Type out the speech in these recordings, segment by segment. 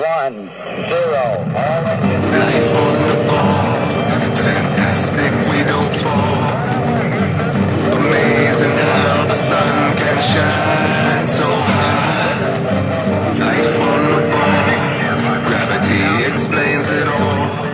1, 0. All engines. Life on the ball, fantastic, we don't fall. Amazing how the sun can shine so high. Life on the ball, gravity explains it all.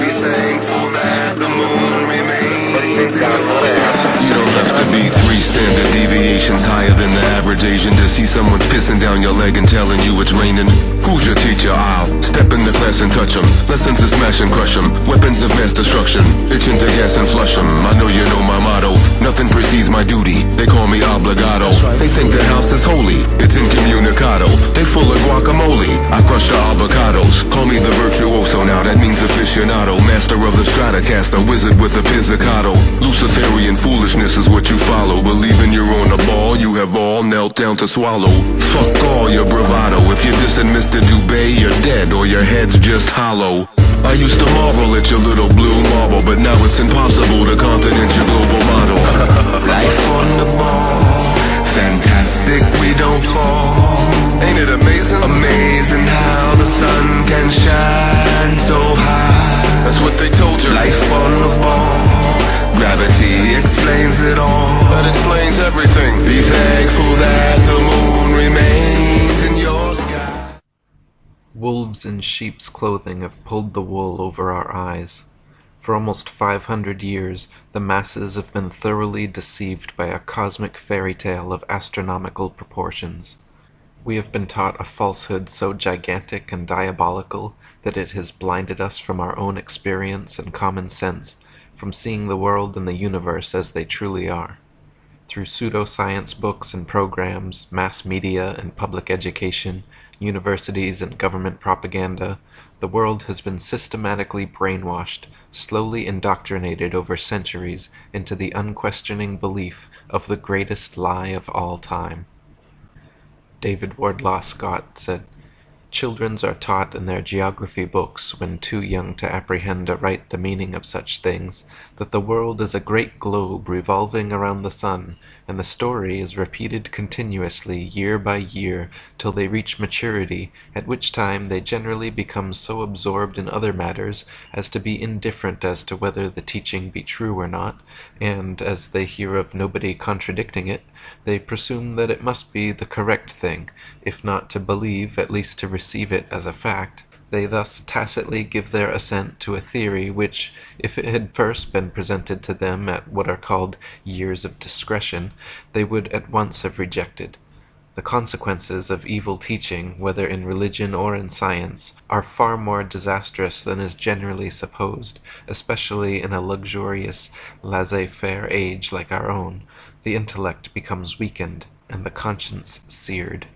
Be thankful that the moon remains in your sky. You don't have to be 3 standard deviations higher than the average Asian to see someone's pissing down your leg and telling you it's raining. Who's your teacher? I'll step in the class and touch 'em. Lessons to smash and crush 'em. Weapons of mass destruction. Itching to gas and flush 'em. I know you know my motto. Nothing precedes my duty. They call me obligado. They think the house is holy. It's incommunicado. They full of guacamole. I crush the avocados. Call me the virtuoso now. That means aficionado. Master of the Stratocaster. Wizard with the pizzicato. Luciferian foolishness is what you follow. Believing you're on a ball, you have all knelt down to swallow. Fuck all your bravado. If you're dissing Mr. Dubay, you're dead or your head's just hollow. I used to marvel at your little blue marble, but now it's impossible to continent your global model. Life on the ball, fantastic, we don't fall. Ain't it amazing? Amazing how the sun can shine so high. That's what they told you. Life on the ball, gravity explains it all. That explains everything. Be thankful that the moon remains in your sky. Wolves in sheep's clothing have pulled the wool over our eyes. For almost 500 years, the masses have been thoroughly deceived by a cosmic fairy tale of astronomical proportions. We have been taught a falsehood so gigantic and diabolical that it has blinded us from our own experience and common sense, from seeing the world and the universe as they truly are. Through pseudoscience books and programs, mass media and public education, universities and government propaganda, the world has been systematically brainwashed, slowly indoctrinated over centuries into the unquestioning belief of the greatest lie of all time. David Wardlaw Scott said, "Children are taught in their geography books, when too young to apprehend aright the meaning of such things, that the world is a great globe revolving around the sun, and the story is repeated continuously year by year till they reach maturity, at which time they generally become so absorbed in other matters as to be indifferent as to whether the teaching be true or not, and, as they hear of nobody contradicting it, they presume that it must be the correct thing, if not to believe, at least to receive it as a fact. They thus tacitly give their assent to a theory which, if it had first been presented to them at what are called years of discretion, they would at once have rejected. The consequences of evil teaching, whether in religion or in science, are far more disastrous than is generally supposed, especially in a luxurious, laissez-faire age like our own. The intellect becomes weakened, and the conscience seared.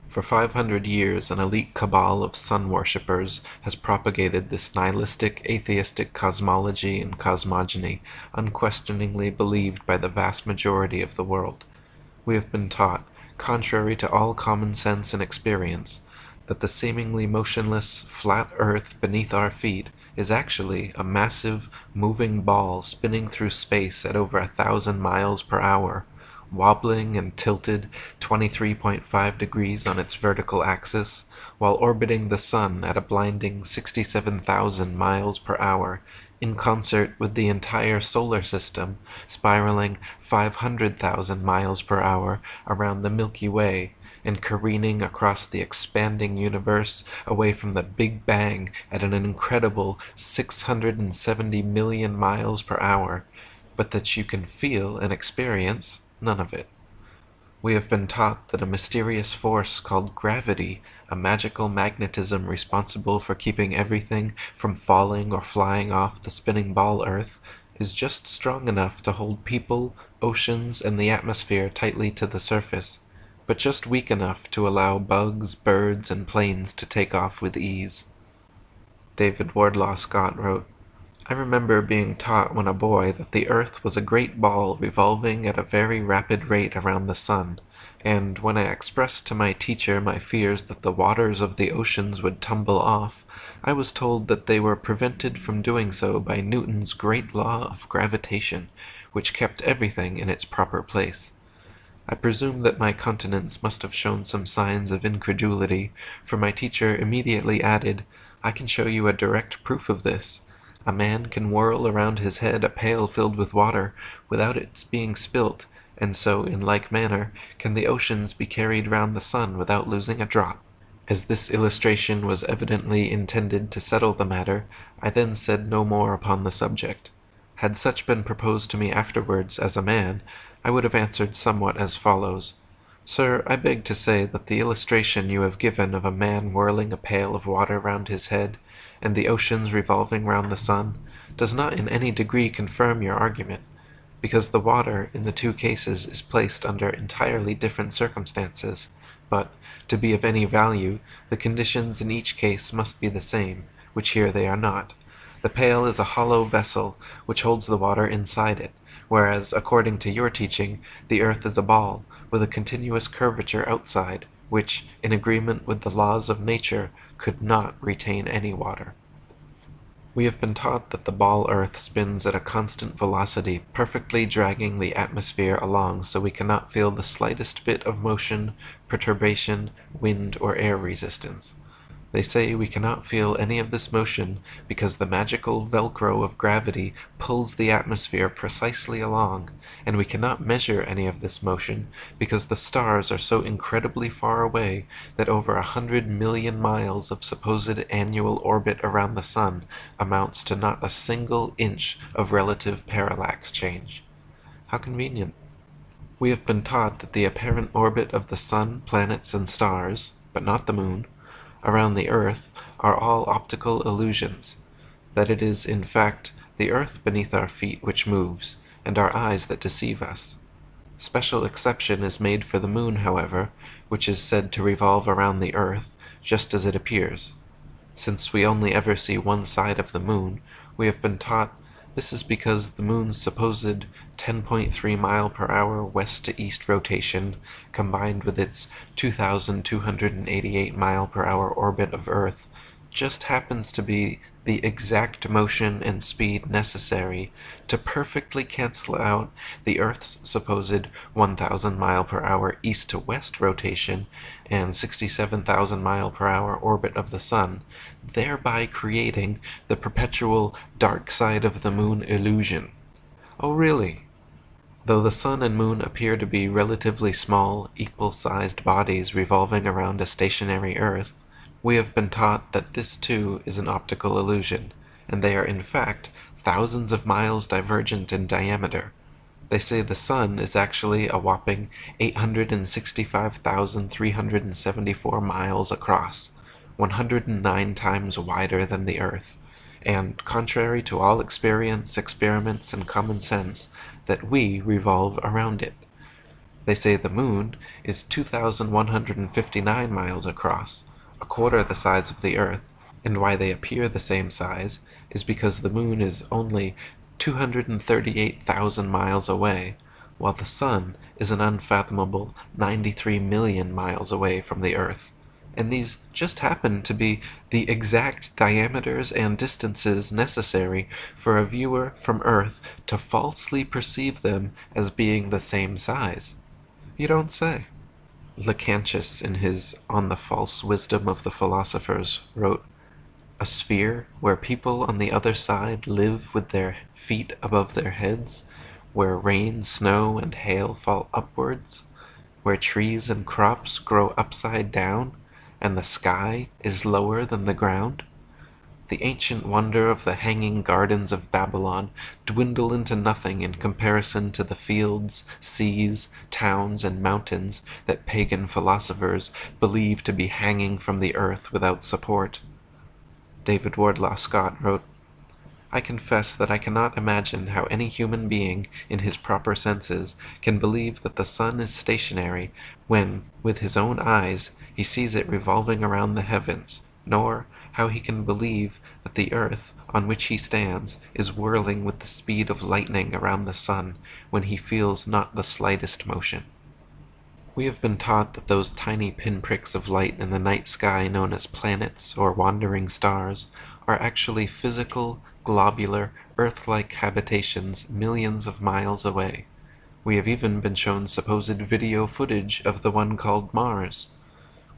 For 500 years, an elite cabal of sun-worshippers has propagated this nihilistic, atheistic cosmology and cosmogony, unquestioningly believed by the vast majority of the world. We have been taught, contrary to all common sense and experience, that the seemingly motionless, flat earth beneath our feet is actually a massive, moving ball spinning through space at over 1,000 miles per hour, wobbling and tilted 23.5 degrees on its vertical axis, while orbiting the sun at a blinding 67,000 miles per hour, in concert with the entire solar system, spiraling 500,000 miles per hour around the Milky Way, and careening across the expanding universe away from the Big Bang at an incredible 670 million miles per hour, but that you can feel and experience none of it. We have been taught that a mysterious force called gravity, a magical magnetism responsible for keeping everything from falling or flying off the spinning ball Earth, is just strong enough to hold people, oceans, and the atmosphere tightly to the surface, but just weak enough to allow bugs, birds, and planes to take off with ease." David Wardlaw Scott wrote, "I remember being taught when a boy that the earth was a great ball revolving at a very rapid rate around the sun, and when I expressed to my teacher my fears that the waters of the oceans would tumble off, I was told that they were prevented from doing so by Newton's great law of gravitation, which kept everything in its proper place. I presume that my countenance must have shown some signs of incredulity, for my teacher immediately added, "I can show you a direct proof of this. A man can whirl around his head a pail filled with water without its being spilt, and so, in like manner, can the oceans be carried round the sun without losing a drop." As this illustration was evidently intended to settle the matter, I then said no more upon the subject. Had such been proposed to me afterwards as a man, I would have answered somewhat as follows: "Sir, I beg to say that the illustration you have given of a man whirling a pail of water round his head, and the oceans revolving round the sun, does not in any degree confirm your argument, because the water in the two cases is placed under entirely different circumstances, but, to be of any value, the conditions in each case must be the same, which here they are not. The pail is a hollow vessel which holds the water inside it, whereas, according to your teaching, the earth is a ball, with a continuous curvature outside, which, in agreement with the laws of nature, could not retain any water. We have been taught that the ball earth spins at a constant velocity, perfectly dragging the atmosphere along so we cannot feel the slightest bit of motion, perturbation, wind, or air resistance. They say we cannot feel any of this motion because the magical velcro of gravity pulls the atmosphere precisely along, and we cannot measure any of this motion because the stars are so incredibly far away that over 100 million miles of supposed annual orbit around the sun amounts to not a single inch of relative parallax change. How convenient. We have been taught that the apparent orbit of the sun, planets, and stars, but not the moon, around the earth are all optical illusions, that it is, in fact, the earth beneath our feet which moves, and our eyes that deceive us. Special exception is made for the moon, however, which is said to revolve around the earth just as it appears. Since we only ever see one side of the moon, we have been taught this is because the moon's supposed 10.3 mile per hour west to east rotation, combined with its 2,288 mile per hour orbit of Earth, just happens to be the exact motion and speed necessary to perfectly cancel out the Earth's supposed 1,000 mile per hour east to west rotation and 67,000 mile per hour orbit of the Sun, thereby creating the perpetual dark side of the moon illusion. Oh, really? Though the Sun and Moon appear to be relatively small, equal-sized bodies revolving around a stationary Earth, we have been taught that this too is an optical illusion, and they are in fact thousands of miles divergent in diameter. They say the Sun is actually a whopping 865,374 miles across, 109 times wider than the Earth, and, contrary to all experience, experiments, and common sense, that we revolve around it. They say the Moon is 2,159 miles across, a quarter the size of the Earth, and why they appear the same size is because the Moon is only 238,000 miles away, while the Sun is an unfathomable 93 million miles away from the Earth, and these just happen to be the exact diameters and distances necessary for a viewer from Earth to falsely perceive them as being the same size. You don't say. Lactantius, in his On the False Wisdom of the Philosophers, wrote, "A sphere where people on the other side live with their feet above their heads, where rain, snow, and hail fall upwards, where trees and crops grow upside down, and the sky is lower than the ground. The ancient wonder of the hanging gardens of Babylon dwindle into nothing in comparison to the fields, seas, towns, and mountains that pagan philosophers believe to be hanging from the earth without support." David Wardlaw Scott wrote, "I confess that I cannot imagine how any human being, in his proper senses, can believe that the sun is stationary when, with his own eyes, he sees it revolving around the heavens, nor how he can believe that the earth on which he stands is whirling with the speed of lightning around the sun when he feels not the slightest motion." We have been taught that those tiny pinpricks of light in the night sky known as planets or wandering stars are actually physical, globular, Earth-like habitations millions of miles away. We have even been shown supposed video footage of the one called Mars.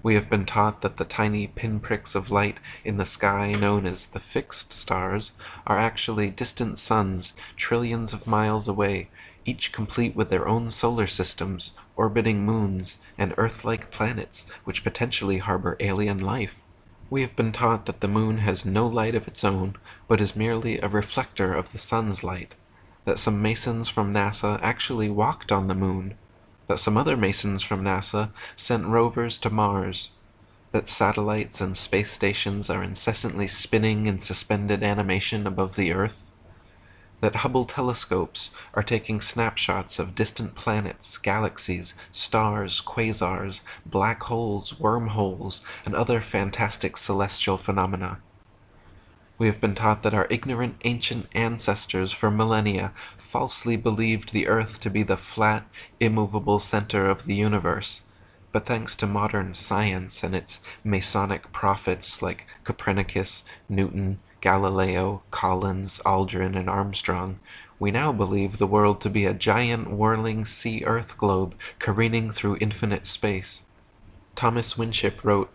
We have been taught that the tiny pinpricks of light in the sky known as the fixed stars are actually distant suns trillions of miles away, each complete with their own solar systems, orbiting moons, and Earth-like planets which potentially harbor alien life. We have been taught that the moon has no light of its own, but is merely a reflector of the sun's light, that some masons from NASA actually walked on the moon, that some other masons from NASA sent rovers to Mars, that satellites and space stations are incessantly spinning in suspended animation above the Earth, that Hubble telescopes are taking snapshots of distant planets, galaxies, stars, quasars, black holes, wormholes, and other fantastic celestial phenomena. We have been taught that our ignorant ancient ancestors for millennia falsely believed the Earth to be the flat, immovable center of the universe, but thanks to modern science and its Masonic prophets like Copernicus, Newton, Galileo, Collins, Aldrin, and Armstrong, we now believe the world to be a giant whirling sea-Earth globe careening through infinite space. Thomas Winship wrote,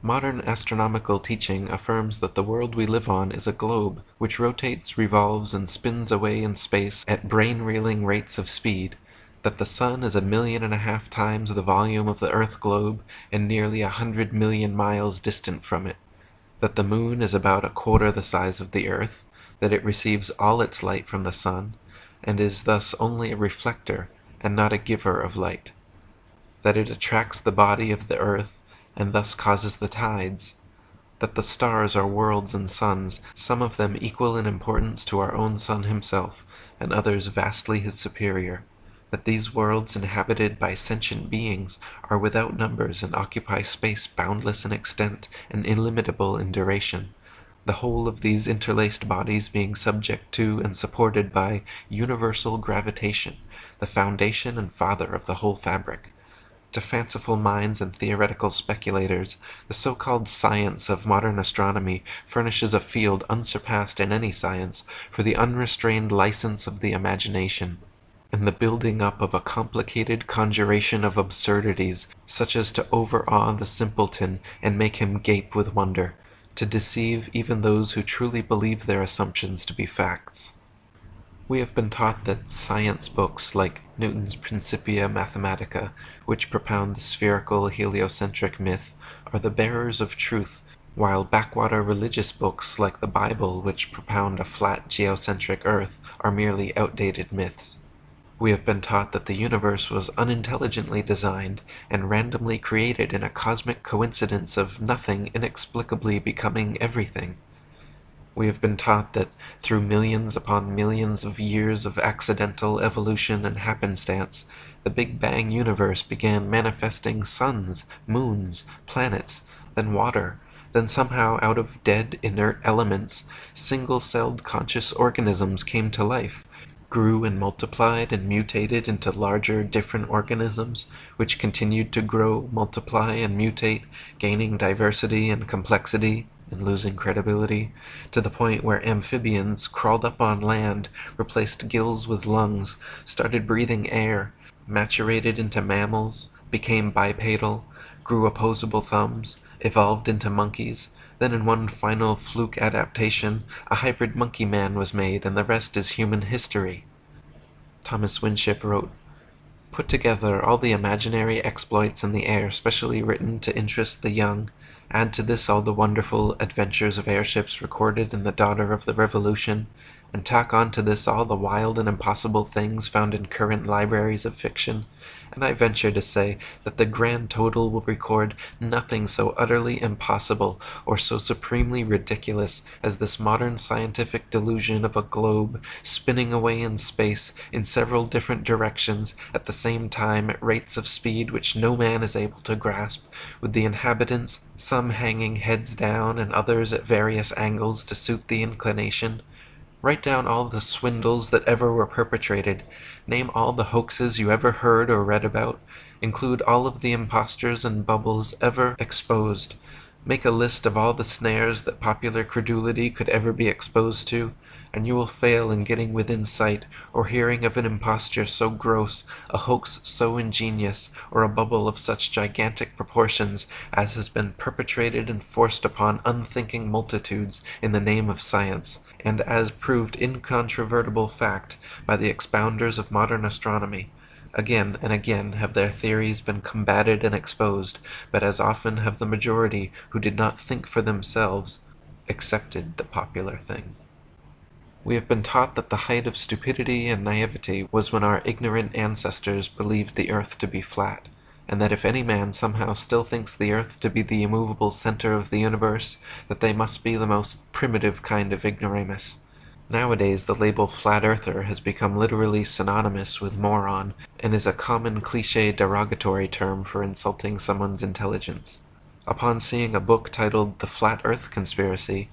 "Modern astronomical teaching affirms that the world we live on is a globe which rotates, revolves, and spins away in space at brain-reeling rates of speed, that the sun is 1.5 million times the volume of the Earth globe and nearly 100 million miles distant from it, that the moon is about 1/4 the size of the Earth, that it receives all its light from the sun, and is thus only a reflector and not a giver of light, that it attracts the body of the Earth and thus causes the tides, that the stars are worlds and suns, some of them equal in importance to our own sun himself, and others vastly his superior, that these worlds inhabited by sentient beings are without numbers and occupy space boundless in extent and illimitable in duration, the whole of these interlaced bodies being subject to and supported by universal gravitation, the foundation and father of the whole fabric. To fanciful minds and theoretical speculators, the so-called science of modern astronomy furnishes a field unsurpassed in any science for the unrestrained license of the imagination, and the building up of a complicated conjuration of absurdities, such as to overawe the simpleton and make him gape with wonder, to deceive even those who truly believe their assumptions to be facts. We have been taught that science books like Newton's Principia Mathematica, which propound the spherical heliocentric myth, are the bearers of truth, while backwater religious books like the Bible, which propound a flat geocentric Earth, are merely outdated myths. We have been taught that the universe was unintelligently designed and randomly created in a cosmic coincidence of nothing inexplicably becoming everything. We have been taught that through millions upon millions of years of accidental evolution and happenstance, the Big Bang universe began manifesting suns, moons, planets, then water, then somehow out of dead, inert elements, single-celled conscious organisms came to life, grew and multiplied and mutated into larger, different organisms, which continued to grow, multiply, and mutate, gaining diversity and complexity, and losing credibility, to the point where amphibians crawled up on land, replaced gills with lungs, started breathing air, maturated into mammals, became bipedal, grew opposable thumbs, evolved into monkeys, then in one final fluke adaptation, a hybrid monkey man was made, and the rest is human history. Thomas Winship wrote, "Put together all the imaginary exploits in the air specially written to interest the young, add to this all the wonderful adventures of airships recorded in The Daughter of the Revolution, and tack on to this all the wild and impossible things found in current libraries of fiction, and I venture to say that the grand total will record nothing so utterly impossible or so supremely ridiculous as this modern scientific delusion of a globe spinning away in space in several different directions at the same time at rates of speed which no man is able to grasp, with the inhabitants, some hanging heads down and others at various angles to suit the inclination. Write down all the swindles that ever were perpetrated, name all the hoaxes you ever heard or read about, include all of the impostures and bubbles ever exposed, make a list of all the snares that popular credulity could ever be exposed to, and you will fail in getting within sight, or hearing of an imposture so gross, a hoax so ingenious, or a bubble of such gigantic proportions as has been perpetrated and forced upon unthinking multitudes in the name of science, and as proved incontrovertible fact by the expounders of modern astronomy. Again and again have their theories been combated and exposed, but as often have the majority, who did not think for themselves, accepted the popular thing. We have been taught that the height of stupidity and naivety was when our ignorant ancestors believed the earth to be flat, and that if any man somehow still thinks the earth to be the immovable center of the universe, that they must be the most primitive kind of ignoramus. Nowadays the label flat earther has become literally synonymous with moron, and is a common cliché derogatory term for insulting someone's intelligence. Upon seeing a book titled The Flat Earth Conspiracy,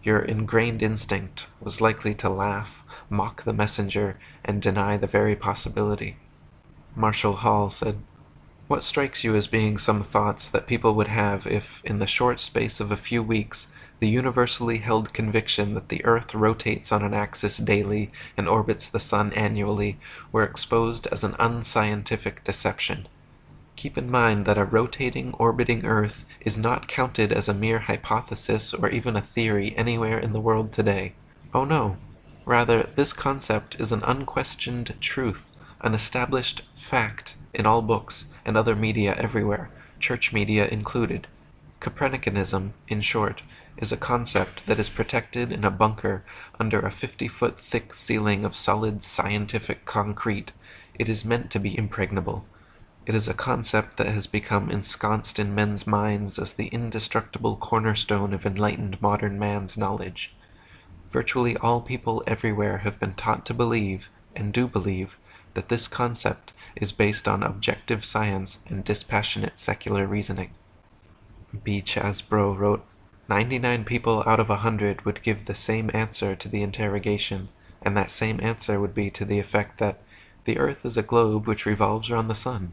your ingrained instinct was likely to laugh, mock the messenger, and deny the very possibility. Marshall Hall said, "What strikes you as being some thoughts that people would have if, in the short space of a few weeks, the universally held conviction that the earth rotates on an axis daily and orbits the sun annually were exposed as an unscientific deception? Keep in mind that a rotating, orbiting Earth is not counted as a mere hypothesis or even a theory anywhere in the world today. Oh no, rather this concept is an unquestioned truth, an established fact in all books and other media everywhere, church media included. Copernicanism, in short, is a concept that is protected in a bunker under a 50-foot thick ceiling of solid scientific concrete. It is meant to be impregnable. It is a concept that has become ensconced in men's minds as the indestructible cornerstone of enlightened modern man's knowledge. Virtually all people everywhere have been taught to believe, and do believe, that this concept is based on objective science and dispassionate secular reasoning." B. Chasbro wrote, 99 people out of 100 would give the same answer to the interrogation, and that same answer would be to the effect that the earth is a globe which revolves around the sun.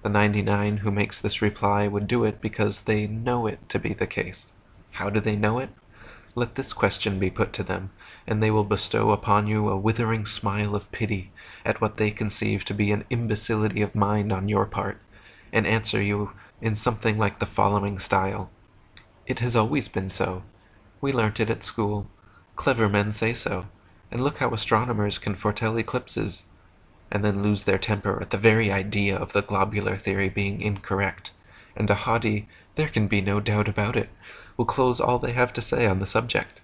The 99 who makes this reply would do it because they know it to be the case. How do they know it? Let this question be put to them, and they will bestow upon you a withering smile of pity at what they conceive to be an imbecility of mind on your part, and answer you in something like the following style. "It has always been so. We learnt it at school. Clever men say so, and look how astronomers can foretell eclipses," and then lose their temper at the very idea of the globular theory being incorrect, and a haughty "there can be no doubt about it" will close all they have to say on the subject.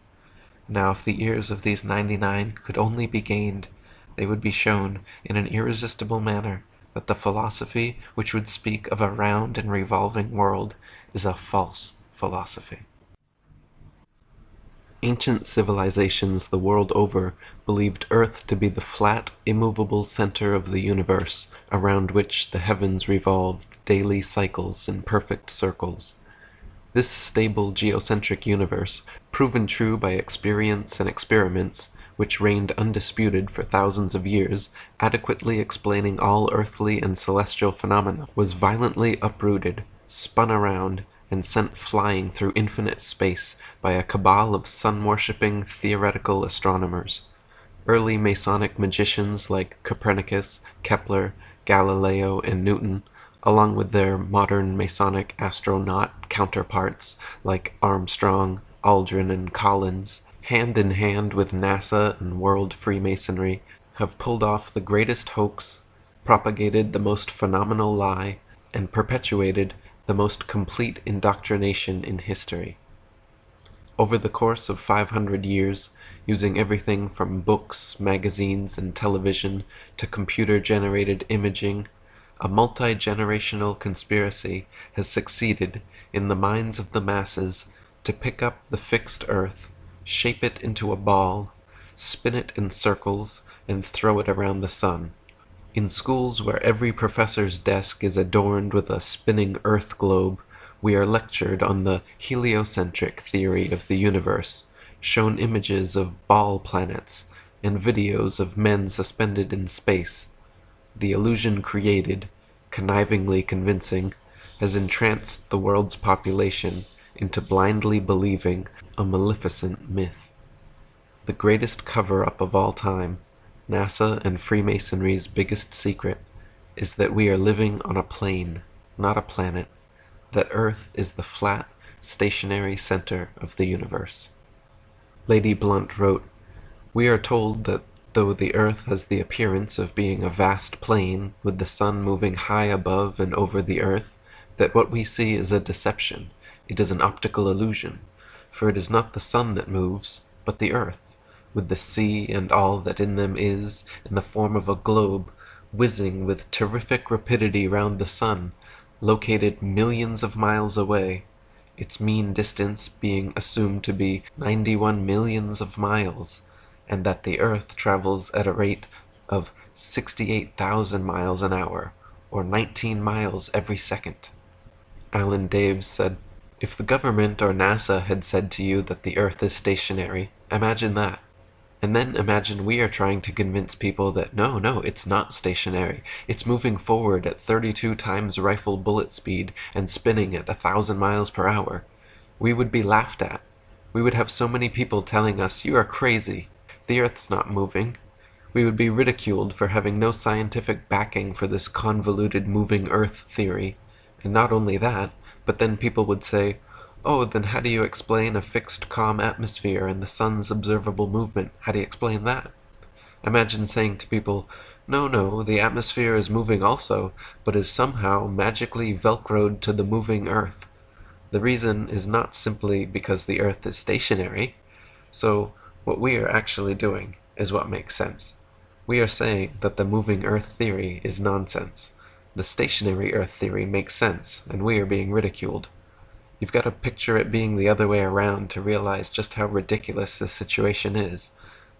Now if the ears of these 99 could only be gained, they would be shown, in an irresistible manner, that the philosophy which would speak of a round and revolving world is a false philosophy. Ancient civilizations the world over believed Earth to be the flat, immovable center of the universe, around which the heavens revolved daily cycles in perfect circles. This stable geocentric universe, proven true by experience and experiments, which reigned undisputed for thousands of years, adequately explaining all earthly and celestial phenomena, was violently uprooted, spun around, and sent flying through infinite space by a cabal of sun-worshipping theoretical astronomers. Early Masonic magicians like Copernicus, Kepler, Galileo, and Newton, along with their modern Masonic astronaut counterparts like Armstrong, Aldrin, and Collins, hand in hand with NASA and world Freemasonry, have pulled off the greatest hoax, propagated the most phenomenal lie, and perpetuated the most complete indoctrination in history. Over the course of 500 years, using everything from books, magazines, and television to computer-generated imaging, a multi-generational conspiracy has succeeded, in the minds of the masses, to pick up the fixed earth, shape it into a ball, spin it in circles, and throw it around the sun. In schools where every professor's desk is adorned with a spinning earth globe, we are lectured on the heliocentric theory of the universe, shown images of ball planets, and videos of men suspended in space. The illusion created, connivingly convincing, has entranced the world's population into blindly believing a maleficent myth. The greatest cover-up of all time, NASA and Freemasonry's biggest secret, is that we are living on a plane, not a planet, that Earth is the flat, stationary center of the universe. Lady Blunt wrote, "We are told that though the Earth has the appearance of being a vast plain with the sun moving high above and over the Earth, that what we see is a deception, it is an optical illusion, for it is not the sun that moves, but the Earth, with the sea and all that in them is, in the form of a globe, whizzing with terrific rapidity round the sun, located millions of miles away, its mean distance being assumed to be 91 millions of miles, and that the Earth travels at a rate of 68,000 miles an hour, or 19 miles every second." Alan Daves said, "If the government or NASA had said to you that the Earth is stationary, imagine that. And then imagine we are trying to convince people that no, it's not stationary. It's moving forward at 32 times rifle bullet speed and spinning at 1,000 miles per hour. We would be laughed at. We would have so many people telling us, 'You are crazy. The Earth's not moving.' We would be ridiculed for having no scientific backing for this convoluted moving Earth theory. And not only that, but then people would say, 'Oh, then how do you explain a fixed calm atmosphere and the sun's observable movement? How do you explain that?' Imagine saying to people, 'No, the atmosphere is moving also, but is somehow magically velcroed to the moving Earth. The reason is not simply because the Earth is stationary.' So, what we are actually doing is what makes sense. We are saying that the moving Earth theory is nonsense. The stationary Earth theory makes sense, and we are being ridiculed. You've got to picture it being the other way around to realize just how ridiculous this situation is.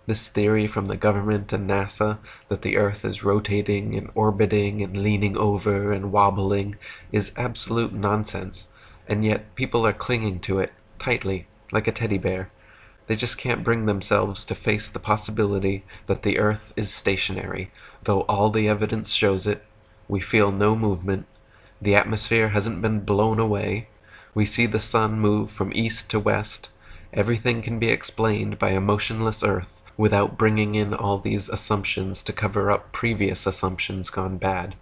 This theory from the government and NASA that the Earth is rotating and orbiting and leaning over and wobbling is absolute nonsense, and yet people are clinging to it tightly, like a teddy bear. They just can't bring themselves to face the possibility that the Earth is stationary, though all the evidence shows it. We feel no movement. The atmosphere hasn't been blown away. We see the sun move from east to west. Everything can be explained by a motionless Earth without bringing in all these assumptions to cover up previous assumptions gone bad.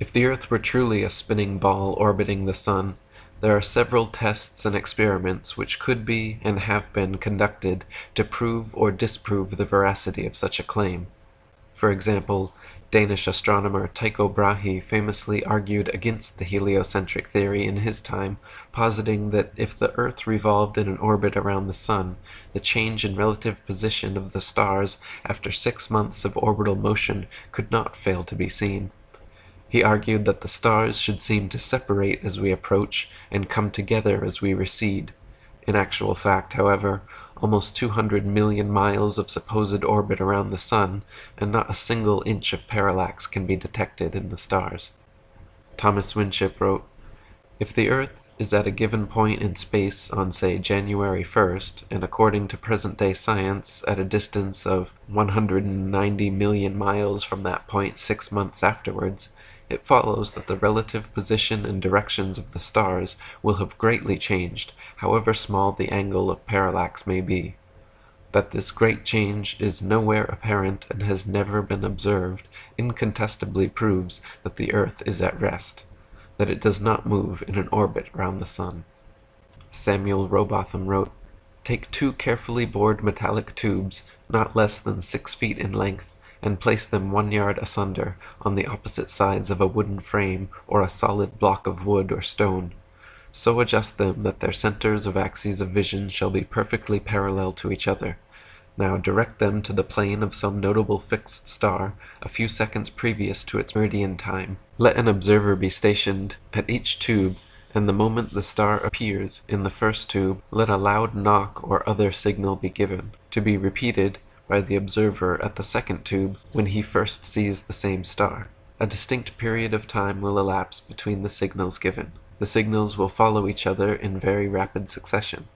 If the Earth were truly a spinning ball orbiting the sun, there are several tests and experiments which could be and have been conducted to prove or disprove the veracity of such a claim. For example, Danish astronomer Tycho Brahe famously argued against the heliocentric theory in his time, positing that if the Earth revolved in an orbit around the Sun, the change in relative position of the stars after 6 months of orbital motion could not fail to be seen. He argued that the stars should seem to separate as we approach and come together as we recede. In actual fact, however, almost 200 million miles of supposed orbit around the Sun, and not a single inch of parallax can be detected in the stars. Thomas Winship wrote, "If the Earth is at a given point in space on, say, January 1st, and according to present-day science at a distance of 190 million miles from that point 6 months afterwards, it follows that the relative position and directions of the stars will have greatly changed, however small the angle of parallax may be. That this great change is nowhere apparent and has never been observed incontestably proves that the Earth is at rest, that it does not move in an orbit round the sun." Samuel Rowbotham wrote, "Take 2 carefully bored metallic tubes, not less than 6 feet in length, and place them 1 yard asunder on the opposite sides of a wooden frame or a solid block of wood or stone. So adjust them that their centers of axes of vision shall be perfectly parallel to each other. Now direct them to the plane of some notable fixed star a few seconds previous to its meridian time. Let an observer be stationed at each tube, and the moment the star appears in the first tube, let a loud knock or other signal be given, to be repeated by the observer at the second tube when he first sees the same star. A distinct period of time will elapse between the signals given. The signals will follow each other in very rapid succession,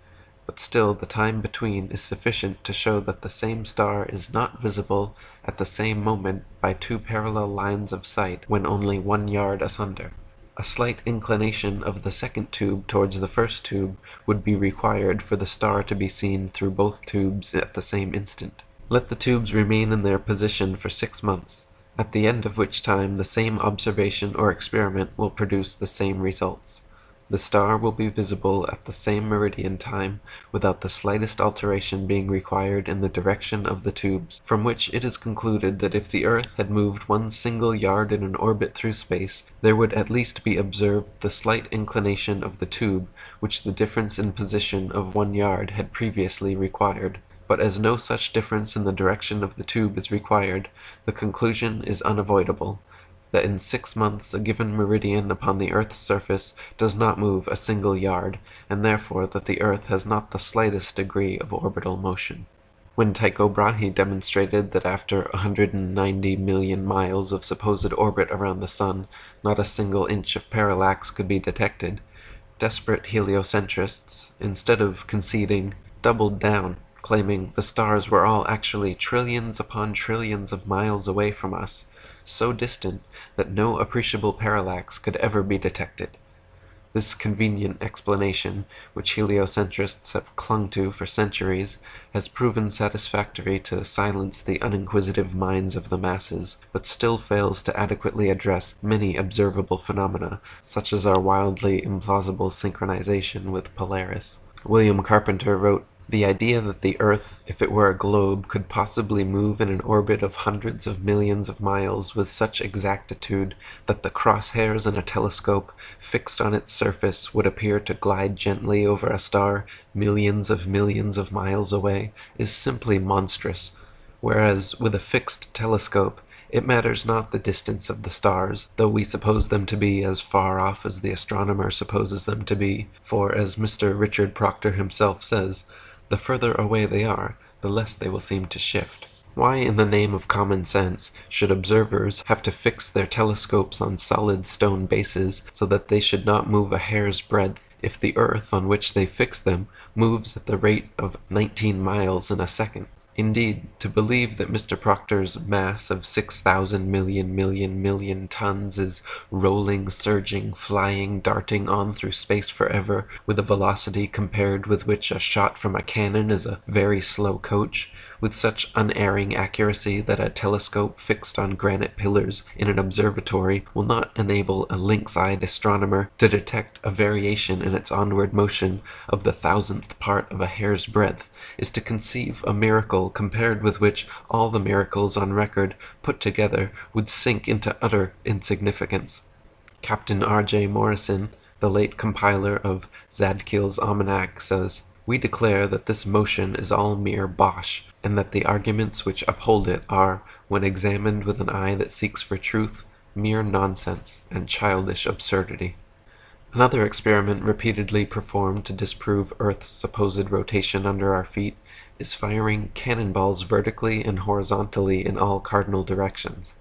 but still the time between is sufficient to show that the same star is not visible at the same moment by 2 parallel lines of sight when only 1 yard asunder. A slight inclination of the second tube towards the first tube would be required for the star to be seen through both tubes at the same instant. Let the tubes remain in their position for 6 months, at the end of which time the same observation or experiment will produce the same results. The star will be visible at the same meridian time without the slightest alteration being required in the direction of the tubes, from which it is concluded that if the Earth had moved 1 single yard in an orbit through space, there would at least be observed the slight inclination of the tube which the difference in position of 1 yard had previously required. But as no such difference in the direction of the tube is required, the conclusion is unavoidable, that in 6 months a given meridian upon the Earth's surface does not move a single yard, and therefore that the Earth has not the slightest degree of orbital motion. When Tycho Brahe demonstrated that after 190 million miles of supposed orbit around the Sun, not a single inch of parallax could be detected, desperate heliocentrists, instead of conceding, doubled down, claiming the stars were all actually trillions upon trillions of miles away from us, so distant that no appreciable parallax could ever be detected. This convenient explanation, which heliocentrists have clung to for centuries, has proven satisfactory to silence the uninquisitive minds of the masses, but still fails to adequately address many observable phenomena, such as our wildly implausible synchronization with Polaris. William Carpenter wrote, "The idea that the Earth, if it were a globe, could possibly move in an orbit of hundreds of millions of miles with such exactitude that the crosshairs in a telescope fixed on its surface would appear to glide gently over a star millions of miles away, is simply monstrous, whereas with a fixed telescope it matters not the distance of the stars, though we suppose them to be as far off as the astronomer supposes them to be, for, as Mr. Richard Proctor himself says, the further away they are, the less they will seem to shift. Why, in the name of common sense, should observers have to fix their telescopes on solid stone bases so that they should not move a hair's breadth, if the Earth on which they fix them moves at the rate of 19 miles in a second? Indeed, to believe that Mr. Proctor's mass of 6,000 million tons is rolling, surging, flying, darting on through space forever, with a velocity compared with which a shot from a cannon is a very slow coach, with such unerring accuracy that a telescope fixed on granite pillars in an observatory will not enable a lynx-eyed astronomer to detect a variation in its onward motion of the 1,000th part of a hair's breadth, is to conceive a miracle compared with which all the miracles on record put together would sink into utter insignificance. Captain R.J. Morrison, the late compiler of Zadkiel's Almanac, says, "We declare that this motion is all mere bosh, and that the arguments which uphold it are, when examined with an eye that seeks for truth, mere nonsense and childish absurdity." Another experiment repeatedly performed to disprove Earth's supposed rotation under our feet is firing cannonballs vertically and horizontally in all cardinal directions.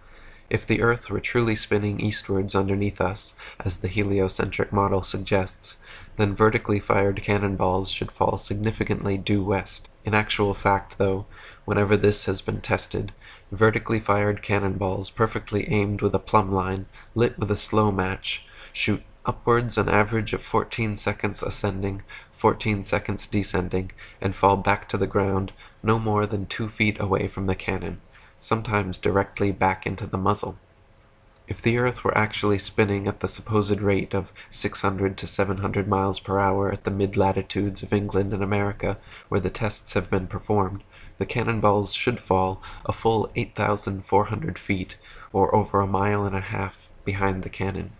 If the Earth were truly spinning eastwards underneath us, as the heliocentric model suggests, then vertically fired cannonballs should fall significantly due west. In actual fact, though, whenever this has been tested, vertically fired cannonballs perfectly aimed with a plumb line, lit with a slow match, shoot upwards an average of 14 seconds ascending, 14 seconds descending, and fall back to the ground no more than 2 feet away from the cannon, sometimes directly back into the muzzle. If the Earth were actually spinning at the supposed rate of 600 to 700 miles per hour at the mid-latitudes of England and America, where the tests have been performed, the cannonballs should fall a full 8,400 feet, or over a mile and a half, behind the cannon.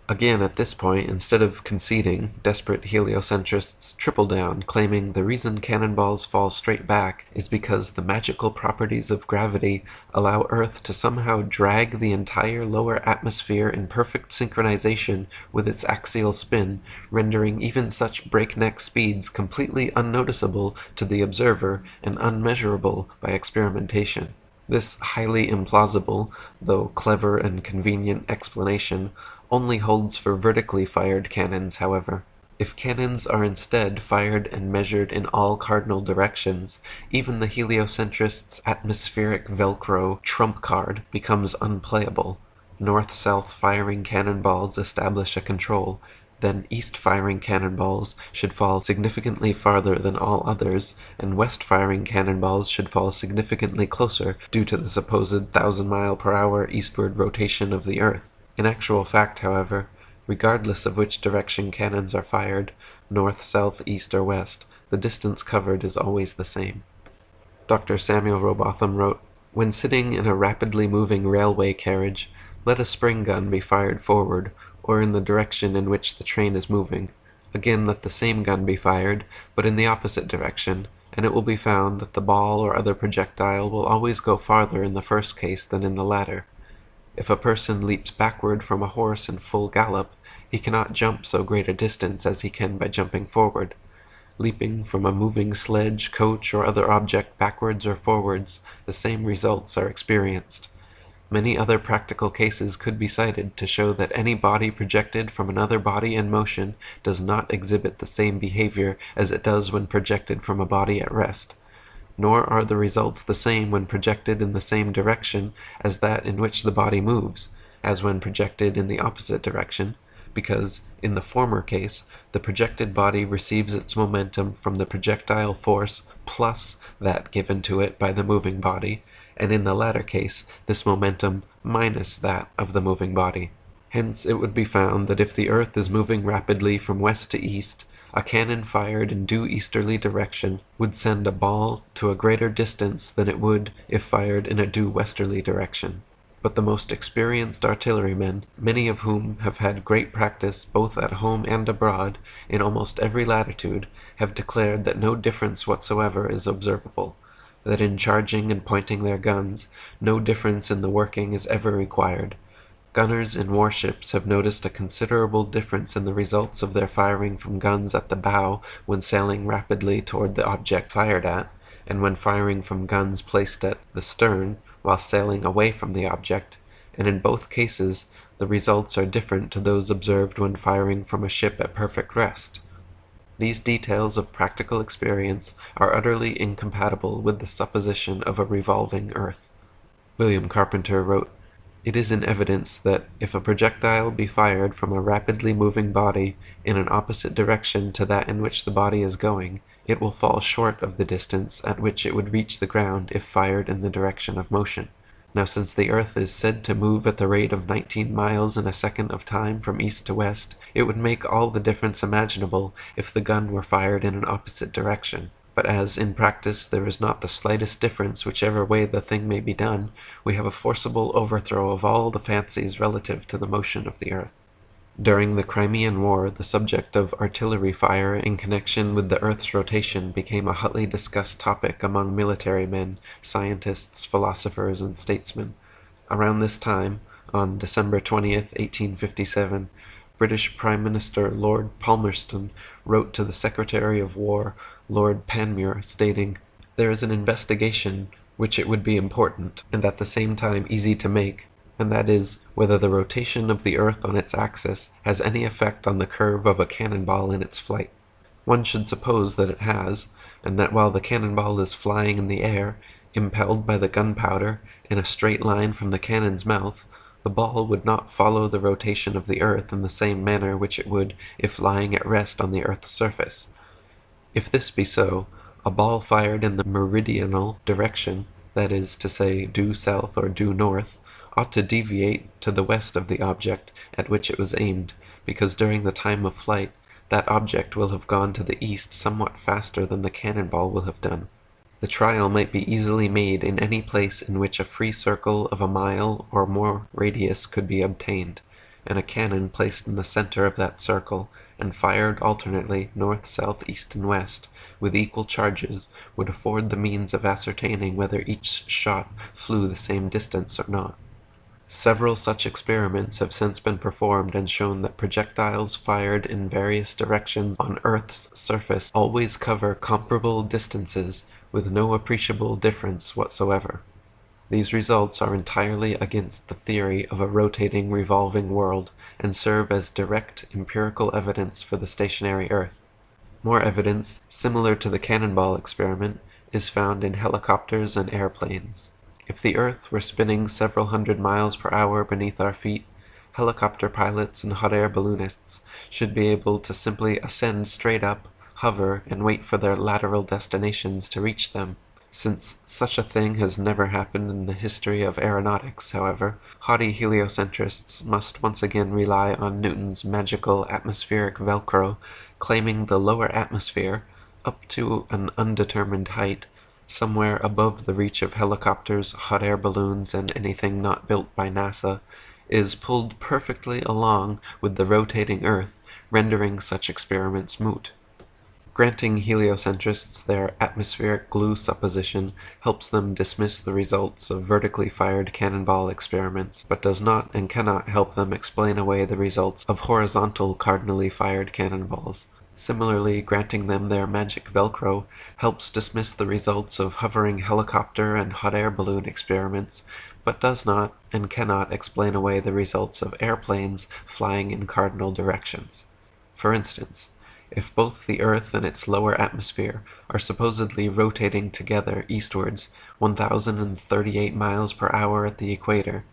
Again, at this point, instead of conceding, desperate heliocentrists triple down, claiming the reason cannonballs fall straight back is because the magical properties of gravity allow Earth to somehow drag the entire lower atmosphere in perfect synchronization with its axial spin, rendering even such breakneck speeds completely unnoticeable to the observer and unmeasurable by experimentation. This highly implausible, though clever and convenient explanation only holds for vertically fired cannons, however. If cannons are instead fired and measured in all cardinal directions, even the heliocentrist's atmospheric Velcro trump card becomes unplayable. north-south firing cannonballs establish a control, then east-firing cannonballs should fall significantly farther than all others, and west-firing cannonballs should fall significantly closer due to the supposed 1,000-mile-per-hour eastward rotation of the Earth. In actual fact, however, regardless of which direction cannons are fired, north, south, east, or west, the distance covered is always the same. Dr. Samuel Robotham wrote, "When sitting in a rapidly moving railway carriage, let a spring gun be fired forward, or in the direction in which the train is moving. Again let the same gun be fired, but in the opposite direction, and it will be found that the ball or other projectile will always go farther in the first case than in the latter. If a person leaps backward from a horse in full gallop, he cannot jump so great a distance as he can by jumping forward. Leaping from a moving sledge, coach, or other object backwards or forwards, the same results are experienced. Many other practical cases could be cited to show that any body projected from another body in motion does not exhibit the same behavior as it does when projected from a body at rest. Nor are the results the same when projected in the same direction as that in which the body moves, as when projected in the opposite direction, because, in the former case, the projected body receives its momentum from the projectile force plus that given to it by the moving body, and in the latter case, this momentum minus that of the moving body. Hence it would be found that if the Earth is moving rapidly from west to east, a cannon fired in due easterly direction would send a ball to a greater distance than it would if fired in a due westerly direction. But the most experienced artillerymen, many of whom have had great practice both at home and abroad, in almost every latitude, have declared that no difference whatsoever is observable, that in charging and pointing their guns, no difference in the working is ever required. Gunners in warships have noticed a considerable difference in the results of their firing from guns at the bow when sailing rapidly toward the object fired at, and when firing from guns placed at the stern while sailing away from the object, and in both cases the results are different to those observed when firing from a ship at perfect rest. These details of practical experience are utterly incompatible with the supposition of a revolving Earth." William Carpenter wrote, "It is in evidence that if a projectile be fired from a rapidly moving body in an opposite direction to that in which the body is going, it will fall short of the distance at which it would reach the ground if fired in the direction of motion. Now since the Earth is said to move at the rate of 19 miles in a second of time from east to west, it would make all the difference imaginable if the gun were fired in an opposite direction. But as, in practice, there is not the slightest difference whichever way the thing may be done, we have a forcible overthrow of all the fancies relative to the motion of the Earth." During the Crimean War, the subject of artillery fire in connection with the Earth's rotation became a hotly discussed topic among military men, scientists, philosophers, and statesmen. Around this time, on December 20th, 1857, British Prime Minister Lord Palmerston wrote to the Secretary of War, Lord Panmure, stating, "There is an investigation which it would be important, and at the same time easy to make, and that is, whether the rotation of the Earth on its axis has any effect on the curve of a cannonball in its flight. One should suppose that it has, and that while the cannonball is flying in the air, impelled by the gunpowder, in a straight line from the cannon's mouth, the ball would not follow the rotation of the Earth in the same manner which it would if lying at rest on the Earth's surface. If this be so, a ball fired in the meridional direction, that is to say, due south or due north, ought to deviate to the west of the object at which it was aimed, because during the time of flight that object will have gone to the east somewhat faster than the cannonball will have done. The trial might be easily made in any place in which a free circle of a mile or more radius could be obtained, and a cannon placed in the center of that circle, and fired alternately north, south, east, and west, with equal charges, would afford the means of ascertaining whether each shot flew the same distance or not. Several such experiments have since been performed and shown that projectiles fired in various directions on Earth's surface always cover comparable distances with no appreciable difference whatsoever. These results are entirely against the theory of a rotating, revolving world, and serve as direct empirical evidence for the stationary Earth. More evidence, similar to the cannonball experiment, is found in helicopters and airplanes. If the Earth were spinning several hundred miles per hour beneath our feet, helicopter pilots and hot air balloonists should be able to simply ascend straight up, hover, and wait for their lateral destinations to reach them. Since such a thing has never happened in the history of aeronautics, however, haughty heliocentrists must once again rely on Newton's magical atmospheric Velcro, claiming the lower atmosphere, up to an undetermined height, somewhere above the reach of helicopters, hot air balloons, and anything not built by NASA, is pulled perfectly along with the rotating Earth, rendering such experiments moot. Granting heliocentrists their atmospheric glue supposition helps them dismiss the results of vertically fired cannonball experiments, but does not and cannot help them explain away the results of horizontal cardinally fired cannonballs. Similarly, granting them their magic Velcro helps dismiss the results of hovering helicopter and hot air balloon experiments, but does not and cannot explain away the results of airplanes flying in cardinal directions. For instance, if both the Earth and its lower atmosphere are supposedly rotating together eastwards 1,038 miles per hour at the equator,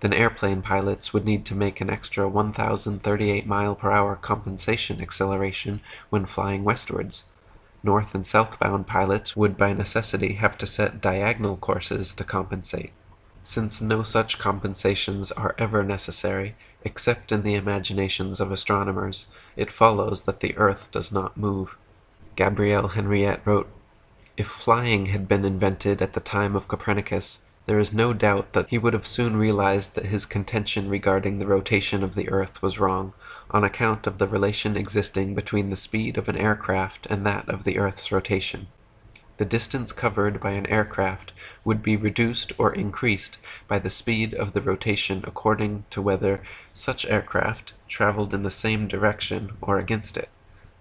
then airplane pilots would need to make an extra 1,038 mile per hour compensation acceleration when flying westwards. North and southbound pilots would by necessity have to set diagonal courses to compensate. Since no such compensations are ever necessary, except in the imaginations of astronomers, it follows that the Earth does not move. Gabrielle Henriette wrote, "If flying had been invented at the time of Copernicus, there is no doubt that he would have soon realized that his contention regarding the rotation of the Earth was wrong, on account of the relation existing between the speed of an aircraft and that of the Earth's rotation. The distance covered by an aircraft would be reduced or increased by the speed of the rotation according to whether such aircraft traveled in the same direction or against it.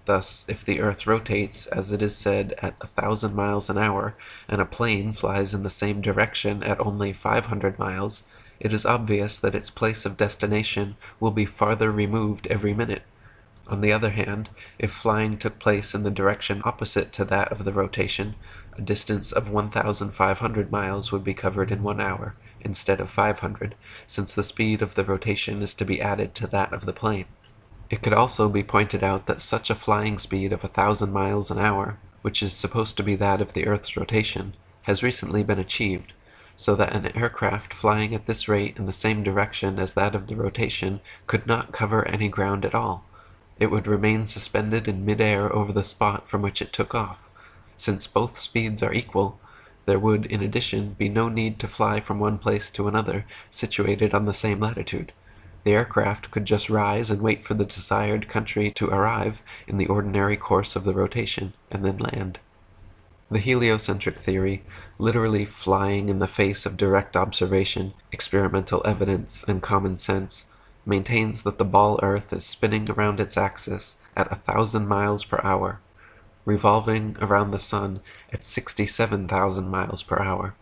Thus, if the Earth rotates, as it is said, at 1,000 miles an hour, and a plane flies in the same direction at only 500 miles, it is obvious that its place of destination will be farther removed every minute. On the other hand, if flying took place in the direction opposite to that of the rotation, a distance of 1,500 miles would be covered in 1 hour, instead of 500, since the speed of the rotation is to be added to that of the plane. It could also be pointed out that such a flying speed of 1,000 miles an hour, which is supposed to be that of the Earth's rotation, has recently been achieved, so that an aircraft flying at this rate in the same direction as that of the rotation could not cover any ground at all. It would remain suspended in mid-air over the spot from which it took off. Since both speeds are equal, there would, in addition, be no need to fly from one place to another situated on the same latitude. The aircraft could just rise and wait for the desired country to arrive in the ordinary course of the rotation, and then land. The heliocentric theory, literally flying in the face of direct observation, experimental evidence, and common sense, maintains that the ball Earth is spinning around its axis at 1,000 miles per hour, revolving around the Sun at 67,000 miles per hour,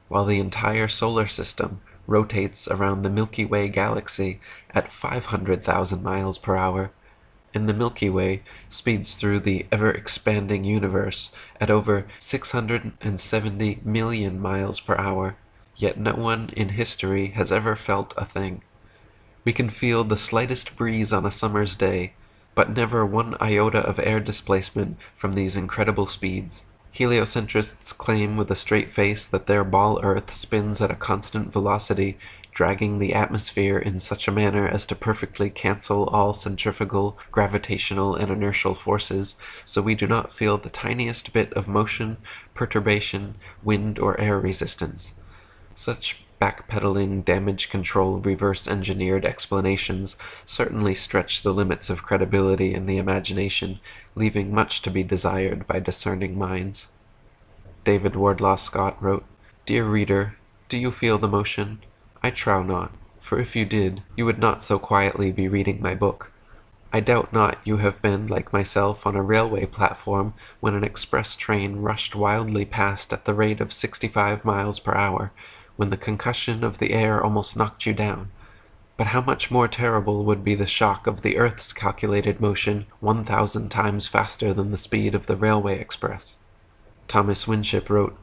while the entire solar system rotates around the Milky Way galaxy at 500,000 miles per hour, and the Milky Way speeds through the ever-expanding universe at over 670 million miles per hour, yet no one in history has ever felt a thing. We can feel the slightest breeze on a summer's day, but never one iota of air displacement from these incredible speeds. Heliocentrists claim with a straight face that their ball Earth spins at a constant velocity, dragging the atmosphere in such a manner as to perfectly cancel all centrifugal, gravitational, and inertial forces, so we do not feel the tiniest bit of motion, perturbation, wind, or air resistance. Such backpedaling, damage control, reverse-engineered explanations certainly stretch the limits of credibility in the imagination, leaving much to be desired by discerning minds. David Wardlaw Scott wrote, "Dear reader, do you feel the motion? I trow not, for if you did, you would not so quietly be reading my book. I doubt not you have been, like myself, on a railway platform when an express train rushed wildly past at the rate of 65 miles per hour, when the concussion of the air almost knocked you down. But how much more terrible would be the shock of the Earth's calculated motion 1,000 times faster than the speed of the railway express." Thomas Winship wrote,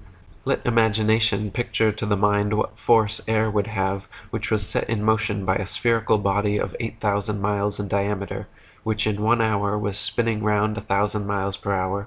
Let imagination picture to the mind what force air would have which was set in motion by a spherical body of 8,000 miles in diameter, which in 1 hour was spinning round 1,000 miles per hour,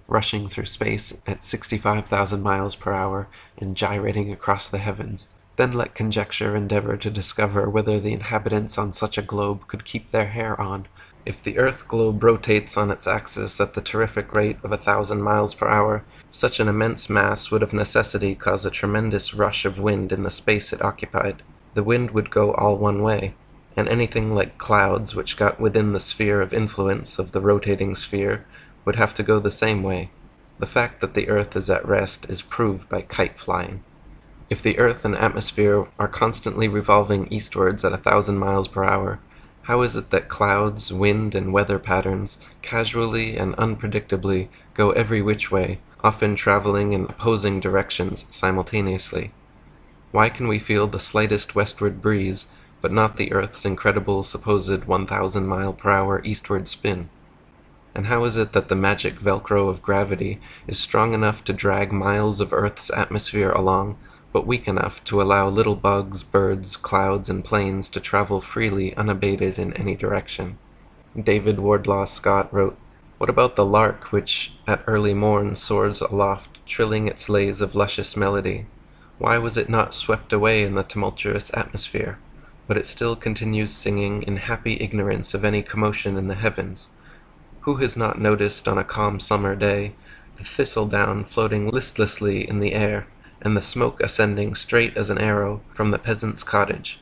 rushing through space at 65,000 miles per hour, and gyrating across the heavens. Then let conjecture endeavor to discover whether the inhabitants on such a globe could keep their hair on. If the earth globe rotates on its axis at the terrific rate of 1,000 miles per hour, such an immense mass would of necessity cause a tremendous rush of wind in the space it occupied. The wind would go all one way, and anything like clouds which got within the sphere of influence of the rotating sphere would have to go the same way. The fact that the earth is at rest is proved by kite flying. If the earth and atmosphere are constantly revolving eastwards at 1,000 miles per hour, how is it that clouds, wind, and weather patterns, casually and unpredictably, go every which way, often traveling in opposing directions simultaneously? Why can we feel the slightest westward breeze, but not the earth's incredible supposed 1,000 mile per hour eastward spin? And how is it that the magic velcro of gravity is strong enough to drag miles of Earth's atmosphere along, but weak enough to allow little bugs, birds, clouds, and planes to travel freely unabated in any direction? David Wardlaw Scott wrote, "What about the lark which at early morn soars aloft, trilling its lays of luscious melody? Why was it not swept away in the tumultuous atmosphere? But it still continues singing in happy ignorance of any commotion in the heavens. Who has not noticed on a calm summer day the thistledown floating listlessly in the air, and the smoke ascending straight as an arrow from the peasant's cottage?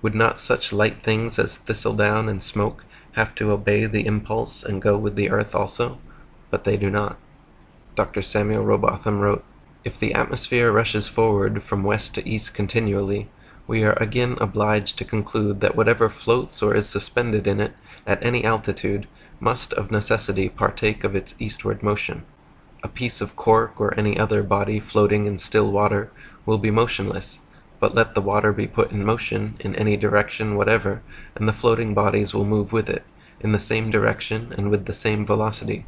Would not such light things as thistledown and smoke have to obey the impulse and go with the earth also? But they do not." Dr. Samuel Robotham wrote, "If the atmosphere rushes forward from west to east continually, we are again obliged to conclude that whatever floats or is suspended in it at any altitude must of necessity partake of its eastward motion. A piece of cork or any other body floating in still water will be motionless, but let the water be put in motion in any direction whatever, and the floating bodies will move with it, in the same direction and with the same velocity.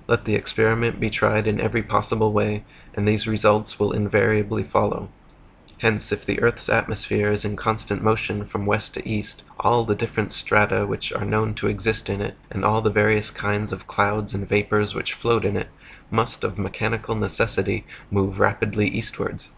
Let the experiment be tried in every possible way, and these results will invariably follow. Hence, if the earth's atmosphere is in constant motion from west to east, all the different strata which are known to exist in it, and all the various kinds of clouds and vapors which float in it, must of mechanical necessity move rapidly eastwards.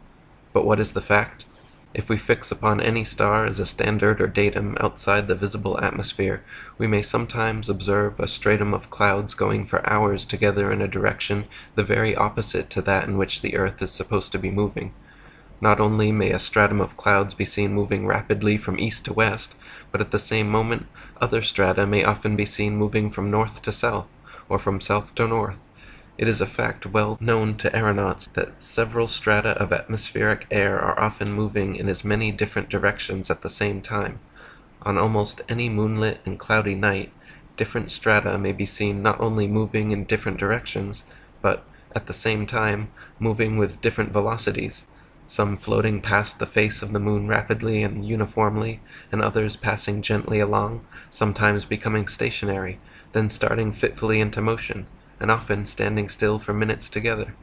But what is the fact? If we fix upon any star as a standard or datum outside the visible atmosphere, we may sometimes observe a stratum of clouds going for hours together in a direction the very opposite to that in which the earth is supposed to be moving. Not only may a stratum of clouds be seen moving rapidly from east to west, but at the same moment other strata may often be seen moving from north to south, or from south to north. It is a fact well known to aeronauts that several strata of atmospheric air are often moving in as many different directions at the same time. On almost any moonlit and cloudy night, different strata may be seen not only moving in different directions, but, at the same time, moving with different velocities, some floating past the face of the moon rapidly and uniformly, and others passing gently along, sometimes becoming stationary, then starting fitfully into motion, and often standing still for minutes together."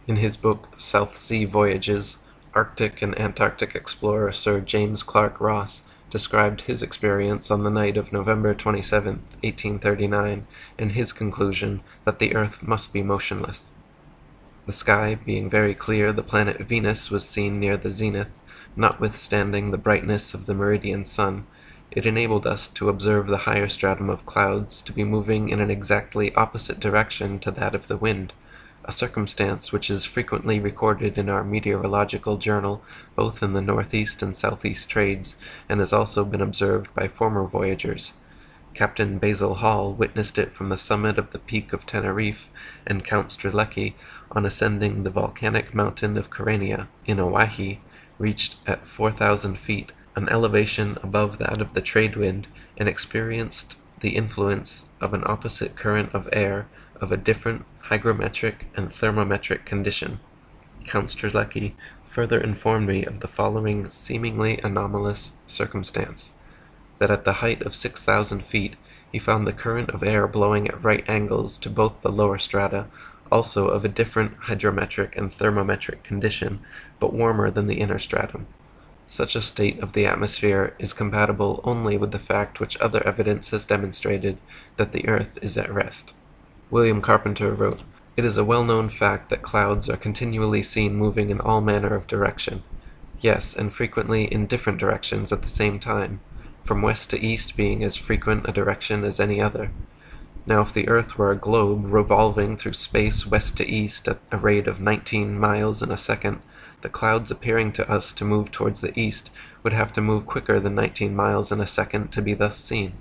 In his book South Sea Voyages, Arctic and Antarctic explorer Sir James Clark Ross described his experience on the night of November 27, 1839, and his conclusion that the earth must be motionless. The sky being very clear, the planet Venus was seen near the zenith, notwithstanding the brightness of the meridian sun. It enabled us to observe the higher stratum of clouds to be moving in an exactly opposite direction to that of the wind, a circumstance which is frequently recorded in our meteorological journal, both in the northeast and southeast trades, and has also been observed by former voyagers. Captain Basil Hall witnessed it from the summit of the peak of Tenerife, and Count Strzelecki, on ascending the volcanic mountain of Carenia, in Oahe, reached at 4,000 feet, an elevation above that of the trade wind, and experienced the influence of an opposite current of air of a different hygrometric and thermometric condition. Count Strzelecki further informed me of the following seemingly anomalous circumstance: that at the height of 6,000 feet he found the current of air blowing at right angles to both the lower strata, also of a different hydrometric and thermometric condition, but warmer than the inner stratum. Such a state of the atmosphere is compatible only with the fact which other evidence has demonstrated, that the earth is at rest. William Carpenter wrote, "It is a well-known fact that clouds are continually seen moving in all manner of direction. Yes, and frequently in different directions at the same time, from west to east being as frequent a direction as any other. Now if the earth were a globe revolving through space west to east at a rate of 19 miles in a second, the clouds appearing to us to move towards the east would have to move quicker than 19 miles in a second to be thus seen,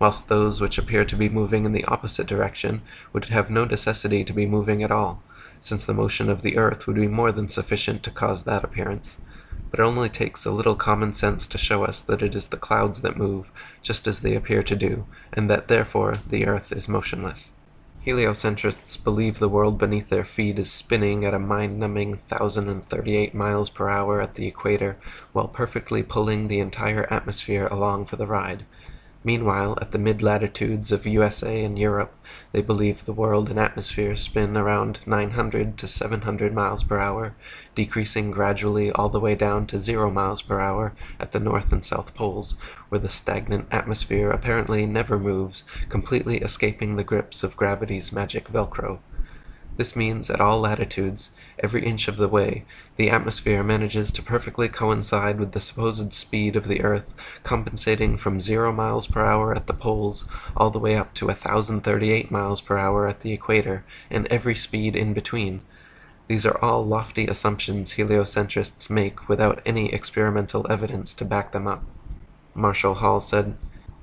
whilst those which appear to be moving in the opposite direction would have no necessity to be moving at all, since the motion of the earth would be more than sufficient to cause that appearance. But it only takes a little common sense to show us that it is the clouds that move, just as they appear to do, and that therefore the earth is motionless." Heliocentrists believe the world beneath their feet is spinning at a mind-numbing 1,038 miles per hour at the equator, while perfectly pulling the entire atmosphere along for the ride. Meanwhile, at the mid-latitudes of USA and Europe, they believe the world and atmosphere spin around 900 to 700 miles per hour, decreasing gradually all the way down to 0 miles per hour at the North and South Poles, where the stagnant atmosphere apparently never moves, completely escaping the grips of gravity's magic Velcro. This means at all latitudes, every inch of the way, the atmosphere manages to perfectly coincide with the supposed speed of the earth, compensating from 0 miles per hour at the poles all the way up to 1,038 miles per hour at the equator, and every speed in between. These are all lofty assumptions heliocentrists make without any experimental evidence to back them up. Marshall Hall said,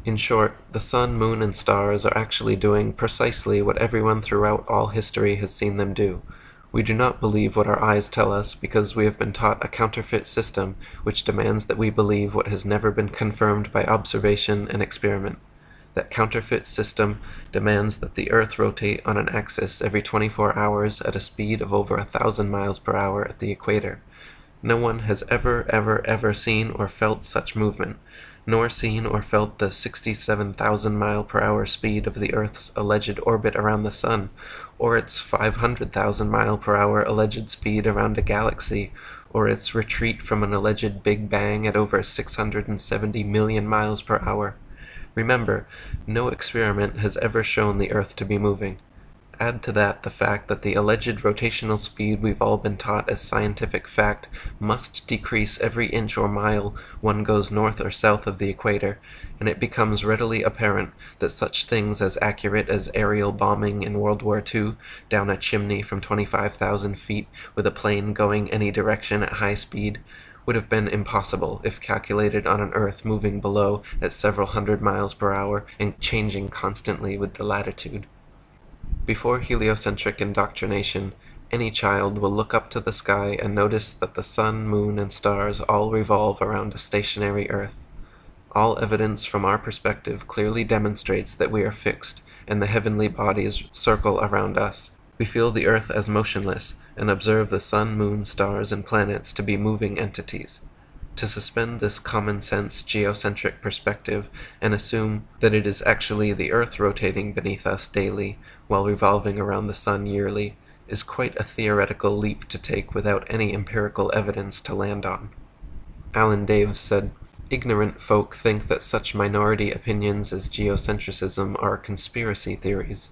"In short, the sun, moon, and stars are actually doing precisely what everyone throughout all history has seen them do. We do not believe what our eyes tell us because we have been taught a counterfeit system which demands that we believe what has never been confirmed by observation and experiment. That counterfeit system demands that the earth rotate on an axis every 24 hours at a speed of over 1,000 miles per hour at the equator. No one has ever seen or felt such movement, nor seen or felt the 67,000 mile per hour speed of the Earth's alleged orbit around the Sun, or its 500,000 mile per hour alleged speed around a galaxy, or its retreat from an alleged Big Bang at over 670 million miles per hour. Remember, no experiment has ever shown the Earth to be moving. Add to that the fact that the alleged rotational speed we've all been taught as scientific fact must decrease every inch or mile one goes north or south of the equator, and it becomes readily apparent that such things as accurate as aerial bombing in World War II down a chimney from 25,000 feet with a plane going any direction at high speed would have been impossible if calculated on an Earth moving below at several hundred miles per hour and changing constantly with the latitude. Before heliocentric indoctrination, any child will look up to the sky and notice that the sun, moon, and stars all revolve around a stationary Earth. All evidence from our perspective clearly demonstrates that we are fixed, and the heavenly bodies circle around us. We feel the Earth as motionless, and observe the sun, moon, stars, and planets to be moving entities. To suspend this common-sense geocentric perspective and assume that it is actually the Earth rotating beneath us daily while revolving around the sun yearly is quite a theoretical leap to take without any empirical evidence to land on." Alan Daves said, "Ignorant folk think that such minority opinions as geocentrism are conspiracy theories.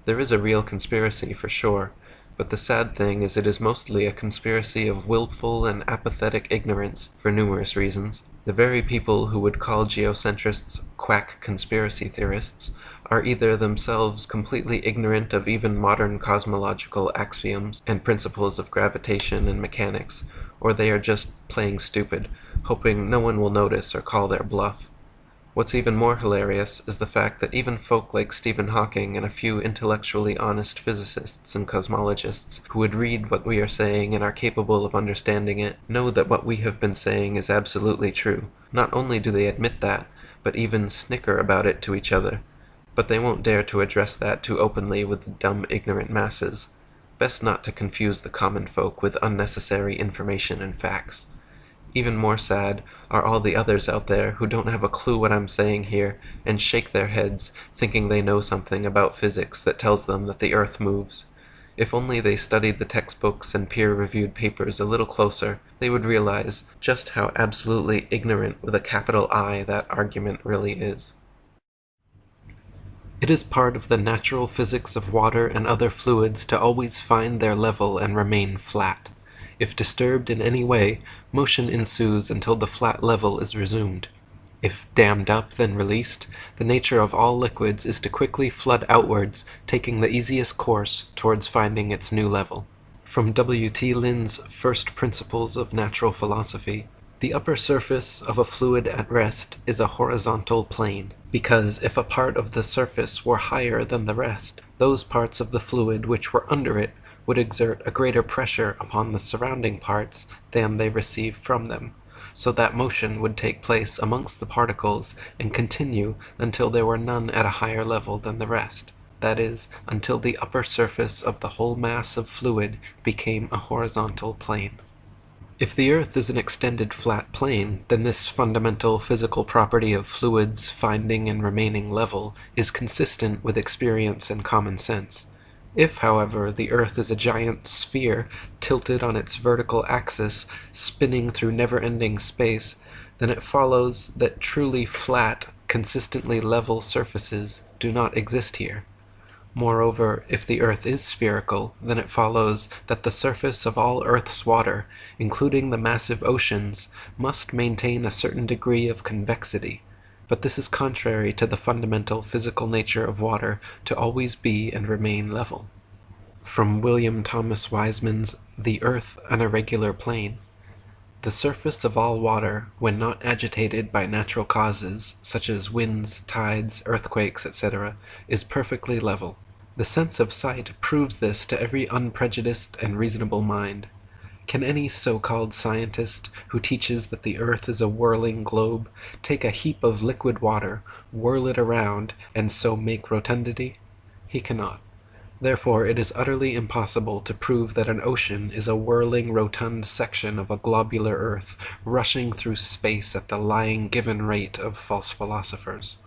There is a real conspiracy for sure, but the sad thing is it is mostly a conspiracy of willful and apathetic ignorance for numerous reasons. The very people who would call geocentrists quack conspiracy theorists are either themselves completely ignorant of even modern cosmological axioms and principles of gravitation and mechanics, or they are just playing stupid, hoping no one will notice or call their bluff. What's even more hilarious is the fact that even folk like Stephen Hawking and a few intellectually honest physicists and cosmologists who would read what we are saying and are capable of understanding it know that what we have been saying is absolutely true. Not only do they admit that, but even snicker about it to each other. But they won't dare to address that too openly with the dumb, ignorant masses. Best not to confuse the common folk with unnecessary information and facts. Even more sad are all the others out there who don't have a clue what I'm saying here and shake their heads, thinking they know something about physics that tells them that the Earth moves. If only they studied the textbooks and peer-reviewed papers a little closer, they would realize just how absolutely ignorant with a capital I that argument really is. It is part of the natural physics of water and other fluids to always find their level and remain flat. If disturbed in any way, motion ensues until the flat level is resumed. If dammed up, then released, the nature of all liquids is to quickly flood outwards, taking the easiest course towards finding its new level. From W. T. Lynn's First Principles of Natural Philosophy, the upper surface of a fluid at rest is a horizontal plane, because if a part of the surface were higher than the rest, those parts of the fluid which were under it would exert a greater pressure upon the surrounding parts than they receive from them, so that motion would take place amongst the particles and continue until there were none at a higher level than the rest, that is, until the upper surface of the whole mass of fluid became a horizontal plane. If the earth is an extended flat plane, then this fundamental physical property of fluids finding and remaining level is consistent with experience and common sense. If, however, the earth is a giant sphere tilted on its vertical axis, spinning through never-ending space, then it follows that truly flat, consistently level surfaces do not exist here. Moreover, if the earth is spherical, then it follows that the surface of all Earth's water, including the massive oceans, must maintain a certain degree of convexity. But this is contrary to the fundamental physical nature of water to always be and remain level. From William Thomas Wiseman's The Earth an Irregular Plane: the surface of all water, when not agitated by natural causes, such as winds, tides, earthquakes, etc., is perfectly level. The sense of sight proves this to every unprejudiced and reasonable mind. Can any so-called scientist, who teaches that the earth is a whirling globe, take a heap of liquid water, whirl it around, and so make rotundity? He cannot. Therefore it is utterly impossible to prove that an ocean is a whirling rotund section of a globular earth, rushing through space at the lying given rate of false philosophers.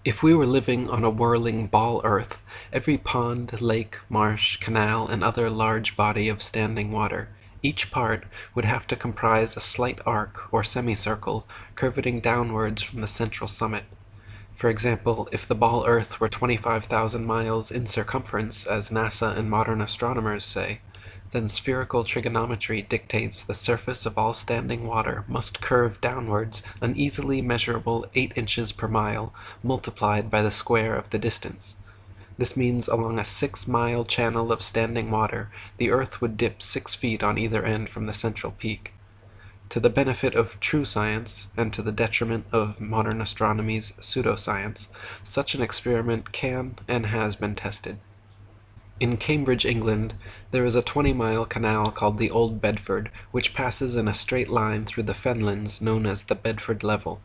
If we were living on a whirling ball earth, every pond, lake, marsh, canal, and other large body of standing water, each part would have to comprise a slight arc or semicircle curveting downwards from the central summit. For example, if the ball Earth were 25,000 miles in circumference, as NASA and modern astronomers say, then spherical trigonometry dictates the surface of all standing water must curve downwards an easily measurable 8 inches per mile, multiplied by the square of the distance. This means along a 6-mile channel of standing water, the Earth would dip 6 feet on either end from the central peak. To the benefit of true science, and to the detriment of modern astronomy's pseudoscience, such an experiment can and has been tested. In Cambridge, England, there is a 20-mile canal called the Old Bedford, which passes in a straight line through the fenlands known as the Bedford Level.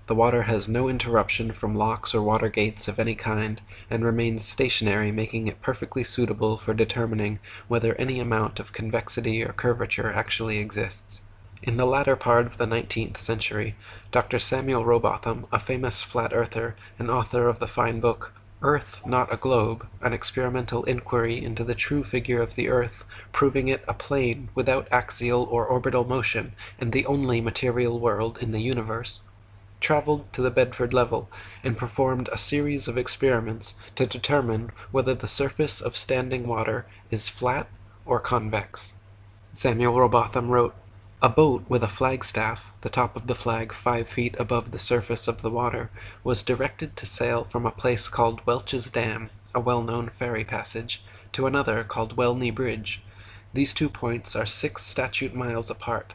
The water has no interruption from locks or water gates of any kind, and remains stationary, making it perfectly suitable for determining whether any amount of convexity or curvature actually exists. In the latter part of the 19th century, Dr. Samuel Rowbotham, a famous flat-earther and author of the fine book Earth, Not a Globe, an experimental inquiry into the true figure of the Earth, proving it a plane without axial or orbital motion and the only material world in the universe, traveled to the Bedford Level and performed a series of experiments to determine whether the surface of standing water is flat or convex. Samuel Rowbotham wrote, "A boat with a flagstaff, the top of the flag 5 feet above the surface of the water, was directed to sail from a place called Welch's Dam, a well-known ferry passage, to another called Welney Bridge. These 2 points are 6 statute miles apart.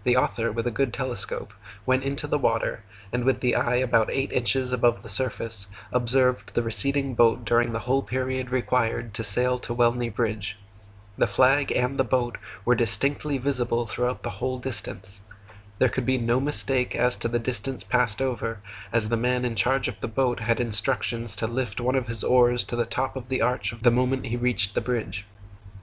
The author, with a good telescope, went into the water, and with the eye about 8 inches above the surface, observed the receding boat during the whole period required to sail to Welney Bridge. The flag and the boat were distinctly visible throughout the whole distance. There could be no mistake as to the distance passed over, as the man in charge of the boat had instructions to lift one of his oars to the top of the arch the moment he reached the bridge.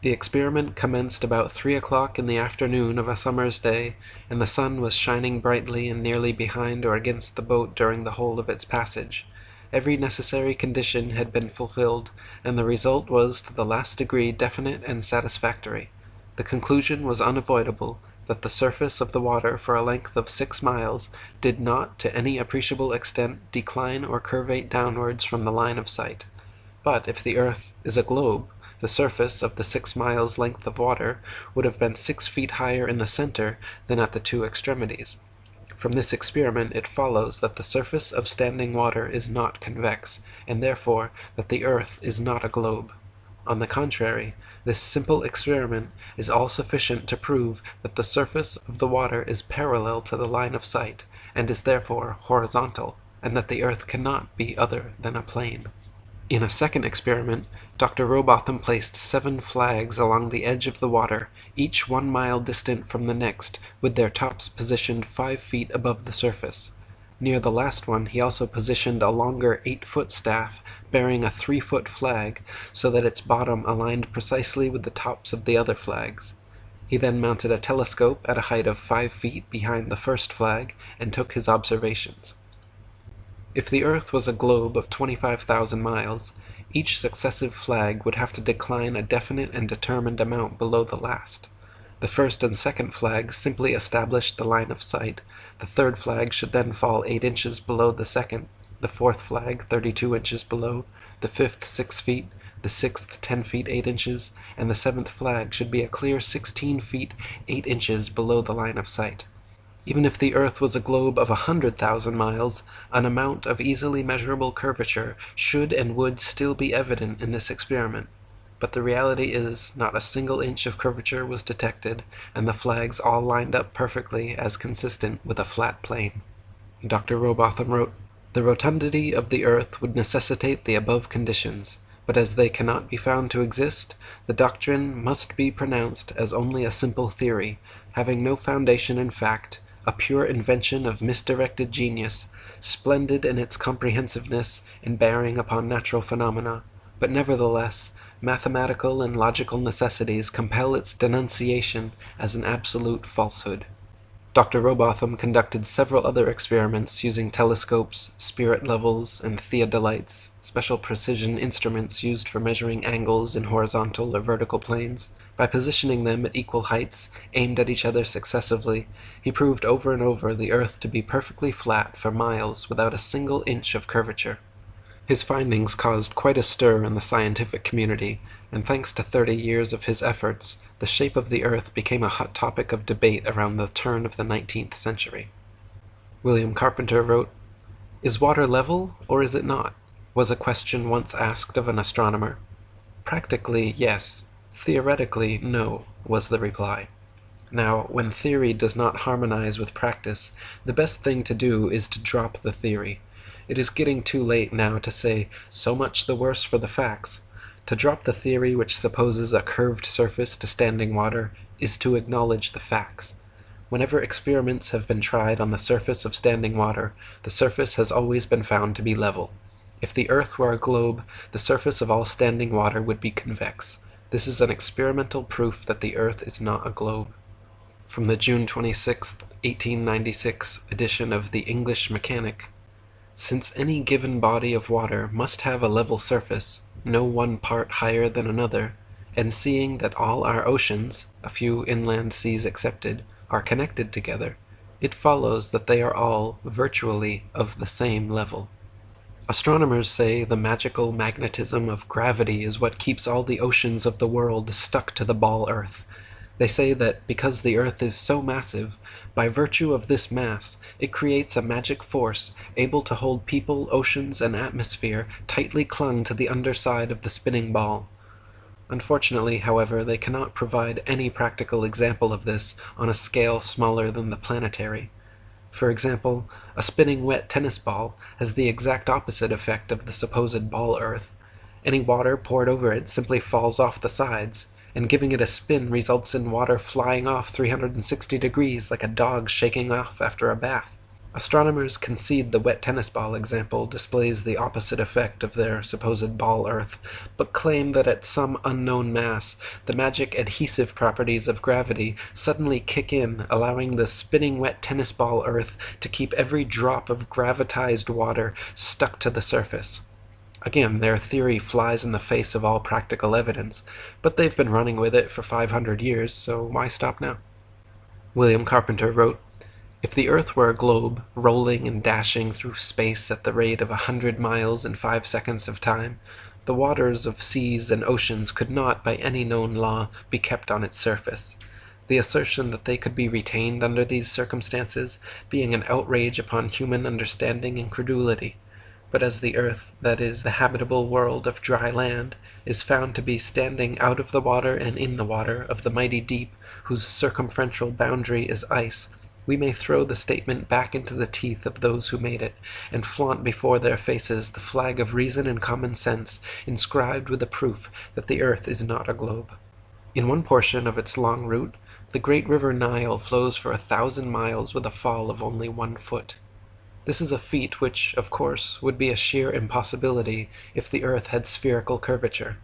The experiment commenced about 3 o'clock in the afternoon of a summer's day, and the sun was shining brightly and nearly behind or against the boat during the whole of its passage. Every necessary condition had been fulfilled, and the result was to the last degree definite and satisfactory. The conclusion was unavoidable, that the surface of the water for a length of 6 miles did not to any appreciable extent decline or curvate downwards from the line of sight. But if the earth is a globe, the surface of the 6 miles length of water would have been 6 feet higher in the center than at the two extremities. From this experiment it follows that the surface of standing water is not convex, and therefore that the earth is not a globe. On the contrary, this simple experiment is all sufficient to prove that the surface of the water is parallel to the line of sight, and is therefore horizontal, and that the earth cannot be other than a plane. In a second experiment, Dr. Robotham placed 7 flags along the edge of the water, each 1 mile distant from the next, with their tops positioned 5 feet above the surface. Near the last one he also positioned a longer 8-foot staff bearing a 3-foot flag, so that its bottom aligned precisely with the tops of the other flags. He then mounted a telescope at a height of 5 feet behind the first flag, and took his observations. If the earth was a globe of 25,000 miles, each successive flag would have to decline a definite and determined amount below the last. The first and second flags simply established the line of sight. The third flag should then fall 8 inches below the second, the fourth flag 32 inches below, the fifth 6 feet, the sixth 10 feet 8 inches, and the seventh flag should be a clear 16 feet 8 inches below the line of sight. Even if the earth was a globe of 100,000 miles, an amount of easily measurable curvature should and would still be evident in this experiment. But the reality is, not a single inch of curvature was detected, and the flags all lined up perfectly as consistent with a flat plane. Dr. Robotham wrote, "The rotundity of the earth would necessitate the above conditions, but as they cannot be found to exist, the doctrine must be pronounced as only a simple theory, having no foundation in fact, a pure invention of misdirected genius, splendid in its comprehensiveness and bearing upon natural phenomena, but nevertheless mathematical and logical necessities compel its denunciation as an absolute falsehood." Dr. Robotham conducted several other experiments using telescopes, spirit levels, and theodolites, special precision instruments used for measuring angles in horizontal or vertical planes. By positioning them at equal heights, aimed at each other successively, he proved over and over the earth to be perfectly flat for miles without a single inch of curvature. His findings caused quite a stir in the scientific community, and thanks to 30 years of his efforts, the shape of the earth became a hot topic of debate around the turn of the 19th century. William Carpenter wrote, "Is water level, or is it not?" was a question once asked of an astronomer. "Practically, yes. Theoretically, no," was the reply. Now, when theory does not harmonize with practice, the best thing to do is to drop the theory. It is getting too late now to say, "so much the worse for the facts." To drop the theory which supposes a curved surface to standing water is to acknowledge the facts. Whenever experiments have been tried on the surface of standing water, the surface has always been found to be level. If the earth were a globe, the surface of all standing water would be convex. This is an experimental proof that the earth is not a globe. From the June 26, 1896 edition of the English Mechanic, "Since any given body of water must have a level surface, no one part higher than another, and seeing that all our oceans, a few inland seas excepted, are connected together, it follows that they are all, virtually, of the same level." Astronomers say the magical magnetism of gravity is what keeps all the oceans of the world stuck to the ball earth. They say that because the earth is so massive, by virtue of this mass, it creates a magic force able to hold people, oceans, and atmosphere tightly clung to the underside of the spinning ball. Unfortunately, however, they cannot provide any practical example of this on a scale smaller than the planetary. For example, a spinning wet tennis ball has the exact opposite effect of the supposed ball earth. Any water poured over it simply falls off the sides, and giving it a spin results in water flying off 360 degrees like a dog shaking off after a bath. Astronomers concede the wet tennis ball example displays the opposite effect of their supposed ball Earth, but claim that at some unknown mass, the magic adhesive properties of gravity suddenly kick in, allowing the spinning wet tennis ball Earth to keep every drop of gravitized water stuck to the surface. Again, their theory flies in the face of all practical evidence, but they've been running with it for 500 years, so why stop now? William Carpenter wrote, "If the Earth were a globe, rolling and dashing through space at the rate of 100 miles in 5 seconds of time, the waters of seas and oceans could not, by any known law, be kept on its surface. The assertion that they could be retained under these circumstances, being an outrage upon human understanding and credulity. But as the earth, that is, the habitable world of dry land, is found to be standing out of the water and in the water of the mighty deep, whose circumferential boundary is ice, we may throw the statement back into the teeth of those who made it, and flaunt before their faces the flag of reason and common sense, inscribed with a proof that the earth is not a globe. In one portion of its long route, the great river Nile flows for 1,000 miles with a fall of only 1 foot. This is a feat which, of course, would be a sheer impossibility if the earth had spherical curvature.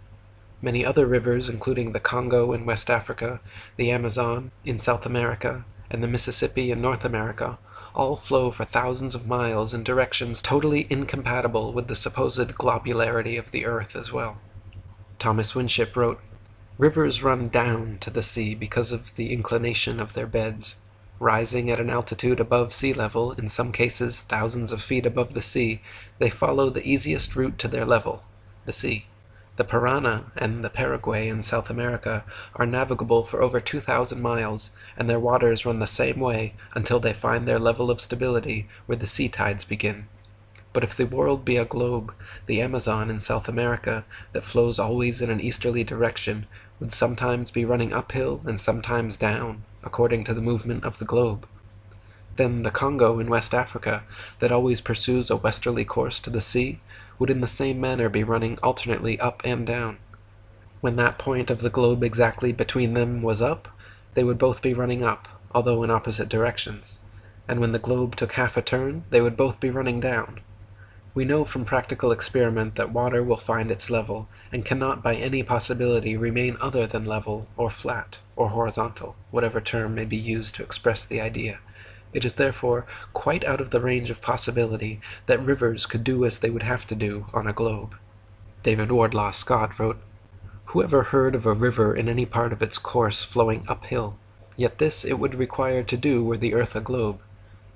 Many other rivers, including the Congo in West Africa, the Amazon in South America, and the Mississippi in North America, all flow for thousands of miles in directions totally incompatible with the supposed globularity of the earth as well." Thomas Winship wrote, "Rivers run down to the sea because of the inclination of their beds. Rising at an altitude above sea level, in some cases thousands of feet above the sea, they follow the easiest route to their level, the sea. The Parana and the Paraguay in South America are navigable for over 2,000 miles, and their waters run the same way until they find their level of stability where the sea tides begin. But if the world be a globe, the Amazon in South America, that flows always in an easterly direction, would sometimes be running uphill and sometimes down, according to the movement of the globe. Then the Congo in West Africa, that always pursues a westerly course to the sea, would in the same manner be running alternately up and down. When that point of the globe exactly between them was up, they would both be running up, although in opposite directions. And when the globe took half a turn, they would both be running down. We know from practical experiment that water will find its level, and cannot by any possibility remain other than level, or flat, or horizontal, whatever term may be used to express the idea. It is therefore quite out of the range of possibility that rivers could do as they would have to do on a globe." David Wardlaw Scott wrote, "Whoever heard of a river in any part of its course flowing uphill? Yet this it would require to do were the earth a globe.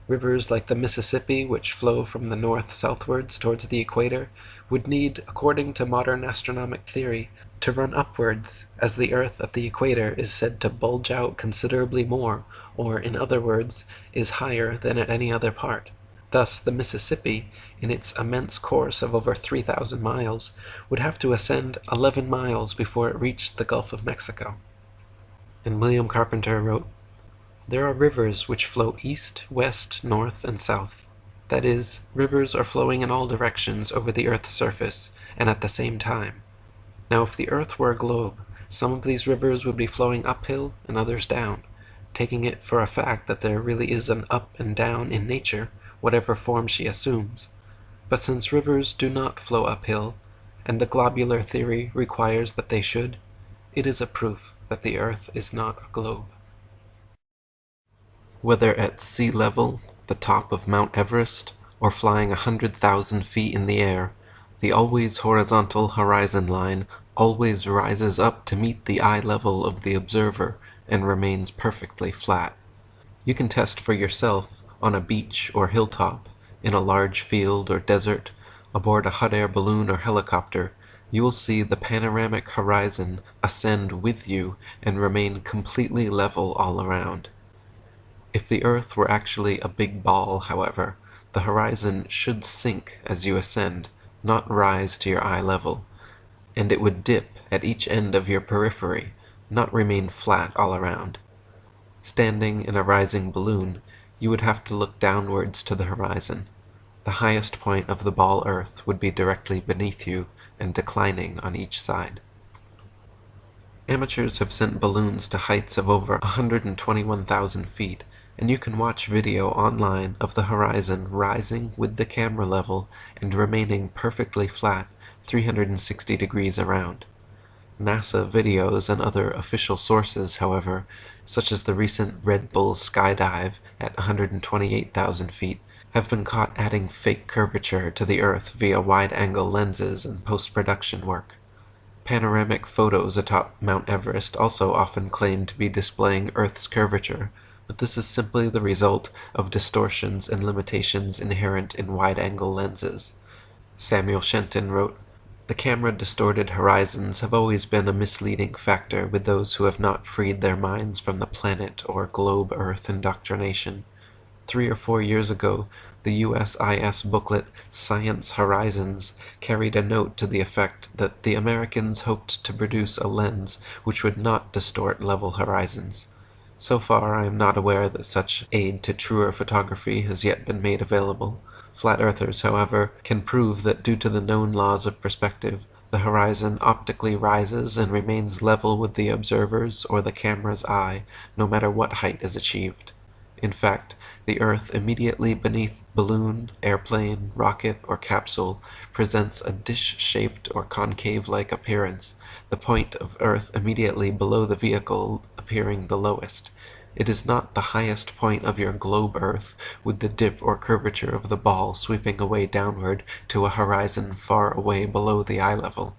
Rivers like the Mississippi, which flow from the north southwards towards the equator, would need, according to modern astronomic theory, to run upwards, as the earth at the equator is said to bulge out considerably more, or, in other words, is higher than at any other part. Thus the Mississippi, in its immense course of over 3,000 miles, would have to ascend 11 miles before it reached the Gulf of Mexico." And William Carpenter wrote, "There are rivers which flow east, west, north, and south. That is, rivers are flowing in all directions over the earth's surface, and at the same time. Now if the earth were a globe, some of these rivers would be flowing uphill and others down, taking it for a fact that there really is an up and down in nature, whatever form she assumes. But since rivers do not flow uphill, and the globular theory requires that they should, it is a proof that the earth is not a globe." Whether at sea level, the top of Mount Everest, or flying 100,000 feet in the air, the always horizontal horizon line always rises up to meet the eye level of the observer and remains perfectly flat. You can test for yourself on a beach or hilltop, in a large field or desert, aboard a hot air balloon or helicopter. You will see the panoramic horizon ascend with you and remain completely level all around. If the earth were actually a big ball, however, the horizon should sink as you ascend, not rise to your eye level, and it would dip at each end of your periphery, not remain flat all around. Standing in a rising balloon, you would have to look downwards to the horizon. The highest point of the ball earth would be directly beneath you and declining on each side. Amateurs have sent balloons to heights of over 121,000 feet, and you can watch video online of the horizon rising with the camera level and remaining perfectly flat 360 degrees around. NASA videos and other official sources, however, such as the recent Red Bull skydive at 128,000 feet, have been caught adding fake curvature to the Earth via wide-angle lenses and post-production work. Panoramic photos atop Mount Everest also often claim to be displaying Earth's curvature, but this is simply the result of distortions and limitations inherent in wide-angle lenses. Samuel Shenton wrote, "The camera-distorted horizons have always been a misleading factor with those who have not freed their minds from the planet or globe Earth indoctrination. 3 or 4 years ago, the USIS booklet Science Horizons carried a note to the effect that the Americans hoped to produce a lens which would not distort level horizons. So far, I am not aware that such aid to truer photography has yet been made available. Flat earthers, however, can prove that due to the known laws of perspective, the horizon optically rises and remains level with the observer's or the camera's eye, no matter what height is achieved. In fact, the Earth immediately beneath balloon, airplane, rocket, or capsule presents a dish-shaped or concave-like appearance, the point of Earth immediately below the vehicle appearing the lowest. It is not the highest point of your globe Earth, with the dip or curvature of the ball sweeping away downward to a horizon far away below the eye level.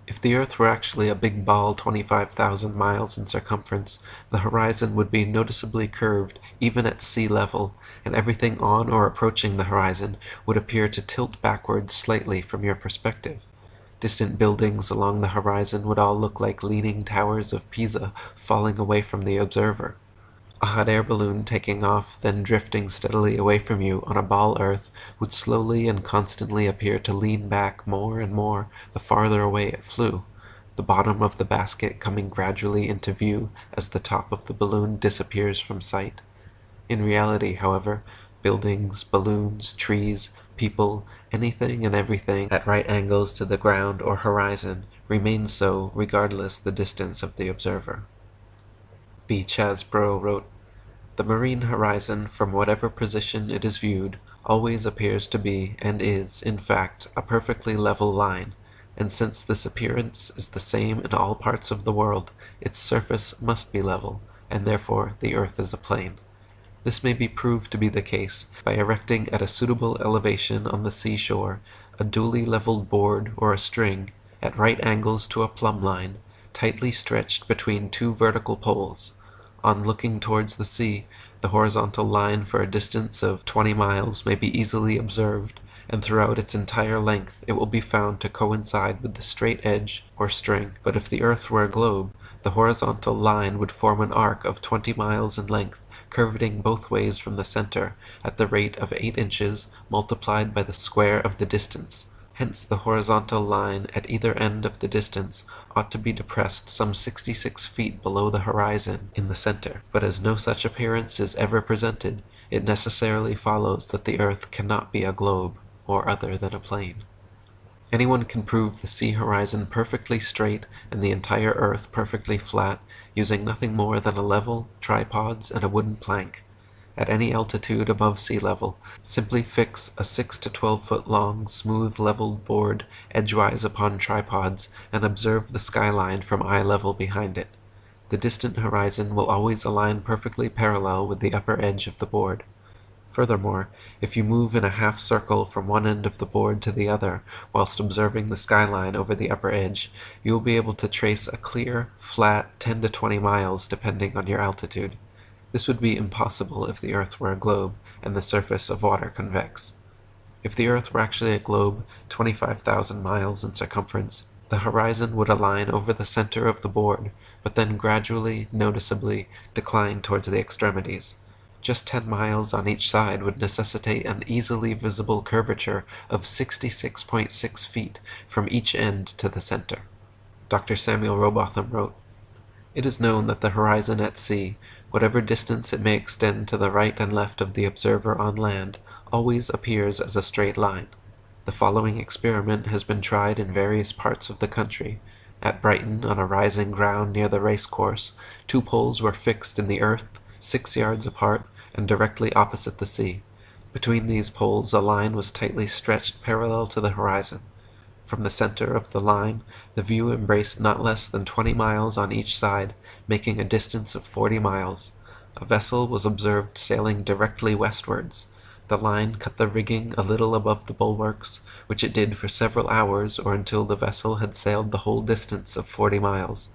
If the Earth were actually a big ball 25,000 miles in circumference, the horizon would be noticeably curved even at sea level, and everything on or approaching the horizon would appear to tilt backwards slightly from your perspective. Distant buildings along the horizon would all look like leaning towers of Pisa falling away from the observer. A hot air balloon taking off, then drifting steadily away from you on a ball Earth would slowly and constantly appear to lean back more and more the farther away it flew, the bottom of the basket coming gradually into view as the top of the balloon disappears from sight. In reality, however, buildings, balloons, trees, people, anything and everything at right angles to the ground or horizon remains so regardless the distance of the observer." B. Chasbro wrote, "The marine horizon, from whatever position it is viewed, always appears to be, and is, in fact, a perfectly level line, and since this appearance is the same in all parts of the world, its surface must be level, and therefore the earth is a plane. This may be proved to be the case by erecting at a suitable elevation on the seashore a duly leveled board or a string, at right angles to a plumb line, tightly stretched between two vertical poles. On looking towards the sea, the horizontal line for a distance of 20 miles may be easily observed, and throughout its entire length it will be found to coincide with the straight edge or string. But if the earth were a globe, the horizontal line would form an arc of 20 miles in length, curveting both ways from the center, at the rate of 8 inches multiplied by the square of the distance. Hence the horizontal line at either end of the distance ought to be depressed some 66 feet below the horizon in the center. But as no such appearance is ever presented, it necessarily follows that the earth cannot be a globe, or other than a plane. Anyone can prove the sea horizon perfectly straight and the entire earth perfectly flat, using nothing more than a level, tripods, and a wooden plank. At any altitude above sea level, simply fix a 6 to 12 foot long, smooth leveled board edgewise upon tripods, and observe the skyline from eye level behind it. The distant horizon will always align perfectly parallel with the upper edge of the board. Furthermore, if you move in a half circle from one end of the board to the other, whilst observing the skyline over the upper edge, you will be able to trace a clear, flat 10 to 20 miles depending on your altitude. This would be impossible if the earth were a globe and the surface of water convex. If the earth were actually a globe 25,000 miles in circumference, the horizon would align over the center of the board, but then gradually, noticeably, decline towards the extremities. Just 10 miles on each side would necessitate an easily visible curvature of 66.6 feet from each end to the center." Dr. Samuel Robotham wrote, "It is known that the horizon at sea, whatever distance it may extend to the right and left of the observer on land, always appears as a straight line. The following experiment has been tried in various parts of the country. At Brighton, on a rising ground near the racecourse, 2 poles were fixed in the earth 6 yards apart, and directly opposite the sea. Between these poles a line was tightly stretched parallel to the horizon. From the center of the line, the view embraced not less than 20 miles on each side, making a distance of 40 miles. A vessel was observed sailing directly westwards. The line cut the rigging a little above the bulwarks, which it did for several hours or until the vessel had sailed the whole distance of 40 miles.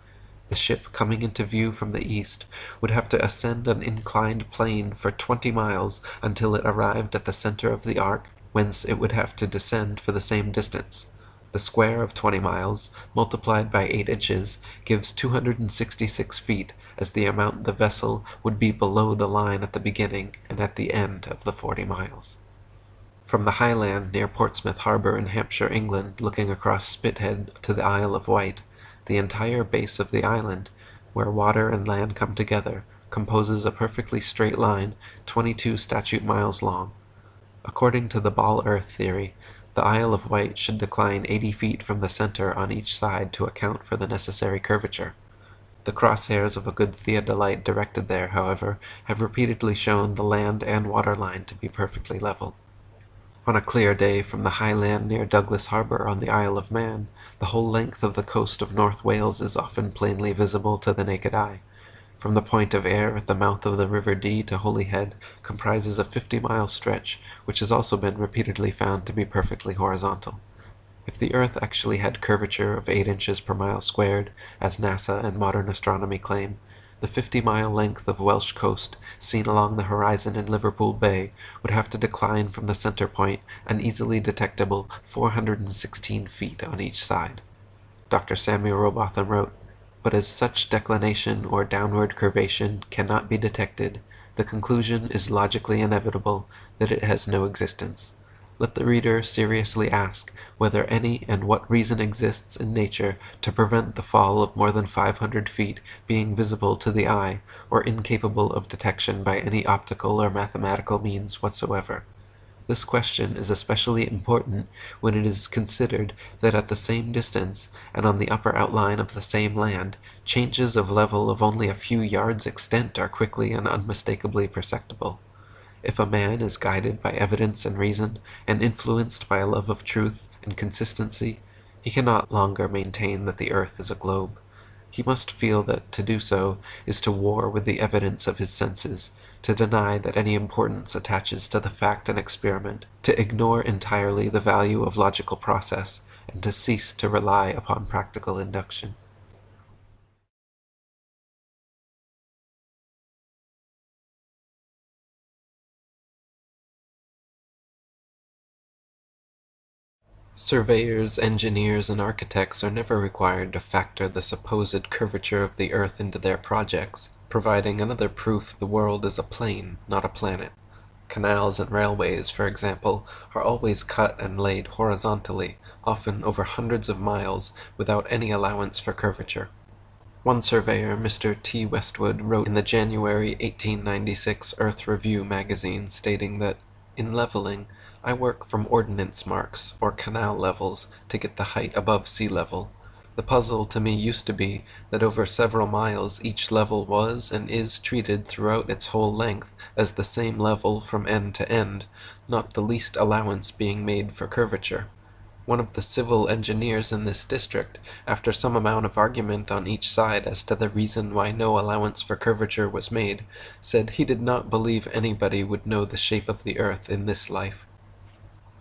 The ship coming into view from the east would have to ascend an inclined plane for 20 miles until it arrived at the center of the arc, whence it would have to descend for the same distance. The square of 20 miles, multiplied by 8 inches, gives 266 feet as the amount the vessel would be below the line at the beginning and at the end of the 40 miles. From the high land near Portsmouth Harbour in Hampshire, England, looking across Spithead to the Isle of Wight, the entire base of the island, where water and land come together, composes a perfectly straight line 22 statute miles long. According to the ball earth theory, the Isle of Wight should decline 80 feet from the center on each side to account for the necessary curvature. The crosshairs of a good theodolite directed there, however, have repeatedly shown the land and water line to be perfectly level. On a clear day from the high land near Douglas Harbour on the Isle of Man, the whole length of the coast of North Wales is often plainly visible to the naked eye. From the point of Ayr at the mouth of the River Dee to Holyhead comprises a 50-mile stretch, which has also been repeatedly found to be perfectly horizontal. If the Earth actually had curvature of 8 inches per mile squared, as NASA and modern astronomy claim, the 50-mile length of Welsh coast, seen along the horizon in Liverpool Bay, would have to decline from the center point an easily detectable 416 feet on each side. Dr. Samuel Robotham wrote, "But as such declination or downward curvation cannot be detected, the conclusion is logically inevitable that it has no existence. Let the reader seriously ask whether any and what reason exists in nature to prevent the fall of more than 500 feet being visible to the eye, or incapable of detection by any optical or mathematical means whatsoever. This question is especially important when it is considered that at the same distance, and on the upper outline of the same land, changes of level of only a few yards' extent are quickly and unmistakably perceptible. If a man is guided by evidence and reason, and influenced by a love of truth and consistency, he cannot longer maintain that the earth is a globe. He must feel that to do so is to war with the evidence of his senses, to deny that any importance attaches to the fact and experiment, to ignore entirely the value of logical process, and to cease to rely upon practical induction." Surveyors, engineers, and architects are never required to factor the supposed curvature of the earth into their projects, providing another proof the world is a plane, not a planet. Canals and railways, for example, are always cut and laid horizontally, often over hundreds of miles, without any allowance for curvature. One surveyor, Mr. T. Westwood, wrote in the January 1896 Earth Review magazine, stating that, "In leveling, I work from ordnance marks, or canal levels, to get the height above sea level. The puzzle to me used to be that over several miles each level was and is treated throughout its whole length as the same level from end to end, not the least allowance being made for curvature. One of the civil engineers in this district, after some amount of argument on each side as to the reason why no allowance for curvature was made, said he did not believe anybody would know the shape of the earth in this life."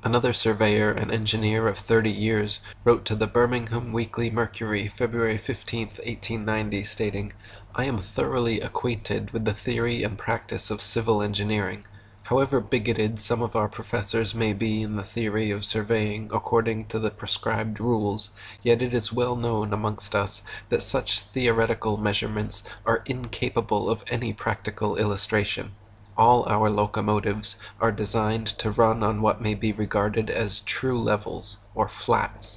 Another surveyor and engineer of 30 years wrote to the Birmingham Weekly Mercury, February 15, 1890, stating, "I am thoroughly acquainted with the theory and practice of civil engineering. However bigoted some of our professors may be in the theory of surveying according to the prescribed rules, yet it is well known amongst us that such theoretical measurements are incapable of any practical illustration. All our locomotives are designed to run on what may be regarded as true levels, or flats.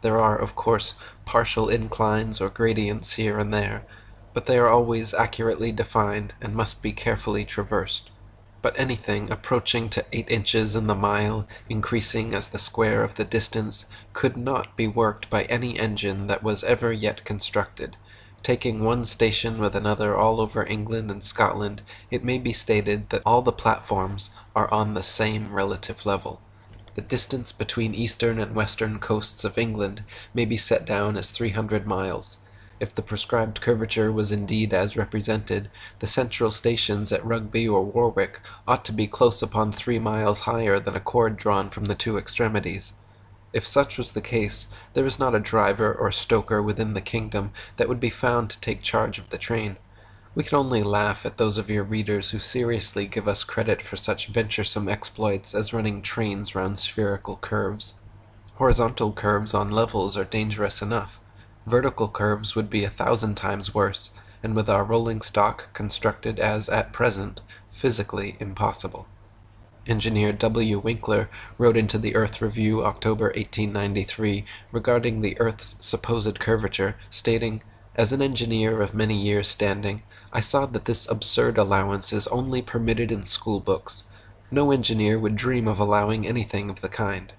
There are, of course, partial inclines or gradients here and there, but they are always accurately defined and must be carefully traversed. But anything approaching to 8 inches in the mile, increasing as the square of the distance, could not be worked by any engine that was ever yet constructed. Taking one station with another all over England and Scotland, it may be stated that all the platforms are on the same relative level. The distance between eastern and western coasts of England may be set down as 300 miles. If the prescribed curvature was indeed as represented, the central stations at Rugby or Warwick ought to be close upon 3 miles higher than a cord drawn from the two extremities. If such was the case, there is not a driver or stoker within the kingdom that would be found to take charge of the train. We can only laugh at those of your readers who seriously give us credit for such venturesome exploits as running trains round spherical curves. Horizontal curves on levels are dangerous enough. Vertical curves would be 1,000 times worse, and with our rolling stock constructed as at present, physically impossible. Engineer W. Winkler wrote into the Earth Review, October 1893, regarding the Earth's supposed curvature, stating, "As an engineer of many years' standing, I saw that this absurd allowance is only permitted in school books. No engineer would dream of allowing anything of the kind.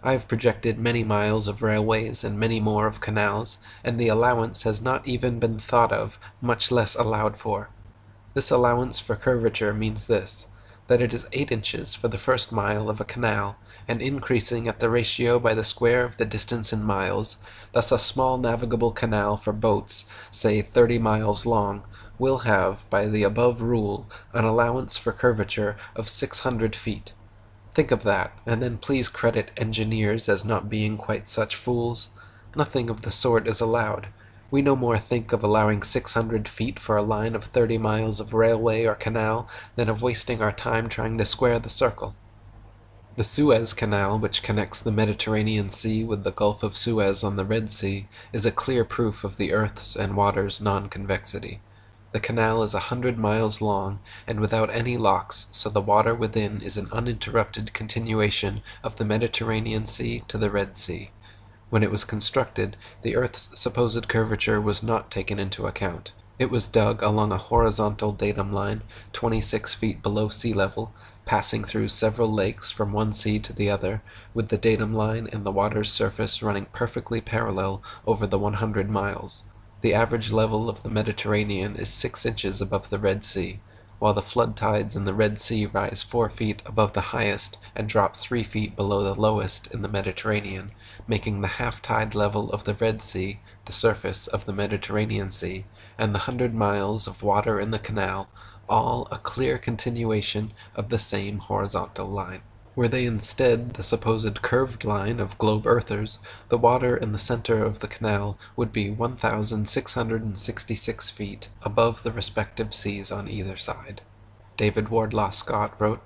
I have projected many miles of railways and many more of canals, and the allowance has not even been thought of, much less allowed for. This allowance for curvature means this, that it is 8 inches for the first mile of a canal, and increasing at the ratio by the square of the distance in miles. Thus a small navigable canal for boats, say 30 miles long, will have, by the above rule, an allowance for curvature of 600 feet. Think of that, and then please credit engineers as not being quite such fools. Nothing of the sort is allowed. We no more think of allowing 600 feet for a line of 30 miles of railway or canal than of wasting our time trying to square the circle. The Suez Canal, which connects the Mediterranean Sea with the Gulf of Suez on the Red Sea, is a clear proof of the earth's and water's non-convexity. The canal is 100 miles long, and without any locks, so the water within is an uninterrupted continuation of the Mediterranean Sea to the Red Sea. When it was constructed, the earth's supposed curvature was not taken into account. It was dug along a horizontal datum line, 26 feet below sea level, passing through several lakes from one sea to the other, with the datum line and the water's surface running perfectly parallel over the 100 miles. The average level of the Mediterranean is 6 inches above the Red Sea, while the flood tides in the Red Sea rise 4 feet above the highest and drop 3 feet below the lowest in the Mediterranean, making the half-tide level of the Red Sea the surface of the Mediterranean Sea, and the 100 miles of water in the canal all a clear continuation of the same horizontal line. Were they instead the supposed curved line of globe-earthers, the water in the center of the canal would be 1,666 feet above the respective seas on either side. David Wardlaw Scott wrote,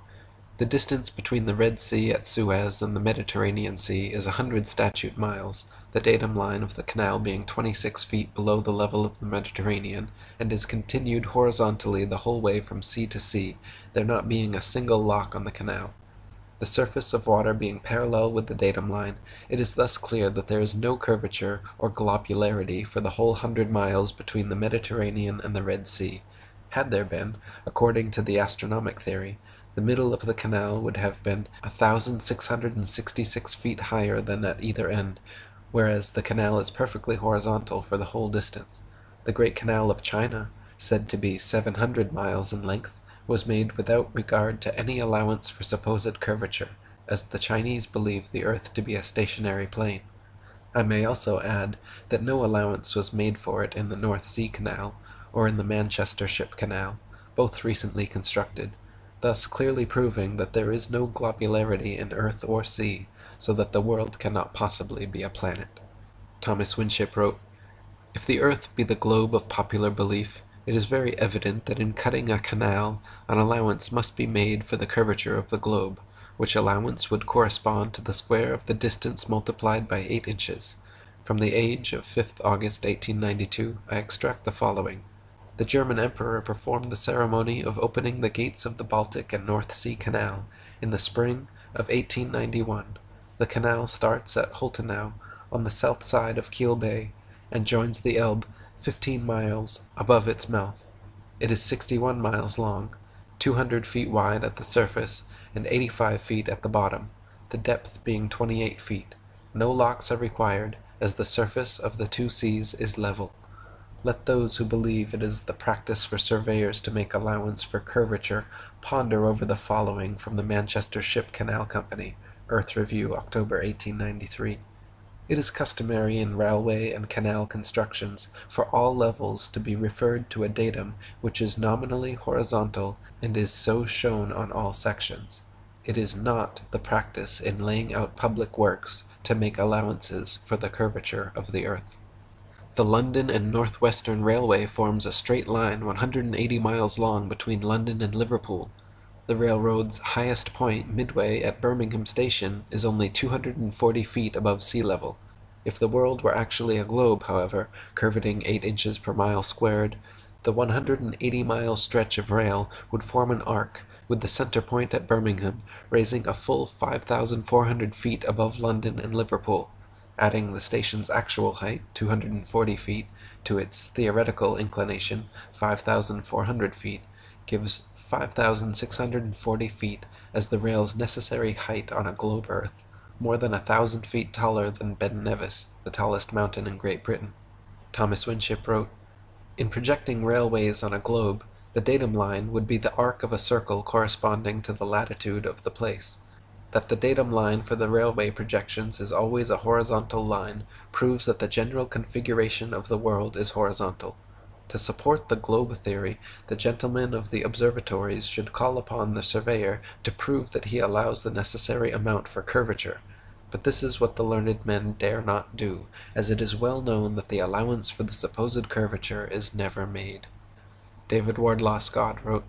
"The distance between the Red Sea at Suez and the Mediterranean Sea is 100 statute miles, the datum line of the canal being 26 feet below the level of the Mediterranean, and is continued horizontally the whole way from sea to sea, there not being a single lock on the canal. The surface of water being parallel with the datum line, it is thus clear that there is no curvature or globularity for the whole 100 miles between the Mediterranean and the Red Sea. Had there been, according to the astronomic theory, the middle of the canal would have been 1,666 feet higher than at either end, whereas the canal is perfectly horizontal for the whole distance. The Great Canal of China, said to be 700 miles in length, was made without regard to any allowance for supposed curvature, as the Chinese believe the earth to be a stationary plane. I may also add that no allowance was made for it in the North Sea Canal, or in the Manchester Ship Canal, both recently constructed, thus clearly proving that there is no globularity in earth or sea, so that the world cannot possibly be a planet." Thomas Winship wrote, "If the earth be the globe of popular belief, it is very evident that in cutting a canal, an allowance must be made for the curvature of the globe, which allowance would correspond to the square of the distance multiplied by 8 inches. From the Age of 5th August 1892 I extract the following. The German Emperor performed the ceremony of opening the gates of the Baltic and North Sea Canal in the spring of 1891. The canal starts at Holtenau on the south side of Kiel Bay and joins the Elbe 15 miles above its mouth. It is 61 miles long, 200 feet wide at the surface, and 85 feet at the bottom, the depth being 28 feet. No locks are required, as the surface of the two seas is level. Let those who believe it is the practice for surveyors to make allowance for curvature ponder over the following from the Manchester Ship Canal Company, Earth Review, October 1893. It is customary in railway and canal constructions for all levels to be referred to a datum which is nominally horizontal and is so shown on all sections. It is not the practice in laying out public works to make allowances for the curvature of the earth. The London and North Western Railway forms a straight line 180 miles long between London and Liverpool. The railroad's highest point, midway at Birmingham Station, is only 240 feet above sea level. If the world were actually a globe, however, curvating 8 inches per mile squared, the 180-mile stretch of rail would form an arc, with the center point at Birmingham raising a full 5,400 feet above London and Liverpool. Adding the station's actual height, 240 feet, to its theoretical inclination, 5,400 feet, gives 5,640 feet as the rail's necessary height on a globe Earth, more than 1,000 feet taller than Ben Nevis, the tallest mountain in Great Britain. Thomas Winship wrote, "In projecting railways on a globe, the datum line would be the arc of a circle corresponding to the latitude of the place. That the datum line for the railway projections is always a horizontal line proves that the general configuration of the world is horizontal. To support the globe theory, the gentlemen of the observatories should call upon the surveyor to prove that he allows the necessary amount for curvature, but this is what the learned men dare not do, as it is well known that the allowance for the supposed curvature is never made." David Wardlaw Scott wrote,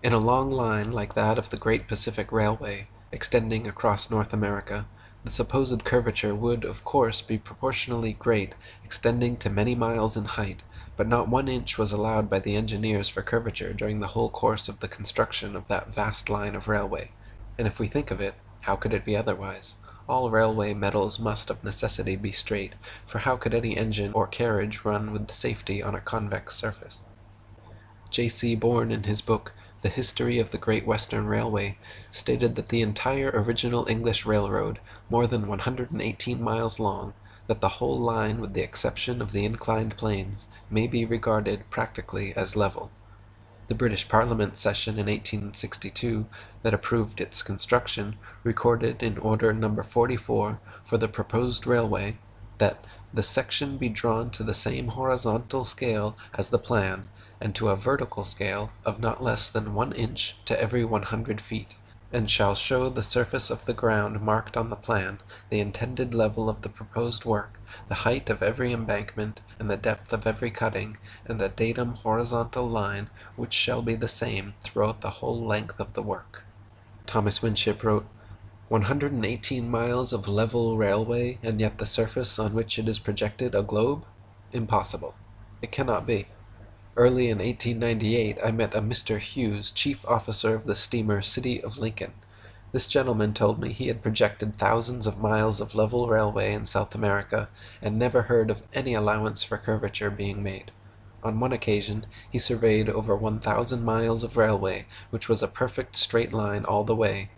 "In a long line like that of the Great Pacific Railway, extending across North America, the supposed curvature would, of course, be proportionally great, extending to many miles in height, but not 1 inch was allowed by the engineers for curvature during the whole course of the construction of that vast line of railway. And if we think of it, how could it be otherwise? All railway metals must of necessity be straight, for how could any engine or carriage run with safety on a convex surface?" J.C. Bourne, in his book The History of the Great Western Railway, stated that the entire original English railroad, more than 118 miles long, that the whole line with the exception of the inclined planes, may be regarded practically as level. The British Parliament session in 1862, that approved its construction, recorded in Order No. 44 for the proposed railway, that "the section be drawn to the same horizontal scale as the plan, and to a vertical scale of not less than 1 inch to every 100 feet, and shall show the surface of the ground marked on the plan, the intended level of the proposed work, the height of every embankment, and the depth of every cutting, and a datum horizontal line which shall be the same throughout the whole length of the work." Thomas Winship wrote, 118 miles of level railway, and yet the surface on which it is projected a globe? Impossible. It cannot be. Early in 1898 I met a Mr. Hughes, chief officer of the steamer City of Lincoln. This gentleman told me he had projected thousands of miles of level railway in South America, and never heard of any allowance for curvature being made. On one occasion he surveyed over 1,000 miles of railway, which was a perfect straight line all the way.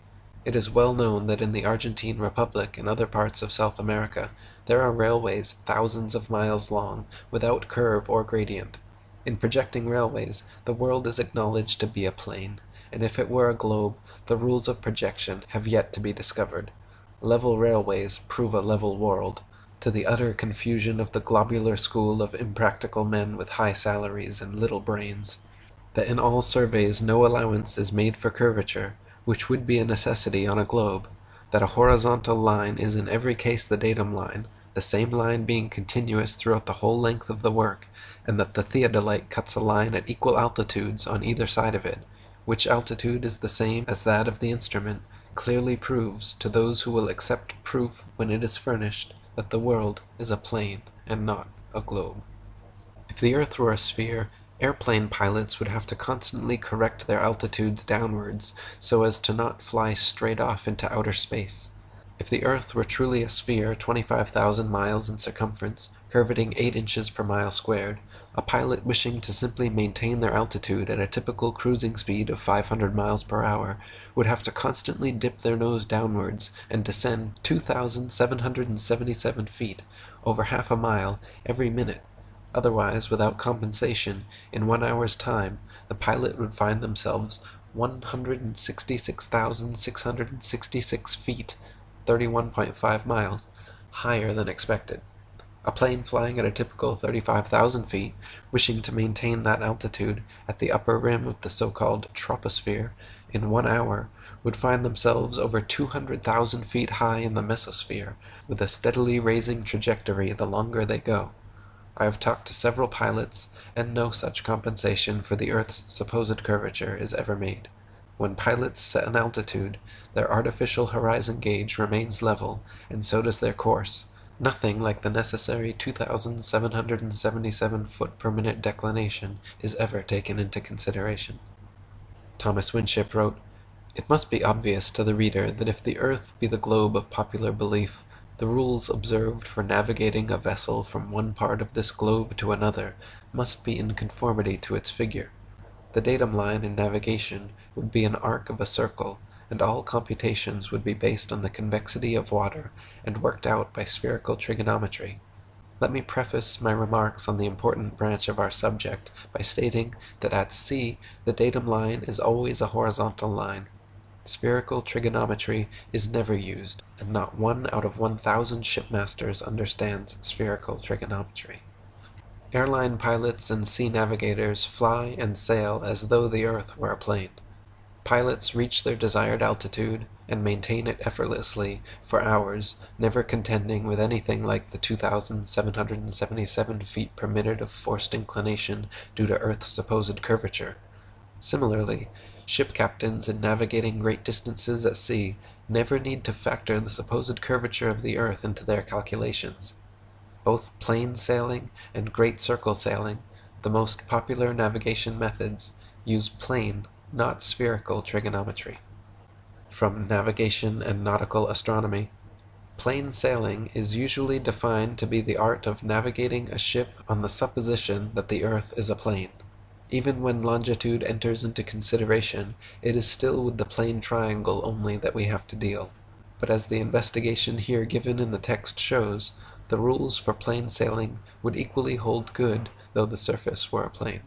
It is well known that in the Argentine Republic and other parts of South America there are railways thousands of miles long, without curve or gradient. In projecting railways, the world is acknowledged to be a plane, and if it were a globe, the rules of projection have yet to be discovered. Level railways prove a level world, to the utter confusion of the globular school of impractical men with high salaries and little brains. That in all surveys no allowance is made for curvature, which would be a necessity on a globe, that a horizontal line is in every case the datum line, the same line being continuous throughout the whole length of the work, and that the theodolite cuts a line at equal altitudes on either side of it, which altitude is the same as that of the instrument, clearly proves, to those who will accept proof when it is furnished, that the world is a plane and not a globe. If the earth were a sphere, airplane pilots would have to constantly correct their altitudes downwards so as to not fly straight off into outer space. If the earth were truly a sphere 25,000 miles in circumference, curvating 8 inches per mile squared, a pilot wishing to simply maintain their altitude at a typical cruising speed of 500 miles per hour would have to constantly dip their nose downwards and descend 2,777 feet, over half a mile, every minute, Otherwise, without compensation, in 1 hour's time, the pilot would find themselves 166,666 feet, 31.5 miles, higher than expected. A plane flying at a typical 35,000 feet, wishing to maintain that altitude at the upper rim of the so-called troposphere in 1 hour, would find themselves over 200,000 feet high in the mesosphere, with a steadily raising trajectory the longer they go. I have talked to several pilots, and no such compensation for the Earth's supposed curvature is ever made. When pilots set an altitude, their artificial horizon gauge remains level, and so does their course. Nothing like the necessary 2,777 foot per minute declination is ever taken into consideration. Thomas Winship wrote, "It must be obvious to the reader that if the earth be the globe of popular belief, the rules observed for navigating a vessel from one part of this globe to another must be in conformity to its figure. The datum line in navigation would be an arc of a circle, and all computations would be based on the convexity of water and worked out by spherical trigonometry. Let me preface my remarks on the important branch of our subject by stating that at sea the datum line is always a horizontal line. Spherical trigonometry is never used, and not 1 out of 1,000 shipmasters understands spherical trigonometry. Airline pilots and sea navigators fly and sail as though the earth were a plane. Pilots reach their desired altitude and maintain it effortlessly for hours, never contending with anything like the 2,777 feet per minute of forced inclination due to Earth's supposed curvature. Similarly, ship captains in navigating great distances at sea never need to factor the supposed curvature of the Earth into their calculations. Both plain sailing and great circle sailing, the most popular navigation methods, use plane, not spherical trigonometry." From Navigation and Nautical Astronomy, "Plain sailing is usually defined to be the art of navigating a ship on the supposition that the earth is a plane. Even when longitude enters into consideration, it is still with the plane triangle only that we have to deal. But as the investigation here given in the text shows, the rules for plain sailing would equally hold good though the surface were a plane."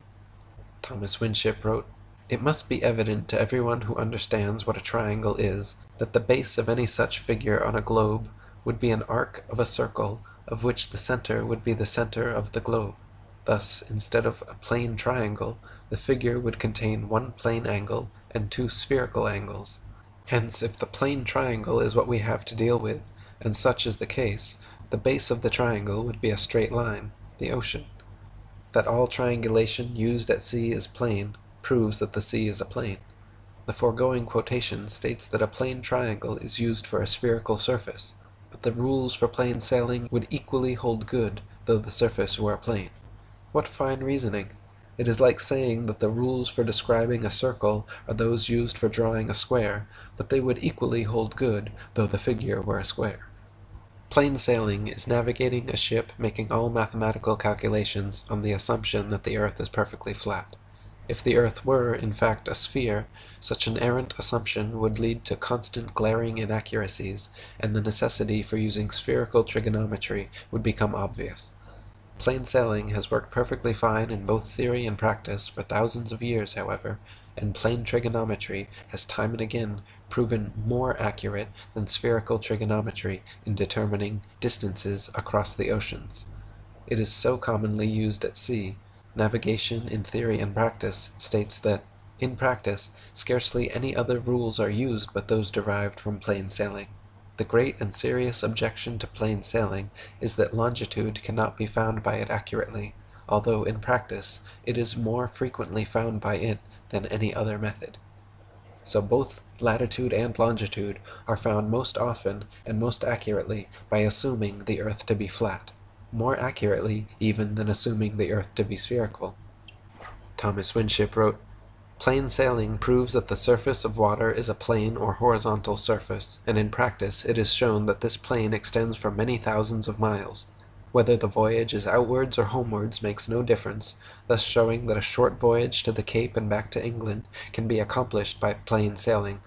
Thomas Winship wrote, "It must be evident to everyone who understands what a triangle is, that the base of any such figure on a globe would be an arc of a circle, of which the center would be the center of the globe. Thus, instead of a plane triangle, the figure would contain one plane angle and two spherical angles. Hence, if the plane triangle is what we have to deal with, and such is the case, the base of the triangle would be a straight line, the ocean. That all triangulation used at sea is plane proves that the sea is a plane. The foregoing quotation states that a plane triangle is used for a spherical surface, but the rules for plain sailing would equally hold good though the surface were a plane. What fine reasoning! It is like saying that the rules for describing a circle are those used for drawing a square, but they would equally hold good though the figure were a square. Plain sailing is navigating a ship making all mathematical calculations on the assumption that the earth is perfectly flat. If the earth were, in fact, a sphere, such an errant assumption would lead to constant glaring inaccuracies, and the necessity for using spherical trigonometry would become obvious. Plain sailing has worked perfectly fine in both theory and practice for thousands of years, however, and plain trigonometry has time and again proven more accurate than spherical trigonometry in determining distances across the oceans. It is so commonly used at sea. Navigation in theory and practice states that, in practice, scarcely any other rules are used but those derived from plain sailing. The great and serious objection to plain sailing is that longitude cannot be found by it accurately, although in practice it is more frequently found by it than any other method. So both latitude and longitude are found most often and most accurately by assuming the earth to be flat, more accurately even than assuming the earth to be spherical." Thomas Winship wrote, "Plain sailing proves that the surface of water is a plane or horizontal surface, and in practice it is shown that this plane extends for many thousands of miles. Whether the voyage is outwards or homewards makes no difference, thus showing that a short voyage to the Cape and back to England can be accomplished by plain sailing.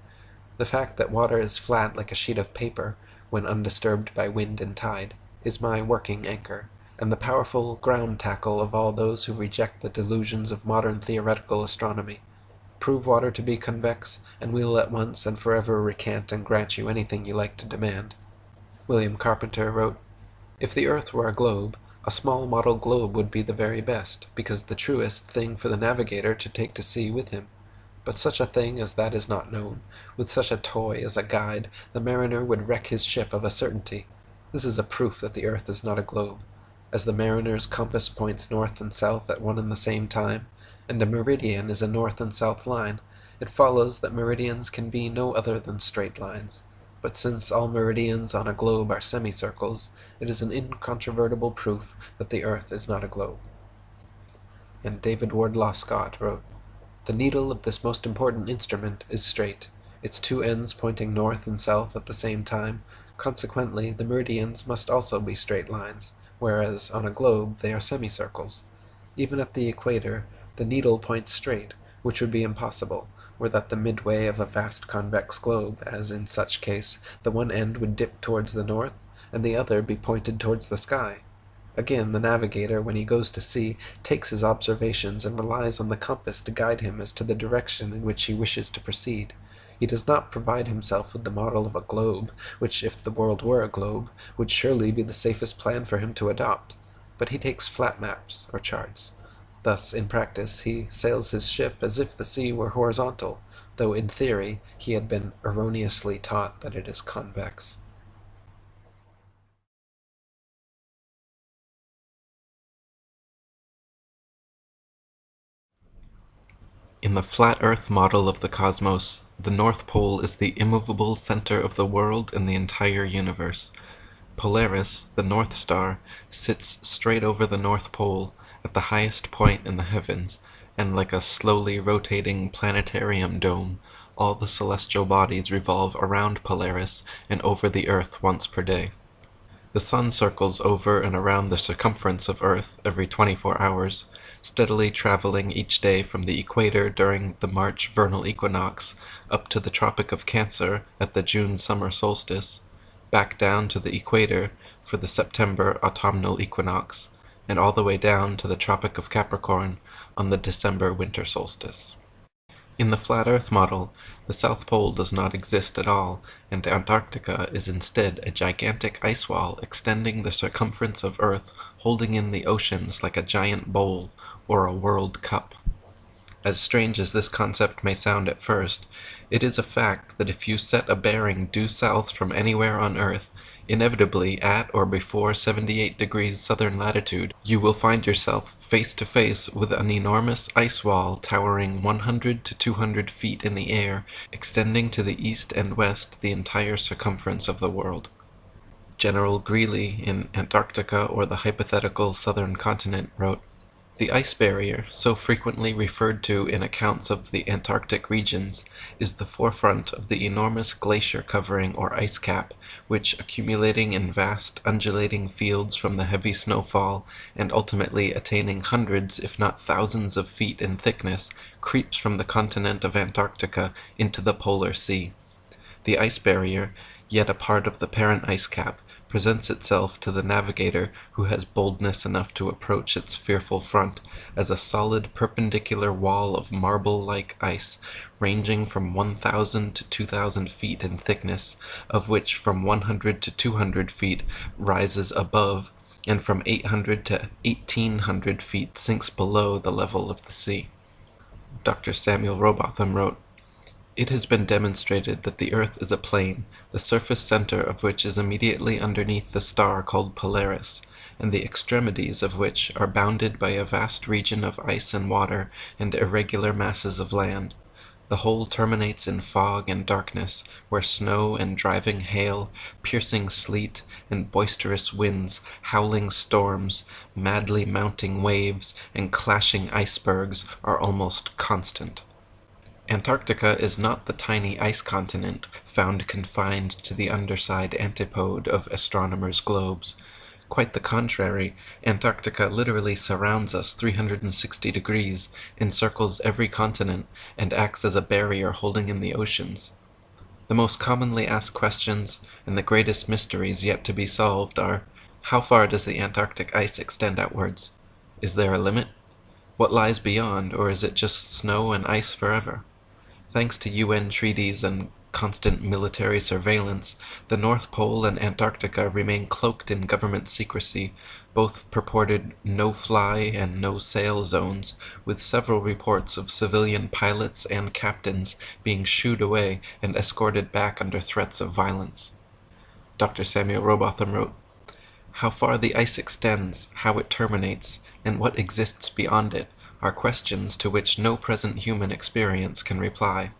The fact that water is flat like a sheet of paper, when undisturbed by wind and tide, is my working anchor. and the powerful ground tackle of all those who reject the delusions of modern theoretical astronomy. Prove water to be convex, and we will at once and forever recant and grant you anything you like to demand. William Carpenter wrote, "If the earth were a globe, a small model globe would be the very best, because the truest thing for the navigator to take to sea with him. But such a thing as that is not known. With such a toy as a guide, the mariner would wreck his ship of a certainty. This is a proof that the earth is not a globe. As the mariner's compass points north and south at one and the same time, and a meridian is a north and south line, it follows that meridians can be no other than straight lines. But since all meridians on a globe are semicircles, it is an incontrovertible proof that the earth is not a globe." And David Wardlaw Scott wrote, "The needle of this most important instrument is straight, its two ends pointing north and south at the same time. Consequently, the meridians must also be straight lines, whereas on a globe they are semicircles. Even at the equator, the needle points straight, which would be impossible, were that the midway of a vast convex globe, as in such case the one end would dip towards the north, and the other be pointed towards the sky. Again, the navigator, when he goes to sea, takes his observations and relies on the compass to guide him as to the direction in which he wishes to proceed. He does not provide himself with the model of a globe, which, if the world were a globe, would surely be the safest plan for him to adopt, but he takes flat maps or charts. Thus, in practice, he sails his ship as if the sea were horizontal, though in theory he had been erroneously taught that it is convex." In the flat Earth model of the cosmos, the North Pole is the immovable center of the world and the entire universe. Polaris, the North Star, sits straight over the North Pole, at the highest point in the heavens, and like a slowly rotating planetarium dome, all the celestial bodies revolve around Polaris and over the Earth once per day. The Sun circles over and around the circumference of Earth every 24 hours, steadily traveling each day from the equator during the March vernal equinox up to the Tropic of Cancer at the June summer solstice, back down to the equator for the September autumnal equinox, and all the way down to the Tropic of Capricorn on the December winter solstice. In the flat Earth model, the South Pole does not exist at all, and Antarctica is instead a gigantic ice wall extending the circumference of Earth, holding in the oceans like a giant bowl or a world cup. As strange as this concept may sound at first, it is a fact that if you set a bearing due south from anywhere on Earth, inevitably at or before 78 degrees southern latitude, you will find yourself face to face with an enormous ice wall towering 100 to 200 feet in the air, extending to the east and west the entire circumference of the world. General Greely in Antarctica or the Hypothetical Southern Continent wrote, "The ice barrier, so frequently referred to in accounts of the Antarctic regions, is the forefront of the enormous glacier covering or ice cap, which, accumulating in vast undulating fields from the heavy snowfall, and ultimately attaining hundreds if not thousands of feet in thickness, creeps from the continent of Antarctica into the polar sea. The ice barrier, yet a part of the parent ice cap, presents itself to the navigator who has boldness enough to approach its fearful front, as a solid perpendicular wall of marble-like ice, ranging from 1,000 to 2,000 feet in thickness, of which from 100 to 200 feet rises above, and from 800 to 1,800 feet sinks below the level of the sea." Dr. Samuel Robotham wrote, "It has been demonstrated that the Earth is a plane, the surface center of which is immediately underneath the star called Polaris, and the extremities of which are bounded by a vast region of ice and water and irregular masses of land. The whole terminates in fog and darkness, where snow and driving hail, piercing sleet, and boisterous winds, howling storms, madly mounting waves, and clashing icebergs are almost constant. Antarctica is not the tiny ice continent found confined to the underside antipode of astronomers' globes. Quite the contrary, Antarctica literally surrounds us 360 degrees, encircles every continent, and acts as a barrier holding in the oceans. The most commonly asked questions, and the greatest mysteries yet to be solved, are, How far does the Antarctic ice extend outwards? Is there a limit? What lies beyond, or is it just snow and ice forever? Thanks to UN treaties and constant military surveillance, the North Pole and Antarctica remain cloaked in government secrecy, both purported no-fly and no-sail zones, with several reports of civilian pilots and captains being shooed away and escorted back under threats of violence. Dr. Samuel Robotham wrote, "How far the ice extends, how it terminates, and what exists beyond it, are questions to which no present human experience can reply.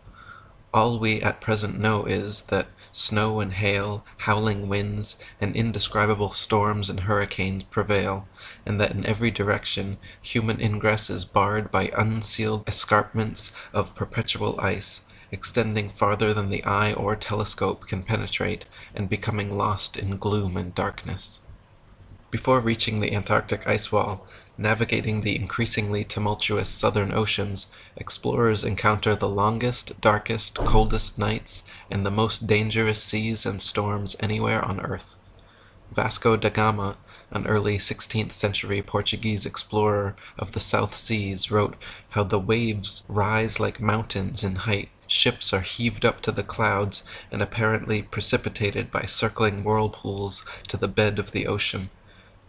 All we at present know is that snow and hail, howling winds, and indescribable storms and hurricanes prevail, and that in every direction human ingress is barred by unsealed escarpments of perpetual ice, extending farther than the eye or telescope can penetrate, and becoming lost in gloom and darkness." Before reaching the Antarctic ice wall, navigating the increasingly tumultuous southern oceans, explorers encounter the longest, darkest, coldest nights and the most dangerous seas and storms anywhere on Earth. Vasco da Gama, an early 16th century Portuguese explorer of the South Seas, wrote how the waves rise like mountains in height, ships are heaved up to the clouds, and apparently precipitated by circling whirlpools to the bed of the ocean.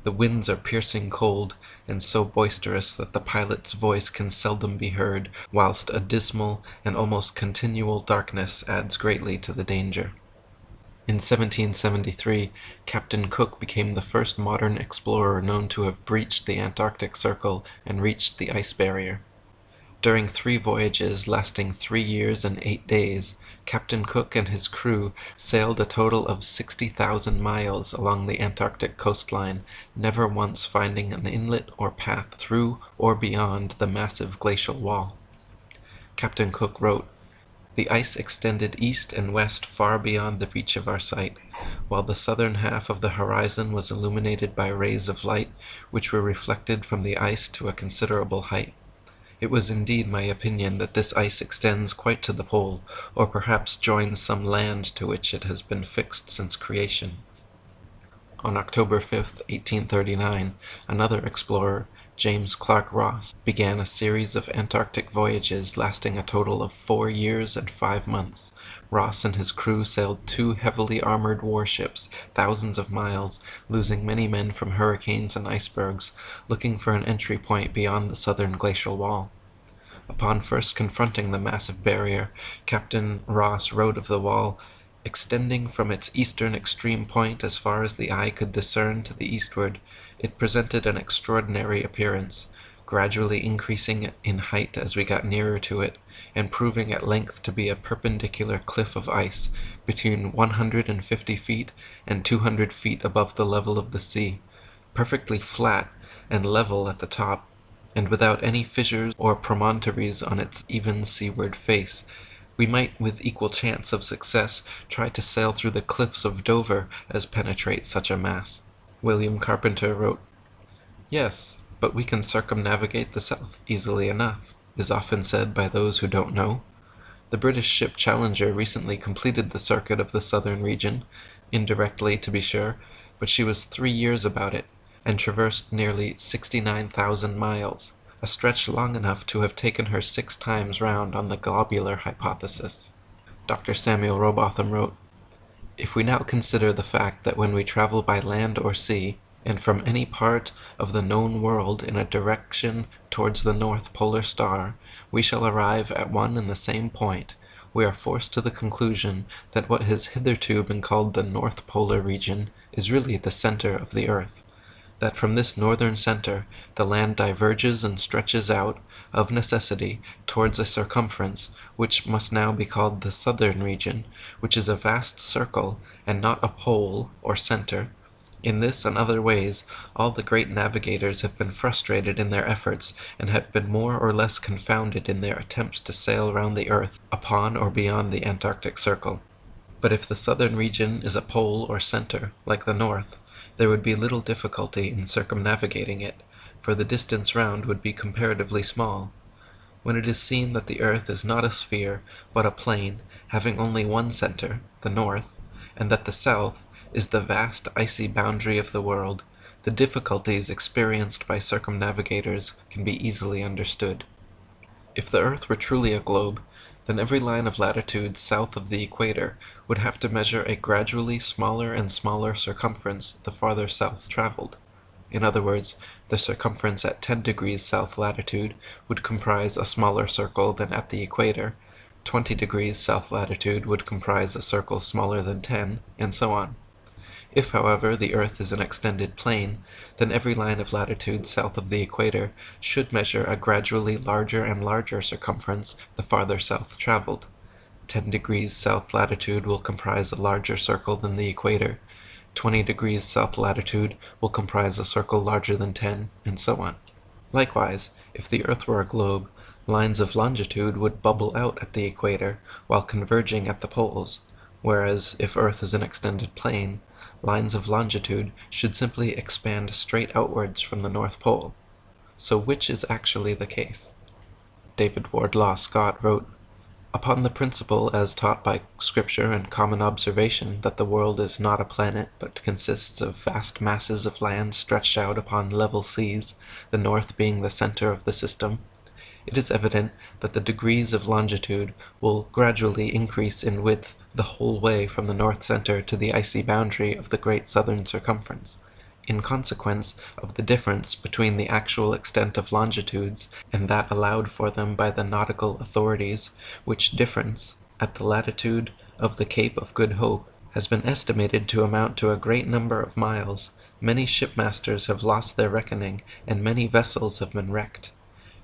The winds are piercing cold, and so boisterous that the pilot's voice can seldom be heard, whilst a dismal and almost continual darkness adds greatly to the danger. In 1773, Captain Cook became the first modern explorer known to have breached the Antarctic Circle and reached the ice barrier. During 3 voyages lasting 3 years and 8 days, Captain Cook and his crew sailed a total of 60,000 miles along the Antarctic coastline, never once finding an inlet or path through or beyond the massive glacial wall. Captain Cook wrote, "The ice extended east and west far beyond the reach of our sight, while the southern half of the horizon was illuminated by rays of light, which were reflected from the ice to a considerable height. It was indeed my opinion that this ice extends quite to the pole, or perhaps joins some land to which it has been fixed since creation." On October 5, 1839, another explorer, James Clark Ross, began a series of Antarctic voyages lasting a total of 4 years and 5 months. Ross and his crew sailed 2 heavily armored warships thousands of miles, losing many men from hurricanes and icebergs, looking for an entry point beyond the southern glacial wall. Upon first confronting the massive barrier, Captain Ross wrote of the wall, "Extending from its eastern extreme point as far as the eye could discern to the eastward, it presented an extraordinary appearance, gradually increasing in height as we got nearer to it, and proving at length to be a perpendicular cliff of ice, between 150 feet and 200 feet above the level of the sea, perfectly flat and level at the top, and without any fissures or promontories on its even seaward face. We might with equal chance of success try to sail through the cliffs of Dover as penetrate such a mass." William Carpenter wrote, "Yes, but we can circumnavigate the south easily enough, is often said by those who don't know. The British ship Challenger recently completed the circuit of the southern region, indirectly to be sure, but she was 3 years about it, and traversed nearly 69,000 miles, a stretch long enough to have taken her 6 times round on the globular hypothesis." Dr. Samuel Robotham wrote, "If we now consider the fact that when we travel by land or sea, and from any part of the known world in a direction towards the North Polar Star, we shall arrive at one and the same point, we are forced to the conclusion that what has hitherto been called the North Polar region is really the center of the earth, that from this northern center the land diverges and stretches out, of necessity, towards a circumference, which must now be called the southern region, which is a vast circle, and not a pole or center. In this and other ways, all the great navigators have been frustrated in their efforts, and have been more or less confounded in their attempts to sail round the earth, upon or beyond the Antarctic Circle. But if the southern region is a pole or center, like the north, there would be little difficulty in circumnavigating it, for the distance round would be comparatively small. When it is seen that the earth is not a sphere, but a plane, having only one center, the north, and that the south is the vast icy boundary of the world, the difficulties experienced by circumnavigators can be easily understood. If the earth were truly a globe, then every line of latitude south of the equator would have to measure a gradually smaller and smaller circumference the farther south traveled. In other words, the circumference at 10 degrees south latitude would comprise a smaller circle than at the equator, 20 degrees south latitude would comprise a circle smaller than 10, and so on. If, however, the earth is an extended plane, then every line of latitude south of the equator should measure a gradually larger and larger circumference the farther south traveled. 10 degrees south latitude will comprise a larger circle than the equator, 20 degrees south latitude will comprise a circle larger than 10, and so on. Likewise, if the earth were a globe, lines of longitude would bubble out at the equator while converging at the poles, whereas if earth is an extended plane, lines of longitude should simply expand straight outwards from the North Pole. So which is actually the case? David Wardlaw Scott wrote, "Upon the principle as taught by Scripture and common observation that the world is not a planet but consists of vast masses of land stretched out upon level seas, the north being the center of the system, it is evident that the degrees of longitude will gradually increase in width the whole way from the north center to the icy boundary of the great southern circumference, in consequence of the difference between the actual extent of longitudes and that allowed for them by the nautical authorities, which difference, at the latitude of the Cape of Good Hope, has been estimated to amount to a great number of miles. Many shipmasters have lost their reckoning, and many vessels have been wrecked.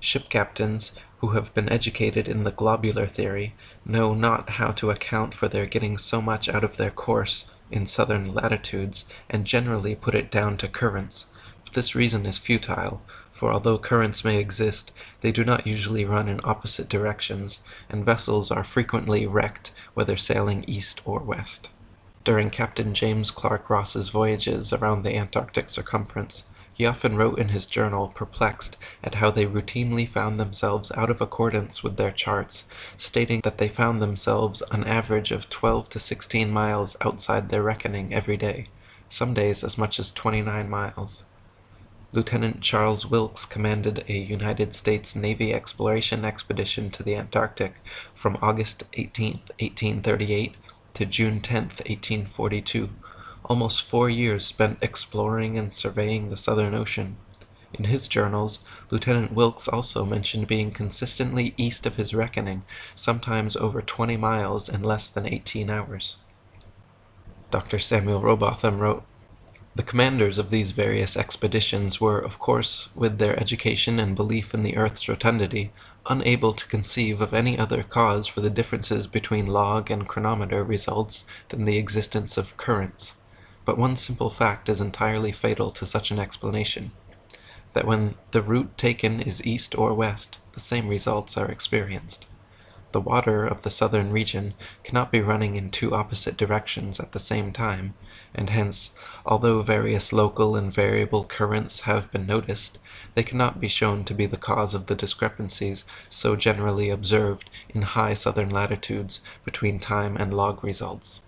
Ship captains, who have been educated in the globular theory, know not how to account for their getting so much out of their course in southern latitudes, and generally put it down to currents. But this reason is futile, for although currents may exist, they do not usually run in opposite directions, and vessels are frequently wrecked whether sailing east or west." During Captain James Clark Ross's voyages around the Antarctic circumference, he often wrote in his journal, perplexed at how they routinely found themselves out of accordance with their charts, stating that they found themselves an average of 12 to 16 miles outside their reckoning every day, some days as much as 29 miles. Lieutenant Charles Wilkes commanded a United States Navy exploration expedition to the Antarctic from August 18, 1838 to June 10, 1842. Almost 4 years spent exploring and surveying the Southern Ocean. In his journals, Lieutenant Wilkes also mentioned being consistently east of his reckoning, sometimes over 20 miles in less than 18 hours. Dr. Samuel Robotham wrote, "The commanders of these various expeditions were, of course, with their education and belief in the earth's rotundity, unable to conceive of any other cause for the differences between log and chronometer results than the existence of currents. But one simple fact is entirely fatal to such an explanation, that when the route taken is east or west, the same results are experienced. The water of the southern region cannot be running in two opposite directions at the same time, and hence, although various local and variable currents have been noticed, they cannot be shown to be the cause of the discrepancies so generally observed in high southern latitudes between time and log results.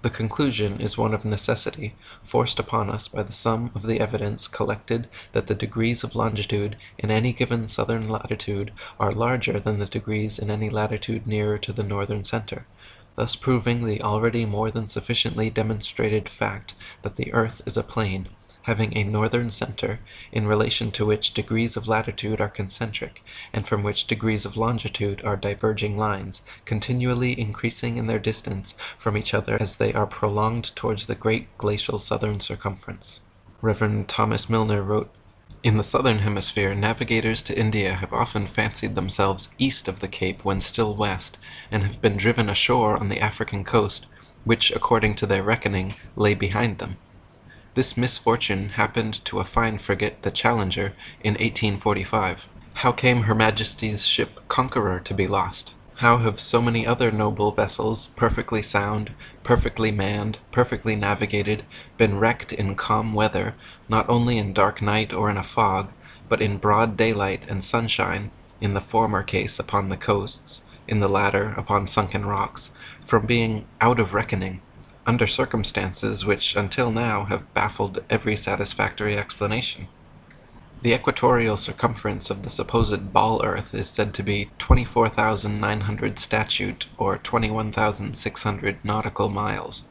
The conclusion is one of necessity, forced upon us by the sum of the evidence collected that the degrees of longitude in any given southern latitude are larger than the degrees in any latitude nearer to the northern center, thus proving the already more than sufficiently demonstrated fact that the earth is a plane, having a northern center, in relation to which degrees of latitude are concentric, and from which degrees of longitude are diverging lines, continually increasing in their distance from each other as they are prolonged towards the great glacial southern circumference." Reverend Thomas Milner wrote, "In the southern hemisphere, navigators to India have often fancied themselves east of the Cape when still west, and have been driven ashore on the African coast, which, according to their reckoning, lay behind them. This misfortune happened to a fine frigate, the Challenger, in 1845. How came Her Majesty's ship Conqueror to be lost? How have so many other noble vessels, perfectly sound, perfectly manned, perfectly navigated, been wrecked in calm weather, not only in dark night or in a fog, but in broad daylight and sunshine, in the former case upon the coasts, in the latter upon sunken rocks, from being out of reckoning? under circumstances which until now have baffled every satisfactory explanation. The equatorial circumference of the supposed ball Earth is said to be 24,900 statute, or 21,600 nautical miles.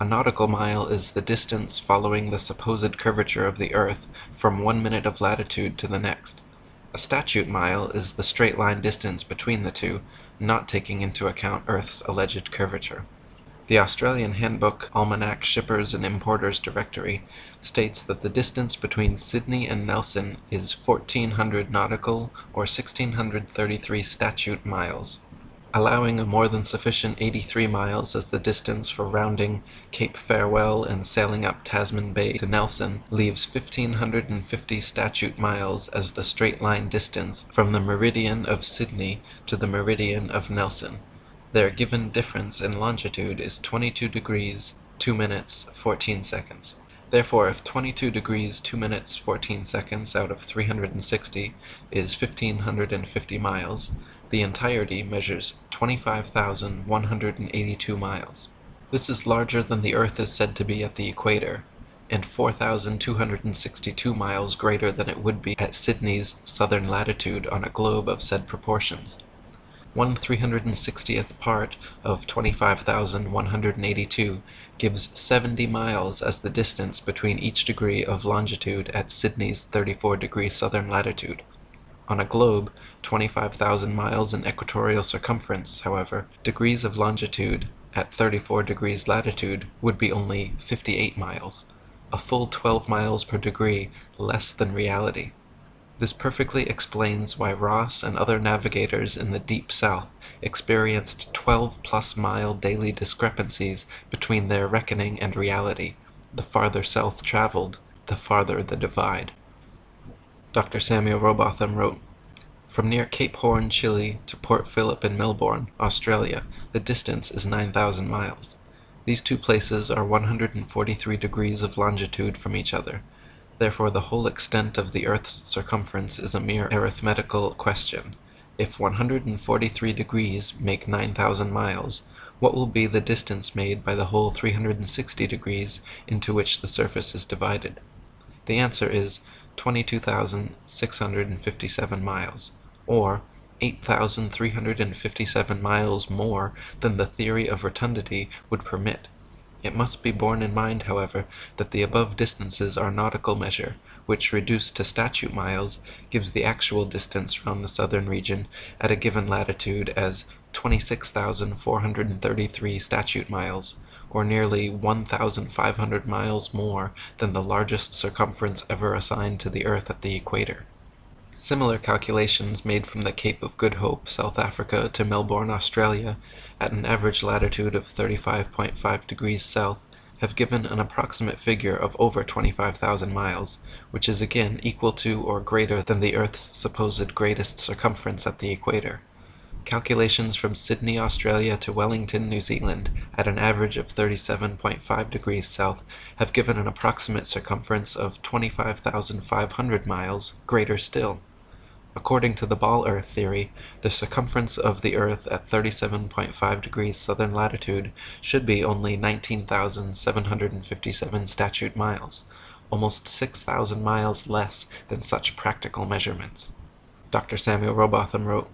A nautical mile is the distance following the supposed curvature of the Earth from 1 minute of latitude to the next. A statute mile is the straight line distance between the two, not taking into account Earth's alleged curvature. The Australian Handbook Almanac Shippers and Importers Directory states that the distance between Sydney and Nelson is 1,400 nautical, or 1,633 statute miles. Allowing a more than sufficient 83 miles as the distance for rounding Cape Farewell and sailing up Tasman Bay to Nelson leaves 1,550 statute miles as the straight-line distance from the meridian of Sydney to the meridian of Nelson. Their given difference in longitude is 22 degrees, 2 minutes, 14 seconds. Therefore, if 22 degrees, 2 minutes, 14 seconds out of 360 is 1,550 miles, the entirety measures 25,182 miles. This is larger than the Earth is said to be at the equator, and 4,262 miles greater than it would be at Sydney's southern latitude on a globe of said proportions. 1/360th part of 25,182 gives 70 miles as the distance between each degree of longitude at Sydney's 34° southern latitude. On a globe 25,000 miles in equatorial circumference, however, degrees of longitude at 34 degrees latitude would be only 58 miles, a full 12 miles per degree less than reality. This perfectly explains why Ross and other navigators in the deep south experienced 12-plus mile daily discrepancies between their reckoning and reality. The farther south traveled, the farther the divide. Dr. Samuel Robotham wrote, "From near Cape Horn, Chile, to Port Phillip in Melbourne, Australia, the distance is 9,000 miles. These two places are 143 degrees of longitude from each other. Therefore the whole extent of the Earth's circumference is a mere arithmetical question. If 143 degrees make 9,000 miles, what will be the distance made by the whole 360 degrees into which the surface is divided? The answer is 22,657 miles, or 8,357 miles more than the theory of rotundity would permit. It must be borne in mind, however, that the above distances are nautical measure, which, reduced to statute miles, gives the actual distance round the southern region at a given latitude as 26,433 statute miles, or nearly 1,500 miles more than the largest circumference ever assigned to the Earth at the equator. Similar calculations made from the Cape of Good Hope, South Africa, to Melbourne, Australia, at an average latitude of 35.5 degrees south, have given an approximate figure of over 25,000 miles, which is again equal to or greater than the Earth's supposed greatest circumference at the equator. Calculations from Sydney, Australia to Wellington, New Zealand, at an average of 37.5 degrees south, have given an approximate circumference of 25,500 miles, greater still. According to the ball Earth theory, the circumference of the Earth at 37.5 degrees southern latitude should be only 19,757 statute miles, almost 6,000 miles less than such practical measurements. Dr. Samuel Robotham wrote,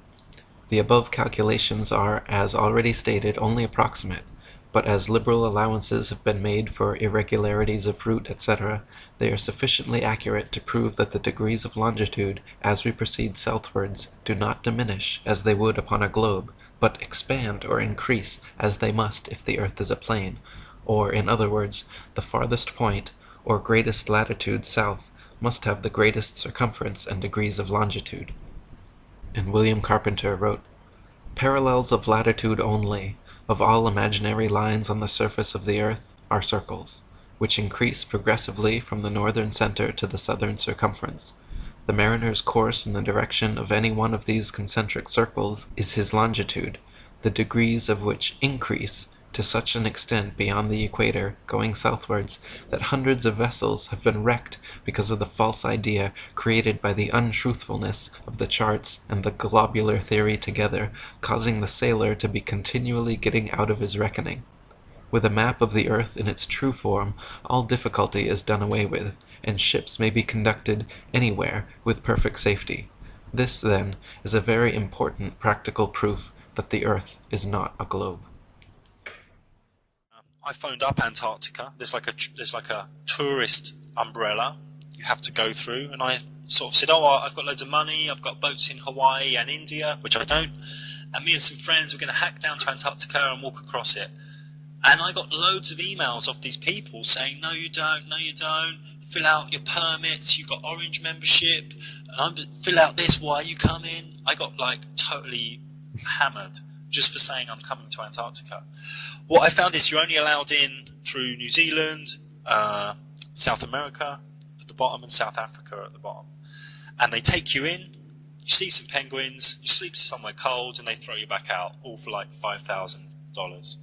"The above calculations are, as already stated, only approximate, but as liberal allowances have been made for irregularities of route, etc., they are sufficiently accurate to prove that the degrees of longitude, as we proceed southwards, do not diminish, as they would upon a globe, but expand or increase, as they must if the Earth is a plane, or, in other words, the farthest point, or greatest latitude south, must have the greatest circumference and degrees of longitude." And William Carpenter wrote, "Parallels of latitude only, of all imaginary lines on the surface of the Earth, are circles, which increase progressively from the northern center to the southern circumference. The mariner's course in the direction of any one of these concentric circles is his longitude, the degrees of which increase to such an extent beyond the equator, going southwards, that hundreds of vessels have been wrecked because of the false idea created by the untruthfulness of the charts and the globular theory together, causing the sailor to be continually getting out of his reckoning. With a map of the Earth in its true form, all difficulty is done away with, and ships may be conducted anywhere with perfect safety. This, then, is a very important practical proof that the Earth is not a globe. I phoned up Antarctica. There's like a tourist umbrella you have to go through, and I sort of said, "Oh, I've got loads of money. I've got boats in Hawaii and India," which I don't. And me and some friends were going to hack down to Antarctica and walk across it. And I got loads of emails off these people saying, "No, you don't. No, you don't. Fill out your permits. You've got Orange membership. And fill out this. Why are you coming?" I got like totally hammered just for saying I'm coming to Antarctica. What I found is you're only allowed in through New Zealand, South America at the bottom, and South Africa at the bottom. And they take you in, you see some penguins, you sleep somewhere cold, and they throw you back out, all for like $5,000.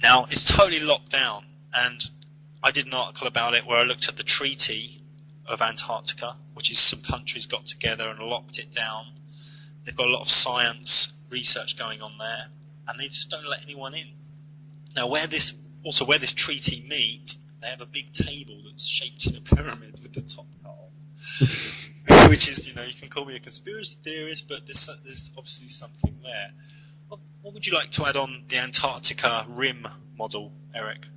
Now, it's totally locked down, and I did an article about it where I looked at the Treaty of Antarctica, which is some countries got together and locked it down. They've got a lot of science research going on there, and they just don't let anyone in. Now, where this treaty meet, they have a big table that's shaped in a pyramid with the top cut off. Which is, you can call me a conspiracy theorist, but there's obviously something there. What would you like to add on the Antarctica rim model, Eric?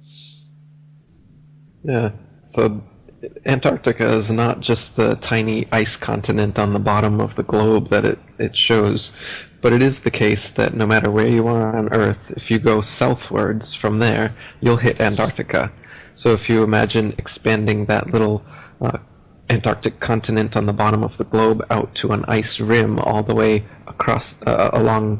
Yeah, so Antarctica is not just the tiny ice continent on the bottom of the globe that it shows, but it is the case that no matter where you are on Earth, if you go southwards from there, you'll hit Antarctica. So if you imagine expanding that little Antarctic continent on the bottom of the globe out to an ice rim all the way across, around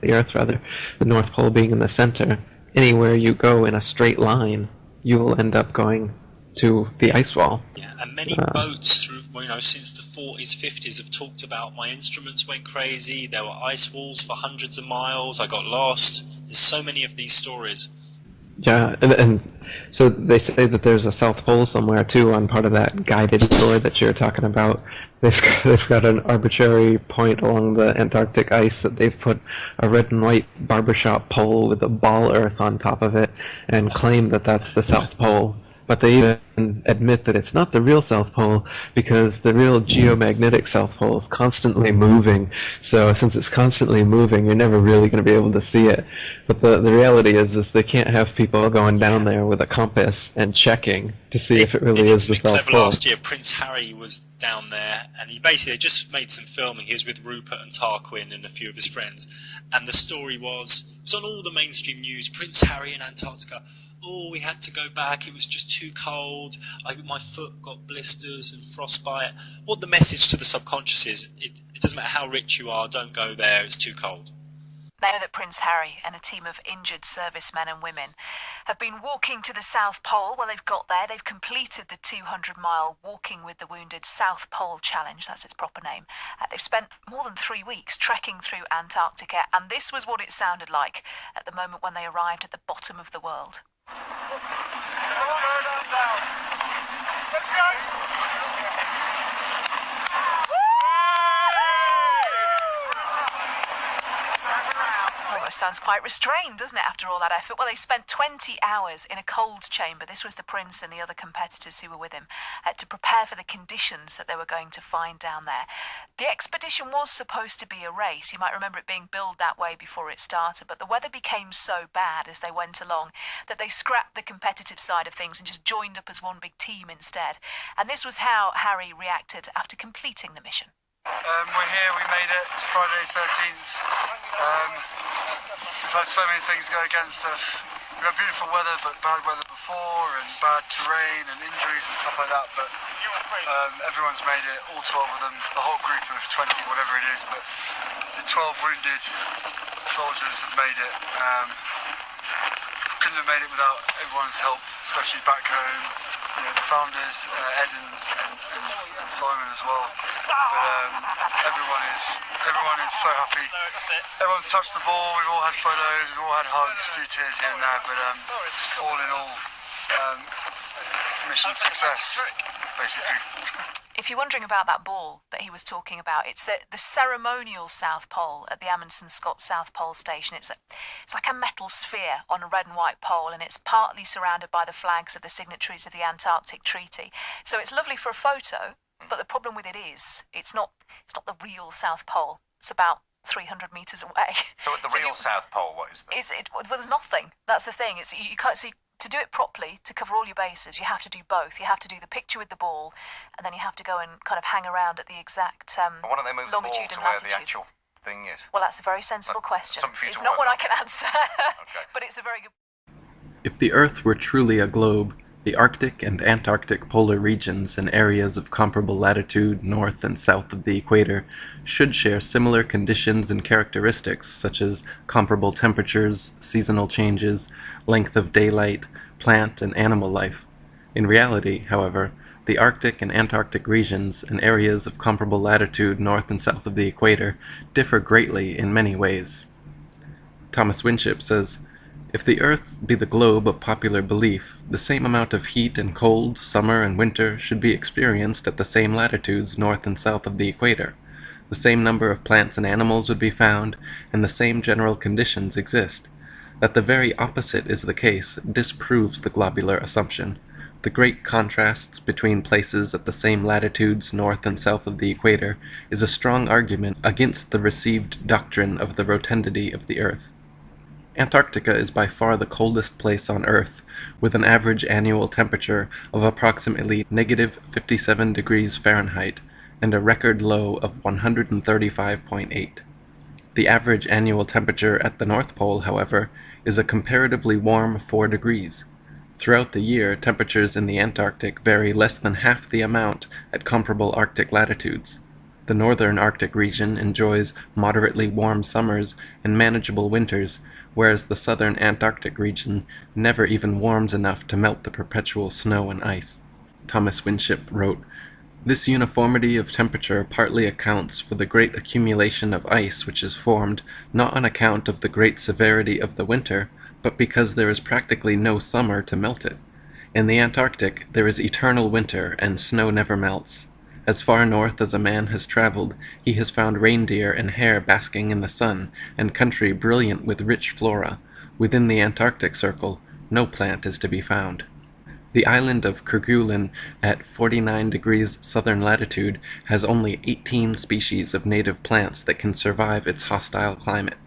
the Earth, the North Pole being in the center, anywhere you go in a straight line, you will end up going to the ice wall. Yeah, and many boats through, since the 40s, 50s have talked about my instruments went crazy, there were ice walls for hundreds of miles, I got lost. There's so many of these stories. Yeah, and so they say that there's a South Pole somewhere too on part of that guided tour that you're talking about. They've got an arbitrary point along the Antarctic ice that they've put a red and white barbershop pole with a ball earth on top of it and claim that that's the South Pole. But they even admit that it's not the real South Pole because the real geomagnetic South Pole is constantly moving. So since it's constantly moving, you're never really going to be able to see it. But the reality is they can't have people going down there with a compass and checking to see if it really is the South Pole. Last year, Prince Harry was down there, and he basically just made some filming. He was with Rupert and Tarquin and a few of his friends, and the story was, it was on all the mainstream news, Prince Harry in Antarctica. Oh, we had to go back, it was just too cold, my foot got blisters and frostbite. What the message to the subconscious is, it doesn't matter how rich you are, don't go there, it's too cold. They know that Prince Harry and a team of injured servicemen and women have been walking to the South Pole. Well, they've got there. They've completed the 200-mile Walking with the Wounded South Pole Challenge. That's its proper name. They've spent more than 3 weeks trekking through Antarctica, and this was what it sounded like at the moment when they arrived at the bottom of the world. Let's go! Sounds quite restrained, doesn't it, after all that effort? Well, they spent 20 hours in a cold chamber. This was the prince and the other competitors who were with him to prepare for the conditions that they were going to find down there. The expedition was supposed to be a race. You might remember it being billed that way before it started, but the weather became so bad as they went along that they scrapped the competitive side of things and just joined up as one big team instead. And this was how Harry reacted after completing the mission. We're here, we made it. It's Friday 13th. We've had so many things go against us. We've had beautiful weather, but bad weather before, and bad terrain and injuries and stuff like that. But everyone's made it, all 12 of them, the whole group of 20, whatever it is. But the 12 wounded soldiers have made it. Couldn't have made it without everyone's help, especially back home. The founders, Ed and Simon as well. But everyone is so happy. Everyone's touched the ball. We've all had photos. We've all had hugs, a few tears here and there. But all in all, mission success, basically. If you're wondering about that ball that he was talking about, it's the ceremonial South Pole at the Amundsen Scott South Pole Station. It's like a metal sphere on a red and white pole, and it's partly surrounded by the flags of the signatories of the Antarctic Treaty. So it's lovely for a photo, but the problem with it is it's not the real South Pole. It's about 300 metres away. So at the real South Pole, what is that? Well, there's nothing. That's the thing. You can't see. To do it properly, to cover all your bases, you have to do both. You have to do the picture with the ball, and then you have to go and kind of hang around at the exact why don't they move the ball longitude to and where latitude. the actual thing is? Well, that's a very sensible question. Something for you It's to not work one I on. can answer, Okay. but it's a very good. If the Earth were truly a globe, the Arctic and Antarctic polar regions and areas of comparable latitude north and south of the equator should share similar conditions and characteristics such as comparable temperatures, seasonal changes, length of daylight, plant and animal life. In reality, however, the Arctic and Antarctic regions and areas of comparable latitude north and south of the equator differ greatly in many ways. Thomas Winship says, "If the Earth be the globe of popular belief, the same amount of heat and cold, summer and winter, should be experienced at the same latitudes north and south of the equator. The same number of plants and animals would be found, and the same general conditions exist. That the very opposite is the case disproves the globular assumption. The great contrasts between places at the same latitudes north and south of the equator is a strong argument against the received doctrine of the rotundity of the Earth. Antarctica is by far the coldest place on Earth, with an average annual temperature of approximately -57 degrees Fahrenheit and a record low of 135.8. The average annual temperature at the North Pole, however, is a comparatively warm 4 degrees. Throughout the year, temperatures in the Antarctic vary less than half the amount at comparable Arctic latitudes. The northern Arctic region enjoys moderately warm summers and manageable winters, whereas the southern Antarctic region never even warms enough to melt the perpetual snow and ice." Thomas Winship wrote, "This uniformity of temperature partly accounts for the great accumulation of ice which is formed, not on account of the great severity of the winter, but because there is practically no summer to melt it. In the Antarctic there is eternal winter, and snow never melts. As far north as a man has traveled, he has found reindeer and hare basking in the sun, and country brilliant with rich flora. Within the Antarctic Circle, no plant is to be found. The island of Kerguelen at 49 degrees southern latitude has only 18 species of native plants that can survive its hostile climate.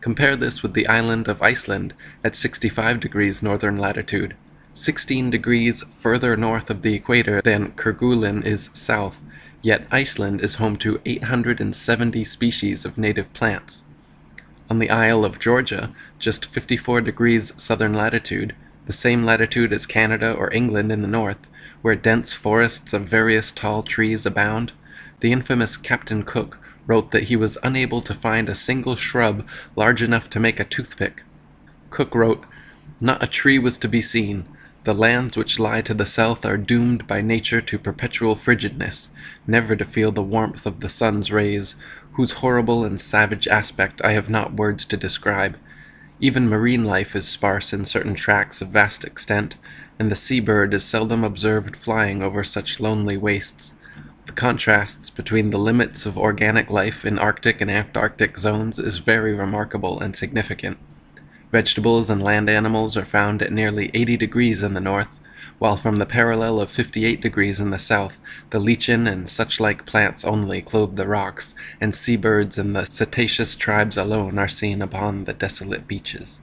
Compare this with the island of Iceland at 65 degrees northern latitude. 16 degrees further north of the equator than Kerguelen is south, yet Iceland is home to 870 species of native plants. On the Isle of Georgia, just 54 degrees southern latitude, the same latitude as Canada or England in the north, where dense forests of various tall trees abound, the infamous Captain Cook wrote that he was unable to find a single shrub large enough to make a toothpick. Cook wrote, "Not a tree was to be seen. The lands which lie to the south are doomed by nature to perpetual frigidness, never to feel the warmth of the sun's rays, whose horrible and savage aspect I have not words to describe. Even marine life is sparse in certain tracts of vast extent, and the sea-bird is seldom observed flying over such lonely wastes. The contrasts between the limits of organic life in Arctic and Antarctic zones is very remarkable and significant. Vegetables and land animals are found at nearly 80 degrees in the north, while from the parallel of 58 degrees in the south, the lichen and such-like plants only clothe the rocks, and seabirds and the cetaceous tribes alone are seen upon the desolate beaches.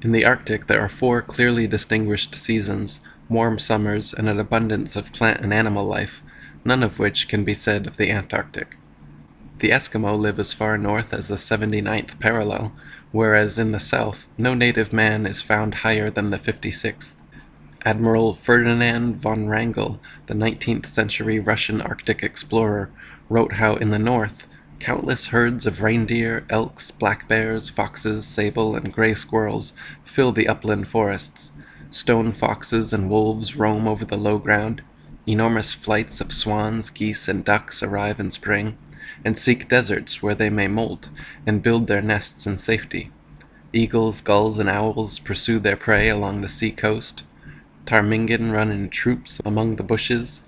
In the Arctic there are 4 clearly distinguished seasons, warm summers, and an abundance of plant and animal life, none of which can be said of the Antarctic. The Eskimo live as far north as the 79th parallel, whereas in the south no native man is found higher than the 56th. Admiral Ferdinand von Wrangel, the 19th century Russian Arctic explorer, wrote how in the north countless herds of reindeer, elks, black bears, foxes, sable, and gray squirrels fill the upland forests. Stone foxes and wolves roam over the low ground. Enormous flights of swans, geese, and ducks arrive in spring, and seek deserts where they may molt and build their nests in safety. Eagles, gulls, and owls pursue their prey along the sea coast. Ptarmigan run in troops among the bushes.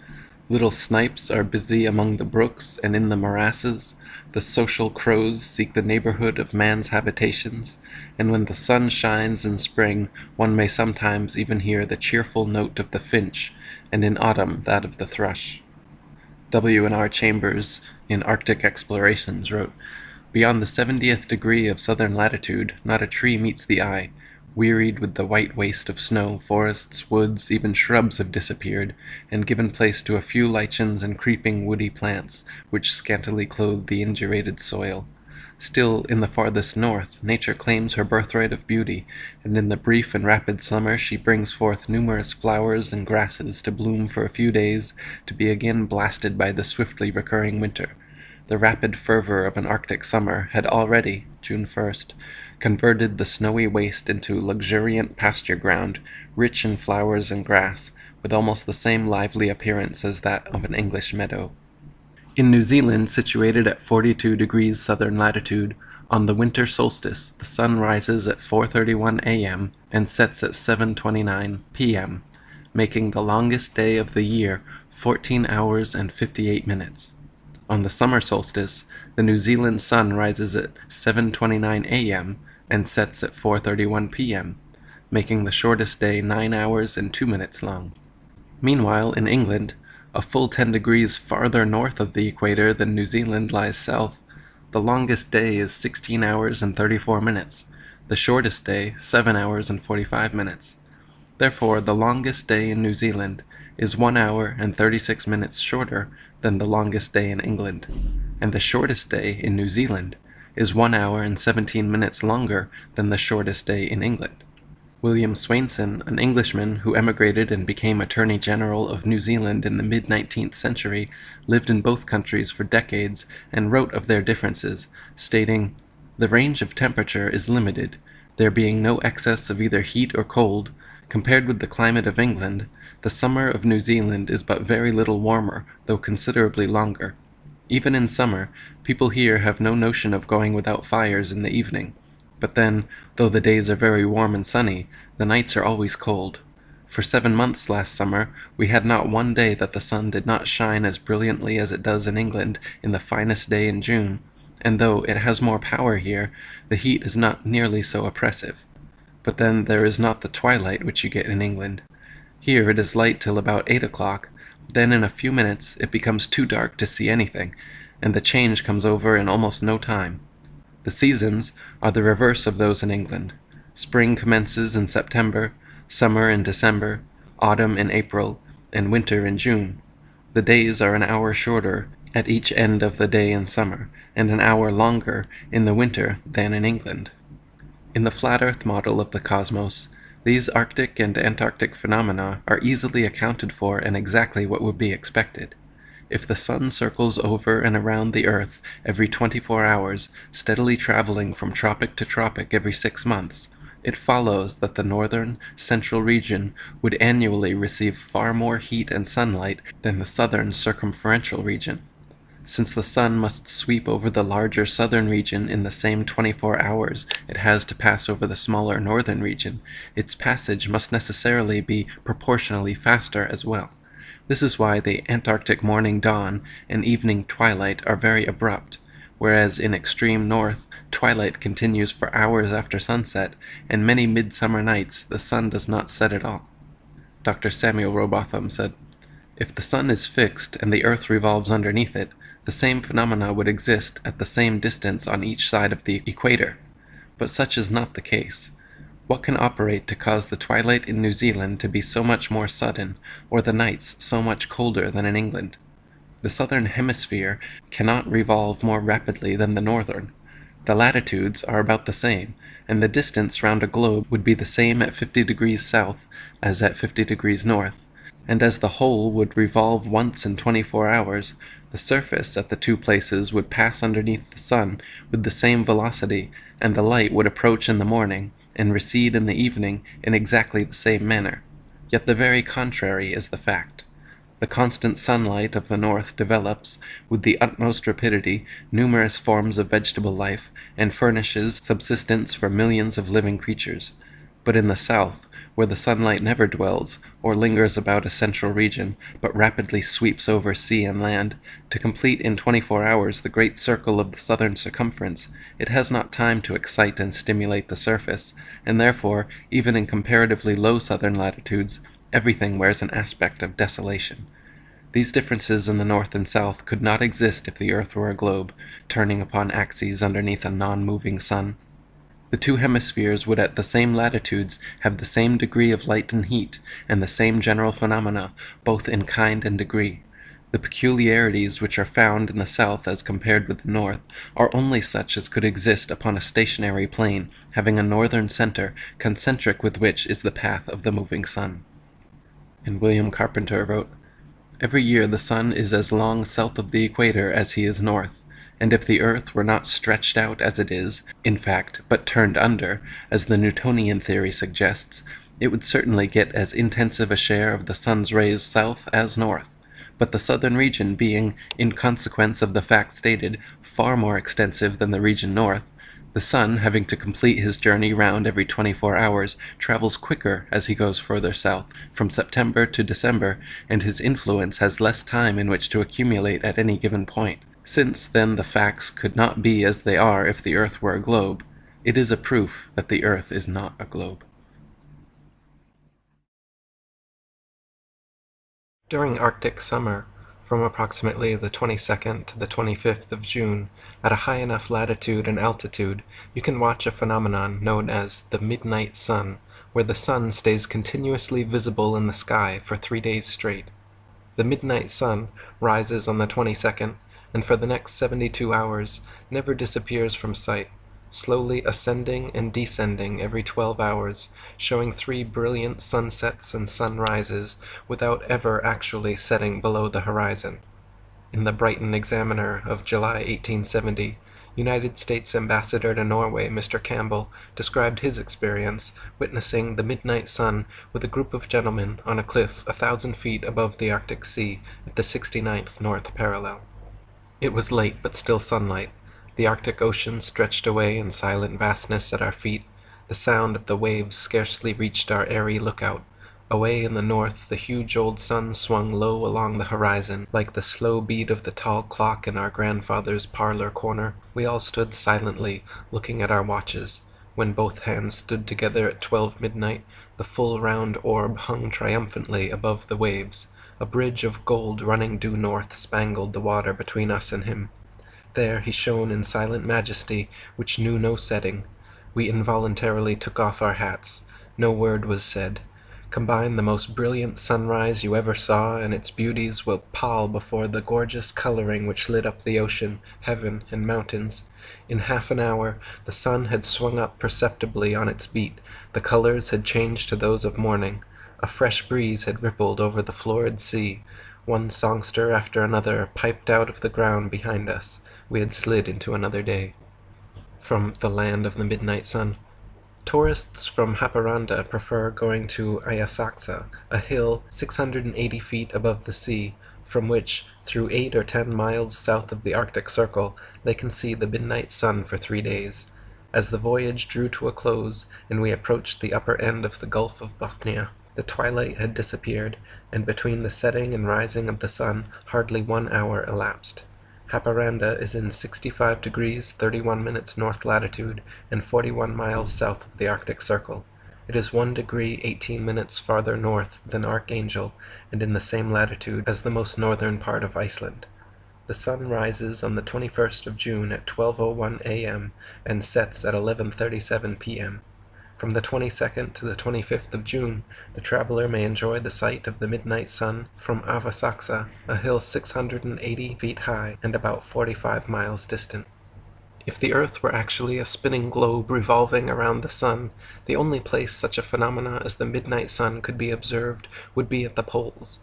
Little snipes are busy among the brooks and in the morasses, the social crows seek the neighborhood of man's habitations, and when the sun shines in spring one may sometimes even hear the cheerful note of the finch, and in autumn that of the thrush. W.N.R. Chambers, in Arctic Explorations, wrote, "Beyond the 70th degree of southern latitude, not a tree meets the eye. Wearied with the white waste of snow, forests, woods, even shrubs have disappeared, and given place to a few lichens and creeping woody plants, which scantily clothe the indurated soil. Still, in the farthest north, nature claims her birthright of beauty, and in the brief and rapid summer she brings forth numerous flowers and grasses to bloom for a few days, to be again blasted by the swiftly recurring winter. The rapid fervor of an Arctic summer had already, June 1st, converted the snowy waste into luxuriant pasture ground, rich in flowers and grass, with almost the same lively appearance as that of an English meadow." In New Zealand, situated at 42 degrees southern latitude, on the winter solstice the sun rises at 4:31 a.m. and sets at 7:29 p.m., making the longest day of the year 14 hours and 58 minutes. On the summer solstice, the New Zealand sun rises at 7:29 a.m. and sets at 4:31 p.m., making the shortest day 9 hours and 2 minutes long. Meanwhile, in England, a full 10 degrees farther north of the equator than New Zealand lies south, the longest day is 16 hours and 34 minutes, the shortest day 7 hours and 45 minutes. Therefore, the longest day in New Zealand is 1 hour and 36 minutes shorter than the longest day in England, and the shortest day in New Zealand is 1 hour and 17 minutes longer than the shortest day in England. William Swainson, an Englishman who emigrated and became Attorney General of New Zealand in the mid-19th century, lived in both countries for decades and wrote of their differences, stating, "The range of temperature is limited, there being no excess of either heat or cold. Compared with the climate of England, the summer of New Zealand is but very little warmer, though considerably longer. Even in summer, people here have no notion of going without fires in the evening. But then, though the days are very warm and sunny, the nights are always cold. For 7 months last summer, we had not one day that the sun did not shine as brilliantly as it does in England in the finest day in June, and though it has more power here, the heat is not nearly so oppressive. But then there is not the twilight which you get in England. Here it is light till about 8 o'clock, then in a few minutes it becomes too dark to see anything, and the change comes over in almost no time. The seasons are the reverse of those in England. Spring commences in September, summer in December, autumn in April, and winter in June. The days are an hour shorter at each end of the day in summer, and an hour longer in the winter than in England." In the flat earth model of the cosmos, these Arctic and Antarctic phenomena are easily accounted for and exactly what would be expected. If the sun circles over and around the earth every 24 hours, steadily traveling from tropic to tropic every 6 months, it follows that the northern, central region would annually receive far more heat and sunlight than the southern circumferential region. Since the sun must sweep over the larger southern region in the same 24 hours it has to pass over the smaller northern region, its passage must necessarily be proportionally faster as well. This is why the Antarctic morning dawn and evening twilight are very abrupt, whereas in extreme north, twilight continues for hours after sunset, and many midsummer nights the sun does not set at all. Dr. Samuel Robotham said, "If the sun is fixed and the earth revolves underneath it, the same phenomena would exist at the same distance on each side of the equator. But such is not the case. What can operate to cause the twilight in New Zealand to be so much more sudden, or the nights so much colder than in England? The southern hemisphere cannot revolve more rapidly than the northern. The latitudes are about the same, and the distance round a globe would be the same at 50 degrees south as at 50 degrees north, and as the whole would revolve once in 24 hours, the surface at the two places would pass underneath the sun with the same velocity, and the light would approach in the morning and recede in the evening in exactly the same manner. Yet the very contrary is the fact. The constant sunlight of the north develops, with the utmost rapidity, numerous forms of vegetable life, and furnishes subsistence for millions of living creatures. But in the south, where the sunlight never dwells or lingers about a central region, but rapidly sweeps over sea and land, to complete in 24 hours the great circle of the southern circumference, it has not time to excite and stimulate the surface, and therefore, even in comparatively low southern latitudes, everything wears an aspect of desolation. These differences in the north and south could not exist if the earth were a globe, turning upon axes underneath a non-moving sun. The two hemispheres would at the same latitudes have the same degree of light and heat, and the same general phenomena, both in kind and degree. The peculiarities which are found in the south as compared with the north are only such as could exist upon a stationary plane having a northern center, concentric with which is the path of the moving sun. And William Carpenter wrote, "Every year the sun is as long south of the equator as he is north, and if the earth were not stretched out as it is, in fact, but turned under, as the Newtonian theory suggests, it would certainly get as intensive a share of the sun's rays south as north, but the southern region being, in consequence of the fact stated, far more extensive than the region north, the sun, having to complete his journey round every 24 hours, travels quicker as he goes further south, from September to December, and his influence has less time in which to accumulate at any given point. Since, then, the facts could not be as they are if the earth were a globe, it is a proof that the earth is not a globe." During Arctic summer, from approximately the 22nd to the 25th of June, at a high enough latitude and altitude, you can watch a phenomenon known as the midnight sun, where the sun stays continuously visible in the sky for 3 days straight. The midnight sun rises on the 22nd, and for the next 72 hours never disappears from sight, slowly ascending and descending every 12 hours, showing 3 brilliant sunsets and sunrises without ever actually setting below the horizon. In the Brighton Examiner of July 1870, United States Ambassador to Norway Mr. Campbell described his experience witnessing the midnight sun with a group of gentlemen on a cliff 1,000 feet above the Arctic Sea at the 69th north parallel. It was late but still sunlight. The Arctic Ocean stretched away in silent vastness at our feet. The sound of the waves scarcely reached our airy lookout. Away in the north the huge old sun swung low along the horizon, like the slow beat of the tall clock in our grandfather's parlor corner. We all stood silently, looking at our watches. When both hands stood together at 12 midnight, the full round orb hung triumphantly above the waves. A bridge of gold running due north spangled the water between us and him. There he shone in silent majesty, which knew no setting. We involuntarily took off our hats. No word was said. Combine the most brilliant sunrise you ever saw, and its beauties will pall before the gorgeous coloring which lit up the ocean, heaven, and mountains. In half an hour the sun had swung up perceptibly on its beat. The colors had changed to those of morning. A fresh breeze had rippled over the florid sea. One songster after another piped out of the ground behind us. We had slid into another day. From The Land of the Midnight Sun. Tourists from Haparanda prefer going to Ayasaxa, a hill 680 feet above the sea, from which, through 8 or 10 miles south of the Arctic Circle, they can see the midnight sun for 3 days. As the voyage drew to a close, and we approached the upper end of the Gulf of Bothnia, the twilight had disappeared, and between the setting and rising of the sun hardly 1 hour elapsed. Haparanda is in 65 degrees 31 minutes north latitude and 41 miles south of the Arctic Circle. It is 1 degree 18 minutes farther north than Archangel, and in the same latitude as the most northern part of Iceland. The sun rises on the 21st of June at 12:01 a.m. and sets at 11:37 p.m. From the 22nd to the 25th of June, the traveler may enjoy the sight of the midnight sun from Avasaxa, a hill 680 feet high and about 45 miles distant. If the earth were actually a spinning globe revolving around the sun, the only place such a phenomena as the midnight sun could be observed would be at the poles.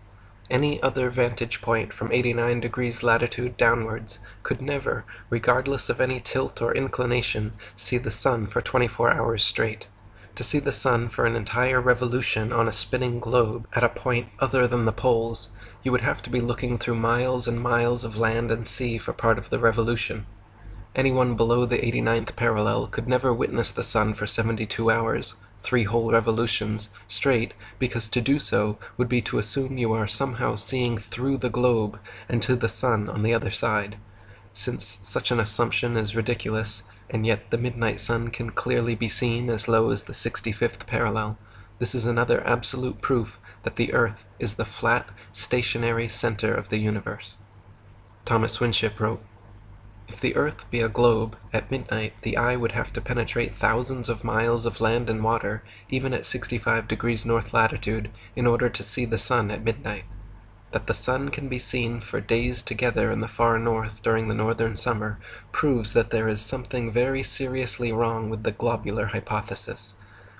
Any other vantage point from 89 degrees latitude downwards could never, regardless of any tilt or inclination, see the sun for 24 hours straight. To see the sun for an entire revolution on a spinning globe at a point other than the poles, you would have to be looking through miles and miles of land and sea for part of the revolution. Anyone below the 89th parallel could never witness the sun for 72 hours, 3 whole revolutions straight, because to do so would be to assume you are somehow seeing through the globe and to the sun on the other side. Since such an assumption is ridiculous, and yet the midnight sun can clearly be seen as low as the 65th parallel, this is another absolute proof that the Earth is the flat, stationary center of the universe. Thomas Winship wrote, "If the Earth be a globe, at midnight the eye would have to penetrate thousands of miles of land and water, even at 65 degrees north latitude, in order to see the sun at midnight. That the sun can be seen for days together in the far north during the northern summer proves that there is something very seriously wrong with the globular hypothesis.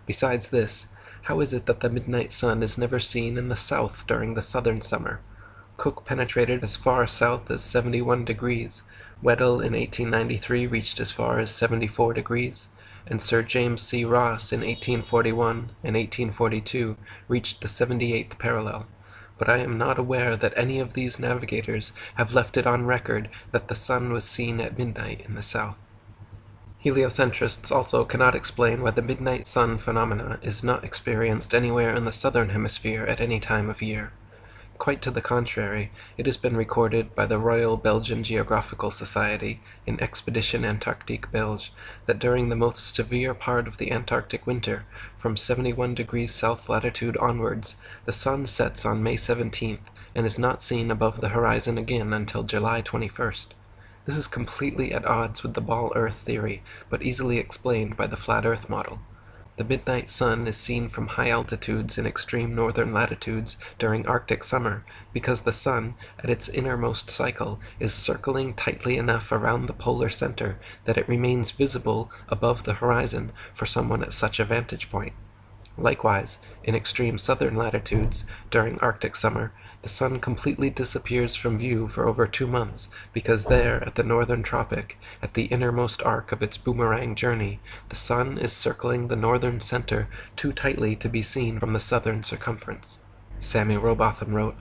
Besides this, how is it that the midnight sun is never seen in the south during the southern summer? Cook penetrated as far south as 71 degrees, Weddell in 1893 reached as far as 74 degrees, and Sir James C. Ross in 1841 and 1842 reached the 78th parallel. But I am not aware that any of these navigators have left it on record that the sun was seen at midnight in the south." Heliocentrists also cannot explain why the midnight sun phenomena is not experienced anywhere in the southern hemisphere at any time of year. Quite to the contrary, it has been recorded by the Royal Belgian Geographical Society in Expedition Antarctique Belge that during the most severe part of the Antarctic winter, from 71 degrees south latitude onwards, the sun sets on May 17th and is not seen above the horizon again until July 21st. This is completely at odds with the ball Earth theory, but easily explained by the flat Earth model. The midnight sun is seen from high altitudes in extreme northern latitudes during Arctic summer because the sun, at its innermost cycle, is circling tightly enough around the polar center that it remains visible above the horizon for someone at such a vantage point. Likewise, in extreme southern latitudes, during Arctic summer, the sun completely disappears from view for over 2 months, because there, at the northern tropic, at the innermost arc of its boomerang journey, the sun is circling the northern center too tightly to be seen from the southern circumference. Samuel Rowbotham wrote,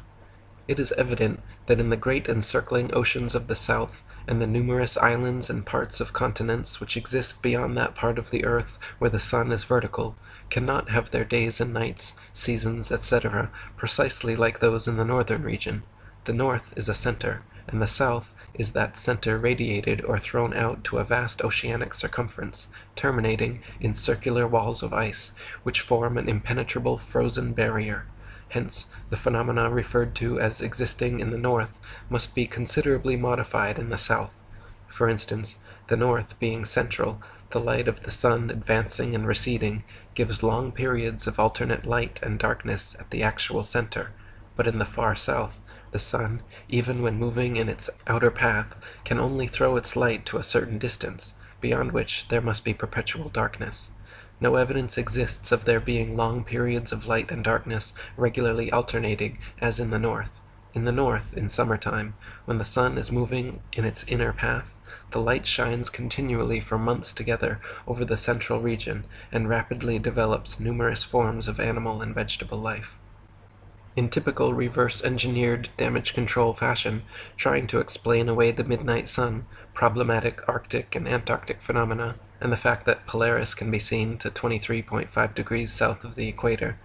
"It is evident that in the great encircling oceans of the south, and the numerous islands and parts of continents which exist beyond that part of the earth where the sun is vertical, cannot have their days and nights, seasons, etc., precisely like those in the northern region. The north is a center, and the south is that center radiated or thrown out to a vast oceanic circumference, terminating in circular walls of ice, which form an impenetrable frozen barrier. Hence, the phenomena referred to as existing in the north must be considerably modified in the south. For instance, the north being central, the light of the sun advancing and receding gives long periods of alternate light and darkness at the actual center, but in the far south, the sun, even when moving in its outer path, can only throw its light to a certain distance, beyond which there must be perpetual darkness. No evidence exists of there being long periods of light and darkness regularly alternating as in the north. In the north, in summertime, when the sun is moving in its inner path, the light shines continually for months together over the central region and rapidly develops numerous forms of animal and vegetable life." In typical reverse-engineered damage control fashion, trying to explain away the midnight sun, problematic Arctic and Antarctic phenomena, and the fact that Polaris can be seen to 23.5 degrees south of the equator,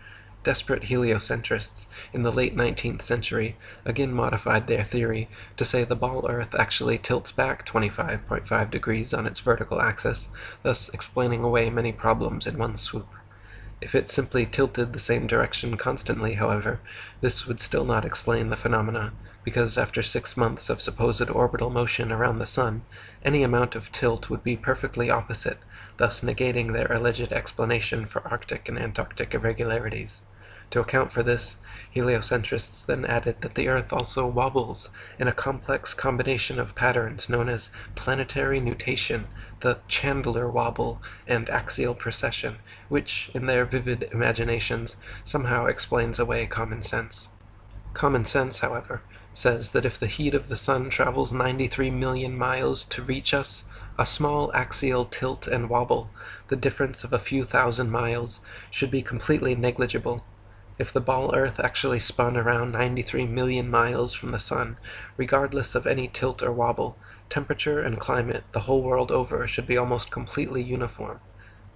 desperate heliocentrists in the late 19th century again modified their theory to say the ball Earth actually tilts back 25.5 degrees on its vertical axis, thus explaining away many problems in one swoop. If it simply tilted the same direction constantly, however, this would still not explain the phenomena, because after 6 months of supposed orbital motion around the sun, any amount of tilt would be perfectly opposite, thus negating their alleged explanation for Arctic and Antarctic irregularities. To account for this, heliocentrists then added that the Earth also wobbles in a complex combination of patterns known as planetary nutation, the Chandler wobble, and axial precession, which, in their vivid imaginations, somehow explains away common sense. Common sense, however, says that if the heat of the sun travels 93 million miles to reach us, a small axial tilt and wobble, the difference of a few thousand miles, should be completely negligible. If the ball Earth actually spun around 93 million miles from the sun, regardless of any tilt or wobble, temperature and climate the whole world over should be almost completely uniform.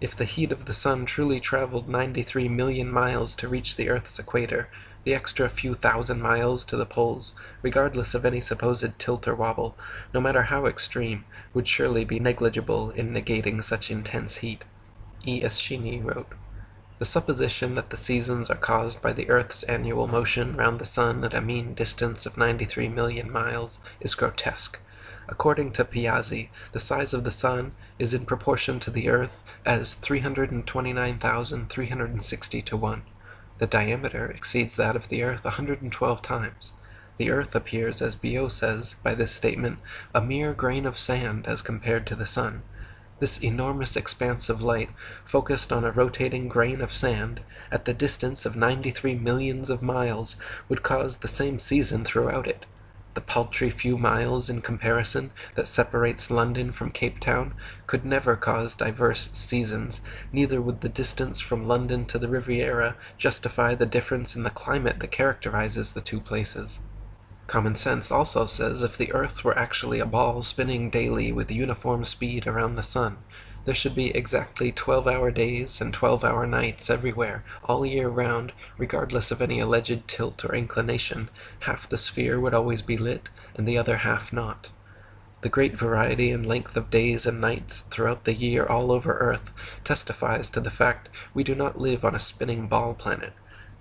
If the heat of the sun truly traveled 93 million miles to reach the Earth's equator, the extra few thousand miles to the poles, regardless of any supposed tilt or wobble, no matter how extreme, would surely be negligible in negating such intense heat. E. Eschini wrote, "The supposition that the seasons are caused by the Earth's annual motion round the sun at a mean distance of 93 million miles is grotesque. According to Piazzi, the size of the sun is in proportion to the Earth as 329,360 to 1. The diameter exceeds that of the Earth 112 times. The Earth appears, as Biot says, by this statement, a mere grain of sand as compared to the sun. This enormous expanse of light, focused on a rotating grain of sand, at the distance of 93 millions of miles, would cause the same season throughout it. The paltry few miles, in comparison, that separates London from Cape Town, could never cause diverse seasons, neither would the distance from London to the Riviera justify the difference in the climate that characterizes the two places. Common sense also says if the Earth were actually a ball spinning daily with uniform speed around the sun, there should be exactly 12-hour days and 12-hour nights everywhere, all year round, regardless of any alleged tilt or inclination. Half the sphere would always be lit, and the other half not. The great variety and length of days and nights throughout the year all over Earth testifies to the fact we do not live on a spinning ball planet.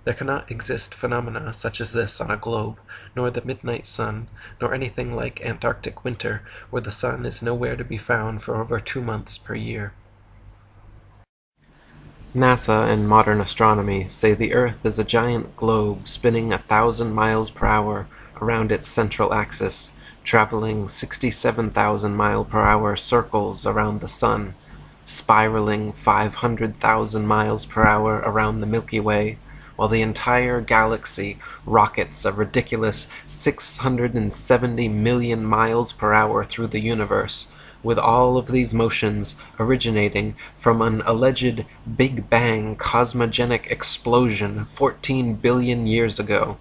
There cannot exist phenomena such as this on a globe, nor the midnight sun, nor anything like Antarctic winter, where the sun is nowhere to be found for over 2 months per year. NASA and modern astronomy say the Earth is a giant globe spinning 1,000 miles per hour around its central axis, traveling 67,000 mile per hour circles around the sun, spiraling 500,000 miles per hour around the Milky Way, while the entire galaxy rockets a ridiculous 670 million miles per hour through the universe, with all of these motions originating from an alleged Big Bang cosmogenic explosion 14 billion years ago.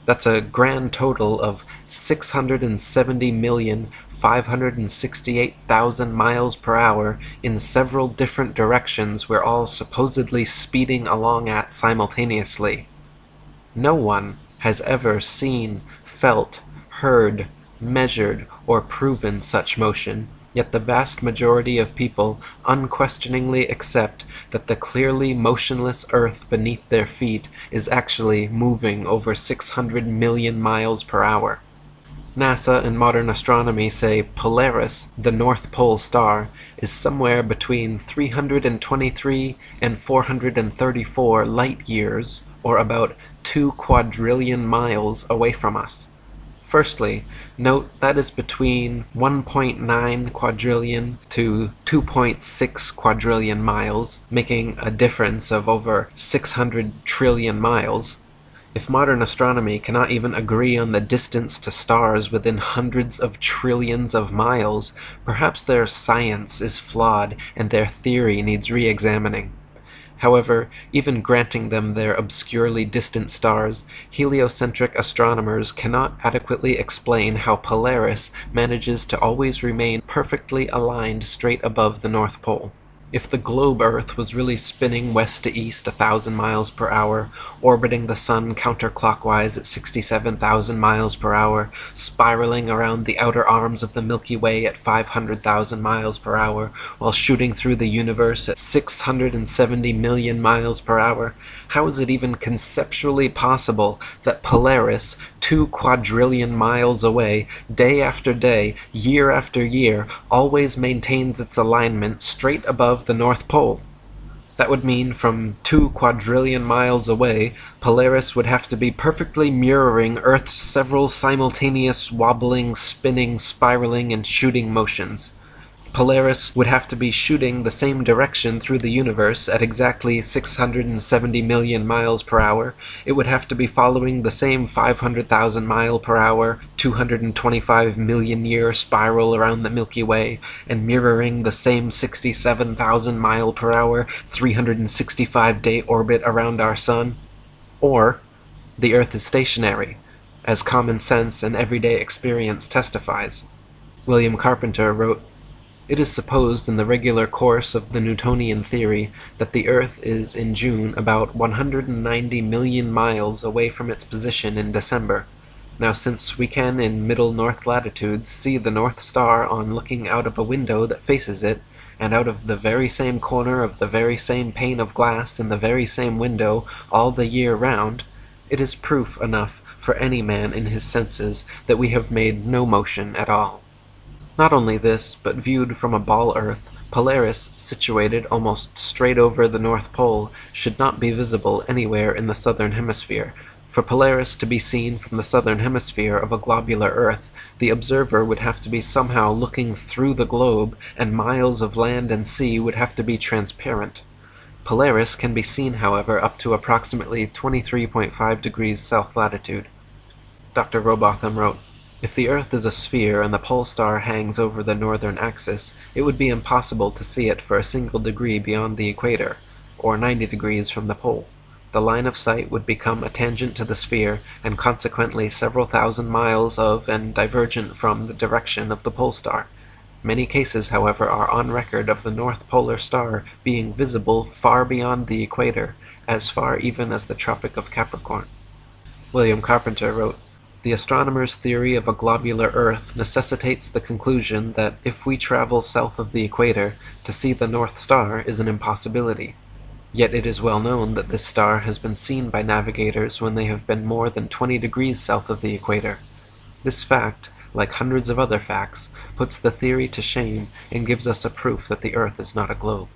That's a grand total of 670,568,000 miles per hour in several different directions we're all supposedly speeding along at simultaneously. No one has ever seen, felt, heard, measured, or proven such motion, yet the vast majority of people unquestioningly accept that the clearly motionless Earth beneath their feet is actually moving over 600 million miles per hour. NASA and modern astronomy say Polaris, the North Pole star, is somewhere between 323 and 434 light years, or about 2 quadrillion miles away from us. Firstly, note that is between 1.9 quadrillion to 2.6 quadrillion miles, making a difference of over 600 trillion miles. If modern astronomy cannot even agree on the distance to stars within hundreds of trillions of miles, perhaps their science is flawed and their theory needs re-examining. However, even granting them their obscurely distant stars, heliocentric astronomers cannot adequately explain how Polaris manages to always remain perfectly aligned straight above the North Pole. If the globe Earth was really spinning west to east 1,000 miles per hour, orbiting the sun counterclockwise at 67,000 miles per hour, spiraling around the outer arms of the Milky Way at 500,000 miles per hour, while shooting through the universe at 670 million miles per hour, how is it even conceptually possible that Polaris, 2 quadrillion miles away, day after day, year after year, always maintains its alignment straight above the North Pole? That would mean from 2 quadrillion miles away, Polaris would have to be perfectly mirroring Earth's several simultaneous wobbling, spinning, spiraling, and shooting motions. Polaris would have to be shooting the same direction through the universe at exactly 670 million miles per hour. It would have to be following the same 500,000 mile per hour, 225 million year spiral around the Milky Way, and mirroring the same 67,000 mile per hour, 365-day orbit around our sun. Or, the Earth is stationary, as common sense and everyday experience testifies. William Carpenter wrote, It is supposed in the regular course of the Newtonian theory that the Earth is in June about 190 million miles away from its position in December. Now, since we can in middle north latitudes see the North Star on looking out of a window that faces it, and out of the very same corner of the very same pane of glass in the very same window all the year round, it is proof enough for any man in his senses that we have made no motion at all. Not only this, but viewed from a ball earth, Polaris, situated almost straight over the North Pole, should not be visible anywhere in the southern hemisphere. For Polaris to be seen from the southern hemisphere of a globular earth, the observer would have to be somehow looking through the globe, and miles of land and sea would have to be transparent. Polaris can be seen, however, up to approximately 23.5 degrees south latitude. Dr. Robotham wrote, "If the Earth is a sphere and the pole star hangs over the northern axis, it would be impossible to see it for a single degree beyond the equator, or 90 degrees from the pole. The line of sight would become a tangent to the sphere, and consequently several thousand miles of and divergent from the direction of the pole star. Many cases, however, are on record of the North Polar Star being visible far beyond the equator, as far even as the Tropic of Capricorn." William Carpenter wrote, "The astronomer's theory of a globular Earth necessitates the conclusion that if we travel south of the equator, to see the North Star is an impossibility. Yet it is well known that this star has been seen by navigators when they have been more than 20 degrees south of the equator. This fact, like hundreds of other facts, puts the theory to shame and gives us a proof that the Earth is not a globe."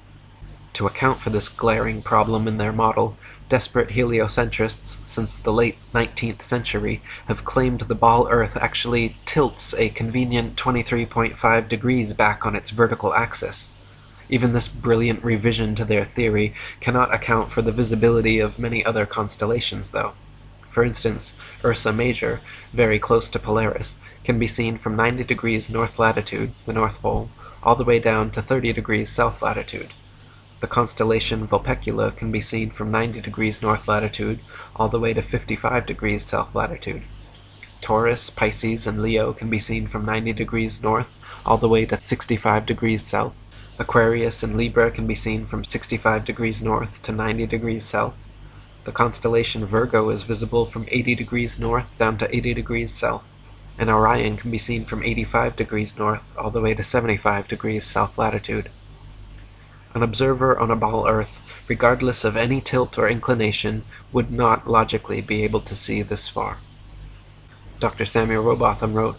To account for this glaring problem in their model, desperate heliocentrists since the late 19th century have claimed the ball Earth actually tilts a convenient 23.5 degrees back on its vertical axis. Even this brilliant revision to their theory cannot account for the visibility of many other constellations, though. For instance, Ursa Major, very close to Polaris, can be seen from 90 degrees north latitude, the North Pole, all the way down to 30 degrees south latitude. The constellation Vulpecula can be seen from 90 degrees north latitude all the way to 55 degrees south latitude. Taurus, Pisces, and Leo can be seen from 90 degrees north all the way to 65 degrees south. Aquarius and Libra can be seen from 65 degrees north to 90 degrees south. The constellation Virgo is visible from 80 degrees north down to 80 degrees south, and Orion can be seen from 85 degrees north all the way to 75 degrees south latitude. An observer on a ball Earth, regardless of any tilt or inclination, would not logically be able to see this far. Dr. Samuel Robotham wrote,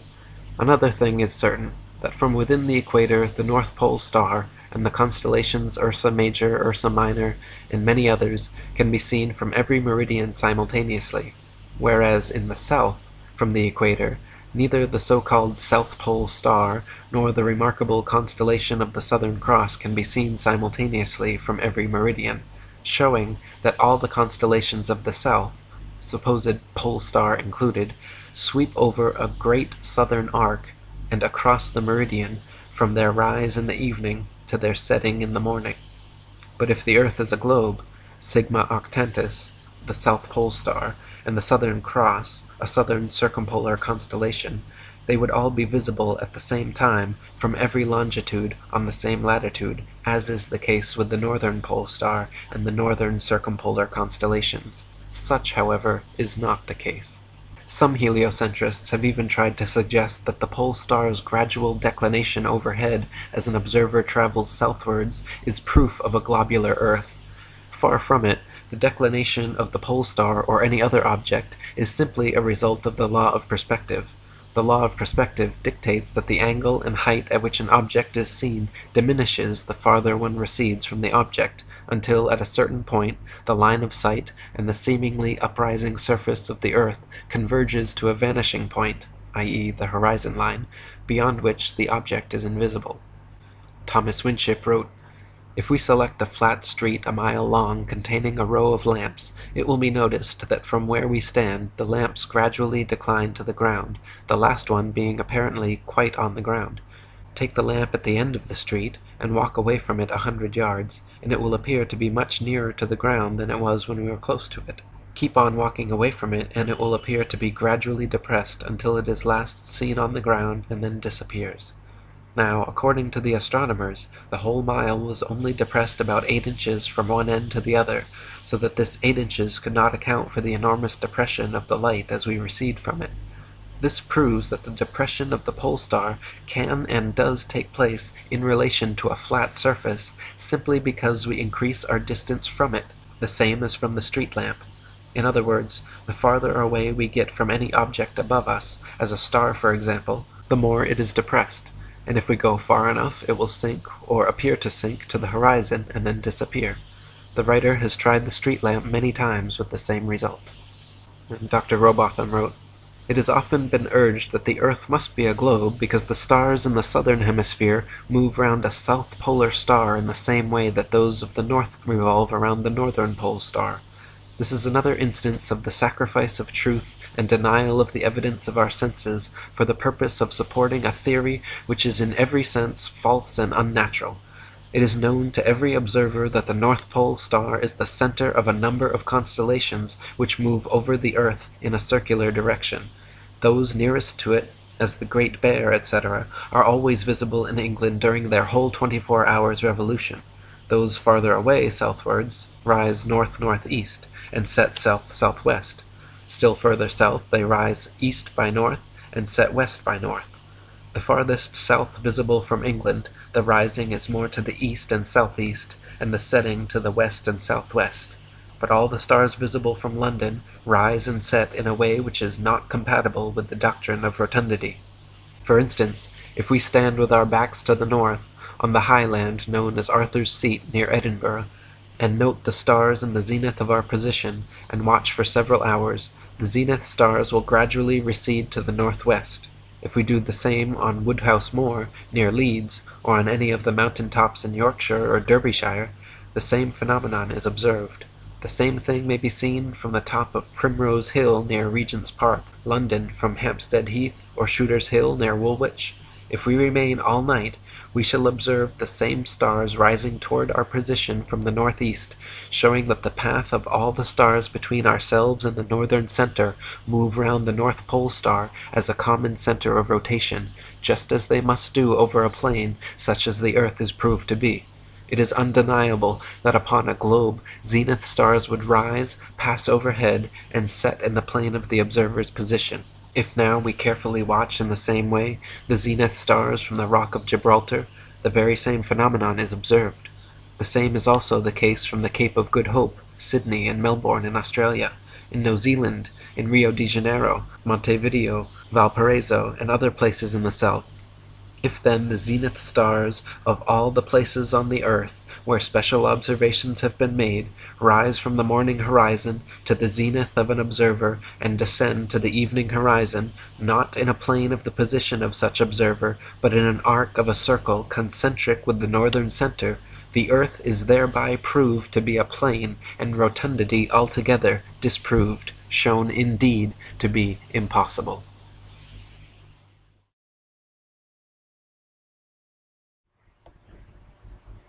"Another thing is certain, that from within the equator the North Pole Star and the constellations Ursa Major, Ursa Minor, and many others can be seen from every meridian simultaneously, whereas in the south, from the equator, neither the so-called South Pole Star nor the remarkable constellation of the Southern Cross can be seen simultaneously from every meridian, showing that all the constellations of the south, supposed pole star included, sweep over a great southern arc and across the meridian from their rise in the evening to their setting in the morning. But if the Earth is a globe, Sigma Octantis, the South Pole Star, and the Southern Cross, a southern circumpolar constellation, they would all be visible at the same time from every longitude on the same latitude, as is the case with the Northern Pole Star and the northern circumpolar constellations. Such, however, is not the case. Some heliocentrists have even tried to suggest that the pole star's gradual declination overhead as an observer travels southwards is proof of a globular Earth. Far from it, the declination of the pole star or any other object is simply a result of the law of perspective. The law of perspective dictates that the angle and height at which an object is seen diminishes the farther one recedes from the object, until at a certain point the line of sight and the seemingly uprising surface of the earth converges to a vanishing point, i.e. the horizon line, beyond which the object is invisible. Thomas Winship wrote, "If we select a flat street a mile long containing a row of lamps, it will be noticed that from where we stand the lamps gradually decline to the ground, the last one being apparently quite on the ground. Take the lamp at the end of the street and walk away from it 100 yards, and it will appear to be much nearer to the ground than it was when we were close to it. Keep on walking away from it, and it will appear to be gradually depressed until it is last seen on the ground and then disappears. Now, according to the astronomers, the whole mile was only depressed about 8 inches from one end to the other, so that this 8 inches could not account for the enormous depression of the light as we recede from it. This proves that the depression of the pole star can and does take place in relation to a flat surface simply because we increase our distance from it, the same as from the street lamp. In other words, the farther away we get from any object above us, as a star for example, the more it is depressed, and if we go far enough it will sink or appear to sink to the horizon and then disappear. The writer has tried the street lamp many times with the same result. And Dr. Robotham wrote, "It has often been urged that the Earth must be a globe because the stars in the southern hemisphere move round a south polar star in the same way that those of the north revolve around the northern pole star. This is another instance of the sacrifice of truth and denial of the evidence of our senses for the purpose of supporting a theory which is in every sense false and unnatural. It is known to every observer that the North Pole star is the center of a number of constellations which move over the earth in a circular direction. Those nearest to it, as the Great Bear, etc., are always visible in England during their whole 24 hours revolution. Those farther away southwards rise north-northeast and set south-southwest. Still further south they rise east by north and set west by north. The farthest south visible from England, the rising is more to the east and southeast, and the setting to the west and southwest. But all the stars visible from London rise and set in a way which is not compatible with the doctrine of rotundity. For instance, if we stand with our backs to the north, on the high land known as Arthur's Seat near Edinburgh, and note the stars in the zenith of our position, and watch for several hours, the zenith stars will gradually recede to the northwest. If we do the same on Woodhouse Moor, near Leeds, or on any of the mountain tops in Yorkshire or Derbyshire, the same phenomenon is observed. The same thing may be seen from the top of Primrose Hill near Regent's Park, London, from Hampstead Heath or Shooter's Hill near Woolwich. If we remain all night, we shall observe the same stars rising toward our position from the northeast, showing that the path of all the stars between ourselves and the northern center move round the North Pole star as a common center of rotation, just as they must do over a plane such as the earth is proved to be. It is undeniable that upon a globe zenith stars would rise, pass overhead, and set in the plane of the observer's position. If now we carefully watch in the same way the zenith stars from the Rock of Gibraltar, the very same phenomenon is observed. The same is also the case from the Cape of Good Hope, Sydney and Melbourne in Australia, in New Zealand, in Rio de Janeiro, Montevideo, Valparaiso, and other places in the south. If then the zenith stars of all the places on the earth where special observations have been made rise from the morning horizon to the zenith of an observer and descend to the evening horizon, not in a plane of the position of such observer, but in an arc of a circle concentric with the northern center, the earth is thereby proved to be a plane, and rotundity altogether disproved, shown indeed to be impossible.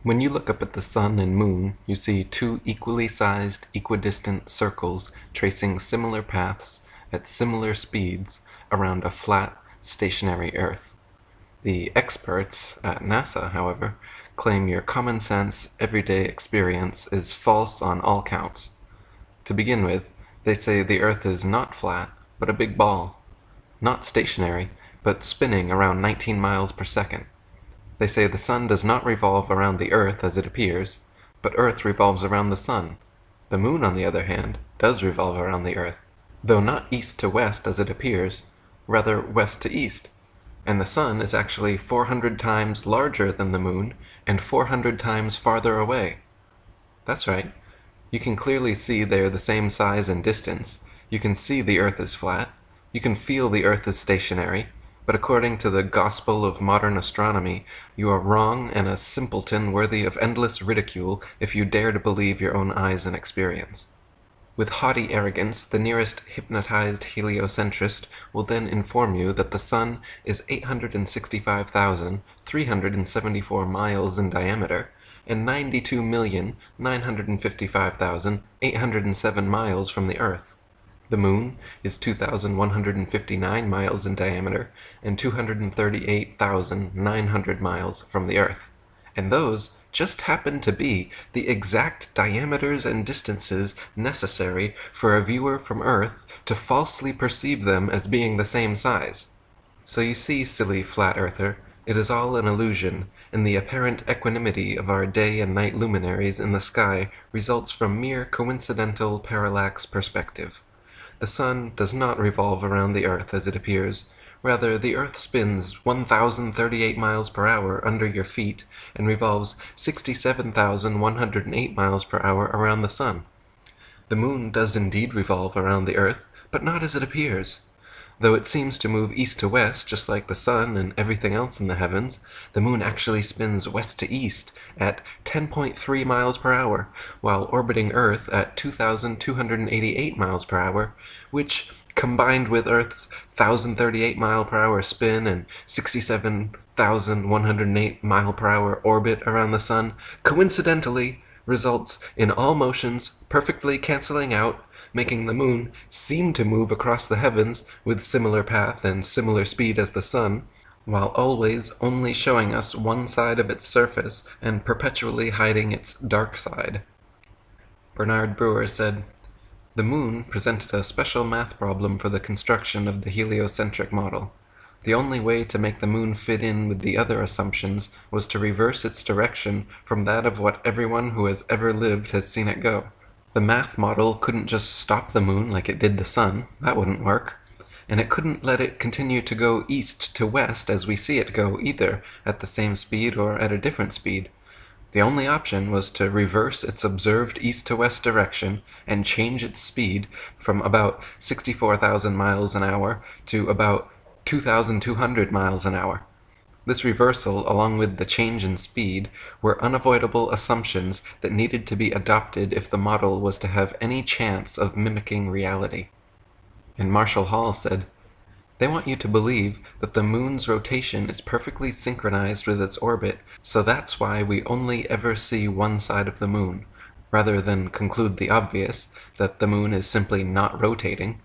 When you look up at the sun and moon, you see two equally sized, equidistant circles tracing similar paths at similar speeds around a flat, stationary Earth. The experts at NASA, however, claim your common sense, everyday experience is false on all counts. To begin with, they say the Earth is not flat, but a big ball. Not stationary, but spinning around 19 miles per second. They say the sun does not revolve around the earth as it appears, but earth revolves around the sun. The moon, on the other hand, does revolve around the earth, though not east to west as it appears, rather west to east, and the sun is actually 400 times larger than the moon and 400 times farther away. That's right. You can clearly see they are the same size and distance. You can see the earth is flat. You can feel the earth is stationary. But according to the gospel of modern astronomy, you are wrong and a simpleton worthy of endless ridicule if you dare to believe your own eyes and experience. With haughty arrogance, the nearest hypnotized heliocentrist will then inform you that the sun is 865,374 miles in diameter and 92,955,807 miles from the earth. The Moon is 2,159 miles in diameter and 238,900 miles from the Earth, and those just happen to be the exact diameters and distances necessary for a viewer from Earth to falsely perceive them as being the same size. So you see, silly flat earther, it is all an illusion, and the apparent equanimity of our day and night luminaries in the sky results from mere coincidental parallax perspective. The sun does not revolve around the Earth as it appears. Rather, the Earth spins 1,038 miles per hour under your feet and revolves 67,108 miles per hour around the sun. The Moon does indeed revolve around the Earth, but not as it appears. Though it seems to move east to west, just like the sun and everything else in the heavens, the Moon actually spins west to east at 10.3 miles per hour, while orbiting Earth at 2,288 miles per hour, which, combined with Earth's 1,038 mile per hour spin and 67,108 mile per hour orbit around the sun, coincidentally results in all motions perfectly canceling out, making the Moon seem to move across the heavens with similar path and similar speed as the sun, while always only showing us one side of its surface and perpetually hiding its dark side. Bernard Brewer said, "The Moon presented a special math problem for the construction of the heliocentric model. The only way to make the Moon fit in with the other assumptions was to reverse its direction from that of what everyone who has ever lived has seen it go. The math model couldn't just stop the Moon like it did the sun, that wouldn't work. And it couldn't let it continue to go east to west as we see it go either, at the same speed or at a different speed. The only option was to reverse its observed east to west direction and change its speed from about 64,000 miles an hour to about 2,200 miles an hour. This reversal, along with the change in speed, were unavoidable assumptions that needed to be adopted if the model was to have any chance of mimicking reality." And Marshall Hall said, "They want you to believe that the Moon's rotation is perfectly synchronized with its orbit, so that's why we only ever see one side of the Moon, rather than conclude the obvious, that the Moon is simply not rotating.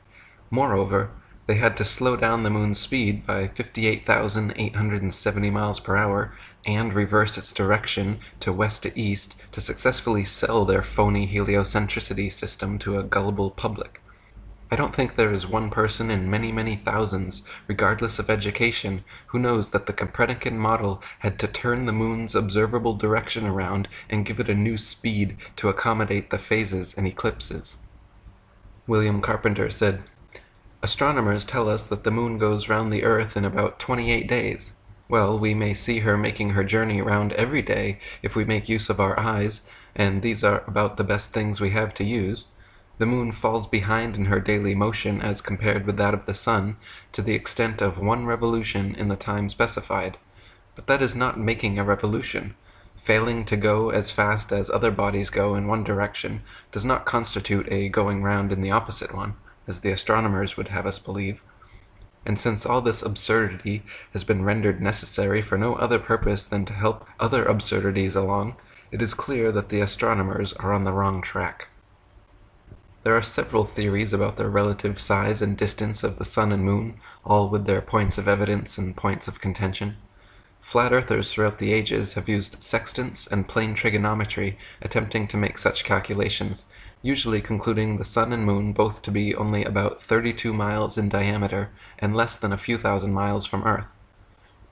Moreover, they had to slow down the Moon's speed by 58,870 miles per hour and reverse its direction to west to east to successfully sell their phony heliocentricity system to a gullible public. I don't think there is one person in many, many thousands, regardless of education, who knows that the Copernican model had to turn the Moon's observable direction around and give it a new speed to accommodate the phases and eclipses." William Carpenter said, "Astronomers tell us that the Moon goes round the Earth in about 28 days. Well, we may see her making her journey round every day if we make use of our eyes, and these are about the best things we have to use. The Moon falls behind in her daily motion as compared with that of the Sun, to the extent of 1 revolution in the time specified. But that is not making a revolution. Failing to go as fast as other bodies go in one direction does not constitute a going round in the opposite one, as the astronomers would have us believe. And since all this absurdity has been rendered necessary for no other purpose than to help other absurdities along, it is clear that the astronomers are on the wrong track." There are several theories about the relative size and distance of the Sun and Moon, all with their points of evidence and points of contention. Flat earthers throughout the ages have used sextants and plane trigonometry attempting to make such calculations, usually concluding the Sun and Moon both to be only about 32 miles in diameter and less than a few thousand miles from Earth.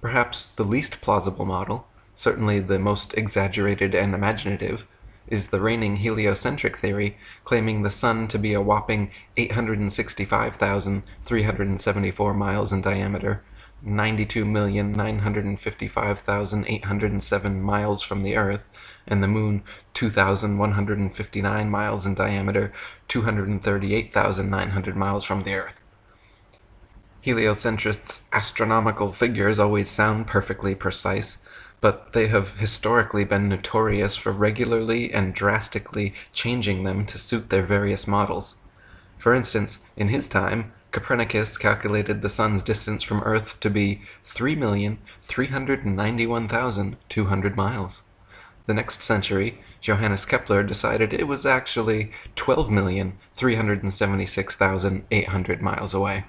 Perhaps the least plausible model, certainly the most exaggerated and imaginative, is the reigning heliocentric theory, claiming the Sun to be a whopping 865,374 miles in diameter, 92,955,807 miles from the Earth, and the Moon 2,159 miles in diameter, 238,900 miles from the Earth. Heliocentrists' astronomical figures always sound perfectly precise, but they have historically been notorious for regularly and drastically changing them to suit their various models. For instance, in his time, Copernicus calculated the Sun's distance from Earth to be 3,391,200 miles. The next century, Johannes Kepler decided it was actually 12,376,800 miles away.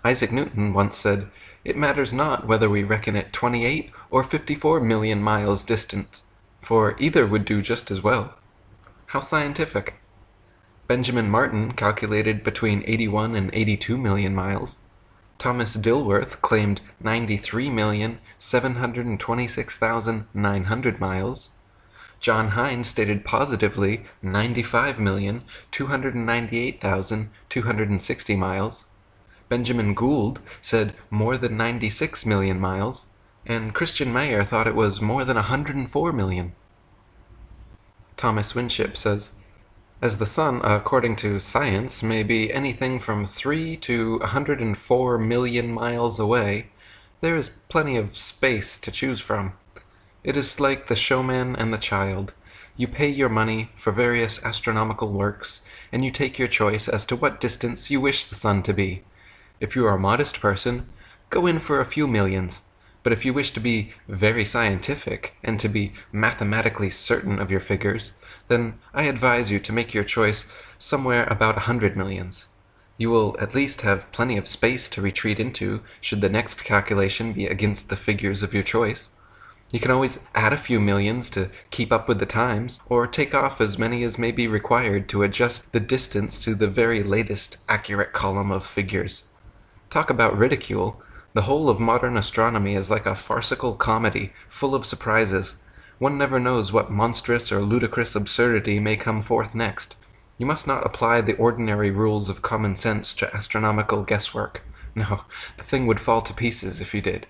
Isaac Newton once said, "It matters not whether we reckon it 28 or 54 million miles distant, for either would do just as well." How scientific! Benjamin Martin calculated between 81 and 82 million miles. Thomas Dilworth claimed 93,726,900 miles. John Hine stated positively 95,298,260 miles. Benjamin Gould said more than 96 million miles, and Christian Mayer thought it was more than 104 million. Thomas Winship says, "As the sun, according to science, may be anything from 3 to 104 million miles away, there is plenty of space to choose from. It is like the showman and the child. You pay your money for various astronomical works, and you take your choice as to what distance you wish the sun to be. If you are a modest person, go in for a few millions, but if you wish to be very scientific and to be mathematically certain of your figures, then I advise you to make your choice somewhere about 100 millions. You will at least have plenty of space to retreat into should the next calculation be against the figures of your choice. You can always add a few millions to keep up with the times, or take off as many as may be required to adjust the distance to the very latest accurate column of figures. Talk about ridicule. The whole of modern astronomy is like a farcical comedy, full of surprises. One never knows what monstrous or ludicrous absurdity may come forth next. You must not apply the ordinary rules of common sense to astronomical guesswork. No, the thing would fall to pieces if you did.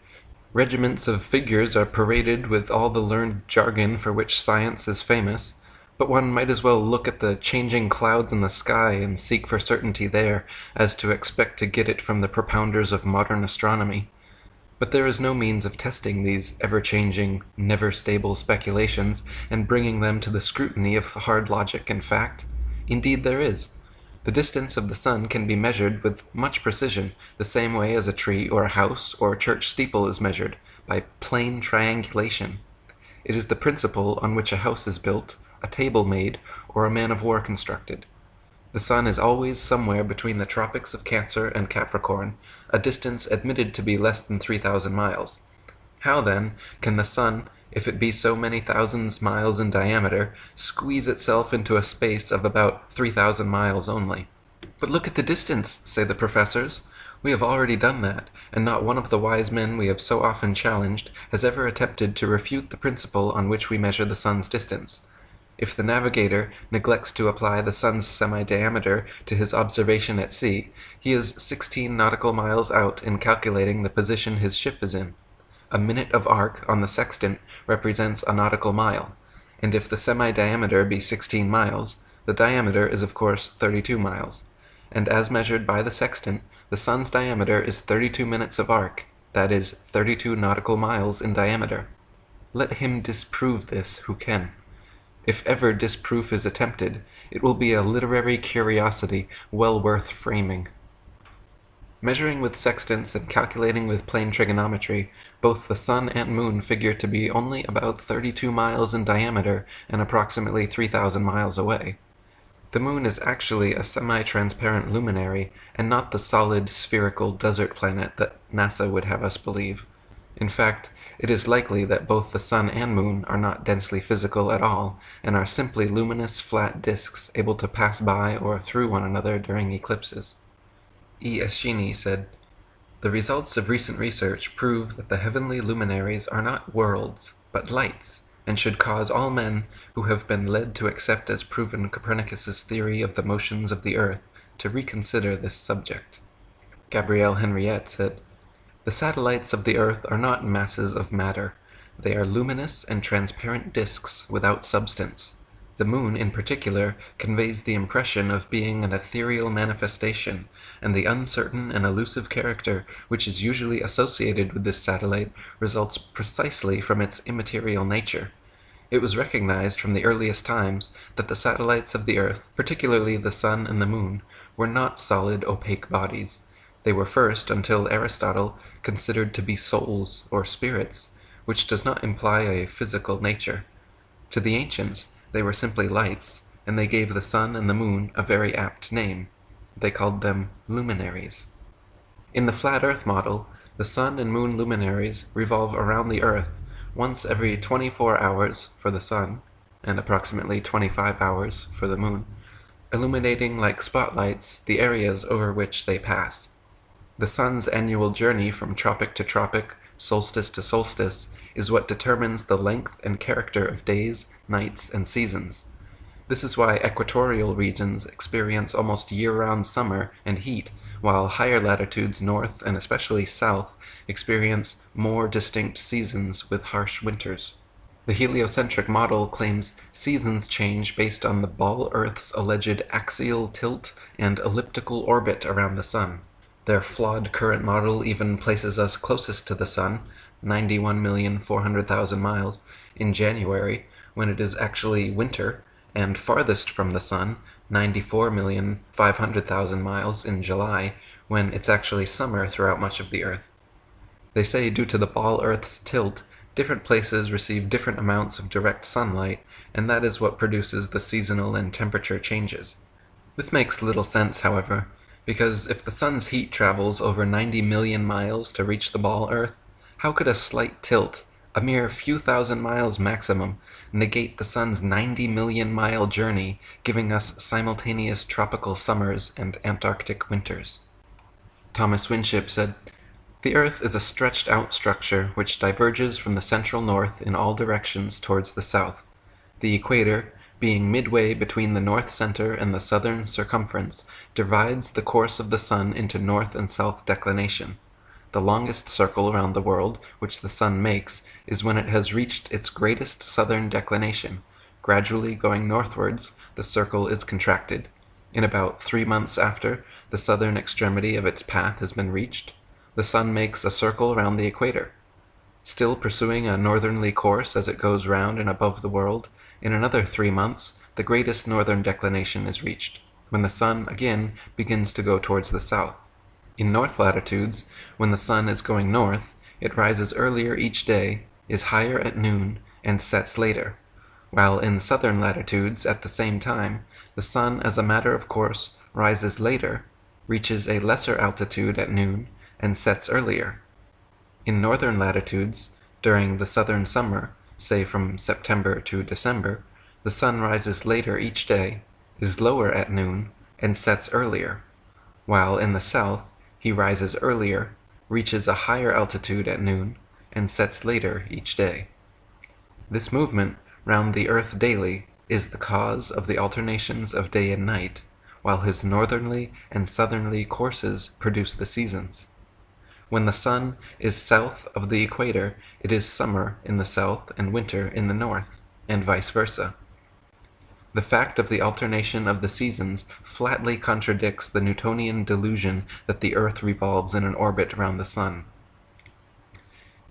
Regiments of figures are paraded with all the learned jargon for which science is famous, but one might as well look at the changing clouds in the sky and seek for certainty there, as to expect to get it from the propounders of modern astronomy. But there is no means of testing these ever-changing, never-stable speculations and bringing them to the scrutiny of hard logic and fact. Indeed there is. The distance of the sun can be measured with much precision, the same way as a tree or a house or a church steeple is measured, by plain triangulation. It is the principle on which a house is built, a table made, or a man-of-war constructed. The sun is always somewhere between the tropics of Cancer and Capricorn, a distance admitted to be less than 3,000 miles. How, then, can the sun, if it be so many thousands miles in diameter, squeeze itself into a space of about 3,000 miles only? "But look at the distance," say the professors. We have already done that, and not one of the wise men we have so often challenged has ever attempted to refute the principle on which we measure the sun's distance. If the navigator neglects to apply the sun's semi-diameter to his observation at sea, he is 16 nautical miles out in calculating the position his ship is in. A minute of arc on the sextant represents a nautical mile, and if the semi-diameter be 16 miles, the diameter is of course 32 miles, and as measured by the sextant, the sun's diameter is 32 minutes of arc, that is 32 nautical miles in diameter. Let him disprove this who can. If ever disproof is attempted, it will be a literary curiosity well worth framing. Measuring with sextants and calculating with plane trigonometry, both the sun and moon figure to be only about 32 miles in diameter and approximately 3,000 miles away. The moon is actually a semi-transparent luminary, and not the solid, spherical desert planet that NASA would have us believe. In fact, it is likely that both the sun and moon are not densely physical at all, and are simply luminous flat disks able to pass by or through one another during eclipses. E. Eschini said, "The results of recent research prove that the heavenly luminaries are not worlds, but lights, and should cause all men who have been led to accept as proven Copernicus's theory of the motions of the earth to reconsider this subject." Gabrielle Henriette said, "The satellites of the earth are not masses of matter. They are luminous and transparent disks without substance. The moon, in particular, conveys the impression of being an ethereal manifestation, and the uncertain and elusive character which is usually associated with this satellite results precisely from its immaterial nature. It was recognized from the earliest times that the satellites of the earth, particularly the sun and the moon, were not solid, opaque bodies. They were first, until Aristotle, considered to be souls or spirits, which does not imply a physical nature. To the ancients, They were simply lights, and they gave the sun and the moon a very apt name. They called them luminaries. In the flat Earth model, the sun and moon luminaries revolve around the Earth once every 24 hours for the sun, and approximately 25 hours for the moon, illuminating like spotlights the areas over which they pass. The sun's annual journey from tropic to tropic, solstice to solstice, is what determines the length and character of days, nights, and seasons. This is why equatorial regions experience almost year-round summer and heat, while higher latitudes north and especially south experience more distinct seasons with harsh winters. The heliocentric model claims seasons change based on the ball Earth's alleged axial tilt and elliptical orbit around the sun. Their flawed current model even places us closest to the sun, 91,400,000 miles, in January, when it is actually winter, and farthest from the sun, 94,500,000 miles, in July, when it's actually summer throughout much of the Earth. They say due to the ball Earth's tilt, different places receive different amounts of direct sunlight, and that is what produces the seasonal and temperature changes. This makes little sense, however, because if the sun's heat travels over 90 million miles to reach the ball Earth, how could a slight tilt, a mere few thousand miles maximum, negate the sun's 90 million mile journey, giving us simultaneous tropical summers and Antarctic winters? Thomas Winship said, "The Earth is a stretched-out structure which diverges from the central north in all directions towards the south. The equator, being midway between the north center and the southern circumference, divides the course of the sun into north and south declination. The longest circle around the world which the sun makes is when it has reached its greatest southern declination. Gradually going northwards, the circle is contracted. In about 3 months after the southern extremity of its path has been reached, the sun makes a circle round the equator. Still pursuing a northerly course as it goes round and above the world, in another 3 months the greatest northern declination is reached, when the sun again begins to go towards the south. In north latitudes, when the sun is going north, it rises earlier each day, is higher at noon, and sets later, while in southern latitudes at the same time, the sun as a matter of course rises later, reaches a lesser altitude at noon, and sets earlier. In northern latitudes, during the southern summer, say from September to December, the sun rises later each day, is lower at noon, and sets earlier, while in the south he rises earlier, reaches a higher altitude at noon, and sets later each day. This movement round the earth daily is the cause of the alternations of day and night, while his northerly and southerly courses produce the seasons. When the sun is south of the equator, it is summer in the south and winter in the north, and vice versa. The fact of the alternation of the seasons flatly contradicts the Newtonian delusion that the Earth revolves in an orbit around the sun.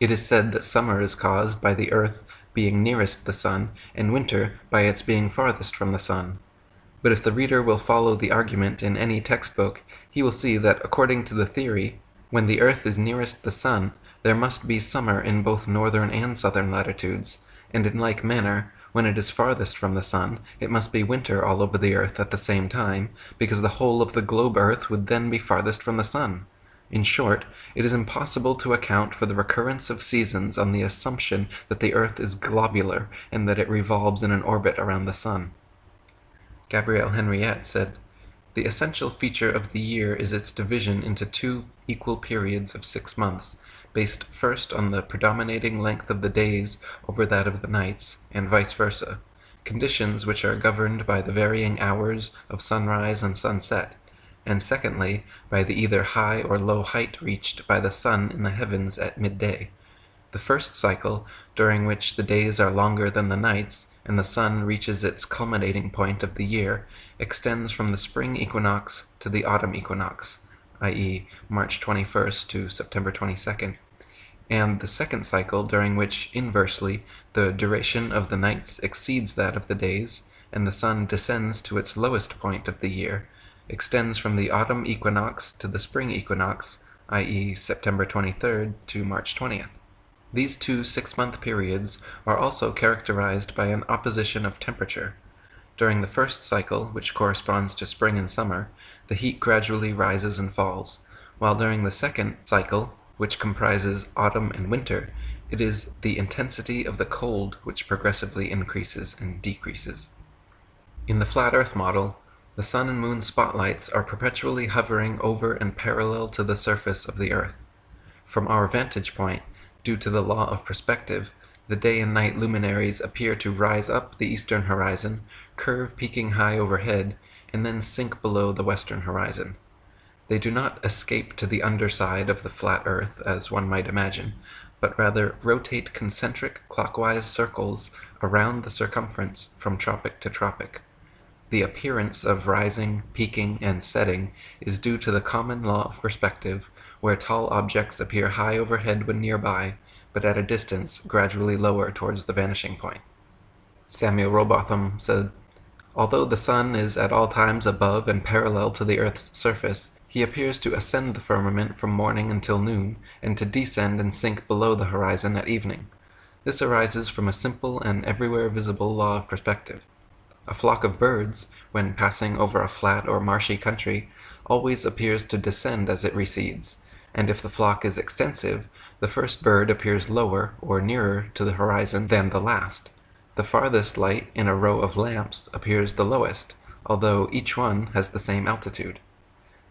It is said that summer is caused by the Earth being nearest the sun, and winter by its being farthest from the sun. But if the reader will follow the argument in any textbook, he will see that according to the theory, when the Earth is nearest the sun, there must be summer in both northern and southern latitudes, and in like manner, when it is farthest from the sun, it must be winter all over the Earth at the same time, because the whole of the globe Earth would then be farthest from the sun. In short, it is impossible to account for the recurrence of seasons on the assumption that the Earth is globular and that it revolves in an orbit around the sun." Gabrielle Henriette said, "The essential feature of the year is its division into 2 equal periods of 6 months, based first on the predominating length of the days over that of the nights, and vice versa, conditions which are governed by the varying hours of sunrise and sunset, and secondly, by the either high or low height reached by the sun in the heavens at midday. The first cycle, during which the days are longer than the nights, and the sun reaches its culminating point of the year, extends from the spring equinox to the autumn equinox, i.e. March 21st to September 22nd, and the second cycle, during which, inversely, the duration of the nights exceeds that of the days, and the sun descends to its lowest point of the year, extends from the autumn equinox to the spring equinox, i.e. September 23rd to March 20th. These two 6-month periods are also characterized by an opposition of temperature. During the first cycle, which corresponds to spring and summer, the heat gradually rises and falls, while during the second cycle, which comprises autumn and winter, it is the intensity of the cold which progressively increases and decreases. In the flat Earth model, the sun and moon spotlights are perpetually hovering over and parallel to the surface of the Earth. From our vantage point, due to the law of perspective, the day and night luminaries appear to rise up the eastern horizon, curve peaking high overhead, and then sink below the western horizon. They do not escape to the underside of the flat Earth, as one might imagine, but rather rotate concentric clockwise circles around the circumference from tropic to tropic. The appearance of rising, peaking, and setting is due to the common law of perspective, where tall objects appear high overhead when nearby, but at a distance gradually lower towards the vanishing point. Samuel Rowbotham said, "Although the sun is at all times above and parallel to the Earth's surface, he appears to ascend the firmament from morning until noon, and to descend and sink below the horizon at evening. This arises from a simple and everywhere visible law of perspective. A flock of birds, when passing over a flat or marshy country, always appears to descend as it recedes, and if the flock is extensive, the first bird appears lower or nearer to the horizon than the last. The farthest light in a row of lamps appears the lowest, although each one has the same altitude.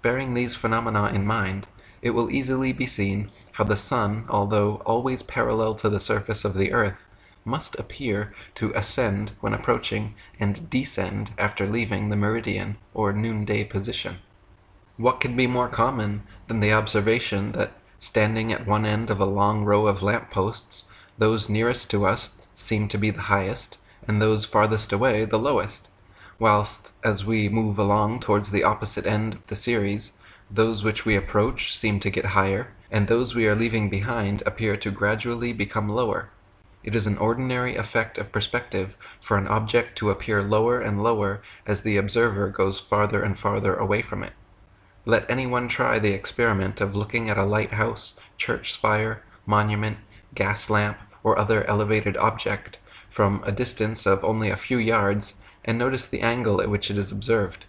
Bearing these phenomena in mind, it will easily be seen how the sun, although always parallel to the surface of the Earth, must appear to ascend when approaching and descend after leaving the meridian or noonday position. What can be more common than the observation that, standing at one end of a long row of lamp-posts, those nearest to us seem to be the highest, and those farthest away the lowest, whilst, as we move along towards the opposite end of the series, those which we approach seem to get higher, and those we are leaving behind appear to gradually become lower. It is an ordinary effect of perspective for an object to appear lower and lower as the observer goes farther and farther away from it. Let anyone try the experiment of looking at a lighthouse, church spire, monument, gas lamp, or other elevated object from a distance of only a few yards, and notice the angle at which it is observed.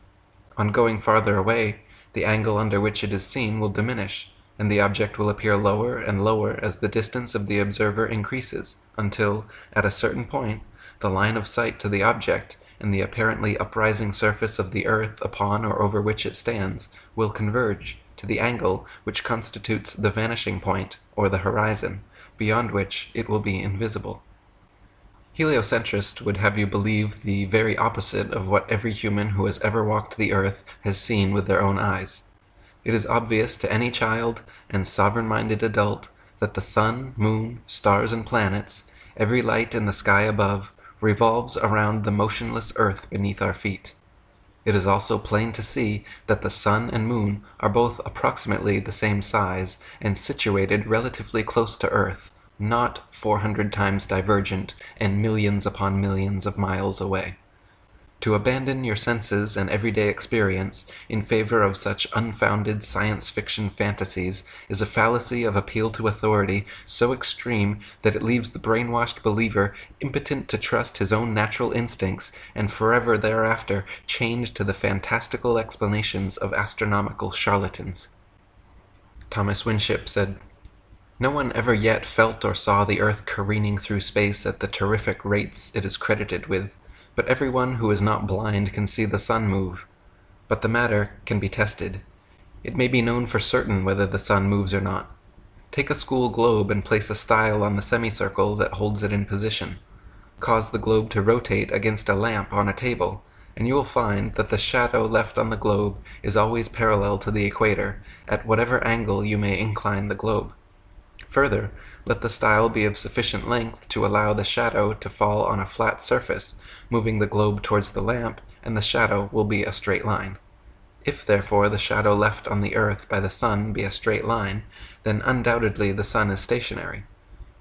On going farther away, the angle under which it is seen will diminish, and the object will appear lower and lower as the distance of the observer increases, until, at a certain point, the line of sight to the object and the apparently uprising surface of the Earth upon or over which it stands will converge to the angle which constitutes the vanishing point or the horizon, beyond which it will be invisible. Heliocentrist would have you believe the very opposite of what every human who has ever walked the Earth has seen with their own eyes. It is obvious to any child and sovereign-minded adult that the sun, moon, stars, and planets, every light in the sky above, revolves around the motionless Earth beneath our feet. It is also plain to see that the sun and moon are both approximately the same size and situated relatively close to Earth, not 400 times divergent and millions upon millions of miles away. To abandon your senses and everyday experience in favor of such unfounded science fiction fantasies is a fallacy of appeal to authority so extreme that it leaves the brainwashed believer impotent to trust his own natural instincts and forever thereafter chained to the fantastical explanations of astronomical charlatans. Thomas Winship said, "No one ever yet felt or saw the Earth careening through space at the terrific rates it is credited with, but everyone who is not blind can see the sun move. But the matter can be tested. It may be known for certain whether the sun moves or not. Take a school globe and place a style on the semicircle that holds it in position. Cause the globe to rotate against a lamp on a table, and you will find that the shadow left on the globe is always parallel to the equator, at whatever angle you may incline the globe. Further, let the style be of sufficient length to allow the shadow to fall on a flat surface, moving the globe towards the lamp, and the shadow will be a straight line. If, therefore, the shadow left on the Earth by the sun be a straight line, then undoubtedly the sun is stationary.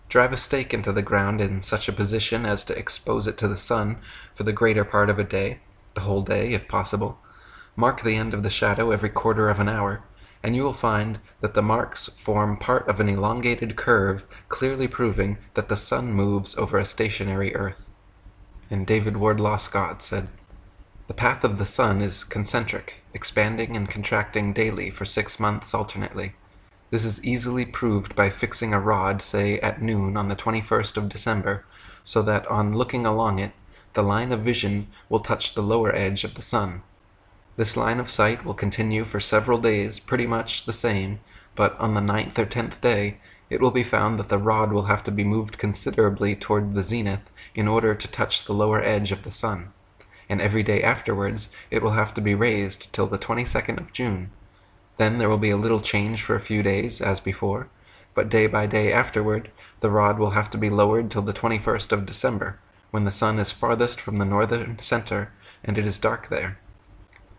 Drive a stake into the ground in such a position as to expose it to the sun for the greater part of a day, the whole day if possible. Mark the end of the shadow every quarter of an hour, and you will find that the marks form part of an elongated curve, clearly proving that the sun moves over a stationary Earth. And David Wardlaw Scott said, "The path of the sun is concentric, expanding and contracting daily for 6 months alternately. This is easily proved by fixing a rod, say at noon on the 21st of December, so that on looking along it, the line of vision will touch the lower edge of the sun. This line of sight will continue for several days pretty much the same, but on the 9th or 10th day, it will be found that the rod will have to be moved considerably toward the zenith in order to touch the lower edge of the sun, and every day afterwards it will have to be raised till the 22nd of June. Then there will be a little change for a few days, as before, but day by day afterward, the rod will have to be lowered till the 21st of December, when the sun is farthest from the northern center, and it is dark there.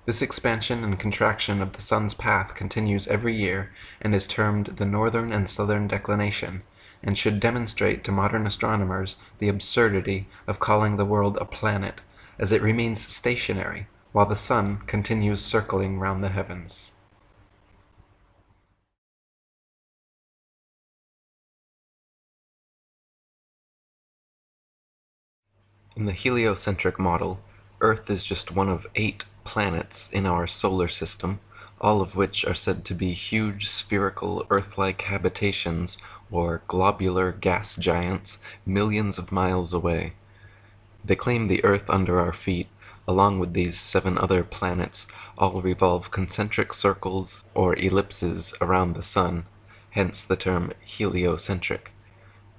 This expansion and contraction of the sun's path continues every year, and is termed the northern and southern declination, and should demonstrate to modern astronomers the absurdity of calling the world a planet, as it remains stationary, while the sun continues circling round the heavens." In the heliocentric model, Earth is just one of 8 planets in our solar system, all of which are said to be huge spherical Earth-like habitations or globular gas giants millions of miles away. They claim the Earth under our feet, along with these 7 other planets, all revolve concentric circles or ellipses around the sun, hence the term heliocentric.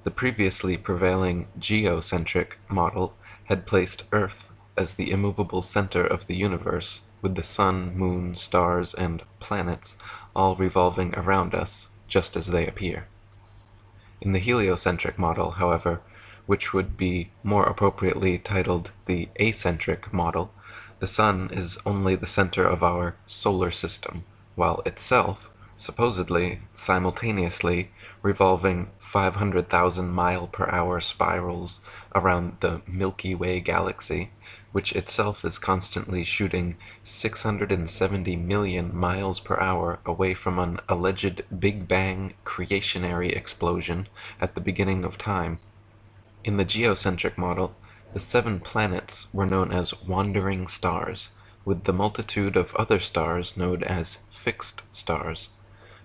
The previously prevailing geocentric model had placed Earth as the immovable center of the universe, with the sun, moon, stars, and planets all revolving around us, just as they appear. In the heliocentric model, however, which would be more appropriately titled the acentric model, the sun is only the center of our solar system, while itself, supposedly, simultaneously, revolving 500,000 mile-per-hour spirals around the Milky Way galaxy, which itself is constantly shooting 670 million miles per hour away from an alleged Big Bang creationary explosion at the beginning of time. In the geocentric model, the 7 planets were known as wandering stars, with the multitude of other stars known as fixed stars.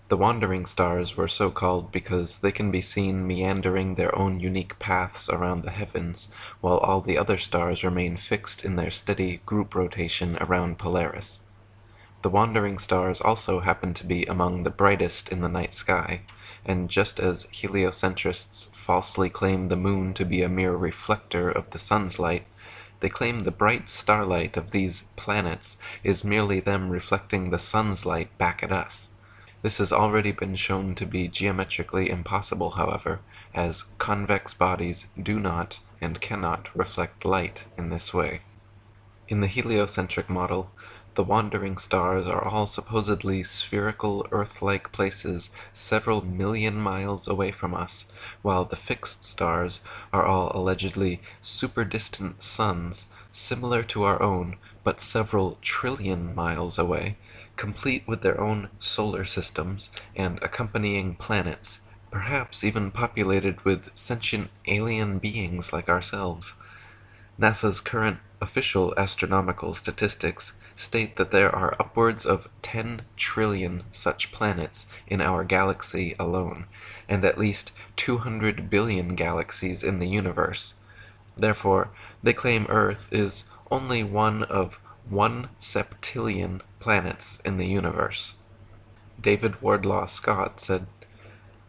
The wandering stars were so called because they can be seen meandering their own unique paths around the heavens, while all the other stars remain fixed in their steady group rotation around Polaris. The wandering stars also happen to be among the brightest in the night sky, and just as heliocentrists falsely claim the moon to be a mere reflector of the sun's light, they claim the bright starlight of these planets is merely them reflecting the sun's light back at us. This has already been shown to be geometrically impossible, however, as convex bodies do not and cannot reflect light in this way. In the heliocentric model, the wandering stars are all supposedly spherical Earth-like places several million miles away from us, while the fixed stars are all allegedly super-distant suns, similar to our own, but several trillion miles away, complete with their own solar systems and accompanying planets, perhaps even populated with sentient alien beings like ourselves. NASA's current official astronomical statistics state that there are upwards of 10 trillion such planets in our galaxy alone, and at least 200 billion galaxies in the universe. Therefore, they claim Earth is only one of 1 septillion planets in the universe. David Wardlaw Scott said,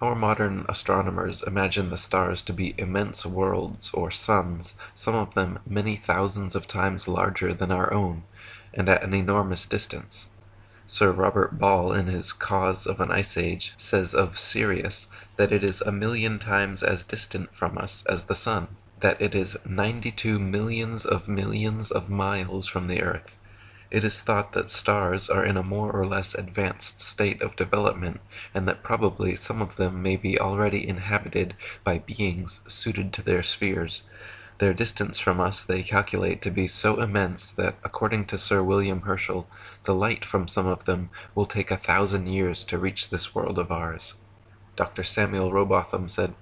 "Our modern astronomers imagine the stars to be immense worlds or suns, some of them many thousands of times larger than our own, and at an enormous distance. Sir Robert Ball, in his Cause of an Ice Age, says of Sirius that it is 1,000,000 times as distant from us as the sun, that it is 92 millions of miles from the earth. It is thought that stars are in a more or less advanced state of development, and that probably some of them may be already inhabited by beings suited to their spheres. Their distance from us they calculate to be so immense that, according to Sir William Herschel, the light from some of them will take 1,000 years to reach this world of ours. Dr. Samuel Robotham said,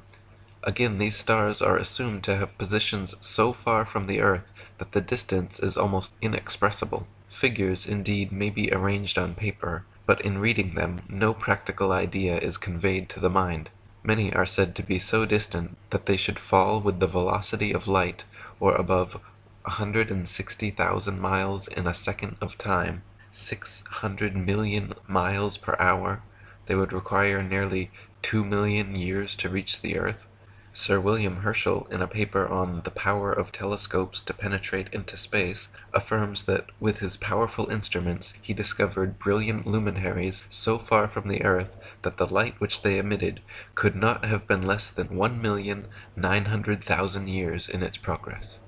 "Again, these stars are assumed to have positions so far from the Earth that the distance is almost inexpressible. Figures, indeed, may be arranged on paper, but in reading them no practical idea is conveyed to the mind. Many are said to be so distant that they should fall with the velocity of light, or above 160,000 miles in a second of time, 600 million miles per hour. They would require nearly 2,000,000 years to reach the Earth." Sir William Herschel, in a paper on "The Power of Telescopes to Penetrate into Space," affirms that with his powerful instruments he discovered brilliant luminaries so far from the Earth that the light which they emitted could not have been less than 1,900,000 years in its progress.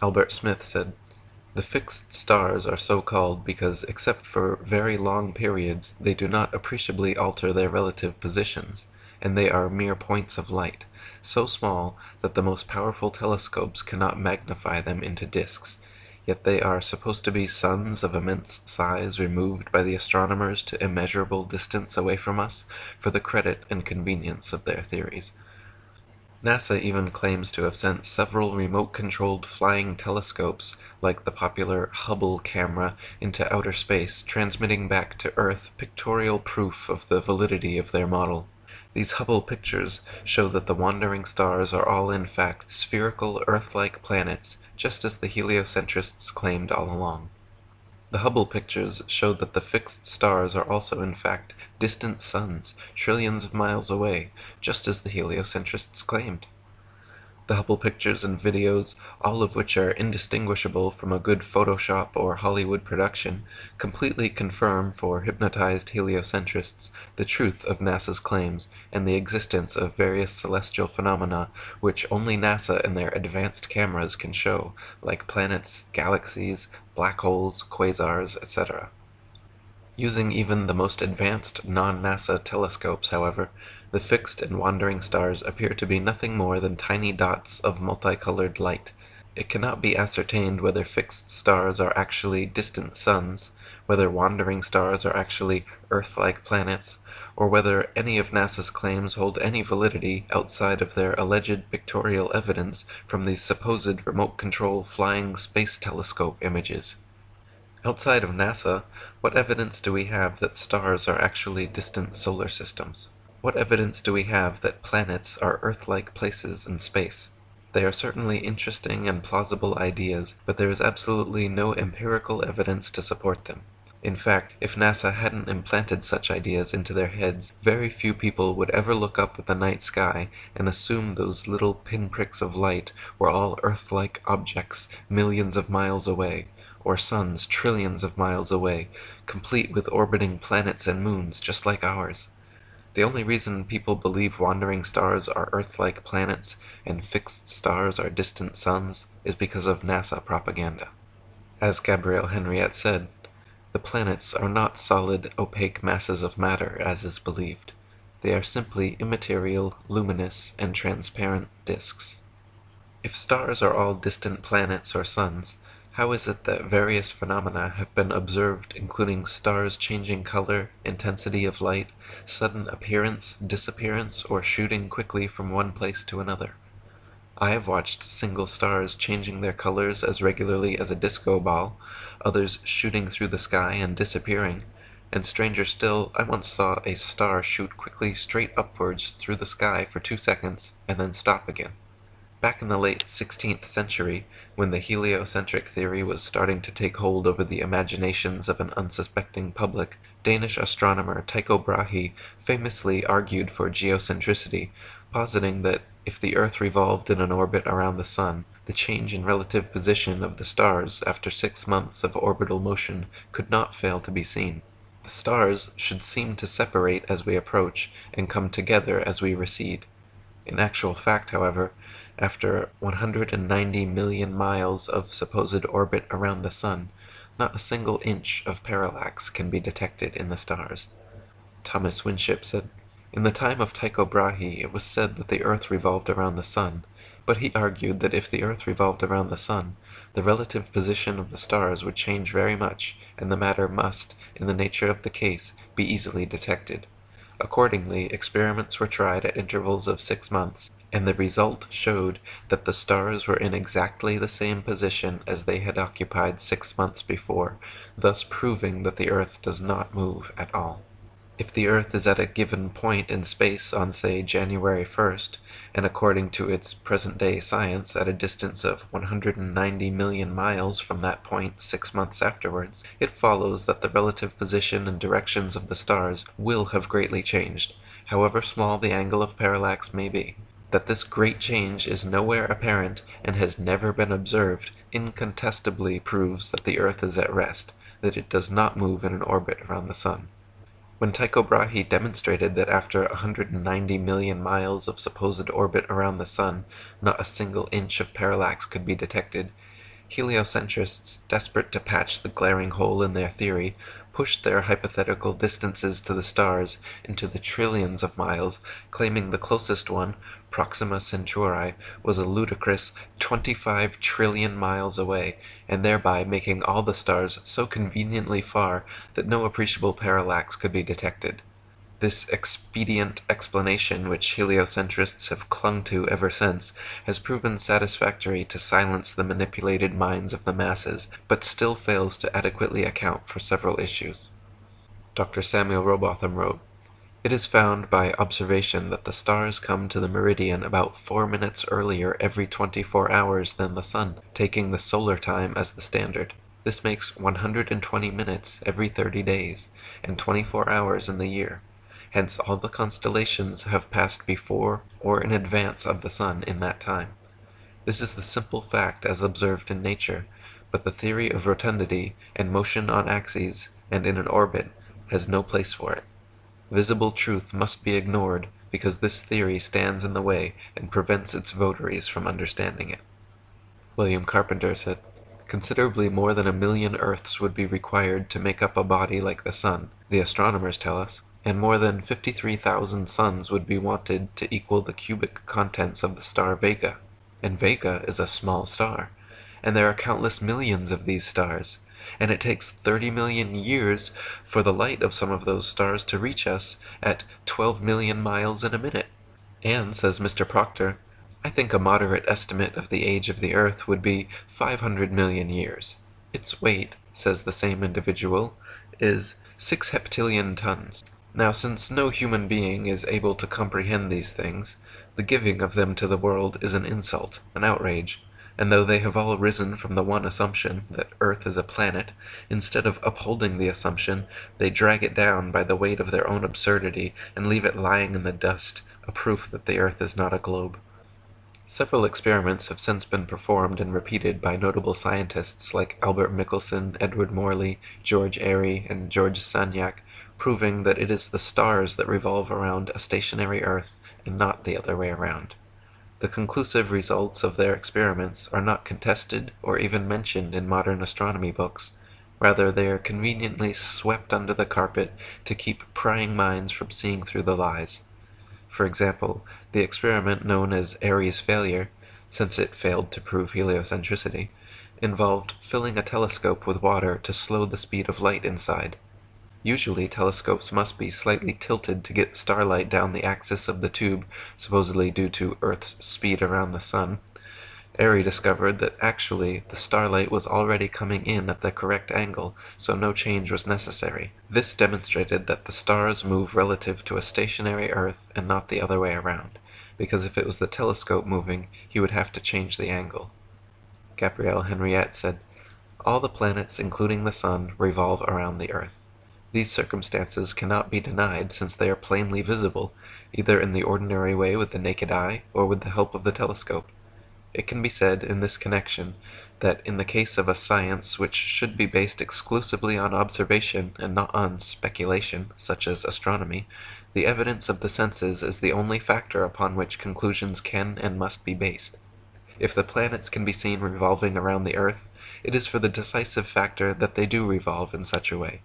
Albert Smith said, "The fixed stars are so called because, except for very long periods, they do not appreciably alter their relative positions, and they are mere points of light, so small that the most powerful telescopes cannot magnify them into disks. Yet they are supposed to be suns of immense size removed by the astronomers to immeasurable distance away from us, for the credit and convenience of their theories." NASA even claims to have sent several remote-controlled flying telescopes, like the popular Hubble camera, into outer space, transmitting back to Earth pictorial proof of the validity of their model. These Hubble pictures show that the wandering stars are all in fact spherical Earth-like planets, just as the heliocentrists claimed all along. The Hubble pictures show that the fixed stars are also in fact distant suns, trillions of miles away, just as the heliocentrists claimed. The Hubble pictures and videos, all of which are indistinguishable from a good Photoshop or Hollywood production, completely confirm for hypnotized heliocentrists the truth of NASA's claims and the existence of various celestial phenomena which only NASA and their advanced cameras can show, like planets, galaxies, black holes, quasars, etc. Using even the most advanced non-NASA telescopes, however, the fixed and wandering stars appear to be nothing more than tiny dots of multicolored light. It cannot be ascertained whether fixed stars are actually distant suns, whether wandering stars are actually Earth-like planets, or whether any of NASA's claims hold any validity outside of their alleged pictorial evidence from these supposed remote-control flying space telescope images. Outside of NASA, what evidence do we have that stars are actually distant solar systems? What evidence do we have that planets are Earth-like places in space? They are certainly interesting and plausible ideas, but there is absolutely no empirical evidence to support them. In fact, if NASA hadn't implanted such ideas into their heads, very few people would ever look up at the night sky and assume those little pinpricks of light were all Earth-like objects millions of miles away, or suns trillions of miles away, complete with orbiting planets and moons just like ours. The only reason people believe wandering stars are Earth-like planets and fixed stars are distant suns is because of NASA propaganda. As Gabrielle Henriette said, the planets are not solid, opaque masses of matter, as is believed. They are simply immaterial, luminous, and transparent disks. If stars are all distant planets or suns, how is it that various phenomena have been observed, including stars changing color, intensity of light, sudden appearance, disappearance, or shooting quickly from one place to another? I have watched single stars changing their colors as regularly as a disco ball, others shooting through the sky and disappearing, and stranger still, I once saw a star shoot quickly straight upwards through the sky for 2 seconds and then stop again. Back in the late 16th century, when the heliocentric theory was starting to take hold over the imaginations of an unsuspecting public, Danish astronomer Tycho Brahe famously argued for geocentricity, positing that if the Earth revolved in an orbit around the Sun, the change in relative position of the stars after 6 months of orbital motion could not fail to be seen. The stars should seem to separate as we approach and come together as we recede. In actual fact, however, after 190 million miles of supposed orbit around the Sun, not a single inch of parallax can be detected in the stars. Thomas Winship said, "In the time of Tycho Brahe, it was said that the Earth revolved around the Sun, but he argued that if the Earth revolved around the Sun, the relative position of the stars would change very much, and the matter must, in the nature of the case, be easily detected. Accordingly, experiments were tried at intervals of 6 months, and the result showed that the stars were in exactly the same position as they had occupied 6 months before, thus proving that the Earth does not move at all. If the Earth is at a given point in space on, say, January 1st, and according to its present-day science at a distance of 190 million miles from that point 6 months afterwards, it follows that the relative position and directions of the stars will have greatly changed, however small the angle of parallax may be. That this great change is nowhere apparent and has never been observed incontestably proves that the Earth is at rest, that it does not move in an orbit around the Sun. When Tycho Brahe demonstrated that after 190 million miles of supposed orbit around the Sun, not a single inch of parallax could be detected, heliocentrists, desperate to patch the glaring hole in their theory, pushed their hypothetical distances to the stars into the trillions of miles, claiming the closest one, Proxima Centauri, was a ludicrous 25 trillion miles away, and thereby making all the stars so conveniently far that no appreciable parallax could be detected. This expedient explanation, which heliocentrists have clung to ever since, has proven satisfactory to silence the manipulated minds of the masses, but still fails to adequately account for several issues. Dr. Samuel Rowbotham wrote, "It is found by observation that the stars come to the meridian about 4 minutes earlier every 24 hours than the Sun, taking the solar time as the standard. This makes 120 minutes every 30 days, and 24 hours in the year. Hence all the constellations have passed before or in advance of the Sun in that time. This is the simple fact as observed in nature, but the theory of rotundity and motion on axes and in an orbit has no place for it. Visible truth must be ignored because this theory stands in the way and prevents its votaries from understanding it." William Carpenter said, "Considerably more than 1,000,000 Earths would be required to make up a body like the Sun, the astronomers tell us, and more than 53,000 suns would be wanted to equal the cubic contents of the star Vega. And Vega is a small star, and there are countless millions of these stars, and it takes 30 million years for the light of some of those stars to reach us at 12 million miles in a minute. And, says Mr. Proctor, I think a moderate estimate of the age of the Earth would be 500 million years. Its weight, says the same individual, is 6 heptillion tons. Now, since no human being is able to comprehend these things, the giving of them to the world is an insult, an outrage, and though they have all risen from the one assumption that Earth is a planet, instead of upholding the assumption, they drag it down by the weight of their own absurdity and leave it lying in the dust, a proof that the Earth is not a globe. Several experiments have since been performed and repeated by notable scientists like Albert Michelson, Edward Morley, George Airy, and George Sagnac, proving that it is the stars that revolve around a stationary Earth and not the other way around. The conclusive results of their experiments are not contested or even mentioned in modern astronomy books. Rather, they are conveniently swept under the carpet to keep prying minds from seeing through the lies. For example, the experiment known as Airy's failure, since it failed to prove heliocentricity, involved filling a telescope with water to slow the speed of light inside. Usually, telescopes must be slightly tilted to get starlight down the axis of the tube, supposedly due to Earth's speed around the Sun. Airy discovered that actually the starlight was already coming in at the correct angle, so no change was necessary. This demonstrated that the stars move relative to a stationary Earth and not the other way around, because if it was the telescope moving, he would have to change the angle. Gabrielle Henriette said, "All the planets, including the Sun, revolve around the Earth. These circumstances cannot be denied since they are plainly visible, either in the ordinary way with the naked eye or with the help of the telescope. It can be said in this connection that in the case of a science which should be based exclusively on observation and not on speculation, such as astronomy, the evidence of the senses is the only factor upon which conclusions can and must be based. If the planets can be seen revolving around the Earth, it is for the decisive factor that they do revolve in such a way.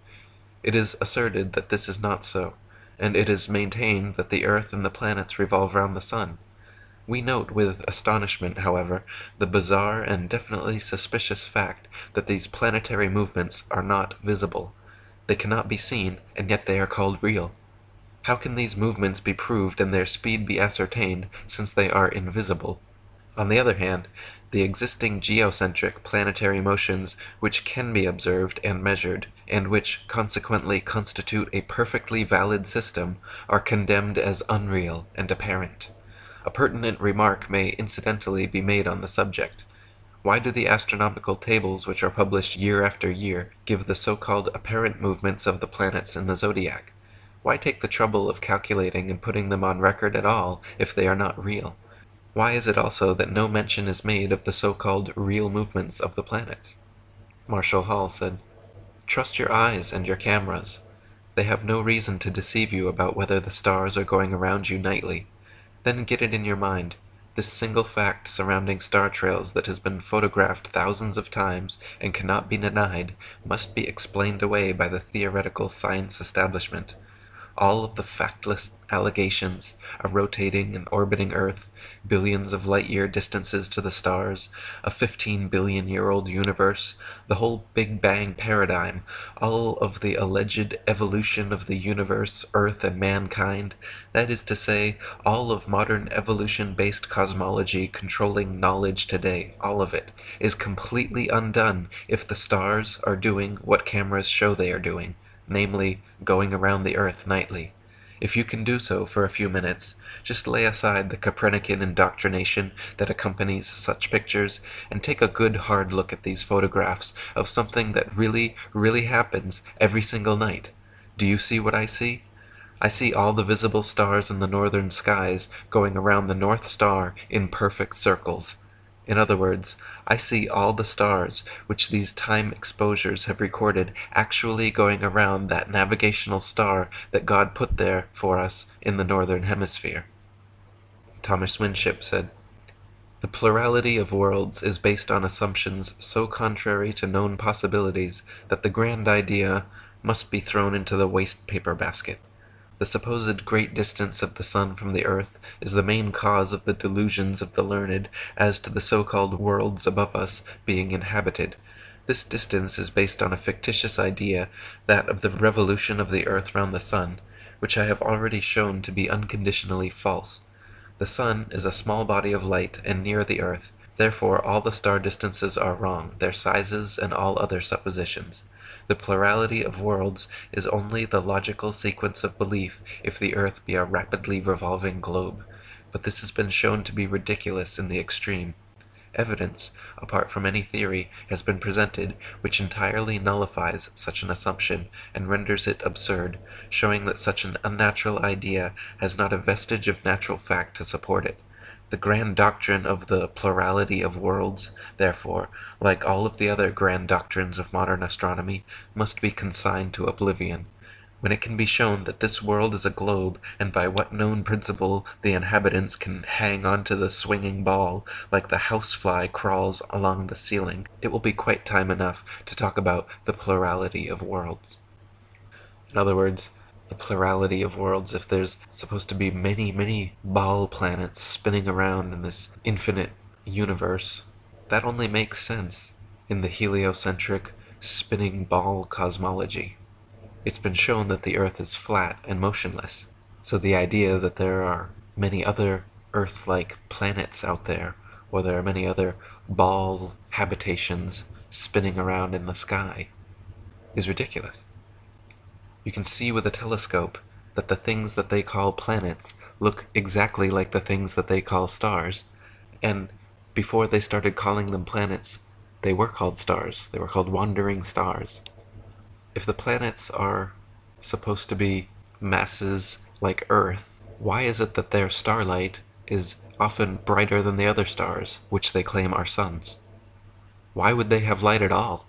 It is asserted that this is not so, and it is maintained that the Earth and the planets revolve round the Sun. We note with astonishment, however, the bizarre and definitely suspicious fact that these planetary movements are not visible. They cannot be seen, and yet they are called real. How can these movements be proved and their speed be ascertained, since they are invisible? On the other hand, the existing geocentric planetary motions which can be observed and measured, and which consequently constitute a perfectly valid system, are condemned as unreal and apparent. A pertinent remark may incidentally be made on the subject. Why do the astronomical tables which are published year after year give the so-called apparent movements of the planets in the zodiac? Why take the trouble of calculating and putting them on record at all if they are not real? Why is it also that no mention is made of the so-called real movements of the planets? Marshall Hall said, "Trust your eyes and your cameras. They have no reason to deceive you about whether the stars are going around you nightly. Then get it in your mind. This single fact surrounding star trails that has been photographed thousands of times and cannot be denied must be explained away by the theoretical science establishment. All of the factless allegations, a rotating and orbiting Earth, billions of light-year distances to the stars, a 15-billion-year-old universe, the whole Big Bang paradigm, all of the alleged evolution of the universe, Earth, and mankind, that is to say, all of modern evolution-based cosmology controlling knowledge today, all of it, is completely undone if the stars are doing what cameras show they are doing, namely, going around the Earth nightly. If you can do so for a few minutes, just lay aside the Copernican indoctrination that accompanies such pictures, and take a good hard look at these photographs of something that really, really happens every single night. Do you see what I see? I see all the visible stars in the northern skies going around the North Star in perfect circles. In other words, I see all the stars which these time exposures have recorded actually going around that navigational star that God put there for us in the northern hemisphere." Thomas Winship said, "The plurality of worlds is based on assumptions so contrary to known possibilities that the grand idea must be thrown into the waste paper basket. The supposed great distance of the sun from the earth is the main cause of the delusions of the learned as to the so-called worlds above us being inhabited. This distance is based on a fictitious idea, that of the revolution of the earth round the sun, which I have already shown to be unconditionally false. The sun is a small body of light and near the earth, therefore all the star distances are wrong, their sizes and all other suppositions. The plurality of worlds is only the logical sequence of belief if the earth be a rapidly revolving globe, but this has been shown to be ridiculous in the extreme. Evidence, apart from any theory, has been presented which entirely nullifies such an assumption and renders it absurd, showing that such an unnatural idea has not a vestige of natural fact to support it. The grand doctrine of the plurality of worlds, therefore, like all of the other grand doctrines of modern astronomy, must be consigned to oblivion. When it can be shown that this world is a globe, and by what known principle the inhabitants can hang onto the swinging ball, like the housefly crawls along the ceiling, it will be quite time enough to talk about the plurality of worlds." In other words, the plurality of worlds, if there's supposed to be many, many ball planets spinning around in this infinite universe, that only makes sense in the heliocentric spinning ball cosmology. It's been shown that the Earth is flat and motionless, so the idea that there are many other Earth-like planets out there, or there are many other ball habitations spinning around in the sky, is ridiculous. You can see with a telescope that the things that they call planets look exactly like the things that they call stars, and before they started calling them planets, they were called stars. They were called wandering stars. If the planets are supposed to be masses like Earth, why is it that their starlight is often brighter than the other stars, which they claim are suns? Why would they have light at all?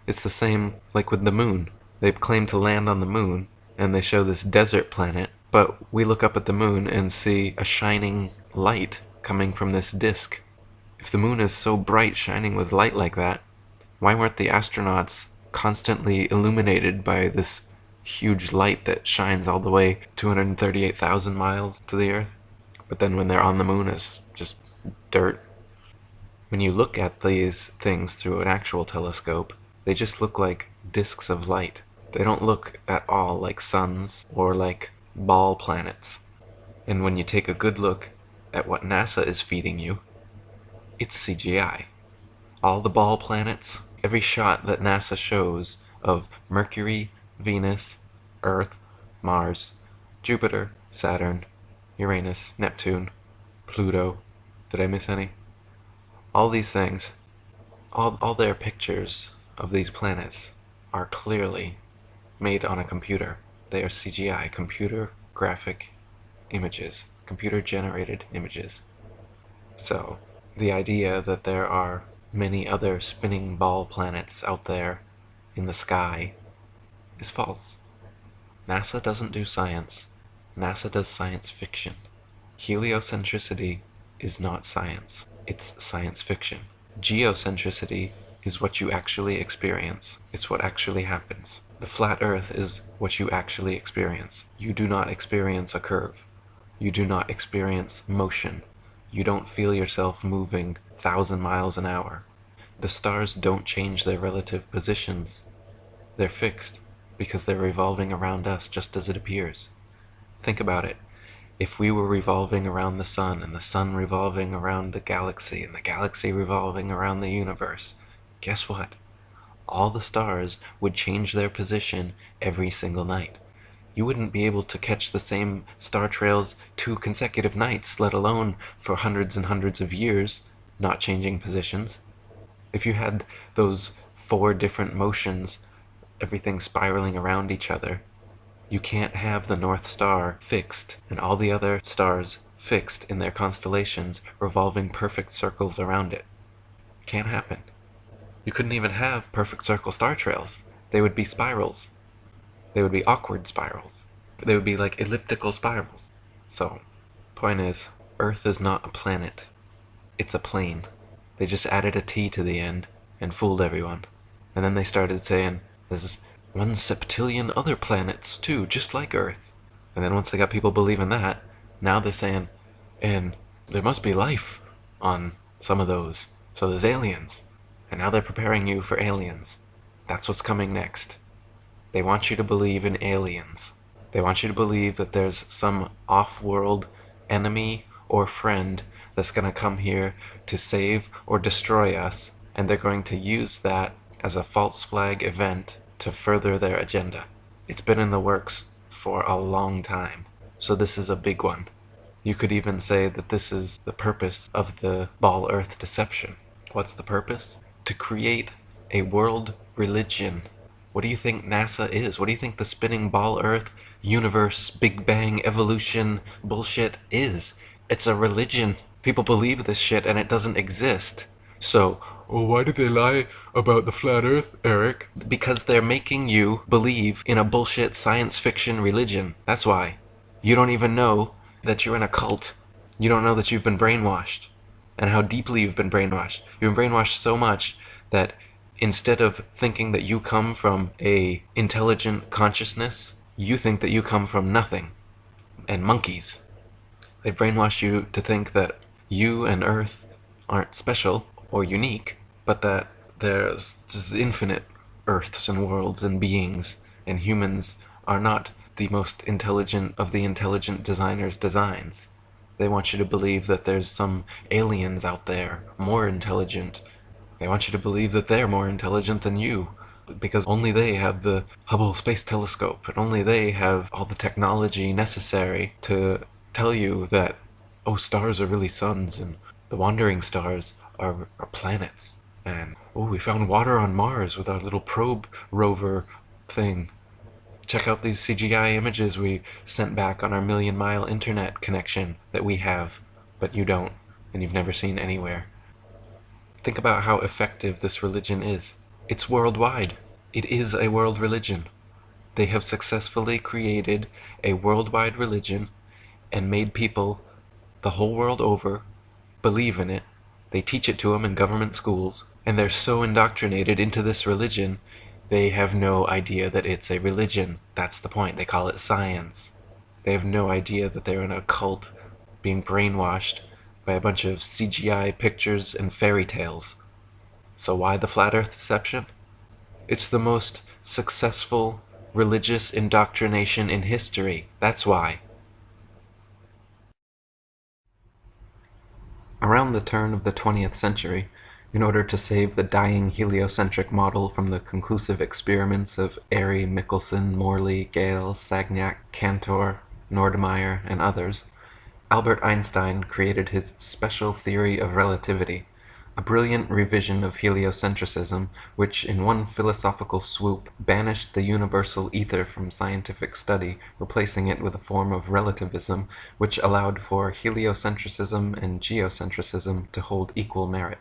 It's the same like with the moon. They claim to land on the moon, and they show this desert planet, but we look up at the moon and see a shining light coming from this disk. If the moon is so bright, shining with light like that, why weren't the astronauts constantly illuminated by this huge light that shines all the way 238,000 miles to the Earth? But then when they're on the moon, it's just dirt. When you look at these things through an actual telescope, they just look like disks of light. They don't look at all like suns or like ball planets. And when you take a good look at what NASA is feeding you, it's CGI. All the ball planets, every shot that NASA shows of Mercury, Venus, Earth, Mars, Jupiter, Saturn, Uranus, Neptune, Pluto, did I miss any? All these things, all their pictures of these planets are clearly made on a computer. They are CGI, computer graphic images, computer generated images. So, the idea that there are many other spinning ball planets out there in the sky is false. NASA doesn't do science. NASA does science fiction. Heliocentricity is not science. It's science fiction. Geocentricity is what you actually experience. It's what actually happens. The flat Earth is what you actually experience. You do not experience a curve. You do not experience motion. You don't feel yourself moving 1,000 miles an hour. The stars don't change their relative positions. They're fixed because they're revolving around us just as it appears. Think about it. If we were revolving around the sun, and the sun revolving around the galaxy, and the galaxy revolving around the universe, guess what? All the stars would change their position every single night. You wouldn't be able to catch the same star trails 2 consecutive nights, let alone for hundreds and hundreds of years, not changing positions. If you had those 4 different motions, everything spiraling around each other, you can't have the North Star fixed and all the other stars fixed in their constellations revolving perfect circles around it. Can't happen. You couldn't even have perfect circle star trails. They would be spirals. They would be awkward spirals. They would be like elliptical spirals. So, point is, Earth is not a planet. It's a plane. They just added a T to the end and fooled everyone. And then they started saying, there's 1 septillion other planets too, just like Earth. And then once they got people believing that, now they're saying, and there must be life on some of those. So there's aliens. And now they're preparing you for aliens. That's what's coming next. They want you to believe in aliens. They want you to believe that there's some off-world enemy or friend that's going to come here to save or destroy us, and they're going to use that as a false flag event to further their agenda. It's been in the works for a long time, so this is a big one. You could even say that this is the purpose of the Ball Earth deception. What's the purpose? To create a world religion. What do you think NASA is? What do you think the spinning ball Earth, universe, Big Bang, evolution bullshit is? It's a religion. People believe this shit and it doesn't exist. So, why did they lie about the flat Earth, Eric? Because they're making you believe in a bullshit science fiction religion. That's why. You don't even know that you're in a cult. You don't know that you've been brainwashed. And how deeply you've been brainwashed. You've been brainwashed so much that instead of thinking that you come from a intelligent consciousness, you think that you come from nothing. And monkeys. They brainwash you to think that you and Earth aren't special or unique, but that there's just infinite Earths and worlds and beings, and humans are not the most intelligent of the intelligent designers' designs. They want you to believe that there's some aliens out there, more intelligent. They want you to believe that they're more intelligent than you, because only they have the Hubble Space Telescope, and only they have all the technology necessary to tell you that, oh, stars are really suns, and the wandering stars are planets. And, oh, we found water on Mars with our little probe rover thing. Check out these CGI images we sent back on our million-mile internet connection that we have, but you don't, and you've never seen anywhere. Think about how effective this religion is. It's worldwide. It is a world religion. They have successfully created a worldwide religion and made people the whole world over believe in it. They teach it to them in government schools, and they're so indoctrinated into this religion, they have no idea that it's a religion. That's the point. They call it science. They have no idea that they're in a cult being brainwashed by a bunch of CGI pictures and fairy tales. So why the flat earth deception? It's the most successful religious indoctrination in history. That's why. Around the turn of the 20th century, in order to save the dying heliocentric model from the conclusive experiments of Airy, Michelson, Morley, Gale, Sagnac, Cantor, Nordemeyer, and others, Albert Einstein created his special theory of relativity, a brilliant revision of heliocentrism which in one philosophical swoop banished the universal ether from scientific study, replacing it with a form of relativism which allowed for heliocentrism and geocentrism to hold equal merit.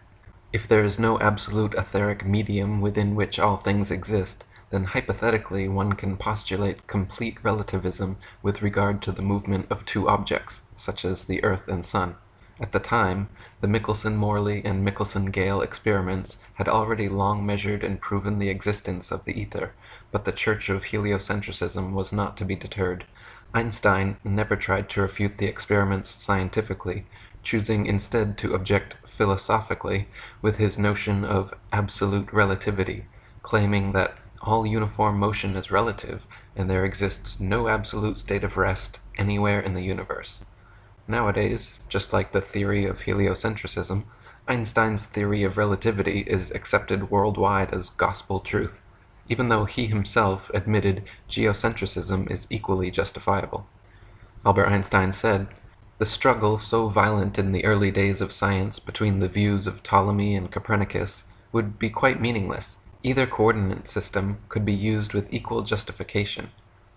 If there is no absolute etheric medium within which all things exist, then hypothetically one can postulate complete relativism with regard to the movement of two objects, such as the Earth and Sun. At the time, the Michelson-Morley and Michelson-Gale experiments had already long measured and proven the existence of the ether, but the Church of Heliocentrism was not to be deterred. Einstein never tried to refute the experiments scientifically, choosing instead to object philosophically with his notion of absolute relativity, claiming that all uniform motion is relative, and there exists no absolute state of rest anywhere in the universe. Nowadays, just like the theory of heliocentrism, Einstein's theory of relativity is accepted worldwide as gospel truth, even though he himself admitted geocentrism is equally justifiable. Albert Einstein said, "The struggle so violent in the early days of science between the views of Ptolemy and Copernicus would be quite meaningless. Either coordinate system could be used with equal justification.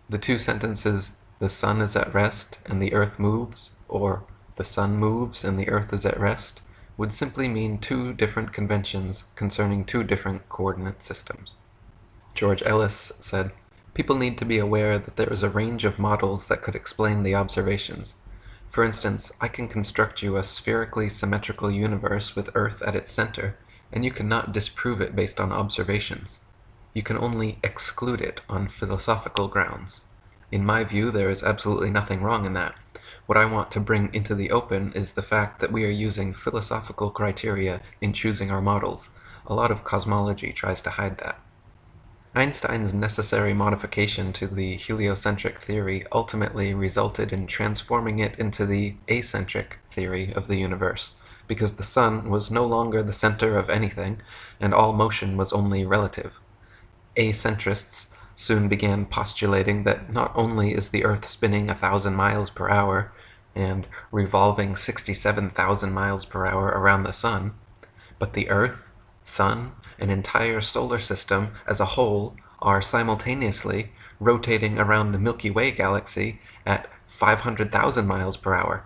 The two sentences, 'the sun is at rest and the earth moves,' or 'the sun moves and the earth is at rest,' would simply mean two different conventions concerning two different coordinate systems." George Ellis said, "People need to be aware that there is a range of models that could explain the observations. For instance, I can construct you a spherically symmetrical universe with Earth at its center, and you cannot disprove it based on observations. You can only exclude it on philosophical grounds. In my view, there is absolutely nothing wrong in that. What I want to bring into the open is the fact that we are using philosophical criteria in choosing our models. A lot of cosmology tries to hide that." Einstein's necessary modification to the heliocentric theory ultimately resulted in transforming it into the acentric theory of the universe, because the sun was no longer the center of anything, and all motion was only relative. Acentrists soon began postulating that not only is the Earth spinning 1,000 miles per hour and revolving 67,000 miles per hour around the sun, but the Earth, Sun, and entire solar system as a whole are simultaneously rotating around the Milky Way galaxy at 500,000 miles per hour.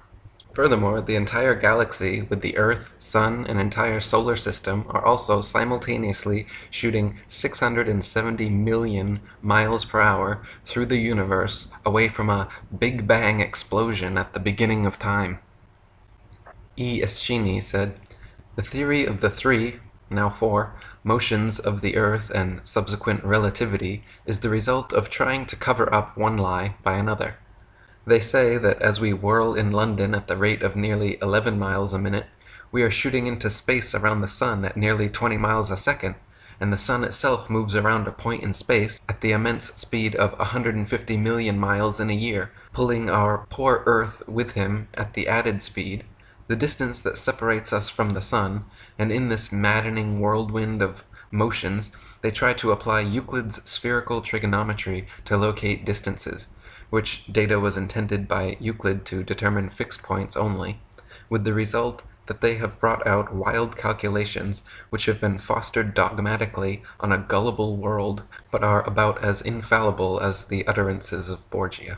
Furthermore, the entire galaxy with the Earth, Sun, and entire solar system are also simultaneously shooting 670 million miles per hour through the universe away from a Big Bang explosion at the beginning of time. E. Eschini said, "The theory of the three, now four, motions of the Earth and subsequent relativity is the result of trying to cover up one lie by another. They say that as we whirl in London at the rate of nearly 11 miles a minute, we are shooting into space around the sun at nearly 20 miles a second, and the sun itself moves around a point in space at the immense speed of 150 million miles in a year, pulling our poor Earth with him at the added speed, the distance that separates us from the sun, and in this maddening whirlwind of motions, they try to apply Euclid's spherical trigonometry to locate distances, which data was intended by Euclid to determine fixed points only, with the result that they have brought out wild calculations which have been fostered dogmatically on a gullible world, but are about as infallible as the utterances of Borgia."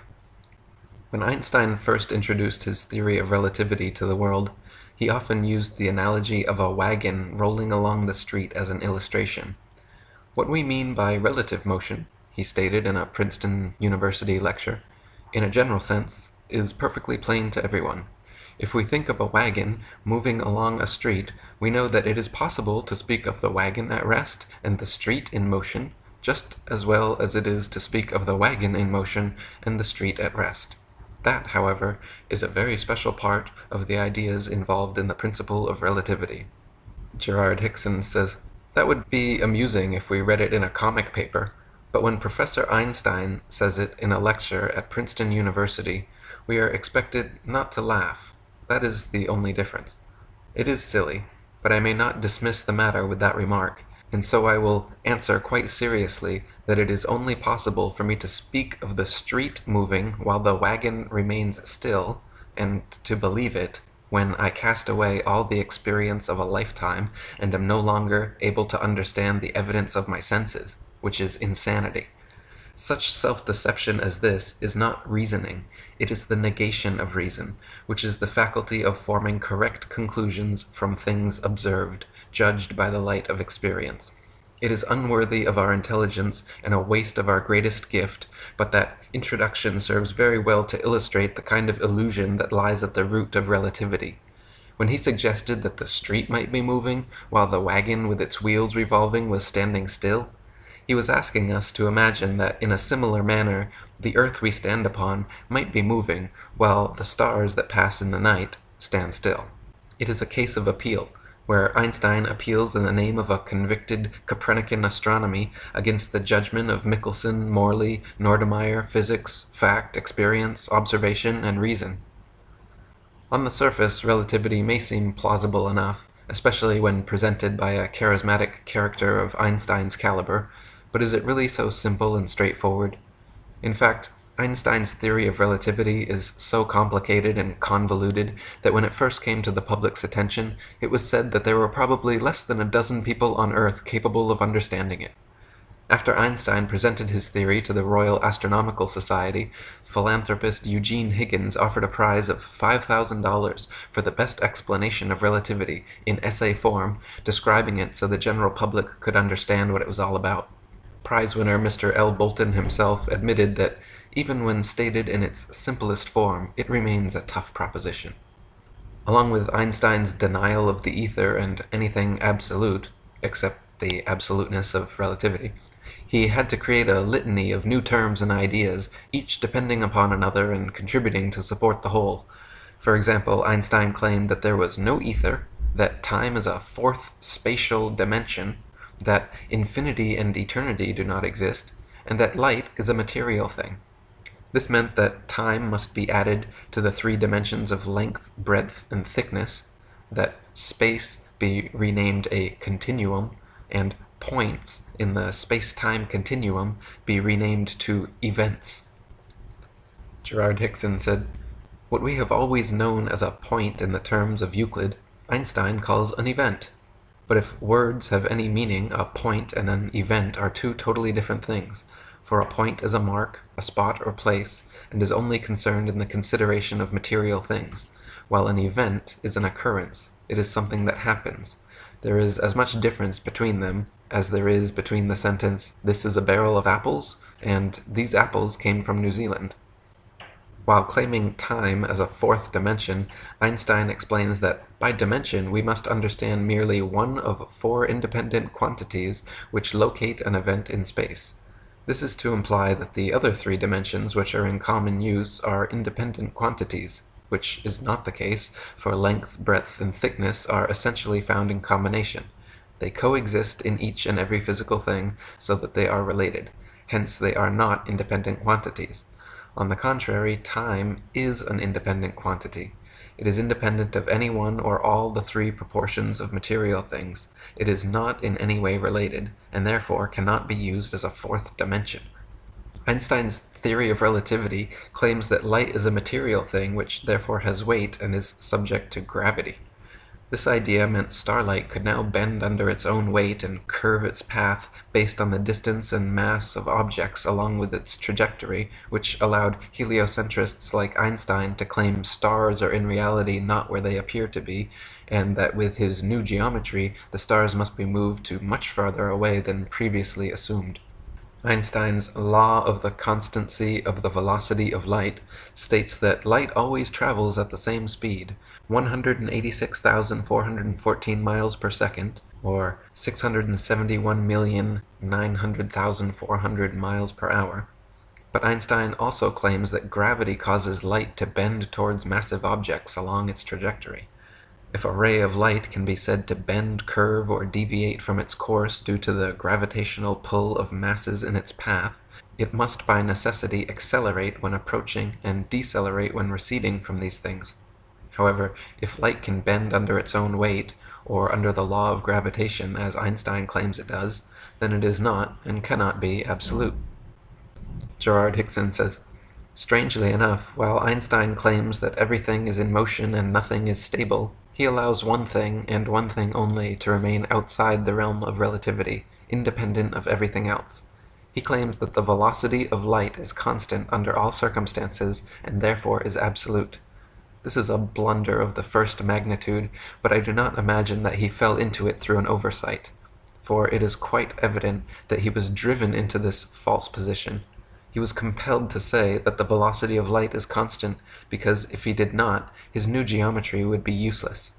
When Einstein first introduced his theory of relativity to the world, he often used the analogy of a wagon rolling along the street as an illustration. "What we mean by relative motion," he stated in a Princeton University lecture, "in a general sense, is perfectly plain to everyone. If we think of a wagon moving along a street, we know that it is possible to speak of the wagon at rest and the street in motion, just as well as it is to speak of the wagon in motion and the street at rest. That, however, is a very special part of the ideas involved in the principle of relativity. Gerard Hickson says, "That would be amusing if we read it in a comic paper, but when Professor Einstein says it in a lecture at Princeton University, we are expected not to laugh. That is the only difference. It is silly, but I may not dismiss the matter with that remark, and so I will answer quite seriously that it is only possible for me to speak of the street moving while the wagon remains still, and to believe it, when I cast away all the experience of a lifetime and am no longer able to understand the evidence of my senses, which is insanity. Such self-deception as this is not reasoning, it is the negation of reason, which is the faculty of forming correct conclusions from things observed, judged by the light of experience. It is unworthy of our intelligence and a waste of our greatest gift, but that introduction serves very well to illustrate the kind of illusion that lies at the root of relativity. When he suggested that the street might be moving, while the wagon with its wheels revolving was standing still, he was asking us to imagine that in a similar manner the earth we stand upon might be moving, while the stars that pass in the night stand still. It is a case of appeal, where Einstein appeals in the name of a convicted Copernican astronomy against the judgment of Michelson, Morley, Nordemeyer, physics, fact, experience, observation, and reason. On the surface, relativity may seem plausible enough, especially when presented by a charismatic character of Einstein's caliber, but is it really so simple and straightforward? In fact, Einstein's theory of relativity is so complicated and convoluted that when it first came to the public's attention, it was said that there were probably less than a dozen people on Earth capable of understanding it. After Einstein presented his theory to the Royal Astronomical Society, philanthropist Eugene Higgins offered a prize of $5,000 for the best explanation of relativity in essay form, describing it so the general public could understand what it was all about. Prize winner Mr. L. Bolton himself admitted that even when stated in its simplest form, it remains a tough proposition. Along with Einstein's denial of the ether and anything absolute, except the absoluteness of relativity, he had to create a litany of new terms and ideas, each depending upon another and contributing to support the whole. For example, Einstein claimed that there was no ether, that time is a fourth spatial dimension, that infinity and eternity do not exist, and that light is a material thing. This meant that time must be added to the three dimensions of length, breadth, and thickness, that space be renamed a continuum, and points in the space-time continuum be renamed to events. Gerard Hickson said, "What we have always known as a point in the terms of Euclid, Einstein calls an event. But if words have any meaning, a point and an event are two totally different things, for a point is a mark, a spot or place, and is only concerned in the consideration of material things, while an event is an occurrence, it is something that happens. There is as much difference between them as there is between the sentence, 'This is a barrel of apples,' and 'These apples came from New Zealand.'" While claiming time as a fourth dimension, Einstein explains that by dimension we must understand merely one of four independent quantities which locate an event in space. This is to imply that the other three dimensions which are in common use are independent quantities, which is not the case, for length, breadth, and thickness are essentially found in combination. They coexist in each and every physical thing so that they are related. Hence they are not independent quantities. On the contrary, time is an independent quantity. It is independent of any one or all the three proportions of material things. It is not in any way related, and therefore cannot be used as a fourth dimension. Einstein's theory of relativity claims that light is a material thing which therefore has weight and is subject to gravity. This idea meant starlight could now bend under its own weight and curve its path based on the distance and mass of objects along with its trajectory, which allowed heliocentrists like Einstein to claim stars are in reality not where they appear to be, and that with his new geometry the stars must be moved to much farther away than previously assumed. Einstein's law of the constancy of the velocity of light states that light always travels at the same speed, 186,414 miles per second, or 671,900,400 miles per hour, But Einstein also claims that gravity causes light to bend towards massive objects along its trajectory. If a ray of light can be said to bend, curve, or deviate from its course due to the gravitational pull of masses in its path, it must by necessity accelerate when approaching and decelerate when receding from these things. However, if light can bend under its own weight, or under the law of gravitation as Einstein claims it does, then it is not and cannot be absolute. Gerard Hickson says, strangely enough, while Einstein claims that everything is in motion and nothing is stable, he allows one thing, and one thing only, to remain outside the realm of relativity, independent of everything else. He claims that the velocity of light is constant under all circumstances, and therefore is absolute. This is a blunder of the first magnitude, but I do not imagine that he fell into it through an oversight, for it is quite evident that he was driven into this false position. He was compelled to say that the velocity of light is constant, because if he did not, his new geometry would be useless.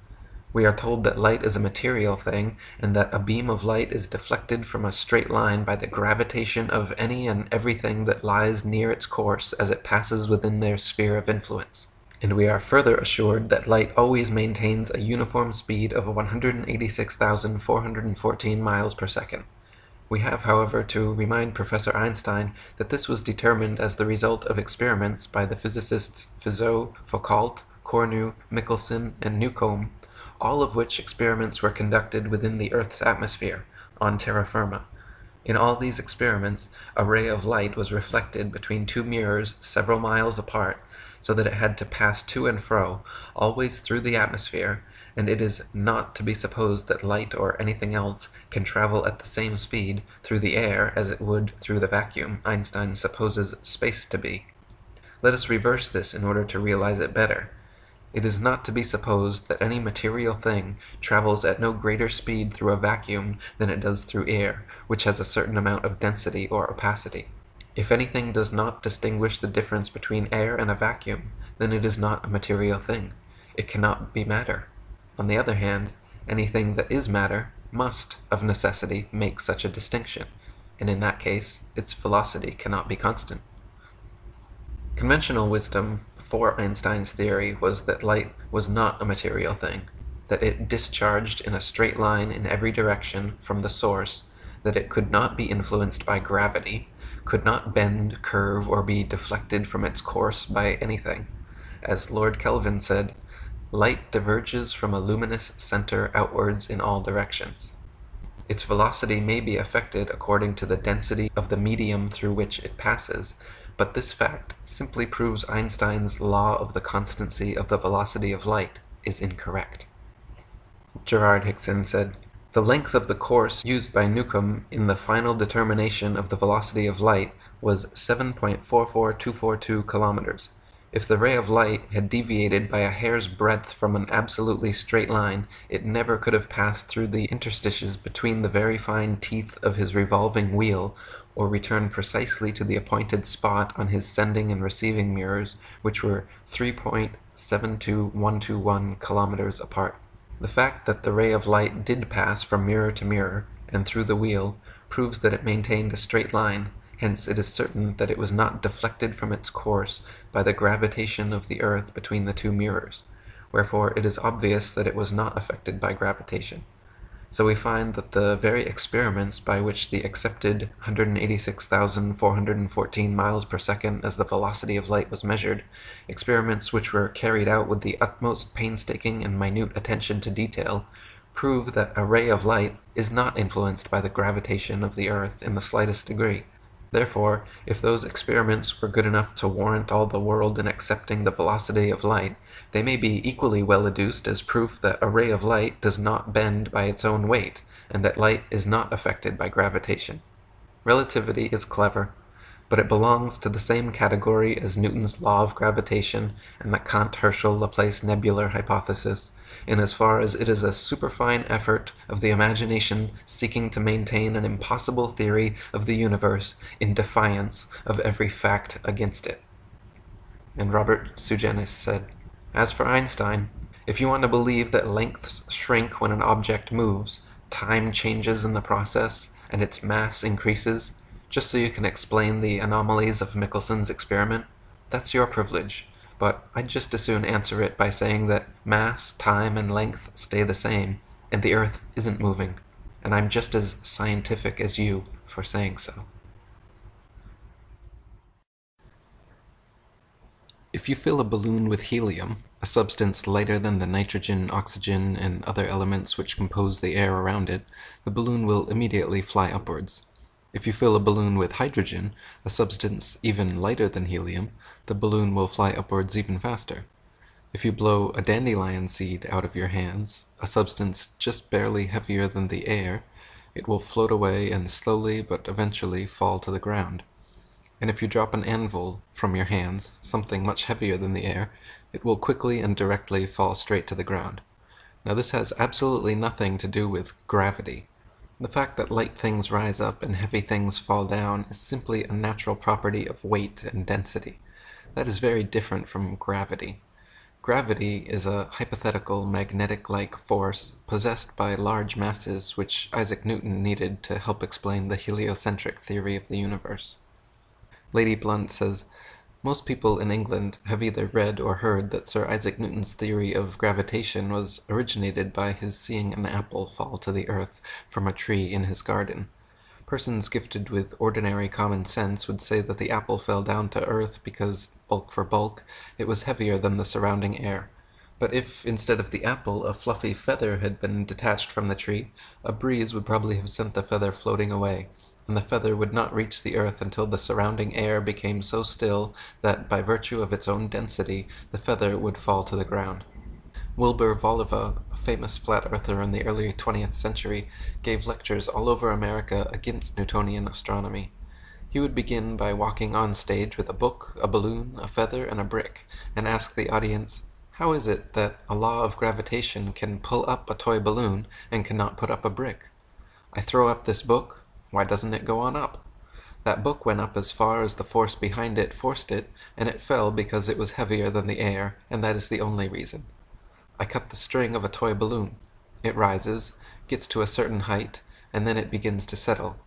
We are told that light is a material thing, and that a beam of light is deflected from a straight line by the gravitation of any and everything that lies near its course as it passes within their sphere of influence. And we are further assured that light always maintains a uniform speed of 186,414 miles per second. We have, however, to remind Professor Einstein that this was determined as the result of experiments by the physicists Fizeau, Foucault, Cornu, Michelson, and Newcomb, all of which experiments were conducted within the Earth's atmosphere, on terra firma. In all these experiments, a ray of light was reflected between two mirrors several miles apart, so that it had to pass to and fro, always through the atmosphere, and it is not to be supposed that light or anything else can travel at the same speed through the air as it would through the vacuum Einstein supposes space to be. Let us reverse this in order to realize it better. It is not to be supposed that any material thing travels at no greater speed through a vacuum than it does through air, which has a certain amount of density or opacity. If anything does not distinguish the difference between air and a vacuum, then it is not a material thing. It cannot be matter. On the other hand, anything that is matter must, of necessity, make such a distinction, and in that case, its velocity cannot be constant. Conventional wisdom before Einstein's theory was that light was not a material thing, that it discharged in a straight line in every direction from the source, that it could not be influenced by gravity, could not bend, curve, or be deflected from its course by anything. As Lord Kelvin said, light diverges from a luminous center outwards in all directions. Its velocity may be affected according to the density of the medium through which it passes, but this fact simply proves Einstein's law of the constancy of the velocity of light is incorrect. Gerard Hickson said, the length of the course used by Newcomb in the final determination of the velocity of light was 7.44242 kilometers. If the ray of light had deviated by a hair's breadth from an absolutely straight line, it never could have passed through the interstices between the very fine teeth of his revolving wheel, or returned precisely to the appointed spot on his sending and receiving mirrors, which were 3.72121 kilometers apart. The fact that the ray of light did pass from mirror to mirror, and through the wheel, proves that it maintained a straight line. Hence it is certain that it was not deflected from its course by the gravitation of the earth between the two mirrors, wherefore it is obvious that it was not affected by gravitation. So we find that the very experiments by which the accepted 186,414 miles per second as the velocity of light was measured, experiments which were carried out with the utmost painstaking and minute attention to detail, prove that a ray of light is not influenced by the gravitation of the earth in the slightest degree. Therefore, if those experiments were good enough to warrant all the world in accepting the velocity of light, they may be equally well adduced as proof that a ray of light does not bend by its own weight, and that light is not affected by gravitation. Relativity is clever, but it belongs to the same category as Newton's law of gravitation and the Kant-Herschel-Laplace nebular hypothesis, in as far as it is a superfine effort of the imagination seeking to maintain an impossible theory of the universe in defiance of every fact against it. And Robert Sugenis said, as for Einstein, if you want to believe that lengths shrink when an object moves, time changes in the process, and its mass increases, Just so you can explain the anomalies of Mickelson's experiment? That's your privilege, but I'd just as soon answer it by saying that mass, time, and length stay the same, and the Earth isn't moving, and I'm just as scientific as you for saying so. If you fill a balloon with helium, a substance lighter than the nitrogen, oxygen, and other elements which compose the air around it, the balloon will immediately fly upwards. If you fill a balloon with hydrogen, a substance even lighter than helium, the balloon will fly upwards even faster. If you blow a dandelion seed out of your hands, a substance just barely heavier than the air, it will float away and slowly but eventually fall to the ground. And if you drop an anvil from your hands, something much heavier than the air, it will quickly and directly fall straight to the ground. Now this has absolutely nothing to do with gravity. The fact that light things rise up and heavy things fall down is simply a natural property of weight and density. That is very different from gravity. Gravity is a hypothetical magnetic-like force possessed by large masses which Isaac Newton needed to help explain the heliocentric theory of the universe. Lady Blunt says, most people in England have either read or heard that Sir Isaac Newton's theory of gravitation was originated by his seeing an apple fall to the earth from a tree in his garden. Persons gifted with ordinary common sense would say that the apple fell down to earth because, bulk for bulk, it was heavier than the surrounding air. But if, instead of the apple, a fluffy feather had been detached from the tree, a breeze would probably have sent the feather floating away, and the feather would not reach the earth until the surrounding air became so still that, by virtue of its own density, the feather would fall to the ground. Wilbur Voliva, a famous flat-earther in the early 20th century, gave lectures all over America against Newtonian astronomy. He would begin by walking on stage with a book, a balloon, a feather, and a brick, and ask the audience, how is it that a law of gravitation can pull up a toy balloon and cannot put up a brick? I throw up this book. Why doesn't it go on up? That book went up as far as the force behind it forced it, and it fell because it was heavier than the air, and that is the only reason. I cut the string of a toy balloon. It rises, gets to a certain height, and then it begins to settle.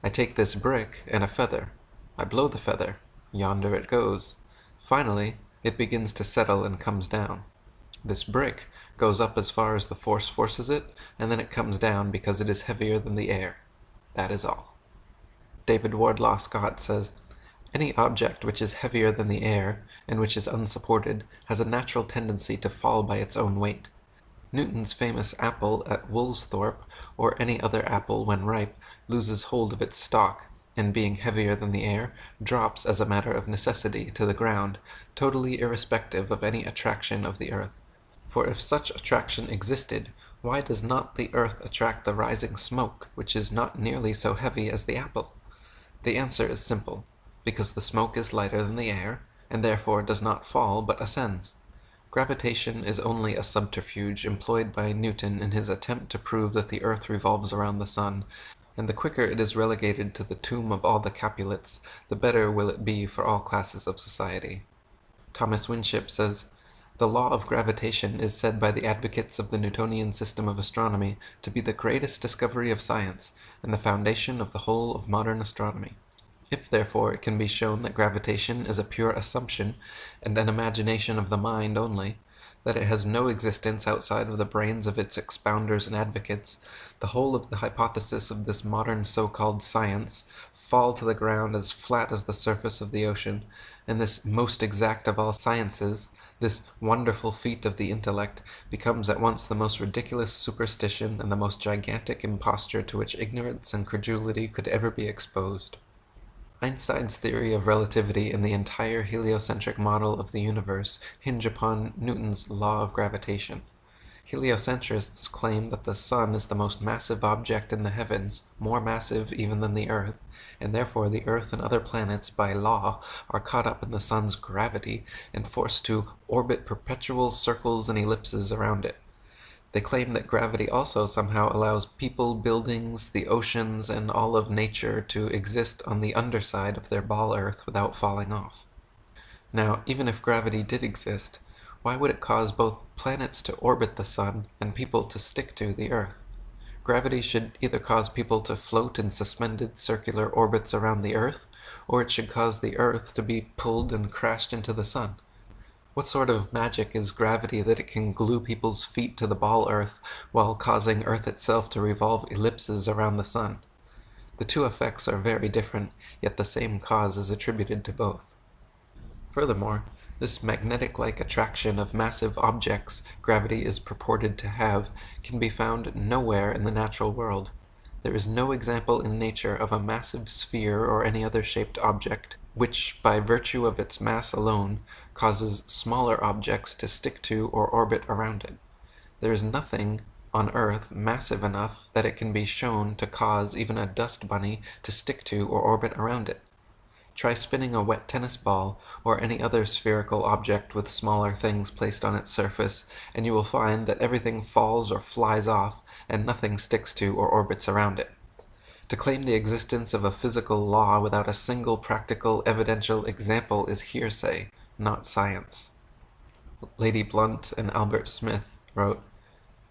I take this brick and a feather. I blow the feather. Yonder it goes. Finally, it begins to settle and comes down. This brick goes up as far as the force forces it, and then it comes down because it is heavier than the air. That is all. David Wardlaw Scott says, any object which is heavier than the air, and which is unsupported, has a natural tendency to fall by its own weight. Newton's famous apple at Woolsthorpe, or any other apple when ripe, loses hold of its stalk, and being heavier than the air, drops as a matter of necessity to the ground, totally irrespective of any attraction of the earth. For if such attraction existed, why does not the earth attract the rising smoke, which is not nearly so heavy as the apple? The answer is simple, because the smoke is lighter than the air, and therefore does not fall but ascends. Gravitation is only a subterfuge employed by Newton in his attempt to prove that the earth revolves around the sun, and the quicker it is relegated to the tomb of all the Capulets, the better will it be for all classes of society. Thomas Winship says, the law of gravitation is said by the advocates of the Newtonian system of astronomy to be the greatest discovery of science, and the foundation of the whole of modern astronomy. If, therefore, it can be shown that gravitation is a pure assumption, and an imagination of the mind only, that it has no existence outside of the brains of its expounders and advocates, the whole of the hypothesis of this modern so-called science fall to the ground as flat as the surface of the ocean, and this most exact of all sciences, this wonderful feat of the intellect, becomes at once the most ridiculous superstition and the most gigantic imposture to which ignorance and credulity could ever be exposed. Einstein's theory of relativity and the entire heliocentric model of the universe hinge upon Newton's law of gravitation. Heliocentrists claim that the sun is the most massive object in the heavens, more massive even than the earth, and therefore the earth and other planets, by law, are caught up in the sun's gravity and forced to orbit perpetual circles and ellipses around it. They claim that gravity also somehow allows people, buildings, the oceans, and all of nature to exist on the underside of their ball earth without falling off. Now, even if gravity did exist, why would it cause both planets to orbit the sun and people to stick to the earth? Gravity should either cause people to float in suspended circular orbits around the Earth, or it should cause the Earth to be pulled and crashed into the sun. What sort of magic is gravity that it can glue people's feet to the ball Earth while causing Earth itself to revolve ellipses around the sun? The two effects are very different, yet the same cause is attributed to both. Furthermore, this magnetic-like attraction of massive objects gravity is purported to have can be found nowhere in the natural world. There is no example in nature of a massive sphere or any other shaped object which, by virtue of its mass alone, causes smaller objects to stick to or orbit around it. There is nothing on Earth massive enough that it can be shown to cause even a dust bunny to stick to or orbit around it. Try spinning a wet tennis ball or any other spherical object with smaller things placed on its surface, and you will find that everything falls or flies off, and nothing sticks to or orbits around it. To claim the existence of a physical law without a single practical evidential example is hearsay, not science. Lady Blunt and Albert Smith wrote,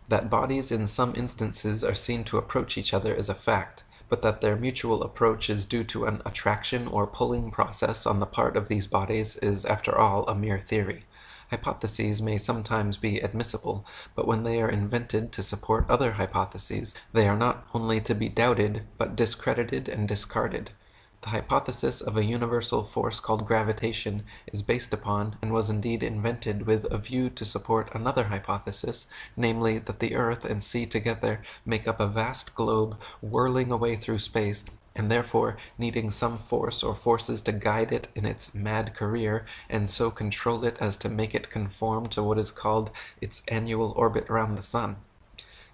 "That bodies in some instances are seen to approach each other is a fact, but that their mutual approach is due to an attraction or pulling process on the part of these bodies is, after all, a mere theory. Hypotheses may sometimes be admissible, but when they are invented to support other hypotheses, they are not only to be doubted, but discredited and discarded. The hypothesis of a universal force called gravitation is based upon, and was indeed invented with a view to support another hypothesis, namely that the earth and sea together make up a vast globe whirling away through space, and therefore needing some force or forces to guide it in its mad career, and so control it as to make it conform to what is called its annual orbit round the sun.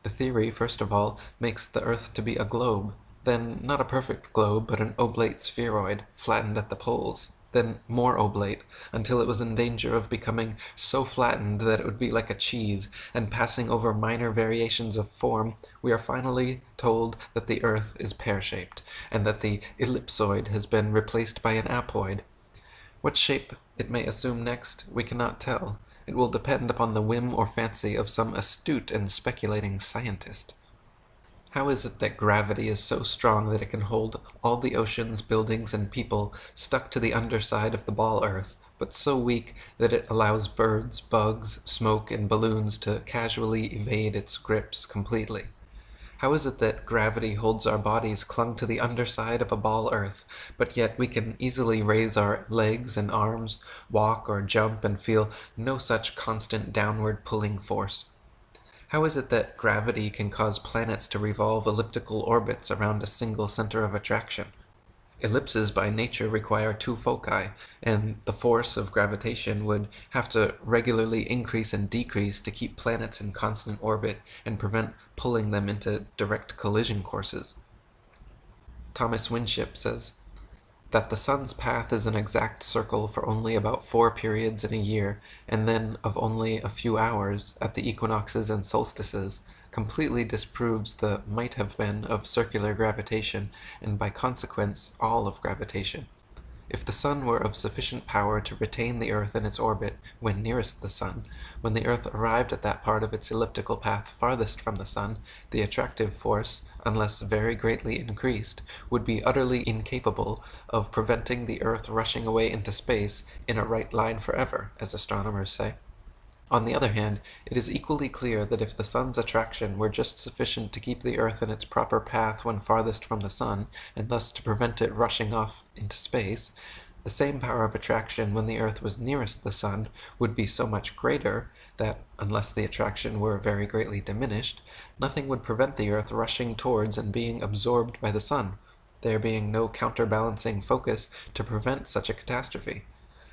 The theory, first of all, makes the earth to be a globe, then not a perfect globe, but an oblate spheroid, flattened at the poles, then more oblate, until it was in danger of becoming so flattened that it would be like a cheese, and passing over minor variations of form, we are finally told that the earth is pear-shaped, and that the ellipsoid has been replaced by an apoid. What shape it may assume next, we cannot tell. It will depend upon the whim or fancy of some astute and speculating scientist. How is it that gravity is so strong that it can hold all the oceans, buildings, and people stuck to the underside of the ball Earth, but so weak that it allows birds, bugs, smoke, and balloons to casually evade its grips completely? How is it that gravity holds our bodies clung to the underside of a ball Earth, but yet we can easily raise our legs and arms, walk or jump, and feel no such constant downward pulling force? How is it that gravity can cause planets to revolve elliptical orbits around a single center of attraction? Ellipses by nature require two foci, and the force of gravitation would have to regularly increase and decrease to keep planets in constant orbit and prevent pulling them into direct collision courses. Thomas Winship says that the sun's path is an exact circle for only about 4 periods in a year, and then of only a few hours at the equinoxes and solstices, completely disproves the might have been of circular gravitation, and by consequence all of gravitation. If the sun were of sufficient power to retain the earth in its orbit when nearest the sun, when the earth arrived at that part of its elliptical path farthest from the sun, the attractive force, unless very greatly increased, would be utterly incapable of preventing the earth rushing away into space in a right line forever, as astronomers say. On the other hand, it is equally clear that if the sun's attraction were just sufficient to keep the earth in its proper path when farthest from the sun, and thus to prevent it rushing off into space, the same power of attraction when the earth was nearest the sun would be so much greater that, unless the attraction were very greatly diminished, nothing would prevent the earth rushing towards and being absorbed by the sun, there being no counterbalancing focus to prevent such a catastrophe.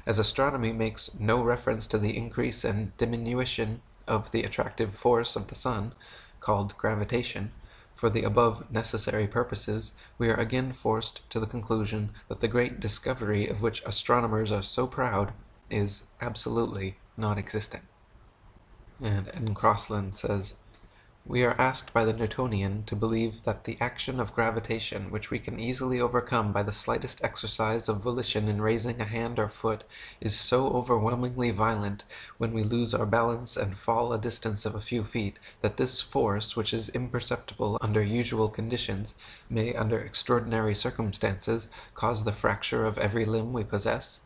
As astronomy makes no reference to the increase and diminution of the attractive force of the sun, called gravitation, for the above necessary purposes, we are again forced to the conclusion that the great discovery of which astronomers are so proud is absolutely non-existent. And Ed Crossland says, We are asked by the Newtonian to believe that the action of gravitation, which we can easily overcome by the slightest exercise of volition in raising a hand or foot, is so overwhelmingly violent when we lose our balance and fall a distance of a few feet, that this force, which is imperceptible under usual conditions, may, under extraordinary circumstances, cause the fracture of every limb we possess.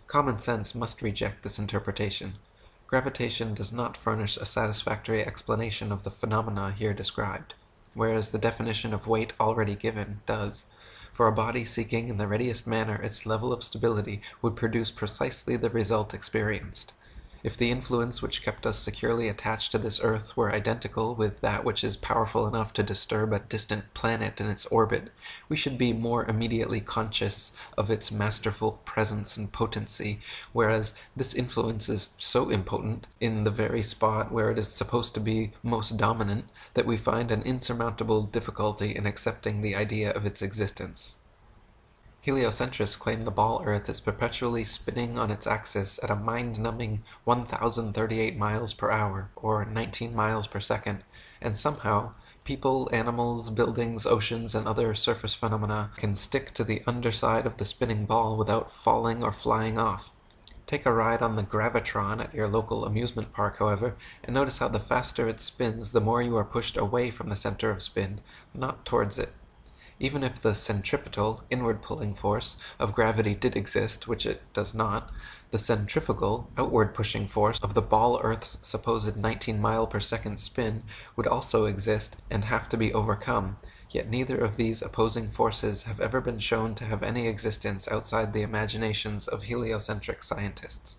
Common sense must reject this interpretation. Gravitation does not furnish a satisfactory explanation of the phenomena here described, whereas the definition of weight already given does, for a body seeking in the readiest manner its level of stability would produce precisely the result experienced. If the influence which kept us securely attached to this earth were identical with that which is powerful enough to disturb a distant planet in its orbit, we should be more immediately conscious of its masterful presence and potency, whereas this influence is so impotent in the very spot where it is supposed to be most dominant that we find an insurmountable difficulty in accepting the idea of its existence. Heliocentrists claim the ball Earth is perpetually spinning on its axis at a mind-numbing 1,038 miles per hour, or 19 miles per second, and somehow people, animals, buildings, oceans, and other surface phenomena can stick to the underside of the spinning ball without falling or flying off. Take a ride on the gravitron at your local amusement park, however, and notice how the faster it spins, the more you are pushed away from the center of spin, not towards it. Even if the centripetal, inward-pulling force of gravity did exist, which it does not, the centrifugal, outward-pushing force of the ball Earth's supposed 19-mile-per-second spin would also exist and have to be overcome, yet neither of these opposing forces have ever been shown to have any existence outside the imaginations of heliocentric scientists.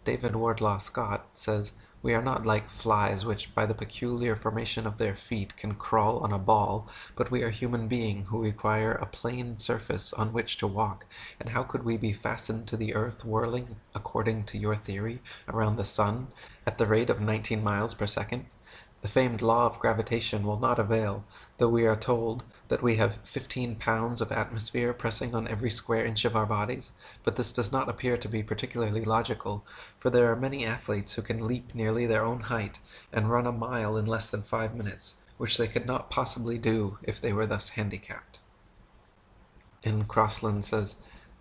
David Wardlaw Scott says, "We are not like flies which, by the peculiar formation of their feet, can crawl on a ball, but we are human beings who require a plane surface on which to walk, and how could we be fastened to the earth whirling, according to your theory, around the sun, at the rate of 19 miles per second? The famed law of gravitation will not avail, though we are told that we have 15 pounds of atmosphere pressing on every square inch of our bodies, but this does not appear to be particularly logical, for there are many athletes who can leap nearly their own height and run a mile in less than 5 minutes, which they could not possibly do if they were thus handicapped." And Crossland says,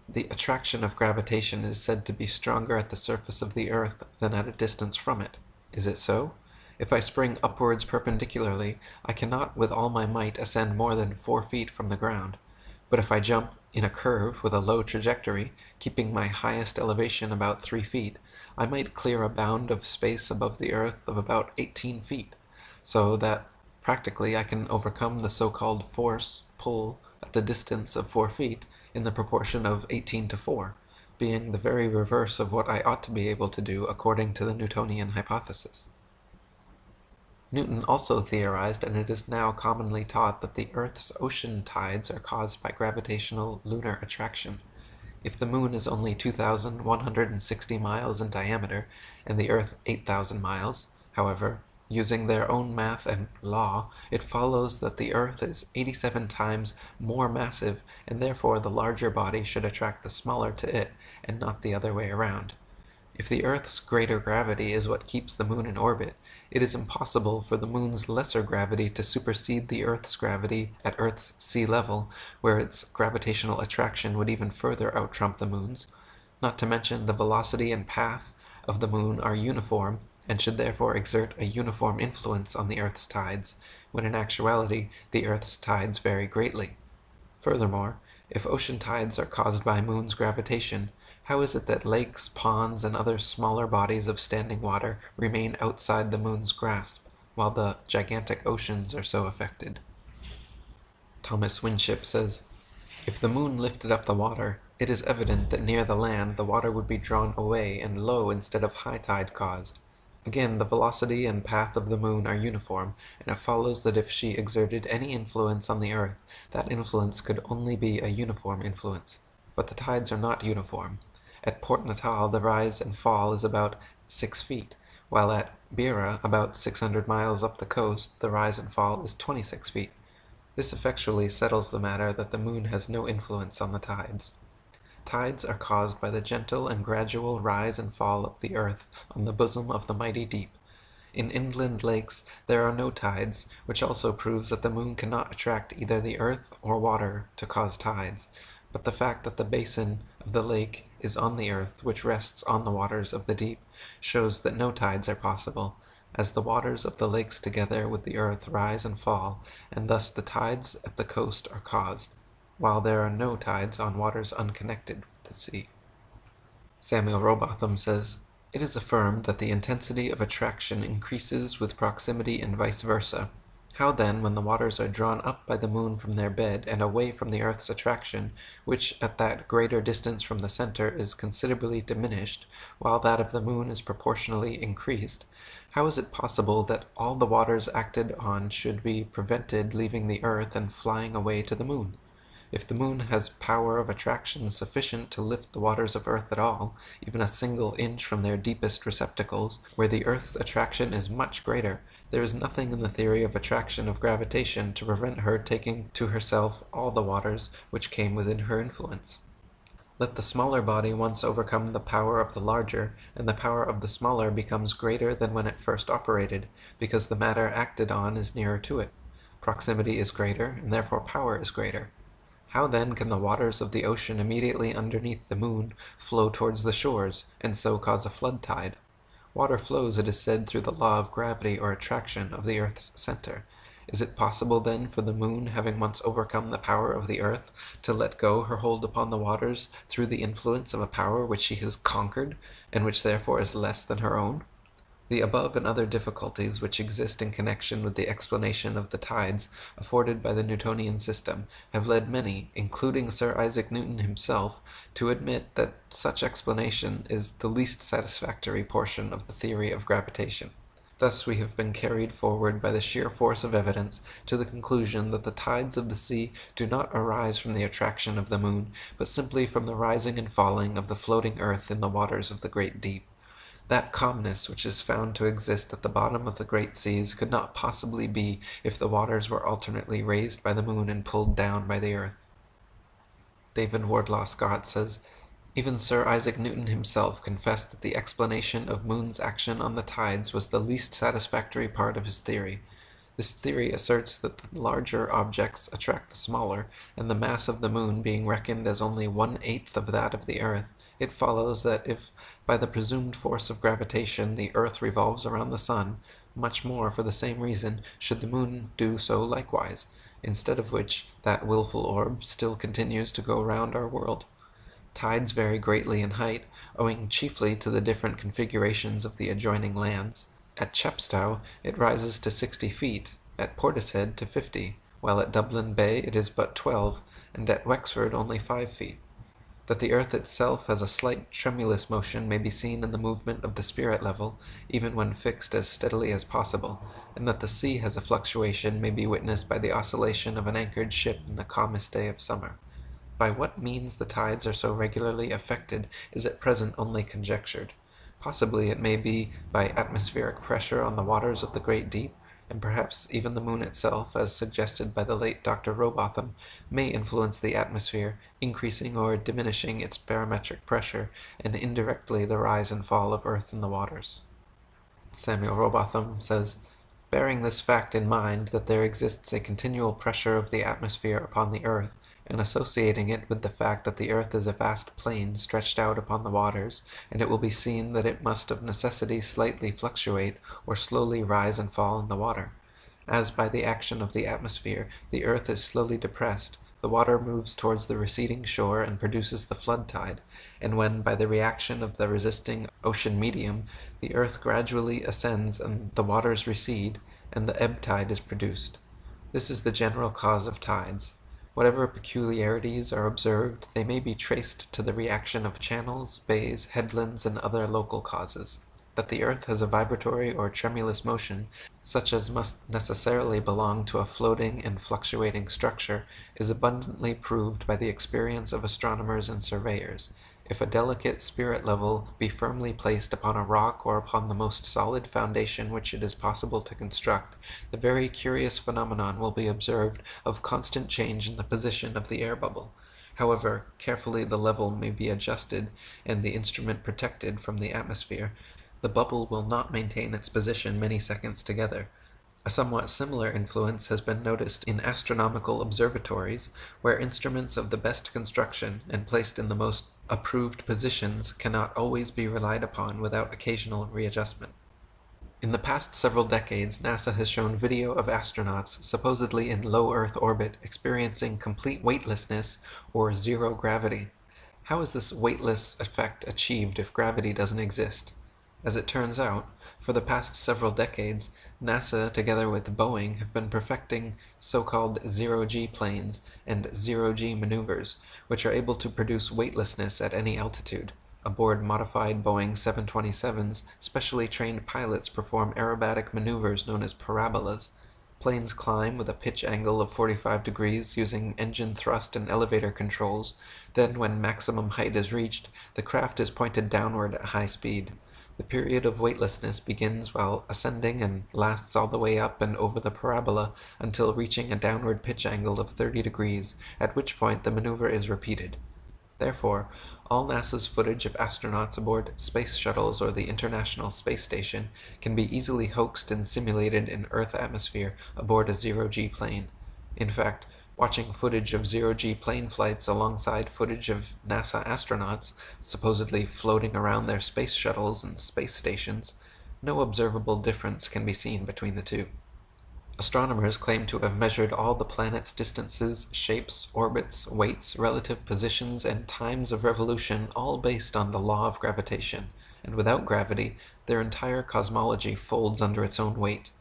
"The attraction of gravitation is said to be stronger at the surface of the earth than at a distance from it. Is it so? If I spring upwards perpendicularly, I cannot with all my might ascend more than 4 feet from the ground. But if I jump in a curve with a low trajectory, keeping my highest elevation about 3 feet, I might clear a bound of space above the earth of about 18 feet, so that practically I can overcome the so-called force, pull, at the distance of 4 feet, in the proportion of 18 to 4, being the very reverse of what I ought to be able to do according to the Newtonian hypothesis." Newton also theorized, and it is now commonly taught, that the Earth's ocean tides are caused by gravitational lunar attraction. If the moon is only 2,160 miles in diameter, and the Earth 8,000 miles, however, using their own math and law, it follows that the Earth is 87 times more massive, and therefore the larger body should attract the smaller to it, and not the other way around. If the Earth's greater gravity is what keeps the moon in orbit, it is impossible for the moon's lesser gravity to supersede the Earth's gravity at Earth's sea level, where its gravitational attraction would even further outtrump the moon's. Not to mention the velocity and path of the moon are uniform, and should therefore exert a uniform influence on the Earth's tides, when in actuality the Earth's tides vary greatly. Furthermore, if ocean tides are caused by moon's gravitation, how is it that lakes, ponds, and other smaller bodies of standing water remain outside the moon's grasp, while the gigantic oceans are so affected? Thomas Winship says, "If the moon lifted up the water, it is evident that near the land the water would be drawn away and low instead of high tide caused. Again, the velocity and path of the moon are uniform, and it follows that if she exerted any influence on the earth, that influence could only be a uniform influence. But the tides are not uniform. At Port Natal the rise and fall is about 6 feet, while at Beira, about 600 miles up the coast, the rise and fall is 26 feet. This effectually settles the matter that the moon has no influence on the tides. Tides are caused by the gentle and gradual rise and fall of the earth on the bosom of the mighty deep. In inland lakes there are no tides, which also proves that the moon cannot attract either the earth or water to cause tides, but the fact that the basin of the lake is on the earth, which rests on the waters of the deep, shows that no tides are possible, as the waters of the lakes together with the earth rise and fall, and thus the tides at the coast are caused, while there are no tides on waters unconnected with the sea. Samuel Rowbotham says, "It is affirmed that the intensity of attraction increases with proximity and vice versa. How then, when the waters are drawn up by the moon from their bed and away from the earth's attraction, which at that greater distance from the center is considerably diminished, while that of the moon is proportionally increased, how is it possible that all the waters acted on should be prevented leaving the earth and flying away to the moon? If the moon has power of attraction sufficient to lift the waters of earth at all, even a single inch from their deepest receptacles, where the earth's attraction is much greater, there is nothing in the theory of attraction of gravitation to prevent her taking to herself all the waters which came within her influence. Let the smaller body once overcome the power of the larger, and the power of the smaller becomes greater than when it first operated, because the matter acted on is nearer to it. Proximity is greater, and therefore power is greater. How then can the waters of the ocean immediately underneath the moon flow towards the shores, and so cause a flood tide? Water flows, it is said, through the law of gravity or attraction of the earth's center. Is it possible, then, for the moon, having once overcome the power of the earth, to let go her hold upon the waters through the influence of a power which she has conquered, and which therefore is less than her own? The above and other difficulties which exist in connection with the explanation of the tides afforded by the Newtonian system have led many, including Sir Isaac Newton himself, to admit that such explanation is the least satisfactory portion of the theory of gravitation. Thus we have been carried forward by the sheer force of evidence to the conclusion that the tides of the sea do not arise from the attraction of the moon, but simply from the rising and falling of the floating earth in the waters of the great deep. That calmness which is found to exist at the bottom of the great seas could not possibly be if the waters were alternately raised by the moon and pulled down by the earth." David Wardlaw Scott says, "Even Sir Isaac Newton himself confessed that the explanation of moon's action on the tides was the least satisfactory part of his theory. This theory asserts that the larger objects attract the smaller, and the mass of the moon being reckoned as only 1/8 of that of the earth, it follows that if, by the presumed force of gravitation, the earth revolves around the sun, much more for the same reason should the moon do so likewise, instead of which that wilful orb still continues to go round our world. Tides vary greatly in height, owing chiefly to the different configurations of the adjoining lands. At Chepstow it rises to 60 feet, at Portishead to 50, while at Dublin Bay it is but 12, and at Wexford only 5 feet. That the earth itself has a slight tremulous motion may be seen in the movement of the spirit level, even when fixed as steadily as possible, and that the sea has a fluctuation may be witnessed by the oscillation of an anchored ship in the calmest day of summer. By what means the tides are so regularly affected is at present only conjectured. Possibly it may be by atmospheric pressure on the waters of the great deep, and perhaps even the moon itself, as suggested by the late Dr. Rowbotham, may influence the atmosphere, increasing or diminishing its barometric pressure, and indirectly the rise and fall of earth in the waters." Samuel Rowbotham says, "Bearing this fact in mind, that there exists a continual pressure of the atmosphere upon the earth, and associating it with the fact that the earth is a vast plain stretched out upon the waters, and it will be seen that it must of necessity slightly fluctuate or slowly rise and fall in the water. As by the action of the atmosphere the earth is slowly depressed, the water moves towards the receding shore and produces the flood tide, and when by the reaction of the resisting ocean medium the earth gradually ascends and the waters recede, and the ebb tide is produced. This is the general cause of tides. Whatever peculiarities are observed, they may be traced to the reaction of channels, bays, headlands, and other local causes. That the earth has a vibratory or tremulous motion, such as must necessarily belong to a floating and fluctuating structure, is abundantly proved by the experience of astronomers and surveyors. If a delicate spirit level be firmly placed upon a rock or upon the most solid foundation which it is possible to construct, the very curious phenomenon will be observed of constant change in the position of the air bubble. However carefully the level may be adjusted and the instrument protected from the atmosphere, the bubble will not maintain its position many seconds together. A somewhat similar influence has been noticed in astronomical observatories, where instruments of the best construction and placed in the most approved positions cannot always be relied upon without occasional readjustment. In the past several decades, NASA has shown video of astronauts supposedly in low Earth orbit experiencing complete weightlessness or zero gravity. How is this weightless effect achieved if gravity doesn't exist? As it turns out, for the past several decades, NASA, together with Boeing, have been perfecting so-called zero-G planes and zero-G maneuvers, which are able to produce weightlessness at any altitude. Aboard modified Boeing 727s, specially trained pilots perform aerobatic maneuvers known as parabolas. Planes climb with a pitch angle of 45 degrees using engine thrust and elevator controls. Then, when maximum height is reached, the craft is pointed downward at high speed. The period of weightlessness begins while ascending and lasts all the way up and over the parabola until reaching a downward pitch angle of 30 degrees, at which point the maneuver is repeated. Therefore, all NASA's footage of astronauts aboard space shuttles or the International Space Station can be easily hoaxed and simulated in Earth atmosphere aboard a zero-G plane. In fact, watching footage of zero-G plane flights alongside footage of NASA astronauts, supposedly floating around their space shuttles and space stations, no observable difference can be seen between the two. Astronomers claim to have measured all the planets' distances, shapes, orbits, weights, relative positions, and times of revolution, all based on the law of gravitation, and without gravity, their entire cosmology folds under its own weight.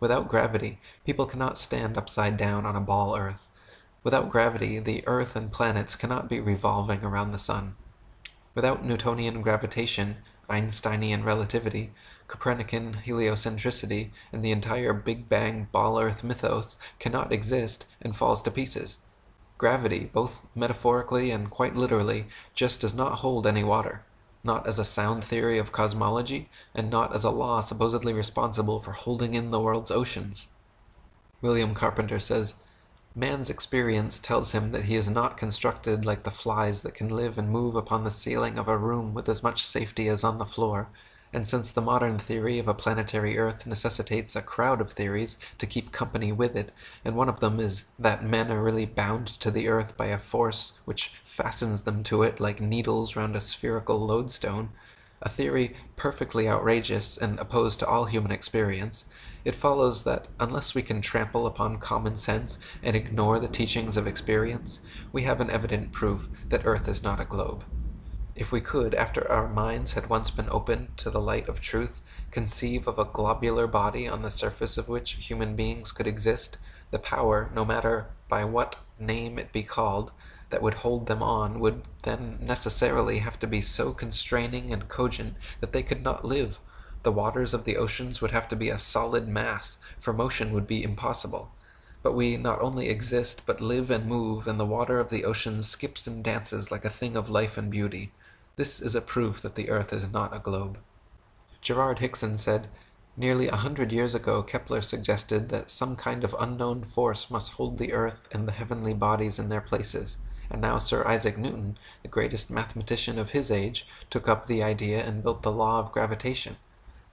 Without gravity, people cannot stand upside down on a ball Earth. Without gravity, the Earth and planets cannot be revolving around the Sun. Without Newtonian gravitation, Einsteinian relativity, Copernican heliocentricity, and the entire Big Bang ball Earth mythos cannot exist and falls to pieces. Gravity, both metaphorically and quite literally, just does not hold any water, not as a sound theory of cosmology, and not as a law supposedly responsible for holding in the world's oceans. William Carpenter says, "Man's experience tells him that he is not constructed like the flies that can live and move upon the ceiling of a room with as much safety as on the floor, and since the modern theory of a planetary Earth necessitates a crowd of theories to keep company with it, and one of them is that men are really bound to the Earth by a force which fastens them to it like needles round a spherical lodestone, a theory perfectly outrageous and opposed to all human experience, it follows that unless we can trample upon common sense and ignore the teachings of experience, we have an evident proof that Earth is not a globe. If we could, after our minds had once been opened to the light of truth, conceive of a globular body on the surface of which human beings could exist, the power, no matter by what name it be called, that would hold them on would then necessarily have to be so constraining and cogent that they could not live. The waters of the oceans would have to be a solid mass, for motion would be impossible. But we not only exist, but live and move, and the water of the oceans skips and dances like a thing of life and beauty. This is a proof that the Earth is not a globe." Gerard Hickson said, "Nearly 100 years ago Kepler suggested that some kind of unknown force must hold the Earth and the heavenly bodies in their places, and now Sir Isaac Newton, the greatest mathematician of his age, took up the idea and built the law of gravitation.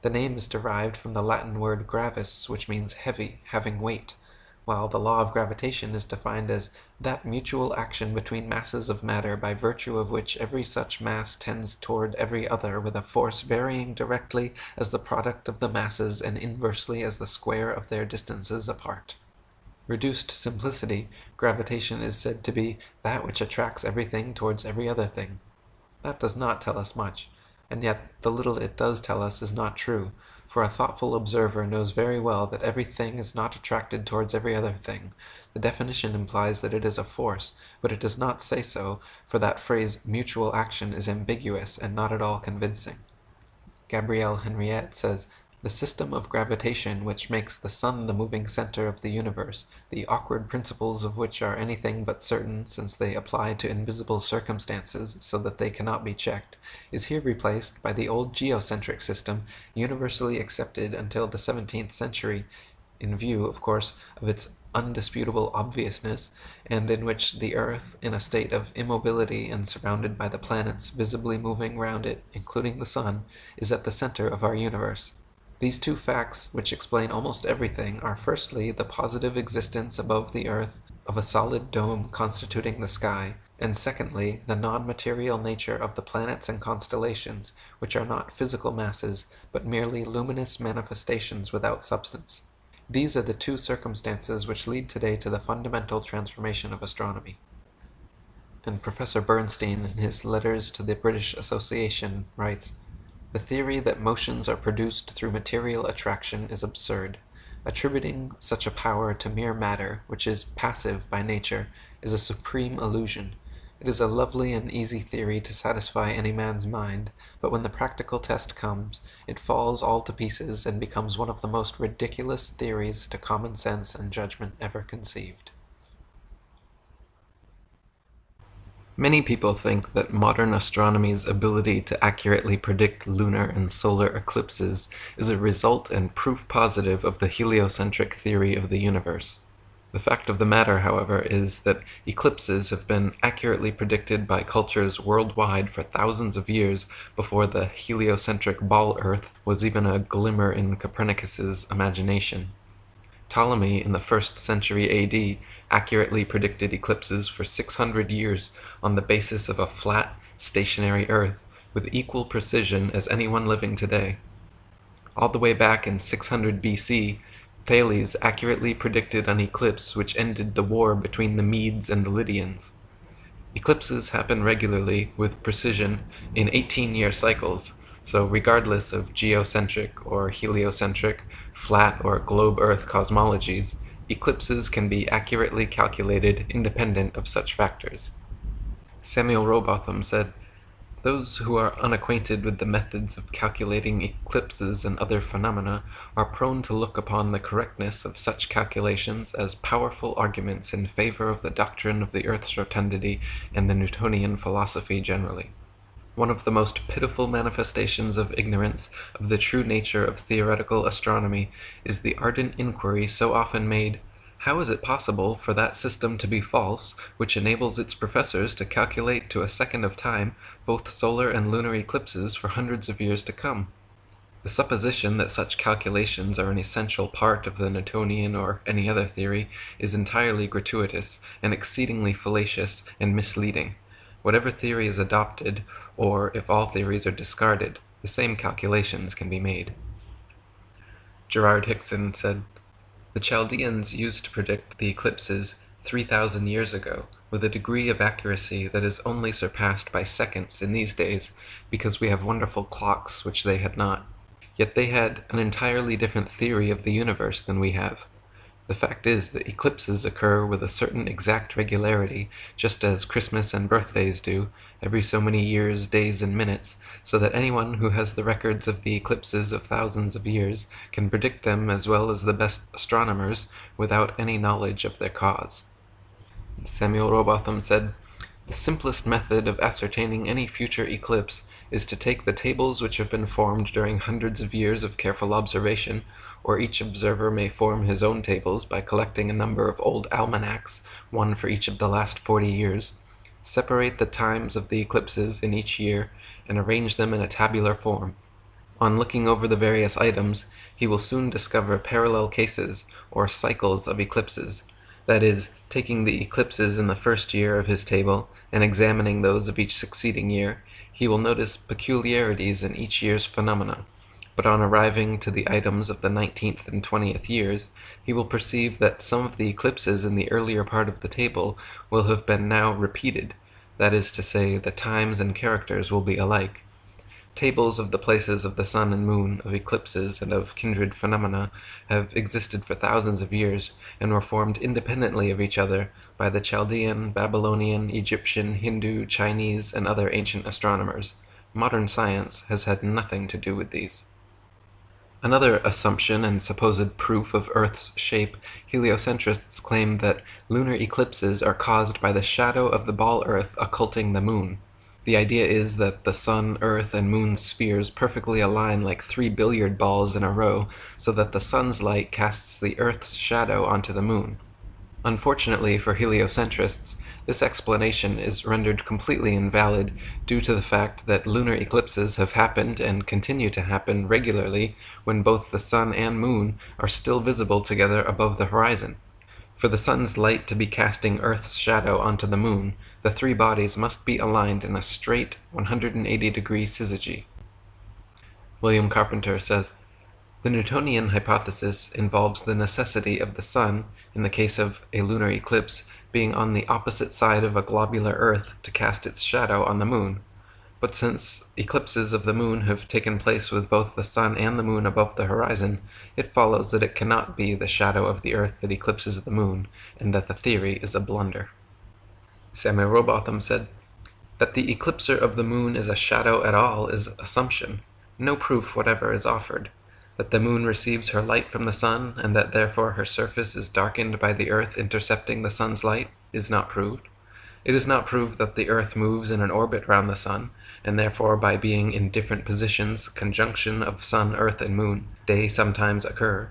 The name is derived from the Latin word gravis, which means heavy, having weight, while the law of gravitation is defined as that mutual action between masses of matter by virtue of which every such mass tends toward every other with a force varying directly as the product of the masses and inversely as the square of their distances apart. Reduced to simplicity, gravitation is said to be that which attracts everything towards every other thing. That does not tell us much, and yet the little it does tell us is not true, for a thoughtful observer knows very well that everything is not attracted towards every other thing. The definition implies that it is a force, but it does not say so, for that phrase mutual action is ambiguous and not at all convincing. Gabrielle Henriette says, "The system of gravitation which makes the sun the moving center of the universe, the awkward principles of which are anything but certain since they apply to invisible circumstances so that they cannot be checked, is here replaced by the old geocentric system universally accepted until the 17th century, in view, of course, of its undisputable obviousness, and in which the Earth, in a state of immobility and surrounded by the planets visibly moving round it, including the Sun, is at the center of our universe. These two facts, which explain almost everything, are firstly the positive existence above the Earth of a solid dome constituting the sky, and secondly the non-material nature of the planets and constellations, which are not physical masses, but merely luminous manifestations without substance. These are the two circumstances which lead today to the fundamental transformation of astronomy. And Professor Bernstein, in his Letters to the British Association, writes, "The theory that motions are produced through material attraction is absurd. Attributing such a power to mere matter, which is passive by nature, is a supreme illusion. It is a lovely and easy theory to satisfy any man's mind, but when the practical test comes, it falls all to pieces and becomes one of the most ridiculous theories to common sense and judgment ever conceived." Many people think that modern astronomy's ability to accurately predict lunar and solar eclipses is a result and proof positive of the heliocentric theory of the universe. The fact of the matter, however, is that eclipses have been accurately predicted by cultures worldwide for thousands of years before the heliocentric ball Earth was even a glimmer in Copernicus's imagination. Ptolemy, in the 1st century AD, accurately predicted eclipses for 600 years on the basis of a flat, stationary Earth with equal precision as anyone living today. All the way back in 600 BC, Thales accurately predicted an eclipse which ended the war between the Medes and the Lydians. Eclipses happen regularly, with precision, in 18-year cycles, so regardless of geocentric or heliocentric, flat or globe-Earth cosmologies, eclipses can be accurately calculated independent of such factors. Samuel Rowbotham said, "Those who are unacquainted with the methods of calculating eclipses and other phenomena are prone to look upon the correctness of such calculations as powerful arguments in favor of the doctrine of the Earth's rotundity and the Newtonian philosophy generally. One of the most pitiful manifestations of ignorance of the true nature of theoretical astronomy is the ardent inquiry so often made, 'How is it possible for that system to be false which enables its professors to calculate to a second of time both solar and lunar eclipses for hundreds of years to come?' The supposition that such calculations are an essential part of the Newtonian or any other theory is entirely gratuitous and exceedingly fallacious and misleading. Whatever theory is adopted, or if all theories are discarded, the same calculations can be made." Gerard Hickson said, "The Chaldeans used to predict the eclipses 3,000 years ago with a degree of accuracy that is only surpassed by seconds in these days, because we have wonderful clocks which they had not. Yet they had an entirely different theory of the universe than we have. The fact is that eclipses occur with a certain exact regularity, just as Christmas and birthdays do, every so many years, days, and minutes, so that anyone who has the records of the eclipses of thousands of years can predict them as well as the best astronomers without any knowledge of their cause." Samuel Rowbotham said, "The simplest method of ascertaining any future eclipse is to take the tables which have been formed during hundreds of years of careful observation, or each observer may form his own tables by collecting a number of old almanacs, one for each of the last 40 years, separate the times of the eclipses in each year, and arrange them in a tabular form. On looking over the various items, he will soon discover parallel cases, or cycles of eclipses, that is, taking the eclipses in the first year of his table, and examining those of each succeeding year, he will notice peculiarities in each year's phenomena. But on arriving to the items of the 19th and 20th years, he will perceive that some of the eclipses in the earlier part of the table will have been now repeated, that is to say, the times and characters will be alike. Tables of the places of the sun and moon, of eclipses, and of kindred phenomena have existed for thousands of years, and were formed independently of each other by the Chaldean, Babylonian, Egyptian, Hindu, Chinese, and other ancient astronomers. Modern science has had nothing to do with these." Another assumption and supposed proof of Earth's shape, heliocentrists claim that lunar eclipses are caused by the shadow of the ball Earth occulting the moon. The idea is that the sun, earth, and moon spheres perfectly align like 3 billiard balls in a row, so that the sun's light casts the earth's shadow onto the moon. Unfortunately for heliocentrists, this explanation is rendered completely invalid due to the fact that lunar eclipses have happened and continue to happen regularly when both the sun and moon are still visible together above the horizon. For the sun's light to be casting Earth's shadow onto the moon, the three bodies must be aligned in a straight 180-degree syzygy. William Carpenter says, "The Newtonian hypothesis involves the necessity of the sun, in the case of a lunar eclipse, being on the opposite side of a globular Earth to cast its shadow on the moon. But since eclipses of the moon have taken place with both the sun and the moon above the horizon, it follows that it cannot be the shadow of the Earth that eclipses the moon, and that the theory is a blunder." Samuel Rowbotham said, "That the eclipser of the moon is a shadow at all is assumption. No proof whatever is offered. That the moon receives her light from the sun, and that therefore her surface is darkened by the Earth intercepting the sun's light, is not proved. It is not proved that the Earth moves in an orbit round the sun, and therefore by being in different positions, conjunction of sun, earth, and moon, day sometimes occur.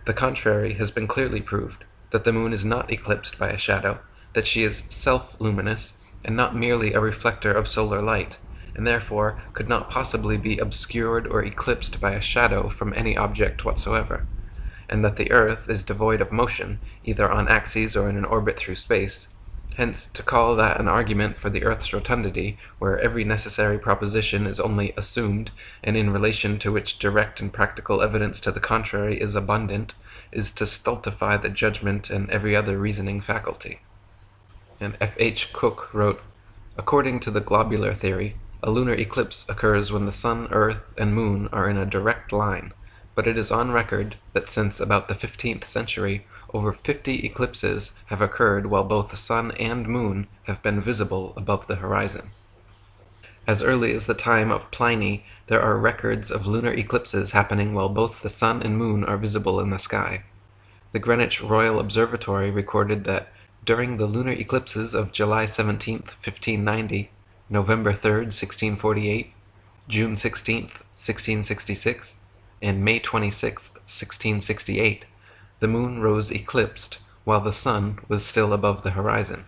The contrary has been clearly proved, that the moon is not eclipsed by a shadow, that she is self-luminous, and not merely a reflector of solar light, and therefore could not possibly be obscured or eclipsed by a shadow from any object whatsoever, and that the Earth is devoid of motion, either on axes or in an orbit through space. Hence, to call that an argument for the Earth's rotundity, where every necessary proposition is only assumed, and in relation to which direct and practical evidence to the contrary is abundant, is to stultify the judgment and every other reasoning faculty." And F.H. Cook wrote, "According to the globular theory, a lunar eclipse occurs when the sun, earth, and moon are in a direct line, but it is on record that since about the 15th century, over 50 eclipses have occurred while both the sun and moon have been visible above the horizon. As early as the time of Pliny, there are records of lunar eclipses happening while both the sun and moon are visible in the sky. The Greenwich Royal Observatory recorded that during the lunar eclipses of July 17th, 1590, November 3rd, 1648, June 16th, 1666, and May 26th, 1668, the moon rose eclipsed while the sun was still above the horizon.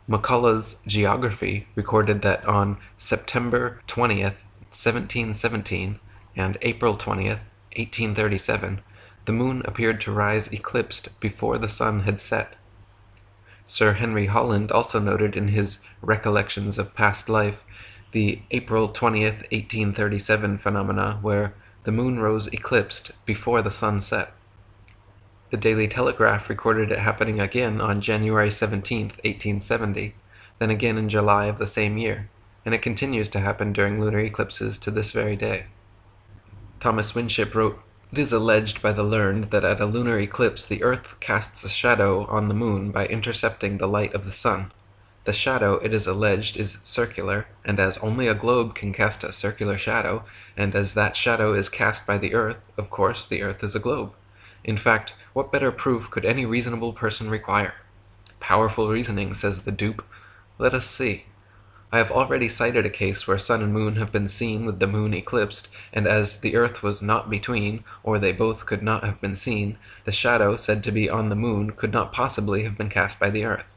McCullough's Geography recorded that on September 20th, 1717, and April 20th, 1837, the moon appeared to rise eclipsed before the sun had set. Sir Henry Holland also noted in his Recollections of Past Life the April 20th, 1837 phenomena where the moon rose eclipsed before the sun set. The Daily Telegraph recorded it happening again on January 17th, 1870, then again in July of the same year, and it continues to happen during lunar eclipses to this very day. Thomas Winship wrote, "It is alleged by the learned that at a lunar eclipse the Earth casts a shadow on the moon by intercepting the light of the sun. The shadow, it is alleged, is circular, and as only a globe can cast a circular shadow, and as that shadow is cast by the Earth, of course the Earth is a globe. In fact, what better proof could any reasonable person require? Powerful reasoning, says the dupe. Let us see. I have already cited a case where sun and moon have been seen with the moon eclipsed, and as the Earth was not between, or they both could not have been seen, the shadow said to be on the moon could not possibly have been cast by the Earth.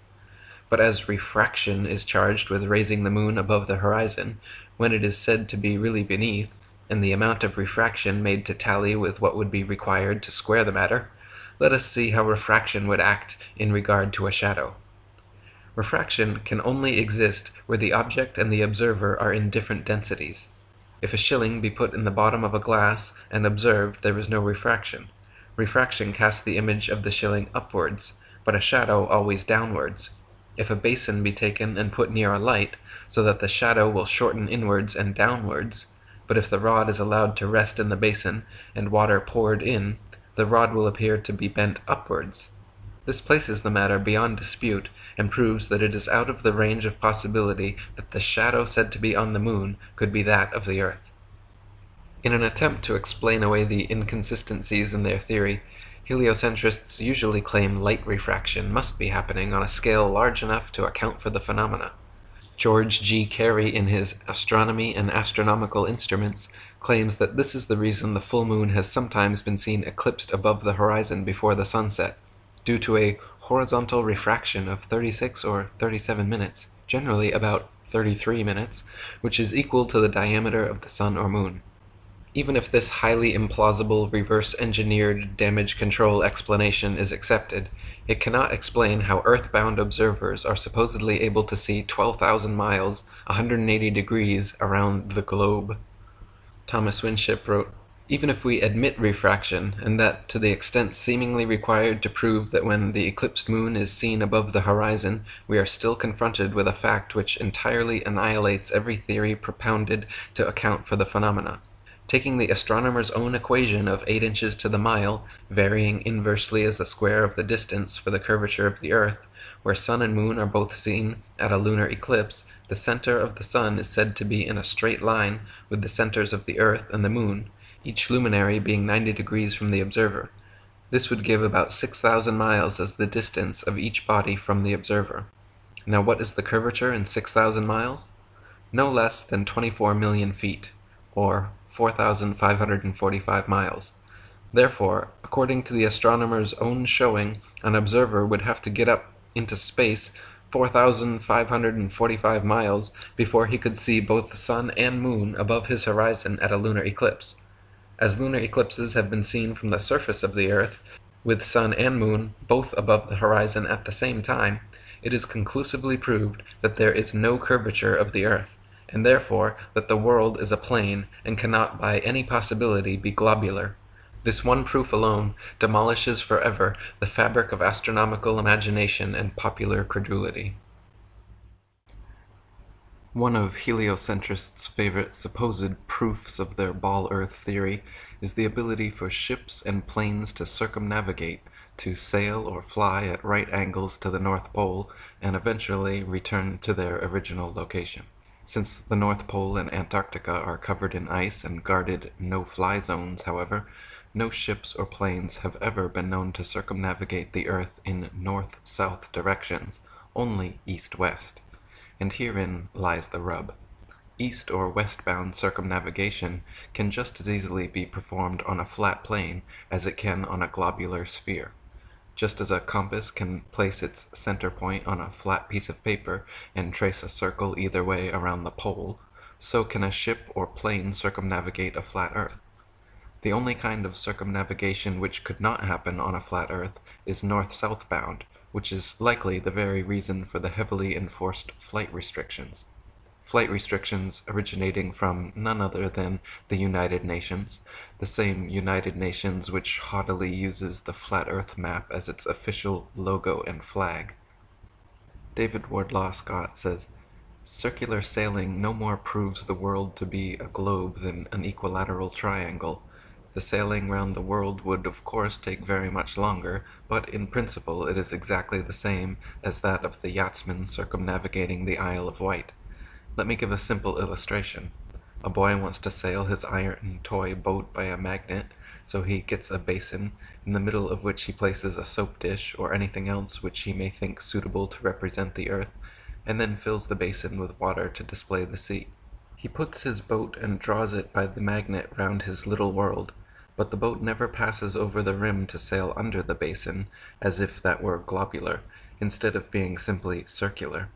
But as refraction is charged with raising the moon above the horizon, when it is said to be really beneath, and the amount of refraction made to tally with what would be required to square the matter, let us see how refraction would act in regard to a shadow. Refraction can only exist where the object and the observer are in different densities. If a shilling be put in the bottom of a glass and observed, there is no refraction. Refraction casts the image of the shilling upwards, but a shadow always downwards. If a basin be taken and put near a light, so that the shadow will shorten inwards and downwards, but if the rod is allowed to rest in the basin and water poured in, the rod will appear to be bent upwards. This places the matter beyond dispute, and proves that it is out of the range of possibility that the shadow said to be on the moon could be that of the Earth. In an attempt to explain away the inconsistencies in their theory, heliocentrists usually claim light refraction must be happening on a scale large enough to account for the phenomena. George G. Carey, in his Astronomy and Astronomical Instruments, claims that this is the reason the full moon has sometimes been seen eclipsed above the horizon before the sunset, due to a horizontal refraction of 36 or 37 minutes, generally about 33 minutes, which is equal to the diameter of the sun or moon. Even if this highly implausible, reverse-engineered damage control explanation is accepted, it cannot explain how Earth-bound observers are supposedly able to see 12,000 miles, 180 degrees, around the globe. Thomas Winship wrote, "Even if we admit refraction, and that to the extent seemingly required to prove that when the eclipsed moon is seen above the horizon, we are still confronted with a fact which entirely annihilates every theory propounded to account for the phenomena. Taking the astronomer's own equation of 8 inches to the mile, varying inversely as the square of the distance for the curvature of the earth, where sun and moon are both seen at a lunar eclipse, the center of the sun is said to be in a straight line with the centers of the earth and the moon, each luminary being 90 degrees from the observer. This would give about 6,000 miles as the distance of each body from the observer. Now what is the curvature in 6,000 miles? No less than 24 million feet, or 4,545 miles. Therefore, according to the astronomer's own showing, an observer would have to get up into space 4,545 miles before he could see both the sun and moon above his horizon at a lunar eclipse. As lunar eclipses have been seen from the surface of the earth, with sun and moon both above the horizon at the same time, it is conclusively proved that there is no curvature of the earth, and therefore that the world is a plane and cannot by any possibility be globular. This one proof alone demolishes forever the fabric of astronomical imagination and popular credulity." One of heliocentrists' favorite supposed proofs of their ball earth theory is the ability for ships and planes to circumnavigate, to sail or fly at right angles to the North Pole, and eventually return to their original location. Since the North Pole and Antarctica are covered in ice and guarded no-fly zones, however, no ships or planes have ever been known to circumnavigate the Earth in north-south directions, only east-west. And herein lies the rub. East or westbound circumnavigation can just as easily be performed on a flat plane as it can on a globular sphere. Just as a compass can place its center point on a flat piece of paper and trace a circle either way around the pole, so can a ship or plane circumnavigate a flat earth. The only kind of circumnavigation which could not happen on a flat earth is north-south bound, which is likely the very reason for the heavily enforced flight restrictions. Flight restrictions originating from none other than the United Nations, the same United Nations which haughtily uses the flat earth map as its official logo and flag. David Wardlaw Scott says, "Circular sailing no more proves the world to be a globe than an equilateral triangle. The sailing round the world would of course take very much longer, but in principle it is exactly the same as that of the yachtsman circumnavigating the Isle of Wight. Let me give a simple illustration. A boy wants to sail his iron toy boat by a magnet, so he gets a basin, in the middle of which he places a soap dish or anything else which he may think suitable to represent the earth, and then fills the basin with water to display the sea. He puts his boat and draws it by the magnet round his little world, but the boat never passes over the rim to sail under the basin, as if that were globular, instead of being simply circular.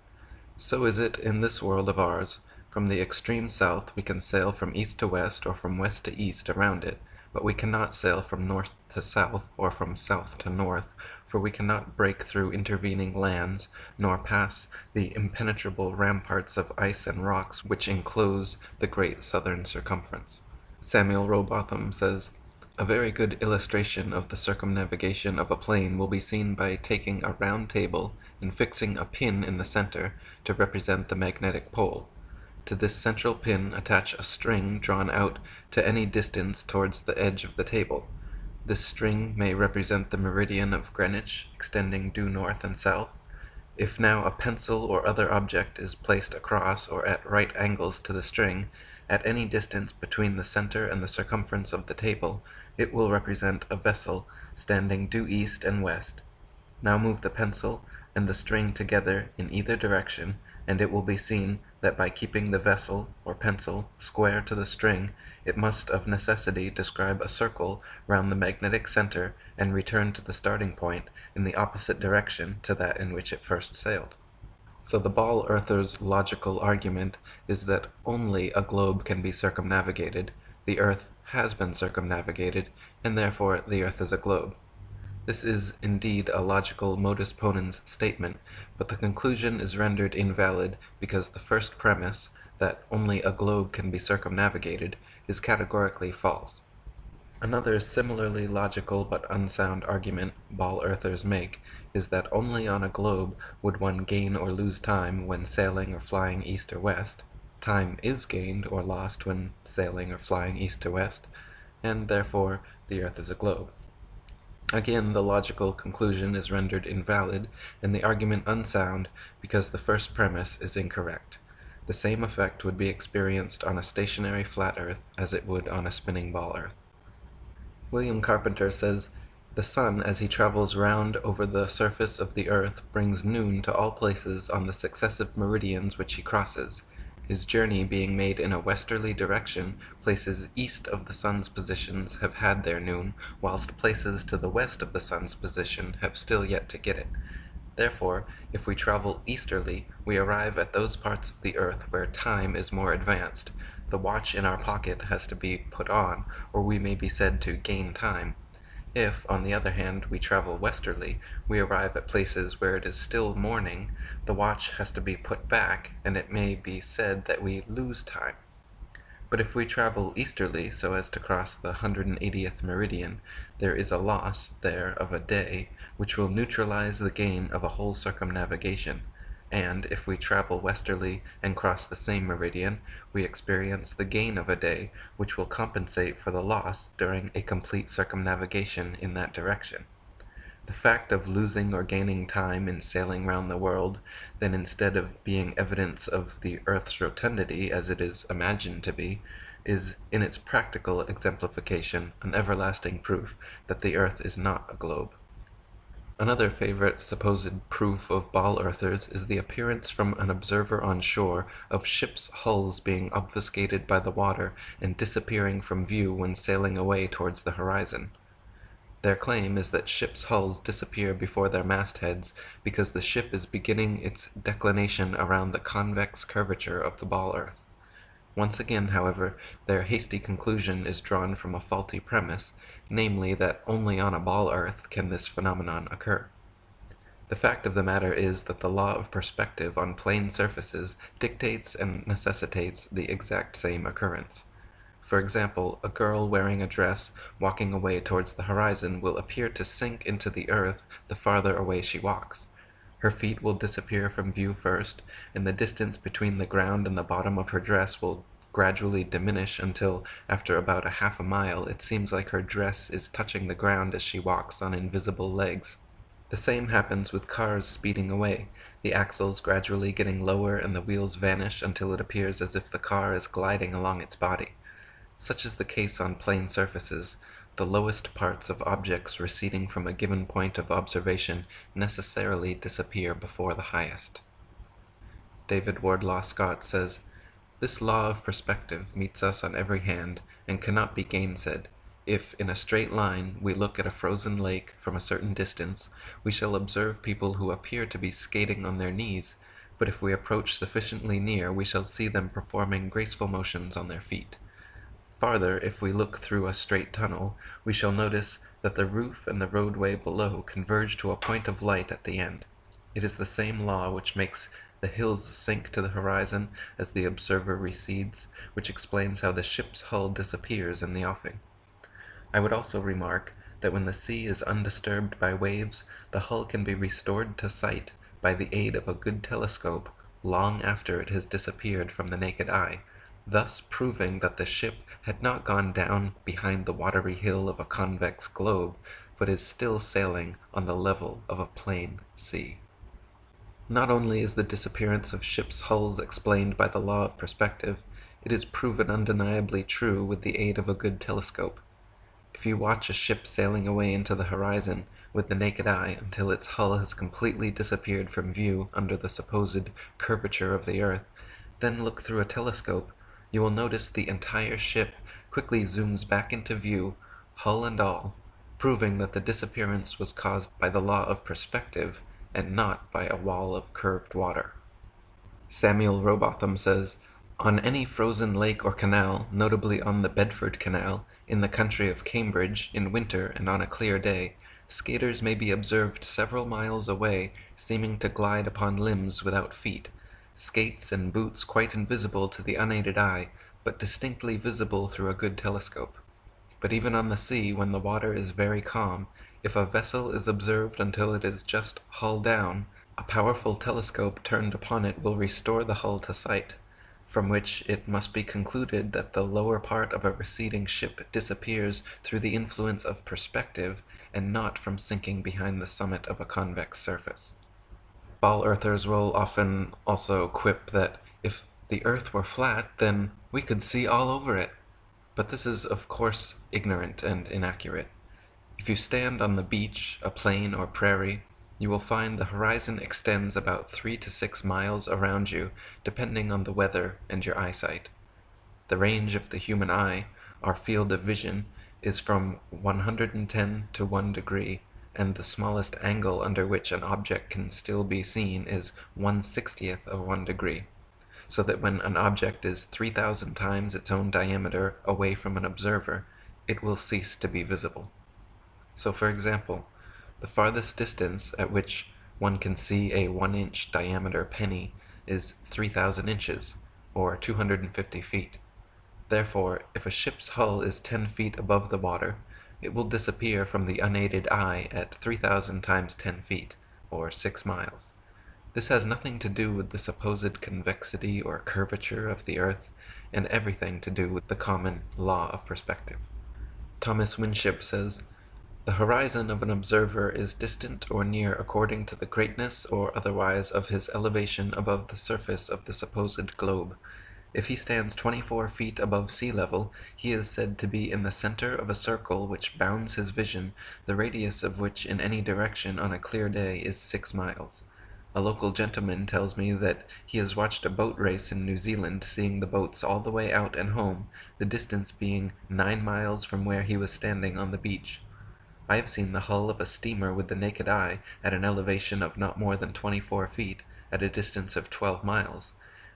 So is it in this world of ours. From the extreme south we can sail from east to west or from west to east around it, but we cannot sail from north to south or from south to north, for we cannot break through intervening lands, nor pass the impenetrable ramparts of ice and rocks which enclose the great southern circumference." Samuel Rowbotham says, "A very good illustration of the circumnavigation of a plane will be seen by taking a round table and fixing a pin in the center to represent the magnetic pole. To this central pin attach a string drawn out to any distance towards the edge of the table. This string may represent the meridian of Greenwich, extending due north and south. If now a pencil or other object is placed across or at right angles to the string, at any distance between the center and the circumference of the table, it will represent a vessel standing due east and west. Now move the pencil and the string together in either direction, and it will be seen that by keeping the vessel or pencil square to the string, it must of necessity describe a circle round the magnetic center and return to the starting point in the opposite direction to that in which it first sailed. So the ball earther's logical argument is that only a globe can be circumnavigated, the earth has been circumnavigated, and therefore the earth is a globe. This is indeed a logical modus ponens statement, but the conclusion is rendered invalid because the first premise, that only a globe can be circumnavigated, is categorically false. Another similarly logical but unsound argument ball earthers make is that only on a globe would one gain or lose time when sailing or flying east or west. Time is gained or lost when sailing or flying east or west, and therefore the earth is a globe. Again, the logical conclusion is rendered invalid, and the argument unsound because the first premise is incorrect. The same effect would be experienced on a stationary flat earth as it would on a spinning ball earth. William Carpenter says, "The sun, as he travels round over the surface of the earth, brings noon to all places on the successive meridians which he crosses. His journey being made in a westerly direction, places east of the sun's positions have had their noon, whilst places to the west of the sun's position have still yet to get it. Therefore, if we travel easterly, we arrive at those parts of the earth where time is more advanced. The watch in our pocket has to be put on, or we may be said to gain time. If, on the other hand, we travel westerly, we arrive at places where it is still morning, the watch has to be put back, and it may be said that we lose time. But if we travel easterly so as to cross the 180th meridian, there is a loss there of a day, which will neutralize the gain of a whole circumnavigation. And if we travel westerly and cross the same meridian, we experience the gain of a day, which will compensate for the loss during a complete circumnavigation in that direction. The fact of losing or gaining time in sailing round the world, then instead of being evidence of the earth's rotundity as it is imagined to be, is in its practical exemplification an everlasting proof that the earth is not a globe." Another favorite supposed proof of ball earthers is the appearance from an observer on shore of ships' hulls being obfuscated by the water and disappearing from view when sailing away towards the horizon. Their claim is that ships' hulls disappear before their mastheads because the ship is beginning its declination around the convex curvature of the ball earth. Once again, however, their hasty conclusion is drawn from a faulty premise, namely that only on a ball earth can this phenomenon occur. The fact of the matter is that the law of perspective on plane surfaces dictates and necessitates the exact same occurrence. For example, a girl wearing a dress walking away towards the horizon will appear to sink into the earth the farther away she walks. Her feet will disappear from view first, and the distance between the ground and the bottom of her dress will gradually diminish until, after about a half a mile, it seems like her dress is touching the ground as she walks on invisible legs. The same happens with cars speeding away, the axles gradually getting lower and the wheels vanish until it appears as if the car is gliding along its body. Such is the case on plane surfaces. The lowest parts of objects receding from a given point of observation necessarily disappear before the highest. David Wardlaw Scott says, "This law of perspective meets us on every hand, and cannot be gainsaid. If, in a straight line, we look at a frozen lake from a certain distance, we shall observe people who appear to be skating on their knees, but if we approach sufficiently near, we shall see them performing graceful motions on their feet. Farther, if we look through a straight tunnel, we shall notice that the roof and the roadway below converge to a point of light at the end. It is the same law which makes the hills sink to the horizon as the observer recedes, which explains how the ship's hull disappears in the offing. I would also remark that when the sea is undisturbed by waves, the hull can be restored to sight by the aid of a good telescope long after it has disappeared from the naked eye, thus proving that the ship had not gone down behind the watery hill of a convex globe, but is still sailing on the level of a plain sea." Not only is the disappearance of ships' hulls explained by the law of perspective, it is proven undeniably true with the aid of a good telescope. If you watch a ship sailing away into the horizon with the naked eye until its hull has completely disappeared from view under the supposed curvature of the earth, then look through a telescope, you will notice the entire ship quickly zooms back into view, hull and all, proving that the disappearance was caused by the law of perspective and not by a wall of curved water. Samuel Rowbotham says, "On any frozen lake or canal, notably on the Bedford Canal, in the country of Cambridge, in winter and on a clear day, skaters may be observed several miles away, seeming to glide upon limbs without feet, skates and boots quite invisible to the unaided eye, but distinctly visible through a good telescope. But even on the sea, when the water is very calm, if a vessel is observed until it is just hull down, a powerful telescope turned upon it will restore the hull to sight, from which it must be concluded that the lower part of a receding ship disappears through the influence of perspective, and not from sinking behind the summit of a convex surface." Ball earthers will often also quip that if the earth were flat, then we could see all over it. But this is, of course, ignorant and inaccurate. If you stand on the beach, a plain or prairie, you will find the horizon extends about 3 to 6 miles around you, depending on the weather and your eyesight. The range of the human eye, our field of vision, is from 110 to 1 degree, and the smallest angle under which an object can still be seen is 1/60th of 1 degree, so that when an object is 3,000 times its own diameter away from an observer, it will cease to be visible. So, for example, the farthest distance at which one can see a 1-inch diameter penny is 3,000 inches, or 250 feet. Therefore, if a ship's hull is 10 feet above the water, it will disappear from the unaided eye at 3,000 times 10 feet, or 6 miles. This has nothing to do with the supposed convexity or curvature of the earth, and everything to do with the common law of perspective. Thomas Winship says, "The horizon of an observer is distant or near according to the greatness or otherwise of his elevation above the surface of the supposed globe. If he stands 24 feet above sea level, he is said to be in the center of a circle which bounds his vision, the radius of which in any direction on a clear day is 6 miles. A local gentleman tells me that he has watched a boat race in New Zealand, seeing the boats all the way out and home, the distance being 9 miles from where he was standing on the beach. I have seen the hull of a steamer with the naked eye at an elevation of not more than 24 feet, at a distance of 12 miles,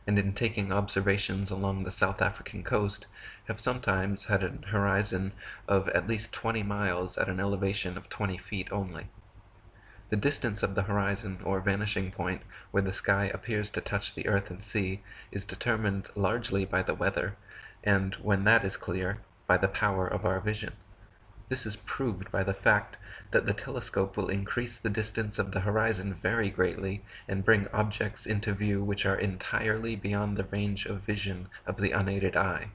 and in taking observations along the South African coast, have sometimes had an horizon of at least 20 miles at an elevation of 20 feet only. The distance of the horizon, or vanishing point, where the sky appears to touch the earth and sea, is determined largely by the weather, and, when that is clear, by the power of our vision. This is proved by the fact that the telescope will increase the distance of the horizon very greatly and bring objects into view which are entirely beyond the range of vision of the unaided eye.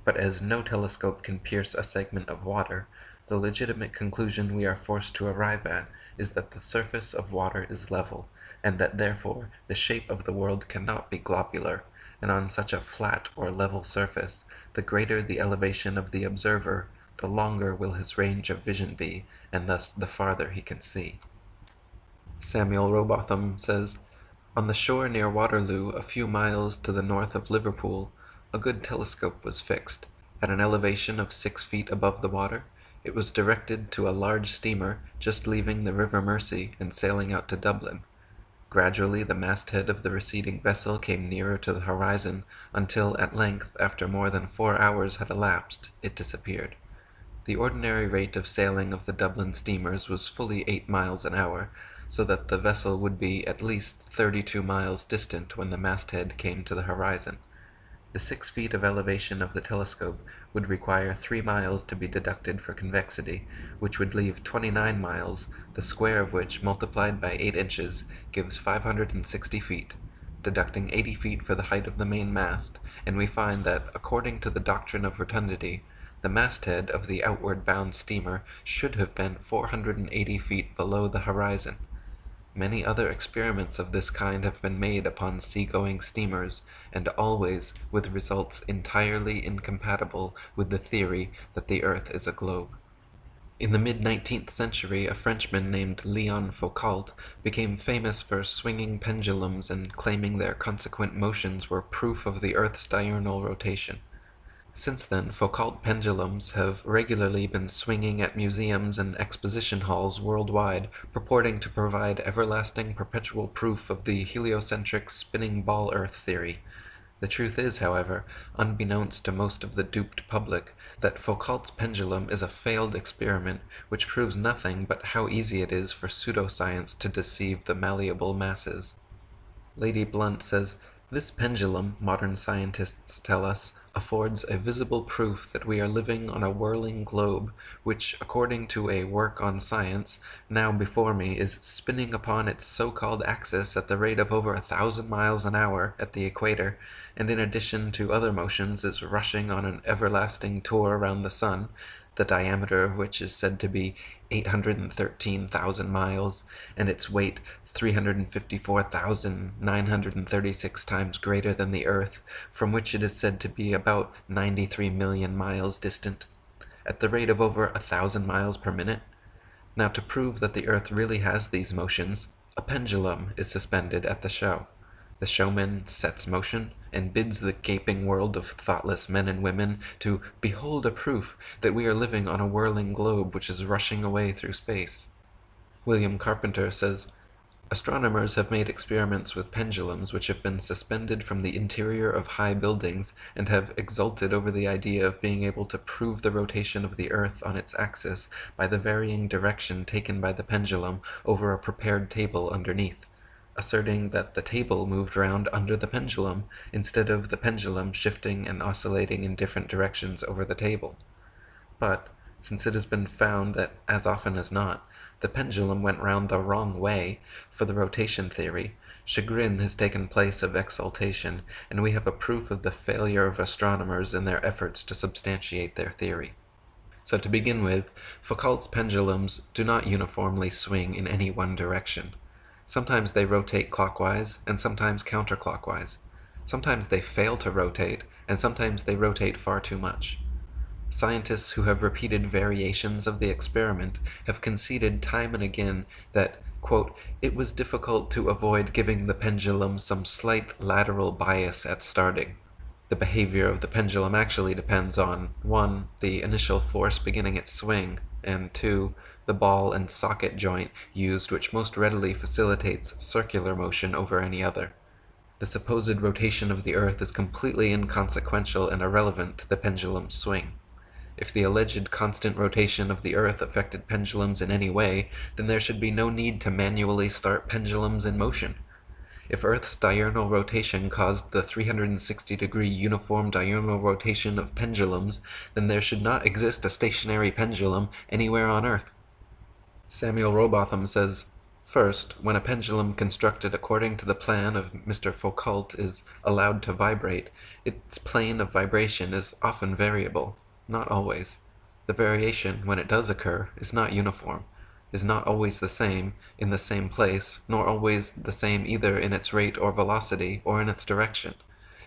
But as no telescope can pierce a segment of water, the legitimate conclusion we are forced to arrive at is that the surface of water is level, and that therefore the shape of the world cannot be globular, and on such a flat or level surface, the greater the elevation of the observer, the longer will his range of vision be, and thus the farther he can see." Samuel Rowbotham says, "On the shore near Waterloo, a few miles to the north of Liverpool, a good telescope was fixed. At an elevation of 6 feet above the water, it was directed to a large steamer just leaving the River Mersey and sailing out to Dublin. Gradually the masthead of the receding vessel came nearer to the horizon, until at length, after more than 4 hours had elapsed, it disappeared. The ordinary rate of sailing of the Dublin steamers was fully 8 miles an hour, so that the vessel would be at least 32 miles distant when the masthead came to the horizon. The 6 feet of elevation of the telescope would require 3 miles to be deducted for convexity, which would leave 29 miles, the square of which, multiplied by 8 inches, gives 560 feet, deducting 80 feet for the height of the main mast, and we find that, according to the doctrine of rotundity, the masthead of the outward-bound steamer should have been 480 feet below the horizon. Many other experiments of this kind have been made upon sea-going steamers, and always with results entirely incompatible with the theory that the earth is a globe. In the mid-19th century, a Frenchman named Léon Foucault became famous for swinging pendulums and claiming their consequent motions were proof of the earth's diurnal rotation. Since then, Foucault pendulums have regularly been swinging at museums and exposition halls worldwide, purporting to provide everlasting perpetual proof of the heliocentric spinning ball Earth theory. The truth is, however, unbeknownst to most of the duped public, that Foucault's pendulum is a failed experiment which proves nothing but how easy it is for pseudoscience to deceive the malleable masses. Lady Blunt says, "This pendulum, modern scientists tell us, affords a visible proof that we are living on a whirling globe, which, according to a work on science, now before me, is spinning upon its so-called axis at the rate of over 1,000 miles an hour at the equator, and in addition to other motions is rushing on an everlasting tour around the sun, the diameter of which is said to be 813,000 miles, and its weight 354,936 times greater than the Earth, from which it is said to be about 93 million miles distant, at the rate of over 1,000 miles per minute. Now, to prove that the Earth really has these motions, a pendulum is suspended at the show. The showman sets motion and bids the gaping world of thoughtless men and women to behold a proof that we are living on a whirling globe which is rushing away through space." William Carpenter says, "Astronomers have made experiments with pendulums which have been suspended from the interior of high buildings, and have exulted over the idea of being able to prove the rotation of the Earth on its axis by the varying direction taken by the pendulum over a prepared table underneath, asserting that the table moved round under the pendulum, instead of the pendulum shifting and oscillating in different directions over the table. But, since it has been found that, as often as not, the pendulum went round the wrong way for the rotation theory, chagrin has taken place of exultation, and we have a proof of the failure of astronomers in their efforts to substantiate their theory." So to begin with, Foucault's pendulums do not uniformly swing in any one direction. Sometimes they rotate clockwise, and sometimes counterclockwise. Sometimes they fail to rotate, and sometimes they rotate far too much. Scientists who have repeated variations of the experiment have conceded time and again that, quote, "it was difficult to avoid giving the pendulum some slight lateral bias at starting." The behavior of the pendulum actually depends on 1. The initial force beginning its swing, and 2. The ball and socket joint used, which most readily facilitates circular motion over any other. The supposed rotation of the Earth is completely inconsequential and irrelevant to the pendulum's swing. If the alleged constant rotation of the Earth affected pendulums in any way, then there should be no need to manually start pendulums in motion. If Earth's diurnal rotation caused the 360-degree uniform diurnal rotation of pendulums, then there should not exist a stationary pendulum anywhere on Earth. Samuel Rowbotham says, "First, when a pendulum constructed according to the plan of Mr. Foucault is allowed to vibrate, its plane of vibration is often variable. Not always. The variation, when it does occur, is not uniform, is not always the same in the same place, nor always the same either in its rate or velocity, or in its direction.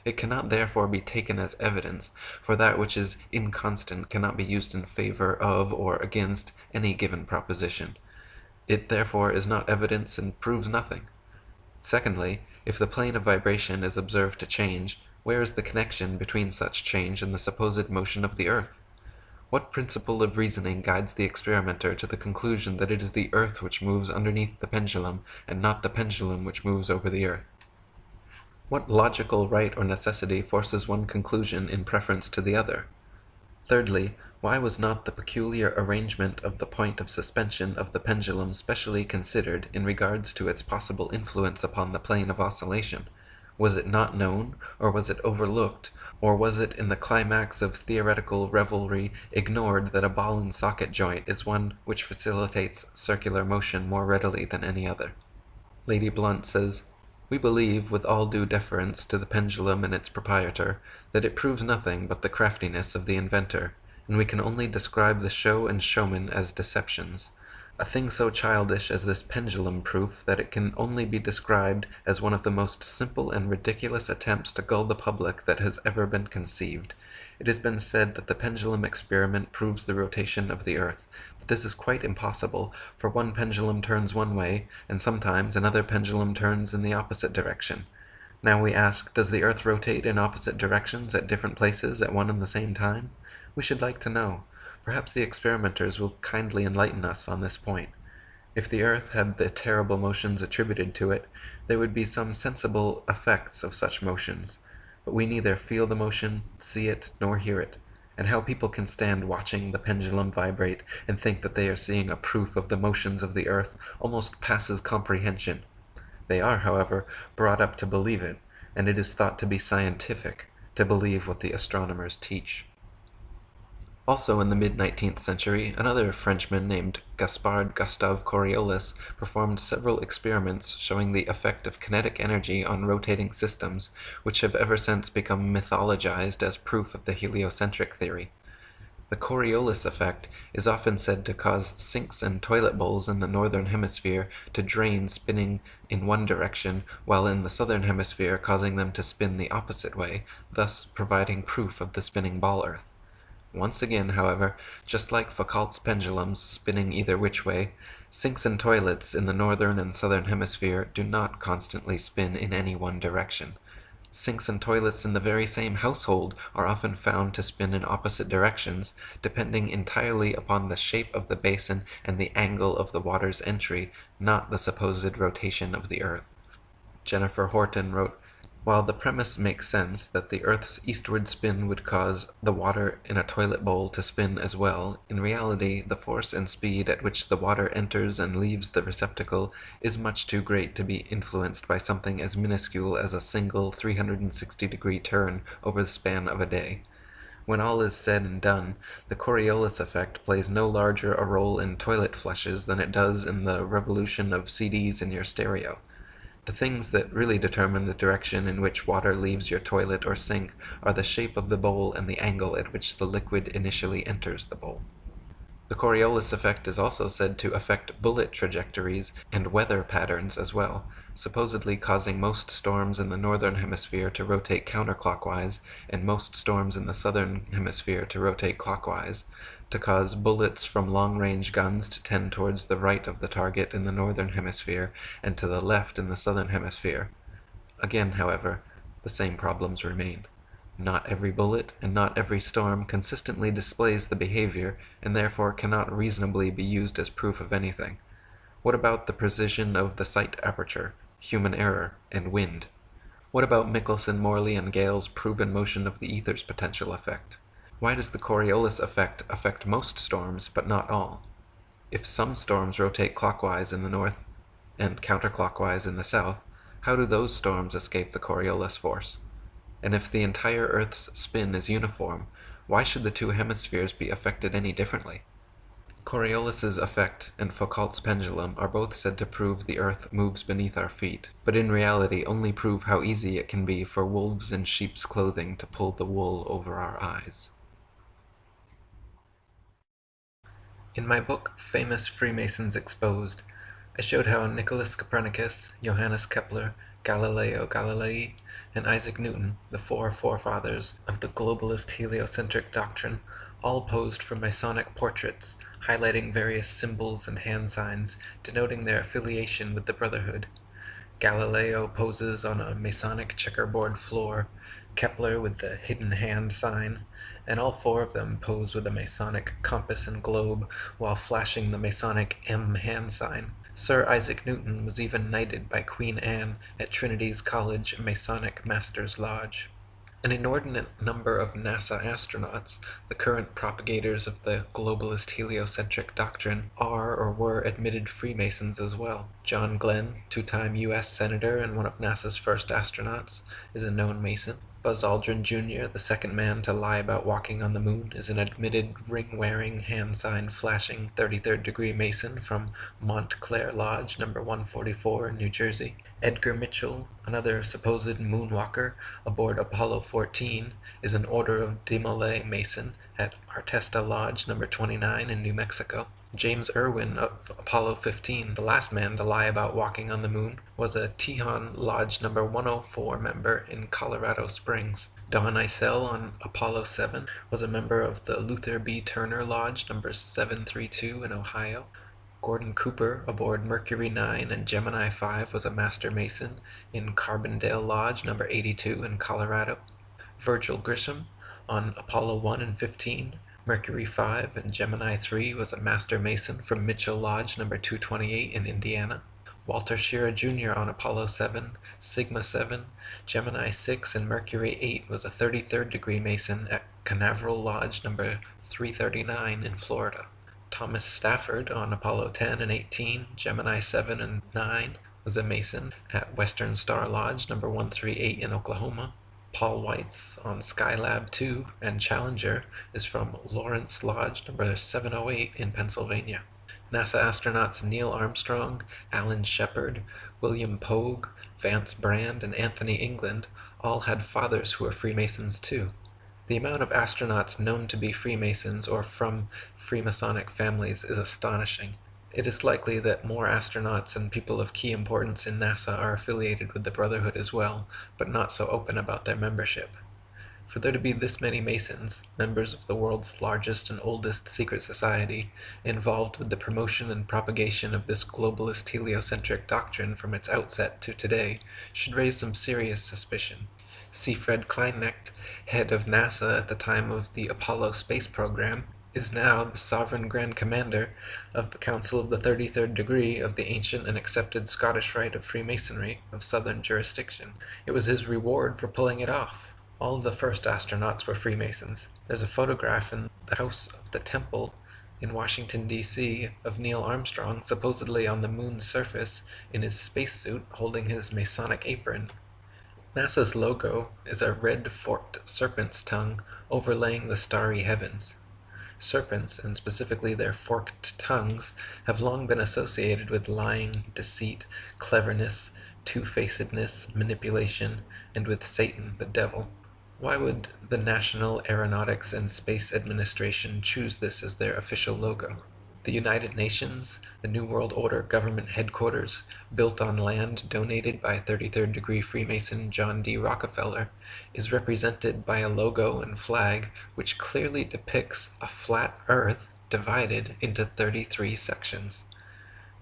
It cannot therefore be taken as evidence, for that which is inconstant cannot be used in favor of or against any given proposition. It therefore is not evidence and proves nothing. Secondly, if the plane of vibration is observed to change, where is the connection between such change and the supposed motion of the Earth? What principle of reasoning guides the experimenter to the conclusion that it is the Earth which moves underneath the pendulum, and not the pendulum which moves over the Earth? What logical right or necessity forces one conclusion in preference to the other? Thirdly, why was not the peculiar arrangement of the point of suspension of the pendulum specially considered in regards to its possible influence upon the plane of oscillation? Was it not known, or was it overlooked, or was it in the climax of theoretical revelry ignored that a ball and socket joint is one which facilitates circular motion more readily than any other? Lady Blunt says, "We believe, with all due deference to the pendulum and its proprietor, that it proves nothing but the craftiness of the inventor, and we can only describe the show and showman as deceptions. A thing so childish as this pendulum proof that it can only be described as one of the most simple and ridiculous attempts to gull the public that has ever been conceived. It has been said that the pendulum experiment proves the rotation of the Earth, but this is quite impossible, for one pendulum turns one way, and sometimes another pendulum turns in the opposite direction. Now we ask, does the Earth rotate in opposite directions at different places at one and the same time? We should like to know. Perhaps the experimenters will kindly enlighten us on this point. If the Earth had the terrible motions attributed to it, there would be some sensible effects of such motions. But we neither feel the motion, see it, nor hear it. And how people can stand watching the pendulum vibrate and think that they are seeing a proof of the motions of the Earth almost passes comprehension. They are, however, brought up to believe it, and it is thought to be scientific to believe what the astronomers teach. Also in the mid-19th century, another Frenchman named Gaspard Gustave Coriolis performed several experiments showing the effect of kinetic energy on rotating systems, which have ever since become mythologized as proof of the heliocentric theory. The Coriolis effect is often said to cause sinks and toilet bowls in the northern hemisphere to drain spinning in one direction, while in the southern hemisphere causing them to spin the opposite way, thus providing proof of the spinning ball Earth. Once again, however, just like Foucault's pendulums spinning either which way, sinks and toilets in the northern and southern hemisphere do not constantly spin in any one direction. Sinks and toilets in the very same household are often found to spin in opposite directions, depending entirely upon the shape of the basin and the angle of the water's entry, not the supposed rotation of the Earth. Jennifer Horton wrote, "While the premise makes sense that the Earth's eastward spin would cause the water in a toilet bowl to spin as well, in reality the force and speed at which the water enters and leaves the receptacle is much too great to be influenced by something as minuscule as a single 360-degree turn over the span of a day. When all is said and done, the Coriolis effect plays no larger a role in toilet flushes than it does in the revolution of CDs in your stereo. The things that really determine the direction in which water leaves your toilet or sink are the shape of the bowl and the angle at which the liquid initially enters the bowl." The Coriolis effect is also said to affect bullet trajectories and weather patterns as well, supposedly causing most storms in the northern hemisphere to rotate counterclockwise and most storms in the southern hemisphere to rotate clockwise, to cause bullets from long-range guns to tend towards the right of the target in the northern hemisphere and to the left in the southern hemisphere. Again, however, the same problems remain. Not every bullet and not every storm consistently displays the behavior and therefore cannot reasonably be used as proof of anything. What about the precision of the sight aperture, human error, and wind? What about Michelson, Morley, and Gale's proven motion of the ether's potential effect? Why does the Coriolis effect affect most storms, but not all? If some storms rotate clockwise in the north and counterclockwise in the south, how do those storms escape the Coriolis force? And if the entire Earth's spin is uniform, why should the two hemispheres be affected any differently? Coriolis's effect and Foucault's pendulum are both said to prove the Earth moves beneath our feet, but in reality only prove how easy it can be for wolves in sheep's clothing to pull the wool over our eyes. In my book, Famous Freemasons Exposed, I showed how Nicholas Copernicus, Johannes Kepler, Galileo Galilei, and Isaac Newton, the four forefathers of the globalist heliocentric doctrine, all posed for Masonic portraits, highlighting various symbols and hand signs denoting their affiliation with the Brotherhood. Galileo poses on a Masonic checkerboard floor, Kepler with the hidden hand sign, and all four of them pose with a Masonic compass and globe while flashing the Masonic M hand sign. Sir Isaac Newton was even knighted by Queen Anne at Trinity's College Masonic Master's Lodge. An inordinate number of NASA astronauts, the current propagators of the globalist heliocentric doctrine, are or were admitted Freemasons as well. John Glenn, two-time U.S. Senator and one of NASA's first astronauts, is a known Mason. Buzz Aldrin Jr., the second man to lie about walking on the moon, is an admitted ring-wearing, hand-sign-flashing 33rd degree Mason from Montclair Lodge, number 144 in New Jersey. Edgar Mitchell, another supposed moonwalker aboard Apollo 14, is an Order of Demolay Mason at Artesta Lodge, number 29 in New Mexico. James Irwin of Apollo 15, the last man to lie about walking on the moon, was a Tejon Lodge number 104 member in Colorado Springs. Don Eisel on Apollo 7 was a member of the Luther B. Turner Lodge number 732 in Ohio. Gordon Cooper aboard Mercury 9 and Gemini 5 was a master mason in Carbondale Lodge number 82 in Colorado. Virgil Grisham on Apollo 1 and 15, Mercury 5 and Gemini 3 was a master mason from Mitchell Lodge number 228 in Indiana. Walter Schirra Jr. on Apollo 7, Sigma 7, Gemini 6 and Mercury 8 was a 33rd degree mason at Canaveral Lodge number 339 in Florida. Thomas Stafford on Apollo 10 and 18, Gemini 7 and 9 was a mason at Western Star Lodge number 138 in Oklahoma. Paul Weitz on Skylab 2 and Challenger is from Lawrence Lodge number 708 in Pennsylvania. NASA astronauts Neil Armstrong, Alan Shepard, William Pogue, Vance Brand, and Anthony England all had fathers who were Freemasons too. The amount of astronauts known to be Freemasons or from Freemasonic families is astonishing. It is likely that more astronauts and people of key importance in NASA are affiliated with the Brotherhood as well, but not so open about their membership. For there to be this many Masons, members of the world's largest and oldest secret society, involved with the promotion and propagation of this globalist heliocentric doctrine from its outset to today, should raise some serious suspicion. C. Fred Kleinecht, head of NASA at the time of the Apollo space program, is now the sovereign Grand Commander of the Council of the 33rd Degree of the ancient and accepted Scottish Rite of Freemasonry of Southern jurisdiction. It was his reward for pulling it off. All of the first astronauts were Freemasons. There's a photograph in the House of the Temple in Washington, D.C. of Neil Armstrong supposedly on the moon's surface in his spacesuit holding his Masonic apron. NASA's logo is a red forked serpent's tongue overlaying the starry heavens. Serpents, and specifically their forked tongues, have long been associated with lying, deceit, cleverness, two-facedness, manipulation, and with Satan, the devil. Why would the National Aeronautics and Space Administration choose this as their official logo? The United Nations, the New World Order government headquarters, built on land donated by 33rd degree Freemason John D. Rockefeller, is represented by a logo and flag which clearly depicts a flat earth divided into 33 sections.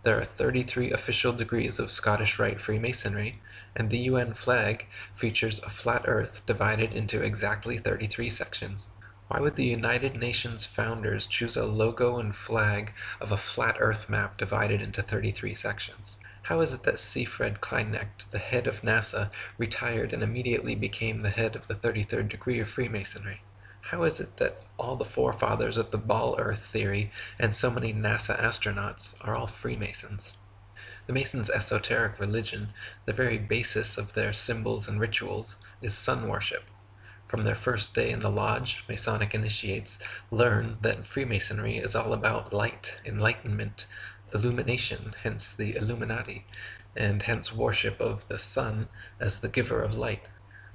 There are 33 official degrees of Scottish Rite Freemasonry, and the UN flag features a flat earth divided into exactly 33 sections. Why would the United Nations founders choose a logo and flag of a flat earth map divided into 33 sections? How is it that C. Fred Kleinecht, the head of NASA, retired and immediately became the head of the 33rd degree of Freemasonry? How is it that all the forefathers of the ball earth theory and so many NASA astronauts are all Freemasons? The Masons' esoteric religion, the very basis of their symbols and rituals, is sun worship. From their first day in the lodge, Masonic initiates learn that Freemasonry is all about light, enlightenment, illumination, hence the Illuminati, and hence worship of the sun as the giver of light.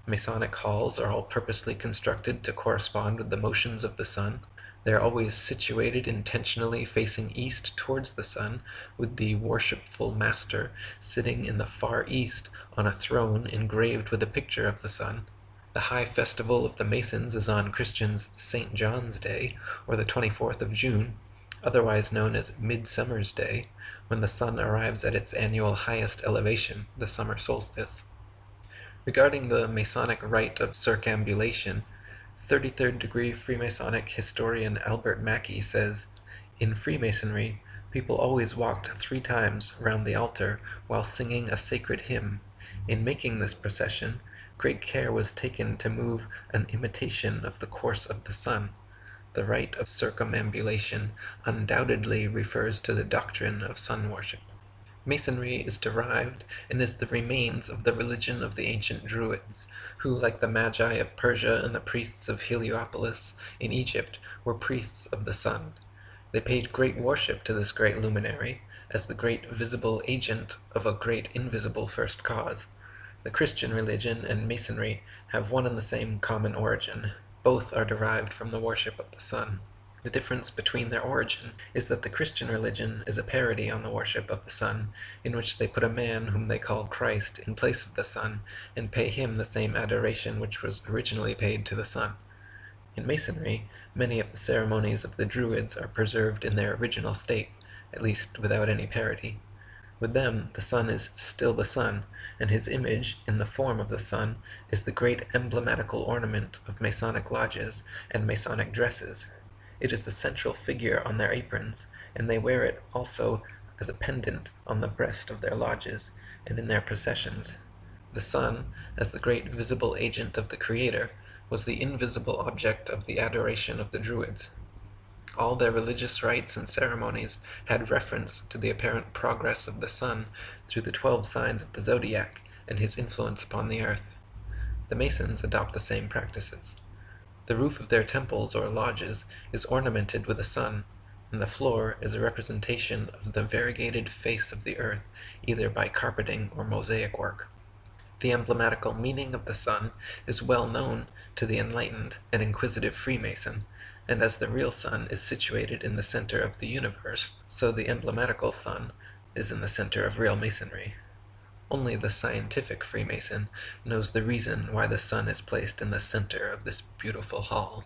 Masonic halls are all purposely constructed to correspond with the motions of the sun. They are always situated intentionally facing east towards the sun, with the worshipful master sitting in the far east on a throne engraved with a picture of the sun. The high festival of the Masons is on Christians' St. John's Day, or the 24th of June, otherwise known as Midsummer's Day, when the sun arrives at its annual highest elevation, the summer solstice. Regarding the Masonic rite of circambulation, 33rd degree Freemasonic historian Albert Mackey says, "In Freemasonry, people always walked 3 times round the altar while singing a sacred hymn. In making this procession, great care was taken to move an imitation of the course of the sun. The rite of circumambulation undoubtedly refers to the doctrine of sun worship." Masonry is derived and is the remains of the religion of the ancient Druids, who, like the Magi of Persia and the priests of Heliopolis in Egypt, were priests of the sun. They paid great worship to this great luminary, as the great visible agent of a great invisible first cause. The Christian religion and Masonry have one and the same common origin. Both are derived from the worship of the sun. The difference between their origin is that the Christian religion is a parody on the worship of the sun, in which they put a man whom they call Christ in place of the sun, and pay him the same adoration which was originally paid to the sun. In Masonry, many of the ceremonies of the Druids are preserved in their original state, at least without any parity. With them, the sun is still the sun, and his image, in the form of the sun, is the great emblematical ornament of Masonic lodges and Masonic dresses. It is the central figure on their aprons, and they wear it also as a pendant on the breast of their lodges and in their processions. The sun, as the great visible agent of the Creator, was the invisible object of the adoration of the Druids. All their religious rites and ceremonies had reference to the apparent progress of the sun through the 12 signs of the zodiac and his influence upon the earth. The Masons adopt the same practices. The roof of their temples or lodges is ornamented with a sun, and the floor is a representation of the variegated face of the earth, either by carpeting or mosaic work. The emblematical meaning of the sun is well known to the enlightened and inquisitive Freemason, and as the real sun is situated in the center of the universe, so the emblematical sun is in the center of real Masonry. Only the scientific Freemason knows the reason why the sun is placed in the center of this beautiful hall,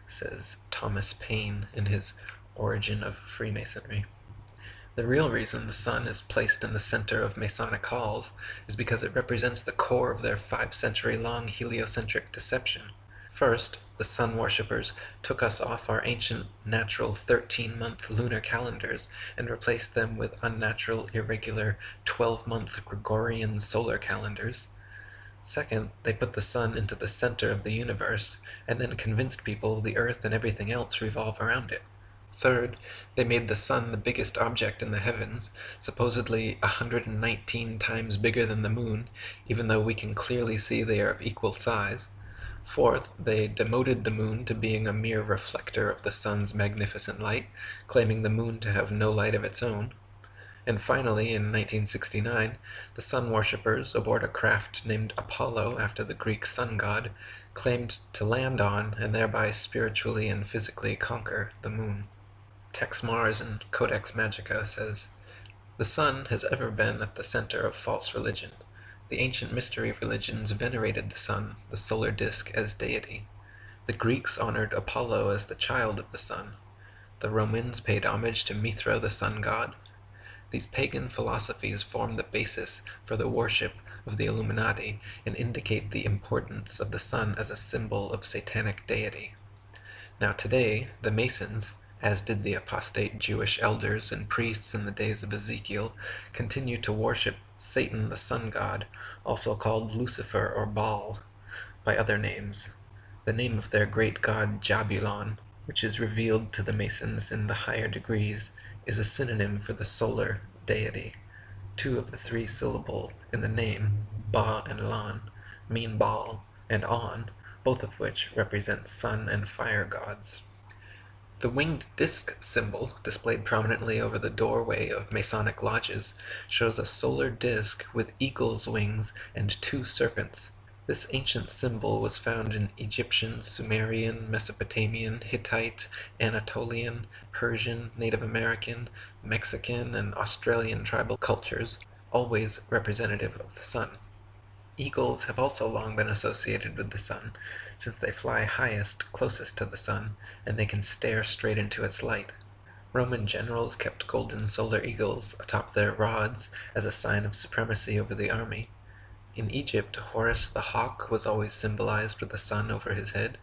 says Thomas Paine in his Origin of Freemasonry. The real reason the sun is placed in the center of Masonic halls is because it represents the core of their 5-century-long heliocentric deception. First, the sun worshippers took us off our ancient natural 13-month lunar calendars and replaced them with unnatural, irregular 12-month Gregorian solar calendars. Second, they put the sun into the center of the universe and then convinced people the earth and everything else revolve around it. Third, they made the sun the biggest object in the heavens, supposedly 119 times bigger than the moon, even though we can clearly see they are of equal size. Fourth, they demoted the moon to being a mere reflector of the sun's magnificent light, claiming the moon to have no light of its own. And finally, in 1969, the sun worshippers, aboard a craft named Apollo after the Greek sun god, claimed to land on and thereby spiritually and physically conquer the moon. Tex Mars in Codex Magica says, "The sun has ever been at the center of false religion. The ancient mystery religions venerated the sun, the solar disk, as deity. The Greeks honored Apollo as the child of the sun. The Romans paid homage to Mithra, the sun god. These pagan philosophies form the basis for the worship of the Illuminati and indicate the importance of the sun as a symbol of satanic deity. Now today, the Masons, as did the apostate Jewish elders and priests in the days of Ezekiel, continue to worship Satan the sun god, also called Lucifer or Baal, by other names. The name of their great god Jabulon, which is revealed to the Masons in the higher degrees, is a synonym for the solar deity. 2 of the 3 syllable in the name, Ba and Lan, mean Baal and On, both of which represent sun and fire gods. The winged disc symbol, displayed prominently over the doorway of Masonic lodges, shows a solar disc with eagle's wings and 2 serpents. This ancient symbol was found in Egyptian, Sumerian, Mesopotamian, Hittite, Anatolian, Persian, Native American, Mexican, and Australian tribal cultures, always representative of the sun. Eagles have also long been associated with the sun, since they fly highest, closest to the sun, and they can stare straight into its light. Roman generals kept golden solar eagles atop their rods as a sign of supremacy over the army. In Egypt, Horus the hawk was always symbolized with the sun over his head.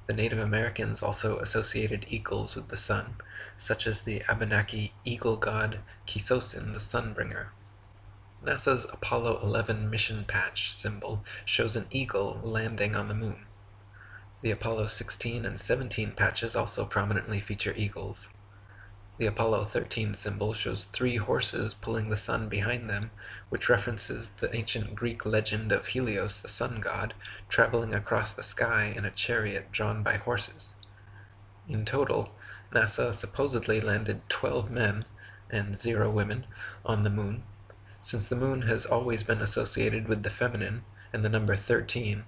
The Native Americans also associated eagles with the sun, such as the Abenaki eagle god Kisosin the Sunbringer. NASA's Apollo 11 mission patch symbol shows an eagle landing on the moon. The Apollo 16 and 17 patches also prominently feature eagles. The Apollo 13 symbol shows 3 horses pulling the sun behind them, which references the ancient Greek legend of Helios, the sun god, traveling across the sky in a chariot drawn by horses. In total, NASA supposedly landed 12 men, and 0 women, on the moon. Since the moon has always been associated with the feminine, and the number 13,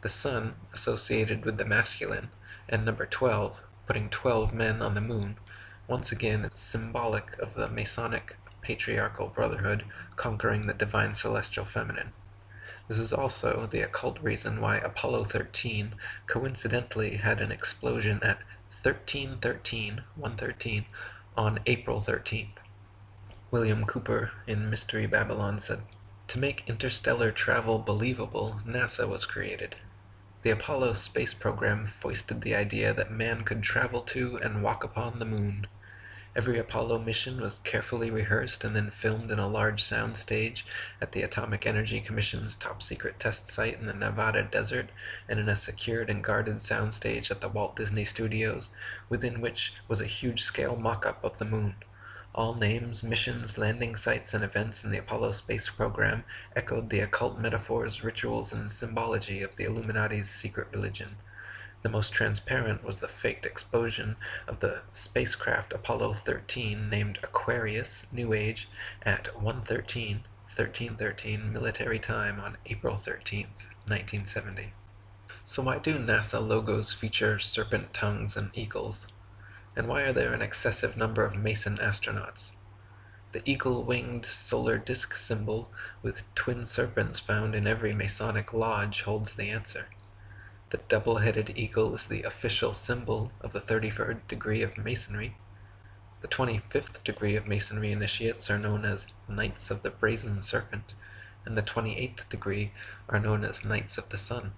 the sun associated with the masculine, and number 12, putting 12 men on the moon, once again is symbolic of the Masonic patriarchal brotherhood conquering the divine celestial feminine. This is also the occult reason why Apollo 13 coincidentally had an explosion at 1313, 113, on April 13th. William Cooper in Mystery Babylon said, "To make interstellar travel believable, NASA was created. The Apollo space program foisted the idea that man could travel to and walk upon the moon. Every Apollo mission was carefully rehearsed and then filmed in a large sound stage at the Atomic Energy Commission's top-secret test site in the Nevada desert, and in a secured and guarded soundstage at the Walt Disney Studios, within which was a huge-scale mock-up of the moon. All names, missions, landing sites, and events in the Apollo space program echoed the occult metaphors, rituals, and symbology of the Illuminati's secret religion. The most transparent was the faked explosion of the spacecraft Apollo 13, named Aquarius, New Age, at 13:13 military time on April 13th, 1970. So why do NASA logos feature serpent tongues and eagles? And why are there an excessive number of Mason astronauts? The eagle-winged solar disk symbol with twin serpents found in every Masonic lodge holds the answer. The double-headed eagle is the official symbol of the 33rd degree of Masonry. The 25th degree of Masonry initiates are known as Knights of the Brazen Serpent, and the 28th degree are known as Knights of the Sun.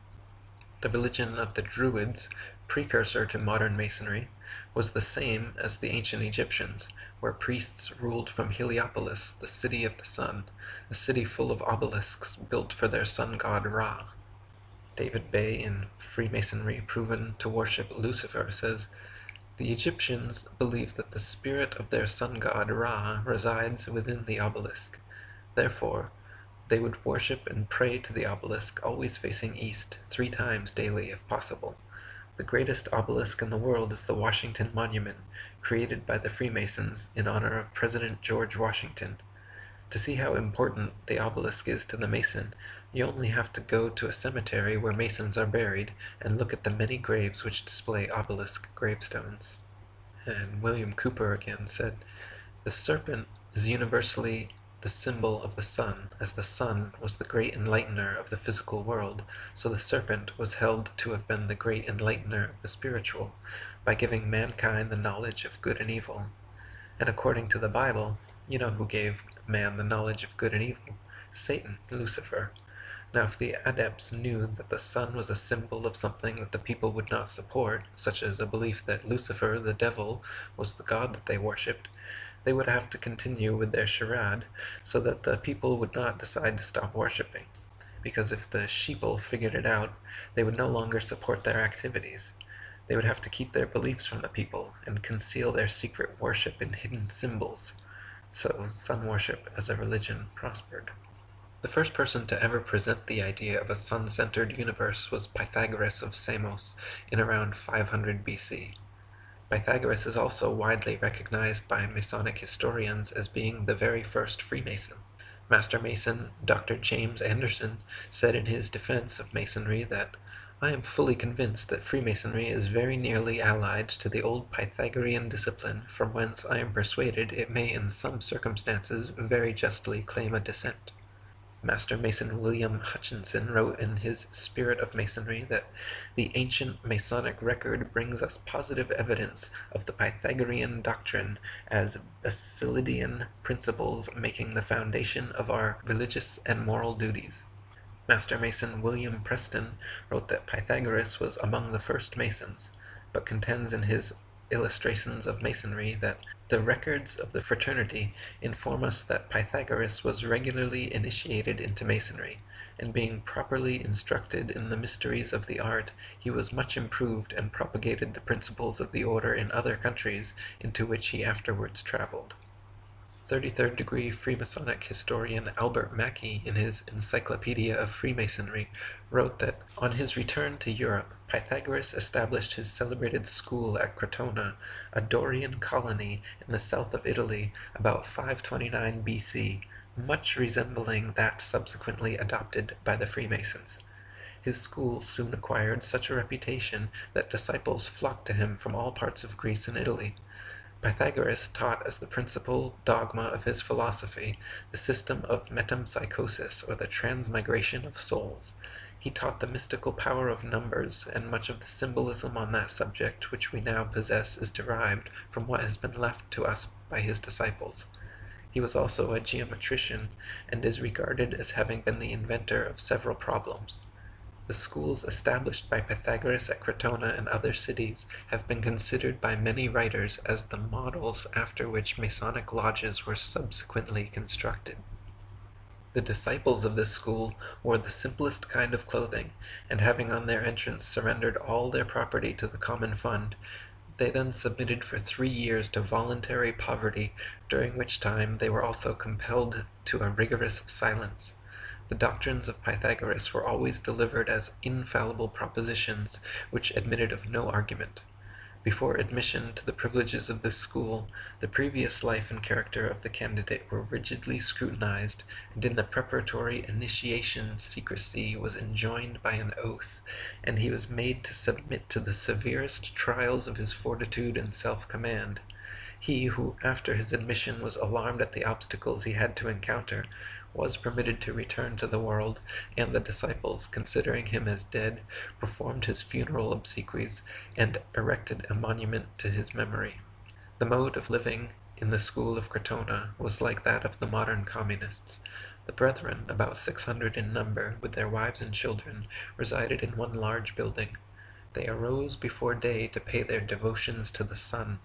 The religion of the Druids, precursor to modern Masonry, was the same as the ancient Egyptians, where priests ruled from Heliopolis, the city of the sun, a city full of obelisks built for their sun god Ra. David Bay in Freemasonry Proven to Worship Lucifer says, "The Egyptians believed that the spirit of their sun god Ra resides within the obelisk. Therefore, they would worship and pray to the obelisk, always facing east, 3 times daily if possible. The greatest obelisk in the world is the Washington Monument, created by the Freemasons in honor of President George Washington. To see how important the obelisk is to the Mason, you only have to go to a cemetery where Masons are buried and look at the many graves which display obelisk gravestones." And William Cooper again said, "The serpent is universally the symbol of the sun, as the sun was the great enlightener of the physical world, so the serpent was held to have been the great enlightener of the spiritual, by giving mankind the knowledge of good and evil. And according to the Bible, you know who gave man the knowledge of good and evil? Satan, Lucifer. Now if the adepts knew that the sun was a symbol of something that the people would not support, such as a belief that Lucifer, the devil, was the god that they worshipped, they would have to continue with their charade, so that the people would not decide to stop worshipping. Because if the sheeple figured it out, they would no longer support their activities. They would have to keep their beliefs from the people, and conceal their secret worship in hidden symbols. So sun worship as a religion prospered." The first person to ever present the idea of a sun-centered universe was Pythagoras of Samos in around 500 BC. Pythagoras is also widely recognized by Masonic historians as being the very first Freemason. Master Mason Dr. James Anderson said in his defense of Masonry that, "I am fully convinced that Freemasonry is very nearly allied to the old Pythagorean discipline, from whence I am persuaded it may in some circumstances very justly claim a descent." Master Mason William Hutchinson wrote in his Spirit of Masonry that the ancient Masonic record brings us positive evidence of the Pythagorean doctrine as Basilidian principles making the foundation of our religious and moral duties. Master Mason William Preston wrote that Pythagoras was among the first Masons, but contends in his Illustrations of Masonry that the records of the fraternity inform us that Pythagoras was regularly initiated into Masonry, and being properly instructed in the mysteries of the art, he was much improved and propagated the principles of the order in other countries into which he afterwards traveled. 33rd degree Freemasonic historian Albert Mackey, in his Encyclopedia of Freemasonry, wrote that on his return to Europe, Pythagoras established his celebrated school at Crotona, a Dorian colony in the south of Italy, about 529 BC, much resembling that subsequently adopted by the Freemasons. His school soon acquired such a reputation that disciples flocked to him from all parts of Greece and Italy. Pythagoras taught as the principal dogma of his philosophy the system of metempsychosis, or the transmigration of souls. He taught the mystical power of numbers, and much of the symbolism on that subject which we now possess is derived from what has been left to us by his disciples. He He was also a geometrician and is regarded as having been the inventor of several problems. The schools established by Pythagoras at Crotona and other cities have been considered by many writers as the models after which Masonic lodges were subsequently constructed. The disciples of this school wore the simplest kind of clothing, and having on their entrance surrendered all their property to the common fund, they then submitted for 3 years to voluntary poverty, during which time they were also compelled to a rigorous silence. The doctrines of Pythagoras were always delivered as infallible propositions which admitted of no argument. Before admission to the privileges of this school, the previous life and character of the candidate were rigidly scrutinized, and in the preparatory initiation secrecy was enjoined by an oath, and he was made to submit to the severest trials of his fortitude and self-command. He who, after his admission, was alarmed at the obstacles he had to encounter, was permitted to return to the world, and the disciples, considering him as dead, performed his funeral obsequies, and erected a monument to his memory. The mode of living in the school of Crotona was like that of the modern communists. The brethren, about 600 in number, with their wives and children, resided in one large building. They arose before day to pay their devotions to the sun.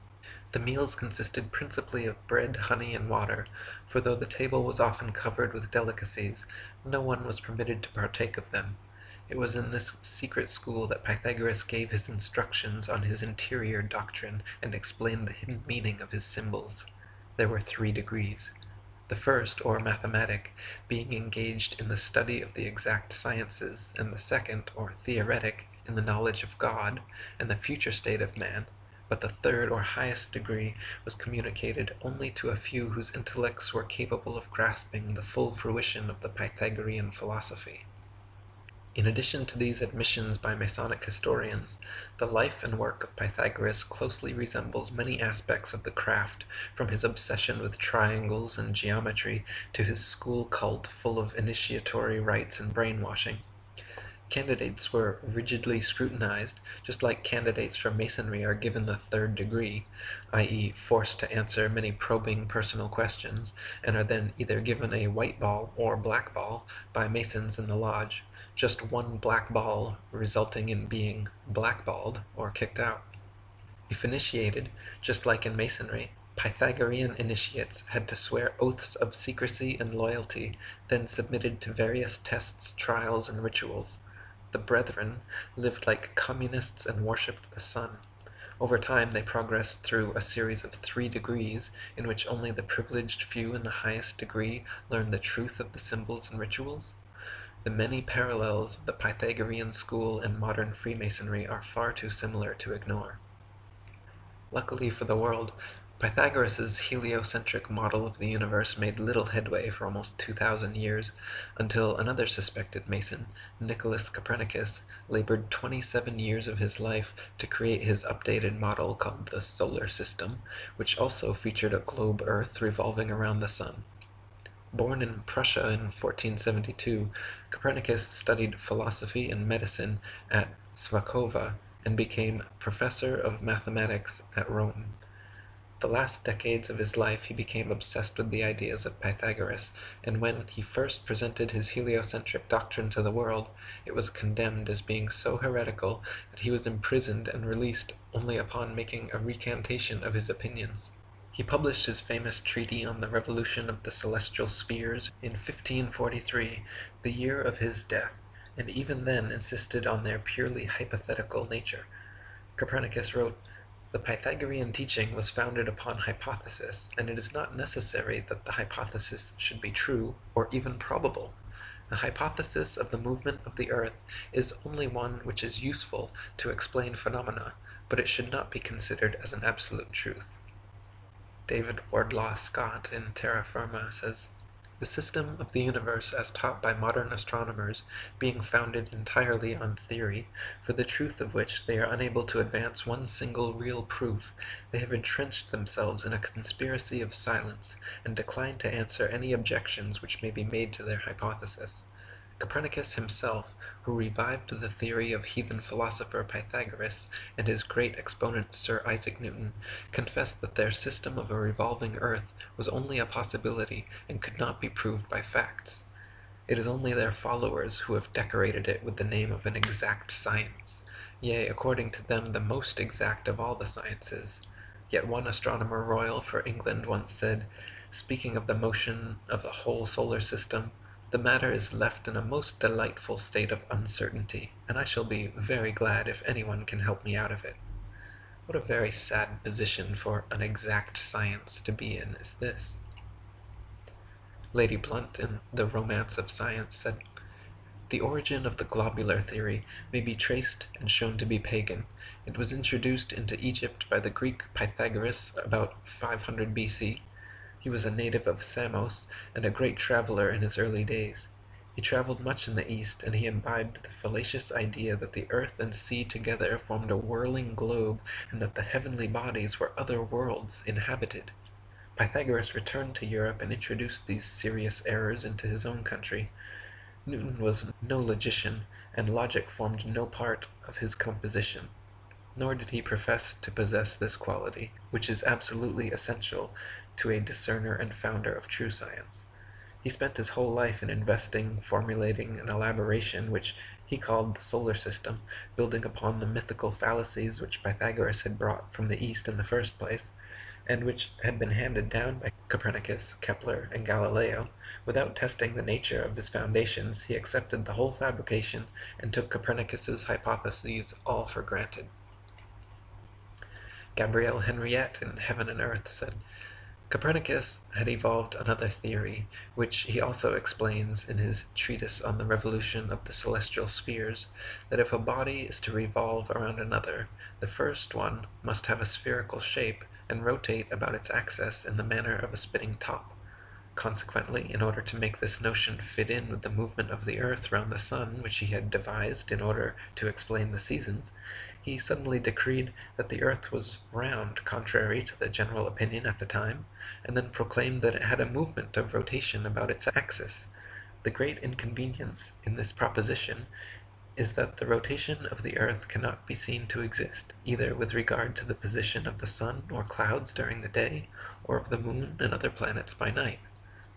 The meals consisted principally of bread, honey, and water, for though the table was often covered with delicacies, no one was permitted to partake of them. It was in this secret school that Pythagoras gave his instructions on his interior doctrine and explained the hidden meaning of his symbols. There were 3 degrees. The first, or mathematic, being engaged in the study of the exact sciences, and the second, or theoretic, in the knowledge of God and the future state of man, but the third or highest degree was communicated only to a few whose intellects were capable of grasping the full fruition of the Pythagorean philosophy. In addition to these admissions by Masonic historians, the life and work of Pythagoras closely resembles many aspects of the craft, from his obsession with triangles and geometry to his school cult full of initiatory rites and brainwashing. Candidates were rigidly scrutinized, just like candidates for Masonry are given the 3rd degree, i.e. forced to answer many probing personal questions, and are then either given a white ball or black ball by Masons in the lodge, just one black ball resulting in being blackballed or kicked out. If initiated, just like in Masonry, Pythagorean initiates had to swear oaths of secrecy and loyalty, then submitted to various tests, trials, and rituals. The brethren lived like communists and worshipped the sun. Over time they progressed through a series of 3 degrees, in which only the privileged few in the highest degree learned the truth of the symbols and rituals. The many parallels of the Pythagorean school and modern Freemasonry are far too similar to ignore. Luckily for the world, Pythagoras' heliocentric model of the universe made little headway for almost 2,000 years, until another suspected Mason, Nicholas Copernicus, labored 27 years of his life to create his updated model called the solar system, which also featured a globe Earth revolving around the sun. Born in Prussia in 1472, Copernicus studied philosophy and medicine at Swakova and became professor of mathematics at Rome. The last decades of his life he became obsessed with the ideas of Pythagoras, and when he first presented his heliocentric doctrine to the world, it was condemned as being so heretical that he was imprisoned and released only upon making a recantation of his opinions. He published his famous treatise on the revolution of the celestial spheres in 1543, the year of his death, and even then insisted on their purely hypothetical nature. Copernicus wrote, "The Pythagorean teaching was founded upon hypothesis, and it is not necessary that the hypothesis should be true or even probable. The hypothesis of the movement of the earth is only one which is useful to explain phenomena, but it should not be considered as an absolute truth." David Wardlaw Scott in Terra Firma says, "The system of the universe as taught by modern astronomers being founded entirely on theory, for the truth of which they are unable to advance one single real proof, they have entrenched themselves in a conspiracy of silence, and decline to answer any objections which may be made to their hypothesis. Copernicus himself, who revived the theory of heathen philosopher Pythagoras and his great exponent Sir Isaac Newton, confessed that their system of a revolving earth was only a possibility and could not be proved by facts. It is only their followers who have decorated it with the name of an exact science, yea, according to them, the most exact of all the sciences. Yet one astronomer royal for England once said, speaking of the motion of the whole solar system, "The matter is left in a most delightful state of uncertainty, and I shall be very glad if anyone can help me out of it." What a very sad position for an exact science to be in is this. Lady Blunt, in The Romance of Science, said, "The origin of the globular theory may be traced and shown to be pagan. It was introduced into Egypt by the Greek Pythagoras about 500 B.C. He was a native of Samos and a great traveler in his early days. He traveled much in the East, and he imbibed the fallacious idea that the earth and sea together formed a whirling globe, and that the heavenly bodies were other worlds inhabited. Pythagoras returned to Europe and introduced these serious errors into his own country. Newton was no logician, and logic formed no part of his composition. Nor did he profess to possess this quality, which is absolutely essential to a discerner and founder of true science. He spent his whole life in investing, formulating an elaboration which he called the solar system, building upon the mythical fallacies which Pythagoras had brought from the East in the first place, and which had been handed down by Copernicus, Kepler, and Galileo. Without testing the nature of his foundations, he accepted the whole fabrication and took Copernicus's hypotheses all for granted. Gabrielle Henriette in Heaven and Earth said, Copernicus had evolved another theory, which he also explains in his treatise on the revolution of the celestial spheres, that if a body is to revolve around another, the first one must have a spherical shape and rotate about its axis in the manner of a spinning top. Consequently, in order to make this notion fit in with the movement of the earth round the sun, which he had devised in order to explain the seasons, he suddenly decreed that the earth was round, contrary to the general opinion at the time, and then proclaimed that it had a movement of rotation about its axis. The great inconvenience in this proposition is that the rotation of the earth cannot be seen to exist, either with regard to the position of the sun or clouds during the day, or of the moon and other planets by night.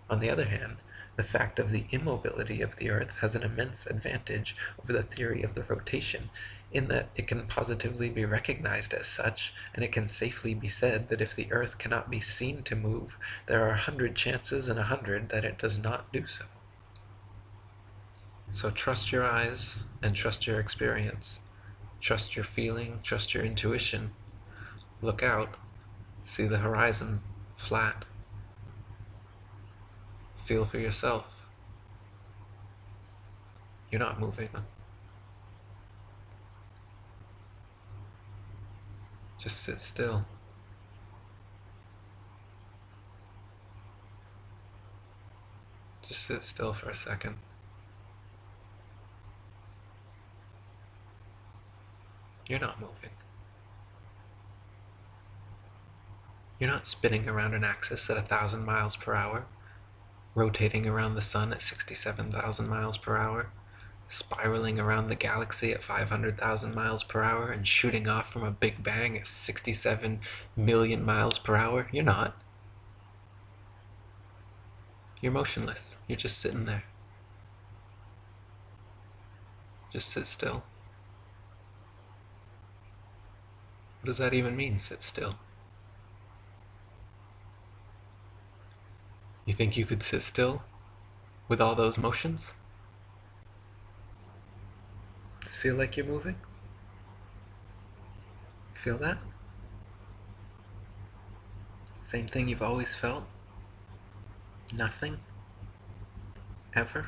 On the other hand, the fact of the immobility of the earth has an immense advantage over the theory of the rotation, in that it can positively be recognized as such, and it can safely be said that if the earth cannot be seen to move, there are 100 chances in 100 that it does not do so. So trust your eyes and trust your experience. Trust your feeling, trust your intuition. Look out, see the horizon flat. Feel for yourself. You're not moving. Just sit still. Just sit still for a second. You're not moving. You're not spinning around an axis at 1,000 miles per hour, rotating around the sun at 67,000 miles per hour, spiraling around the galaxy at 500,000 miles per hour, and shooting off from a Big Bang at 67 million miles per hour. You're not. You're motionless. You're just sitting there. Just sit still. What does that even mean, sit still? You think you could sit still with all those motions? Does it feel like you're moving? Feel that? Same thing you've always felt? Nothing? Ever?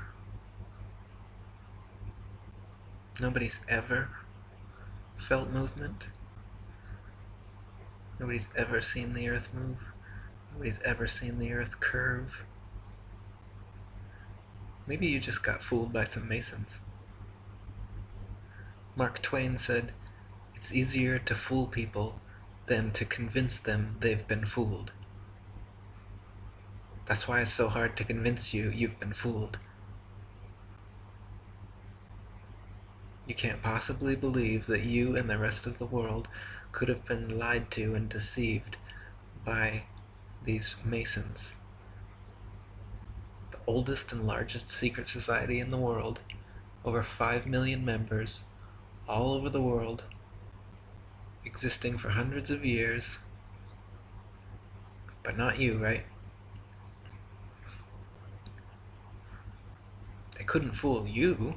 Nobody's ever felt movement? Nobody's ever seen the earth move? Nobody's ever seen the earth curve? Maybe you just got fooled by some Masons. Mark Twain said, "It's easier to fool people than to convince them they've been fooled." That's why it's so hard to convince you you've been fooled. You can't possibly believe that you and the rest of the world could have been lied to and deceived by these Masons. The oldest and largest secret society in the world, over 5 million members, all over the world, existing for hundreds of years. But not you, right? They couldn't fool you.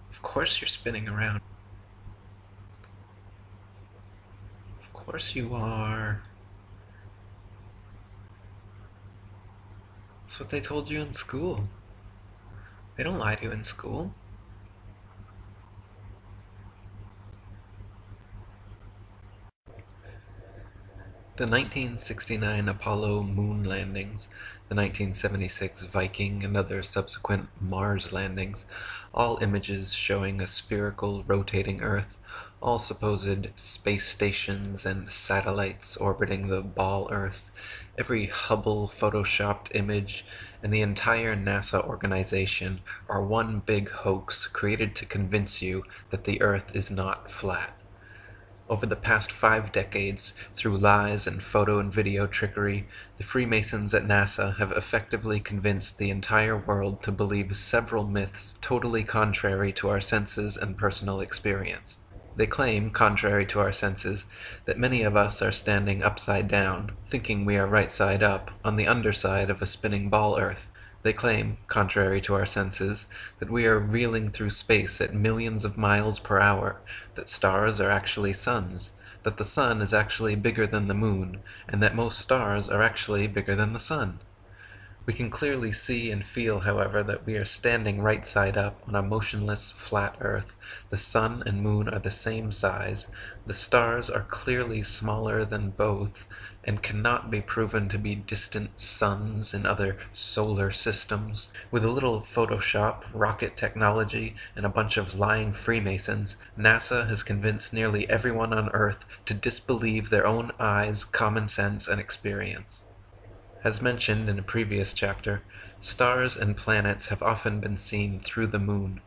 Of course you're spinning around. Of course you are. That's what they told you in school. They don't lie to you in school. The 1969 Apollo moon landings, the 1976 Viking and other subsequent Mars landings, all images showing a spherical rotating Earth, all supposed space stations and satellites orbiting the ball Earth, every Hubble photoshopped image, and the entire NASA organization are one big hoax created to convince you that the Earth is not flat. Over the past 5 decades, through lies and photo and video trickery, the Freemasons at NASA have effectively convinced the entire world to believe several myths totally contrary to our senses and personal experience. They claim, contrary to our senses, that many of us are standing upside down, thinking we are right side up, on the underside of a spinning ball Earth. They claim, contrary to our senses, that we are reeling through space at millions of miles per hour, that stars are actually suns, that the sun is actually bigger than the moon, and that most stars are actually bigger than the sun. We can clearly see and feel, however, that we are standing right side up on a motionless, flat Earth. The sun and moon are the same size. The stars are clearly smaller than both, and cannot be proven to be distant suns in other solar systems. With a little Photoshop, rocket technology, and a bunch of lying Freemasons, NASA has convinced nearly everyone on Earth to disbelieve their own eyes, common sense, and experience. As mentioned in a previous chapter, stars and planets have often been seen through the moon,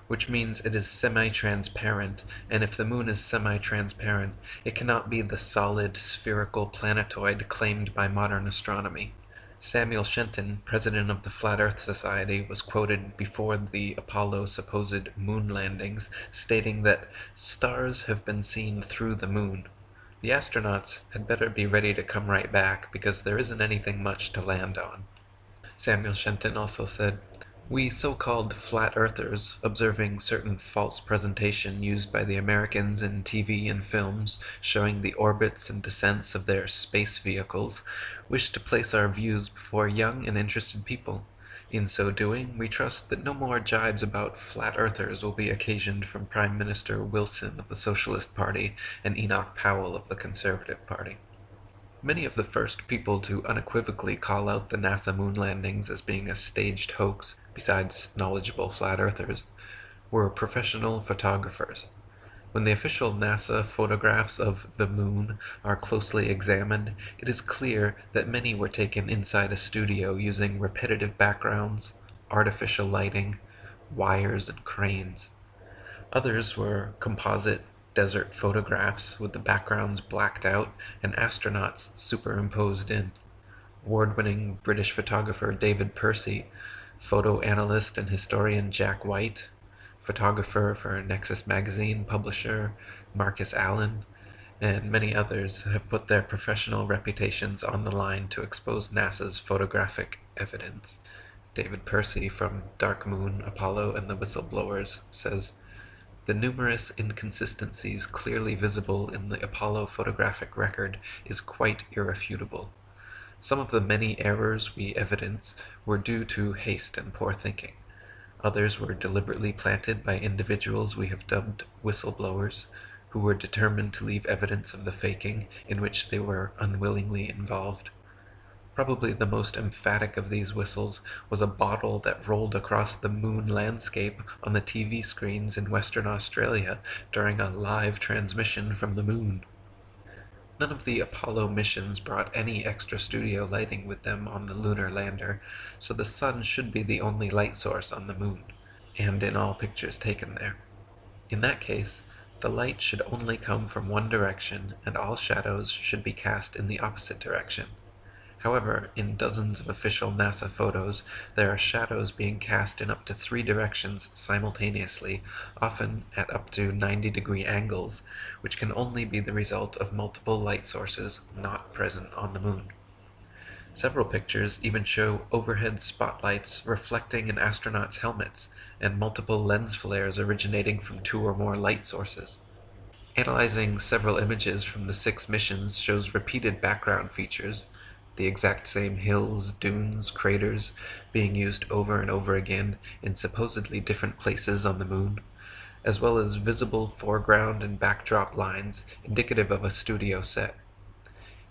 which means it is semi-transparent, and if the moon is semi-transparent, it cannot be the solid, spherical planetoid claimed by modern astronomy. Samuel Shenton, president of the Flat Earth Society, was quoted before the Apollo supposed moon landings, stating that stars have been seen through the moon. The astronauts had better be ready to come right back because there isn't anything much to land on. Samuel Shenton also said, "We so-called flat earthers, observing certain false presentation used by the Americans in TV and films showing the orbits and descents of their space vehicles, wish to place our views before young and interested people. In so doing, we trust that no more jibes about flat earthers will be occasioned from Prime Minister Wilson of the Socialist Party and Enoch Powell of the Conservative Party." Many of the first people to unequivocally call out the NASA moon landings as being a staged hoax, besides knowledgeable flat earthers, were professional photographers. When the official NASA photographs of the moon are closely examined, it is clear that many were taken inside a studio using repetitive backgrounds, artificial lighting, wires, and cranes. Others were composite desert photographs with the backgrounds blacked out and astronauts superimposed in. Award-winning British photographer David Percy, photo analyst and historian Jack White, photographer for Nexus magazine publisher Marcus Allen, and many others have put their professional reputations on the line to expose NASA's photographic evidence. David Percy from Dark Moon, Apollo, and the Whistleblowers says, "The numerous inconsistencies clearly visible in the Apollo photographic record is quite irrefutable. Some of the many errors we evidence were due to haste and poor thinking. Others were deliberately planted by individuals we have dubbed whistleblowers, who were determined to leave evidence of the faking in which they were unwillingly involved. Probably the most emphatic of these whistles was a bottle that rolled across the moon landscape on the TV screens in Western Australia during a live transmission from the moon. None of the Apollo missions brought any extra studio lighting with them on the lunar lander, so the sun should be the only light source on the moon, and in all pictures taken there. In that case, the light should only come from one direction and all shadows should be cast in the opposite direction. However, in dozens of official NASA photos, there are shadows being cast in up to 3 directions simultaneously, often at up to 90-degree angles, which can only be the result of multiple light sources not present on the moon. Several pictures even show overhead spotlights reflecting in astronauts' helmets, and multiple lens flares originating from 2 or more light sources. Analyzing several images from the 6 missions shows repeated background features, the exact same hills, dunes, craters, being used over and over again in supposedly different places on the moon, as well as visible foreground and backdrop lines indicative of a studio set.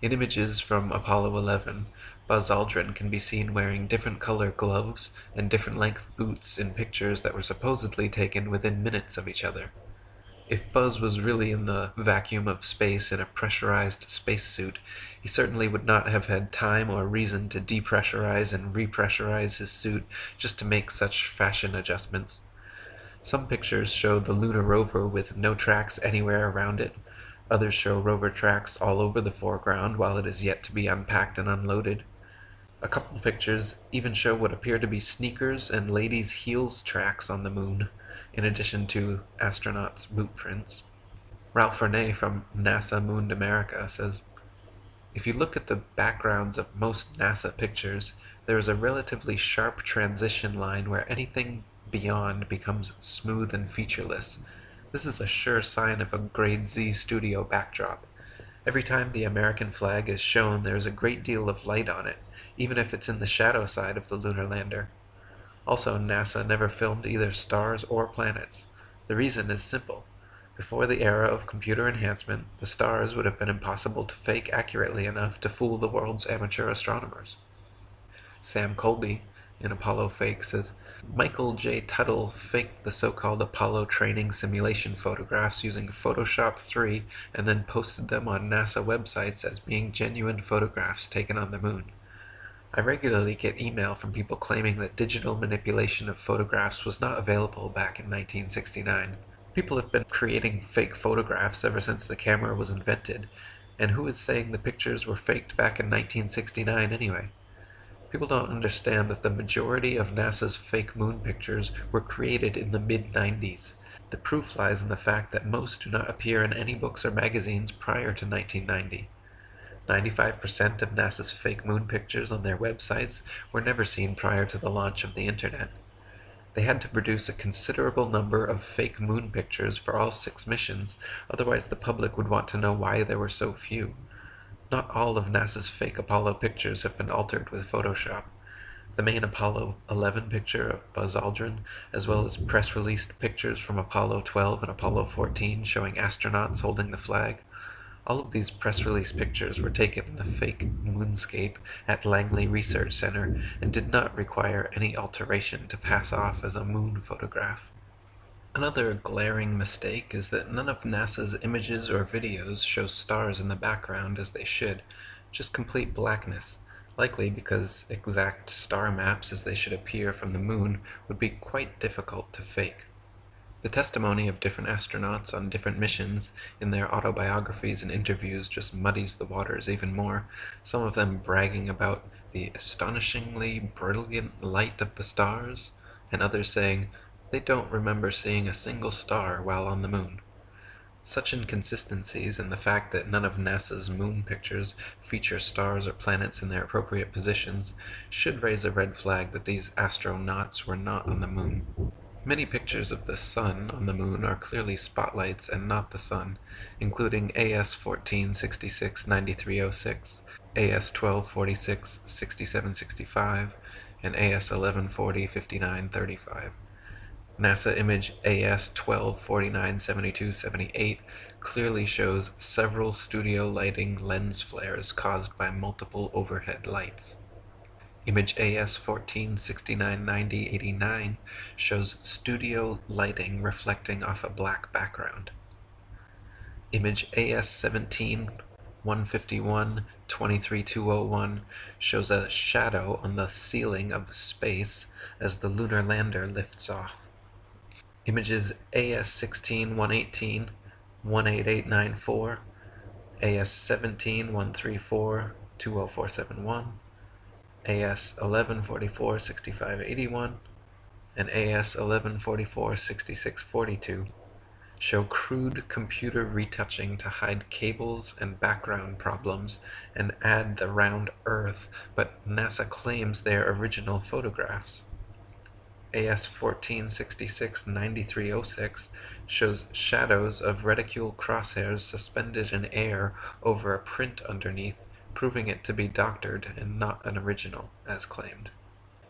In images from Apollo 11, Buzz Aldrin can be seen wearing different color gloves and different length boots in pictures that were supposedly taken within minutes of each other. If Buzz was really in the vacuum of space in a pressurized spacesuit, he certainly would not have had time or reason to depressurize and repressurize his suit just to make such fashion adjustments. Some pictures show the lunar rover with no tracks anywhere around it. Others show rover tracks all over the foreground while it is yet to be unpacked and unloaded. A couple pictures even show what appear to be sneakers and ladies' heels tracks on the moon, in addition to astronauts' boot prints. Ralph Renee from NASA Mooned America says, "If you look at the backgrounds of most NASA pictures, there is a relatively sharp transition line where anything beyond becomes smooth and featureless. This is a sure sign of a grade Z studio backdrop. Every time the American flag is shown, there is a great deal of light on it, even if it's in the shadow side of the lunar lander. Also, NASA never filmed either stars or planets. The reason is simple. Before the era of computer enhancement, the stars would have been impossible to fake accurately enough to fool the world's amateur astronomers." Sam Colby, in Apollo Fake, says, "Michael J. Tuttle faked the so-called Apollo training simulation photographs using Photoshop 3 and then posted them on NASA websites as being genuine photographs taken on the moon. I regularly get email from people claiming that digital manipulation of photographs was not available back in 1969. People have been creating fake photographs ever since the camera was invented, and who is saying the pictures were faked back in 1969 anyway? People don't understand that the majority of NASA's fake moon pictures were created in the mid-90s. The proof lies in the fact that most do not appear in any books or magazines prior to 1990. 95% of NASA's fake moon pictures on their websites were never seen prior to the launch of the internet. They had to produce a considerable number of fake moon pictures for all 6 missions, otherwise the public would want to know why there were so few. Not all of NASA's fake Apollo pictures have been altered with Photoshop. The main Apollo 11 picture of Buzz Aldrin, as well as press-released pictures from Apollo 12 and Apollo 14 showing astronauts holding the flag. All of these press release pictures were taken in the fake moonscape at Langley Research Center and did not require any alteration to pass off as a moon photograph. Another glaring mistake is that none of NASA's images or videos show stars in the background as they should, just complete blackness, likely because exact star maps as they should appear from the moon would be quite difficult to fake. The testimony of different astronauts on different missions in their autobiographies and interviews just muddies the waters even more, some of them bragging about the astonishingly brilliant light of the stars, and others saying they don't remember seeing a single star while on the moon. Such inconsistencies and the fact that none of NASA's moon pictures feature stars or planets in their appropriate positions should raise a red flag that these astronauts were not on the moon. Many pictures of the sun on the moon are clearly spotlights and not the sun, including AS 1466-9306, AS 1246-6765, and AS 1140-5935. NASA image AS 1249-7278 clearly shows several studio lighting lens flares caused by multiple overhead lights. Image AS 1469-9089 shows studio lighting reflecting off a black background. Image AS 17-151-23201 shows a shadow on the ceiling of space as the lunar lander lifts off. Images AS16-118, 18894, AS17-134, 20471, AS1144, 6581, and AS1144, 6642 show crude computer retouching to hide cables and background problems and add the round Earth, but NASA claims they are original photographs. AS1466-9306 shows shadows of reticule crosshairs suspended in air over a print underneath, proving it to be doctored and not an original, as claimed.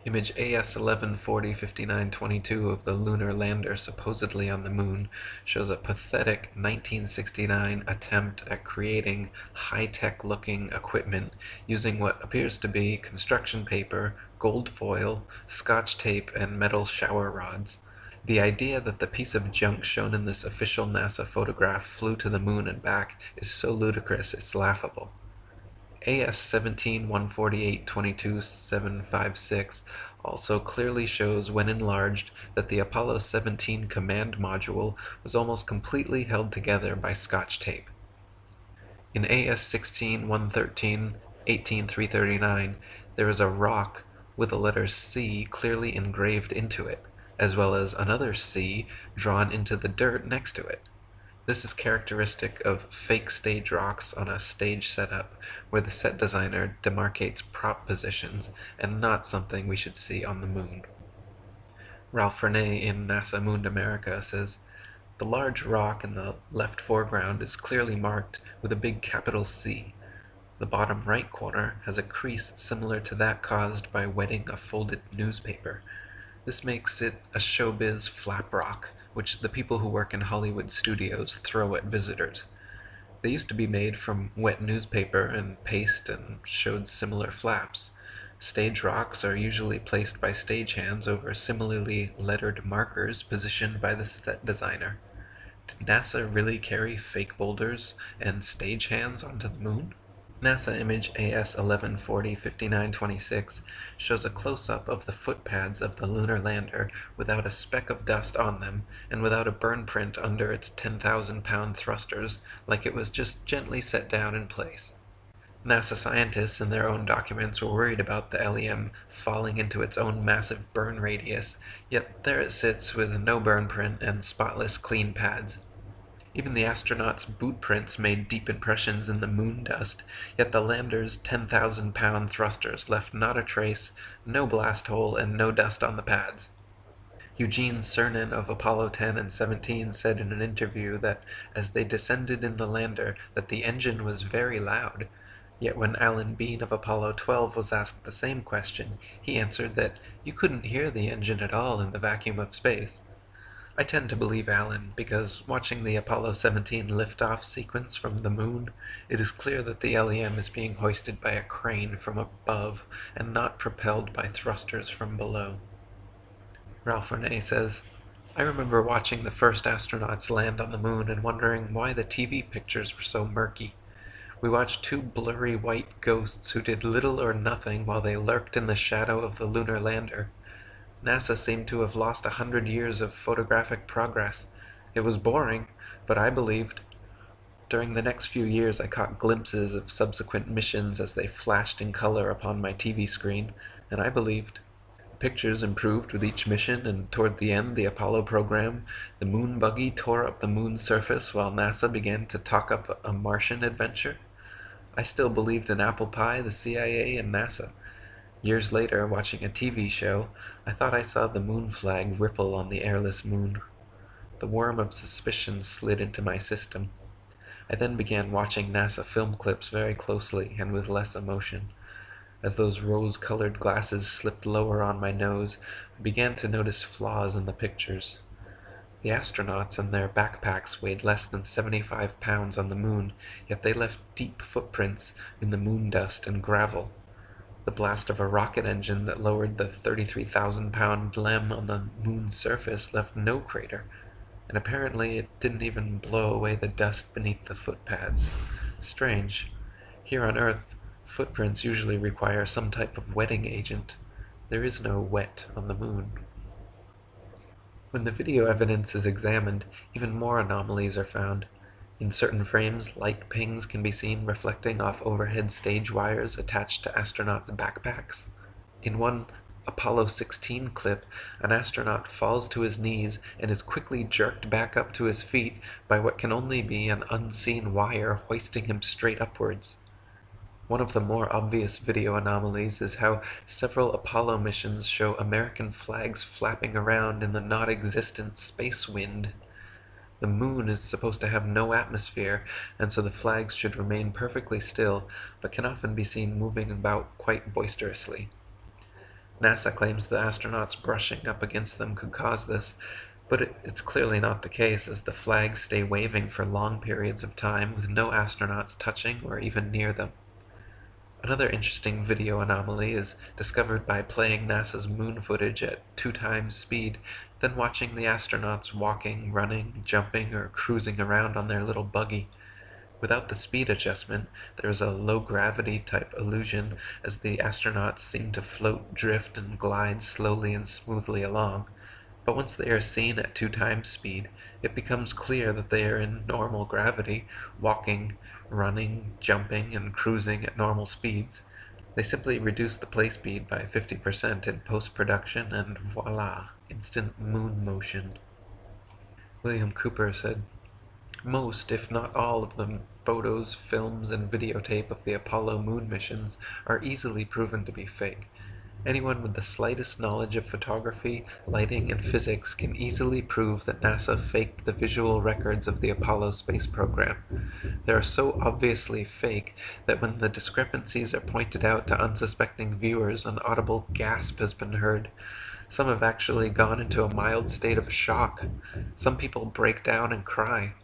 Image AS1140-5922 of the lunar lander supposedly on the moon shows a pathetic 1969 attempt at creating high-tech looking equipment using what appears to be construction paper, gold foil, scotch tape, and metal shower rods. The idea that the piece of junk shown in this official NASA photograph flew to the moon and back is so ludicrous it's laughable. AS17-148-22-756 also clearly shows, when enlarged, that the Apollo 17 command module was almost completely held together by scotch tape. In AS16-113-18339, there is a rock with the letter C clearly engraved into it, as well as another C drawn into the dirt next to it. This is characteristic of fake stage rocks on a stage setup, where the set designer demarcates prop positions, and not something we should see on the moon. Ralph Renee in NASA Moon America says, "The large rock in the left foreground is clearly marked with a big capital C. The bottom right corner has a crease similar to that caused by wetting a folded newspaper. This makes it a showbiz flap rock, which the people who work in Hollywood studios throw at visitors. They used to be made from wet newspaper and paste and showed similar flaps. Stage rocks are usually placed by stagehands over similarly lettered markers positioned by the set designer. Did NASA really carry fake boulders and stagehands onto the moon?" NASA image AS1140-5926 shows a close-up of the footpads of the lunar lander without a speck of dust on them and without a burn print under its 10,000-pound thrusters, like it was just gently set down in place. NASA scientists in their own documents were worried about the LEM falling into its own massive burn radius, yet there it sits with no burn print and spotless clean pads. Even the astronauts' boot prints made deep impressions in the moon dust, yet the lander's 10,000-pound thrusters left not a trace, no blast hole, and no dust on the pads. Eugene Cernan of Apollo 10 and 17 said in an interview that as they descended in the lander that the engine was very loud, yet when Alan Bean of Apollo 12 was asked the same question, he answered that you couldn't hear the engine at all in the vacuum of space. I tend to believe Alan, because watching the Apollo 17 liftoff sequence from the moon, it is clear that the LEM is being hoisted by a crane from above and not propelled by thrusters from below. Ralph Renee says, "I remember watching the first astronauts land on the moon and wondering why the TV pictures were so murky. We watched two blurry white ghosts who did little or nothing while they lurked in the shadow of the lunar lander. NASA seemed to have lost 100 years of photographic progress. It was boring, but I believed. During the next few years I caught glimpses of subsequent missions as they flashed in color upon my TV screen, and I believed. The pictures improved with each mission, and toward the end the Apollo program, the moon buggy tore up the moon's surface while NASA began to talk up a Martian adventure. I still believed in apple pie, the CIA, and NASA. Years later, watching a TV show, I thought I saw the moon flag ripple on the airless moon. The worm of suspicion slid into my system. I then began watching NASA film clips very closely and with less emotion. As those rose-colored glasses slipped lower on my nose, I began to notice flaws in the pictures. The astronauts and their backpacks weighed less than 75 pounds on the moon, yet they left deep footprints in the moon dust and gravel. The blast of a rocket engine that lowered the 33,000-pound LEM on the moon's surface left no crater, and apparently it didn't even blow away the dust beneath the footpads. Strange. Here on Earth, footprints usually require some type of wetting agent. There is no wet on the moon. When the video evidence is examined, even more anomalies are found. In certain frames, light pings can be seen reflecting off overhead stage wires attached to astronauts' backpacks. In one Apollo 16 clip, an astronaut falls to his knees and is quickly jerked back up to his feet by what can only be an unseen wire hoisting him straight upwards. One of the more obvious video anomalies is how several Apollo missions show American flags flapping around in the not-existent space wind. The moon is supposed to have no atmosphere, and so the flags should remain perfectly still, but can often be seen moving about quite boisterously. NASA claims the astronauts brushing up against them could cause this, but it's clearly not the case, as the flags stay waving for long periods of time with no astronauts touching or even near them. Another interesting video anomaly is discovered by playing NASA's moon footage at 2 times speed, then watching the astronauts walking, running, jumping, or cruising around on their little buggy. Without the speed adjustment, there is a low-gravity type illusion as the astronauts seem to float, drift, and glide slowly and smoothly along. But once they are seen at 2 times speed, it becomes clear that they are in normal gravity, walking, running, jumping, and cruising at normal speeds. They simply reduce the play speed by 50% in post-production, and voila, instant moon motion. William Cooper said, "Most, if not all, of the photos, films, and videotape of the Apollo moon missions are easily proven to be fake. Anyone with the slightest knowledge of photography, lighting, and physics can easily prove that NASA faked the visual records of the Apollo space program. They are so obviously fake that when the discrepancies are pointed out to unsuspecting viewers, an audible gasp has been heard. Some have actually gone into a mild state of shock. Some people break down and cry.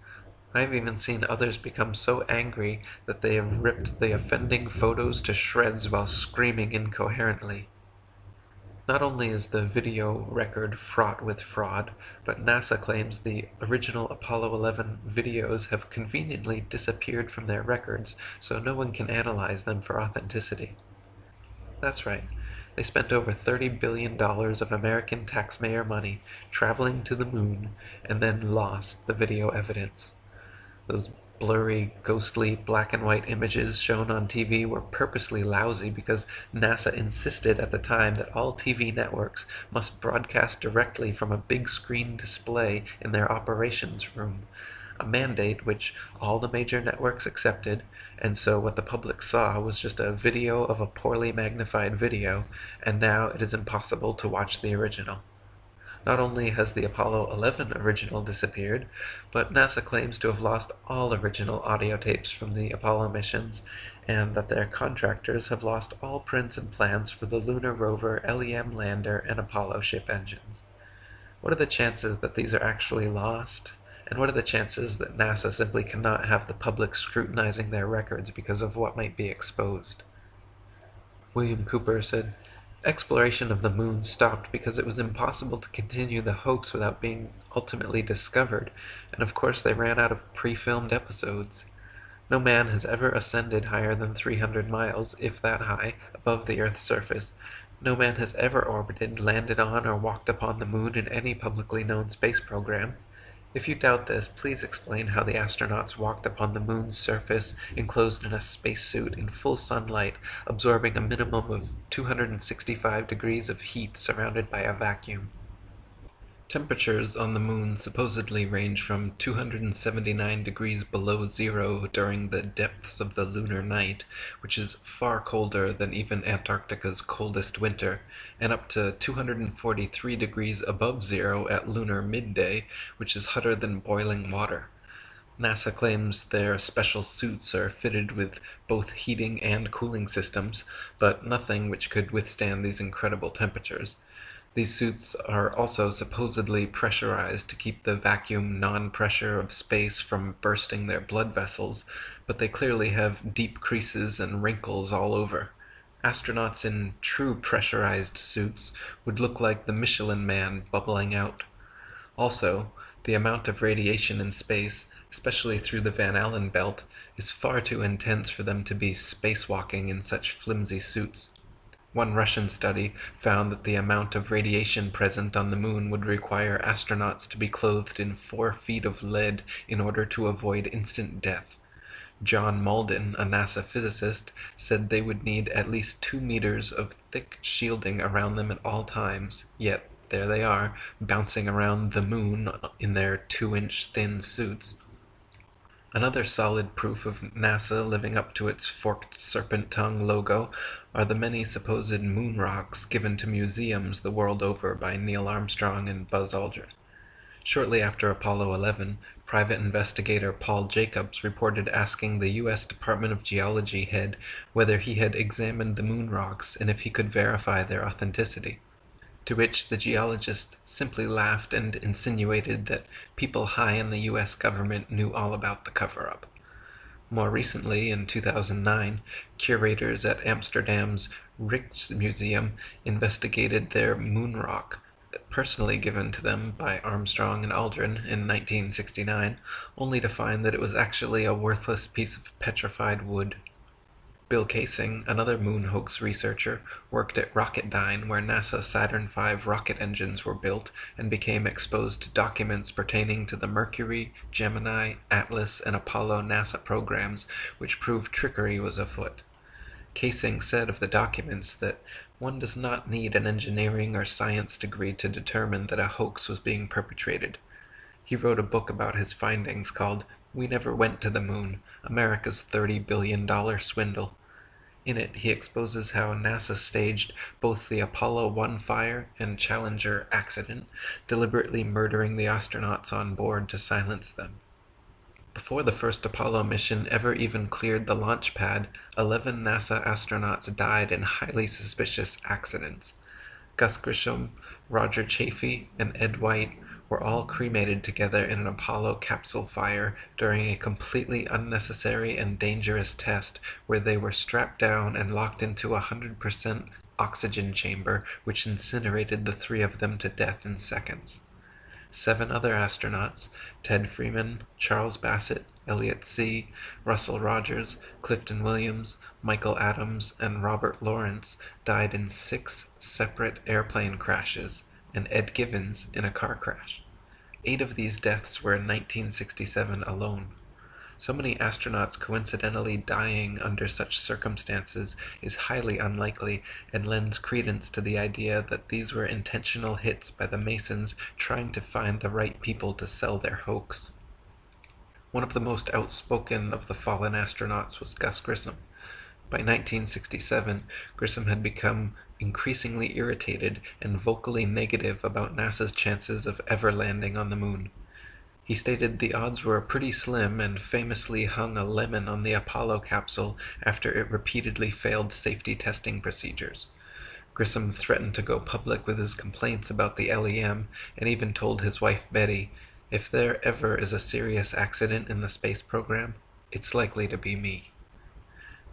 I've even seen others become so angry that they have ripped the offending photos to shreds while screaming incoherently." Not only is the video record fraught with fraud, but NASA claims the original Apollo 11 videos have conveniently disappeared from their records, so no one can analyze them for authenticity. That's right. They spent over $30 billion of American taxpayer money traveling to the moon and then lost the video evidence. Those blurry, ghostly, black and white images shown on TV were purposely lousy because NASA insisted at the time that all TV networks must broadcast directly from a big screen display in their operations room, a mandate which all the major networks accepted, and so what the public saw was just a video of a poorly magnified video, and now it is impossible to watch the original. Not only has the Apollo 11 original disappeared, but NASA claims to have lost all original audio tapes from the Apollo missions, and that their contractors have lost all prints and plans for the lunar rover, LEM lander, and Apollo ship engines. What are the chances that these are actually lost? And what are the chances that NASA simply cannot have the public scrutinizing their records because of what might be exposed? William Cooper said, "Exploration of the moon stopped because it was impossible to continue the hoax without being ultimately discovered, and of course they ran out of pre-filmed episodes. No man has ever ascended higher than 300 miles, if that high, above the Earth's surface. No man has ever orbited, landed on, or walked upon the moon in any publicly known space program. If you doubt this, please explain how the astronauts walked upon the moon's surface enclosed in a spacesuit in full sunlight, absorbing a minimum of 265 degrees of heat surrounded by a vacuum. Temperatures on the moon supposedly range from 279 degrees below zero during the depths of the lunar night, which is far colder than even Antarctica's coldest winter, and up to 243 degrees above zero at lunar midday, which is hotter than boiling water. NASA claims their special suits are fitted with both heating and cooling systems, but nothing which could withstand these incredible temperatures. These suits are also supposedly pressurized to keep the vacuum non-pressure of space from bursting their blood vessels, but they clearly have deep creases and wrinkles all over. Astronauts in true pressurized suits would look like the Michelin Man bubbling out. Also, the amount of radiation in space, especially through the Van Allen belt, is far too intense for them to be spacewalking in such flimsy suits. One Russian study found that the amount of radiation present on the moon would require astronauts to be clothed in 4 feet of lead in order to avoid instant death. John Malden, a NASA physicist, said they would need at least 2 meters of thick shielding around them at all times, yet there they are, bouncing around the moon in their 2-inch thin suits. Another solid proof of NASA living up to its forked serpent tongue logo are the many supposed moon rocks given to museums the world over by Neil Armstrong and Buzz Aldrin. Shortly after Apollo 11, private investigator Paul Jacobs reported asking the U.S. Department of Geology head whether he had examined the moon rocks and if he could verify their authenticity. To which the geologist simply laughed and insinuated that people high in the U.S. government knew all about the cover-up. More recently, in 2009, curators at Amsterdam's Rijksmuseum investigated their moon rock, personally given to them by Armstrong and Aldrin in 1969, only to find that it was actually a worthless piece of petrified wood. Bill Kaysing, another moon hoax researcher, worked at Rocketdyne, where NASA Saturn V rocket engines were built, and became exposed to documents pertaining to the Mercury, Gemini, Atlas, and Apollo NASA programs, which proved trickery was afoot. Kaysing said of the documents that one does not need an engineering or science degree to determine that a hoax was being perpetrated. He wrote a book about his findings called "We Never Went to the Moon: America's $30 billion Swindle." In it, he exposes how NASA staged both the Apollo 1 fire and Challenger accident, deliberately murdering the astronauts on board to silence them. Before the first Apollo mission ever even cleared the launch pad, 11 NASA astronauts died in highly suspicious accidents. Gus Grissom, Roger Chaffee, and Ed White were all cremated together in an Apollo capsule fire during a completely unnecessary and dangerous test where they were strapped down and locked into a 100% oxygen chamber which incinerated the 3 of them to death in seconds. 7 other astronauts, Ted Freeman, Charles Bassett, Elliot See., Russell Rogers, Clifton Williams, Michael Adams, and Robert Lawrence, died in 6 separate airplane crashes, and Ed Givens in a car crash. 8 of these deaths were in 1967 alone. So many astronauts coincidentally dying under such circumstances is highly unlikely and lends credence to the idea that these were intentional hits by the Masons trying to find the right people to sell their hoax. One of the most outspoken of the fallen astronauts was Gus Grissom. By 1967, Grissom had become increasingly irritated and vocally negative about NASA's chances of ever landing on the moon. He stated the odds were pretty slim and famously hung a lemon on the Apollo capsule after it repeatedly failed safety testing procedures. Grissom threatened to go public with his complaints about the LEM and even told his wife Betty, "If there ever is a serious accident in the space program, it's likely to be me."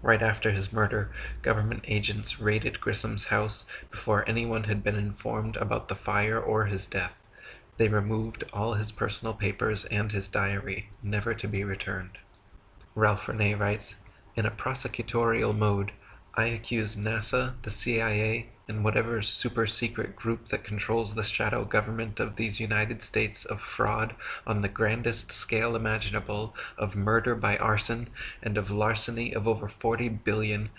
Right after his murder, government agents raided Grissom's house before anyone had been informed about the fire or his death. They removed all his personal papers and his diary, never to be returned. Ralph Renee writes, "In a prosecutorial mode, I accuse NASA, the CIA, and whatever super-secret group that controls the shadow government of these United States of fraud on the grandest scale imaginable, of murder by arson, and of larceny of over $40 billion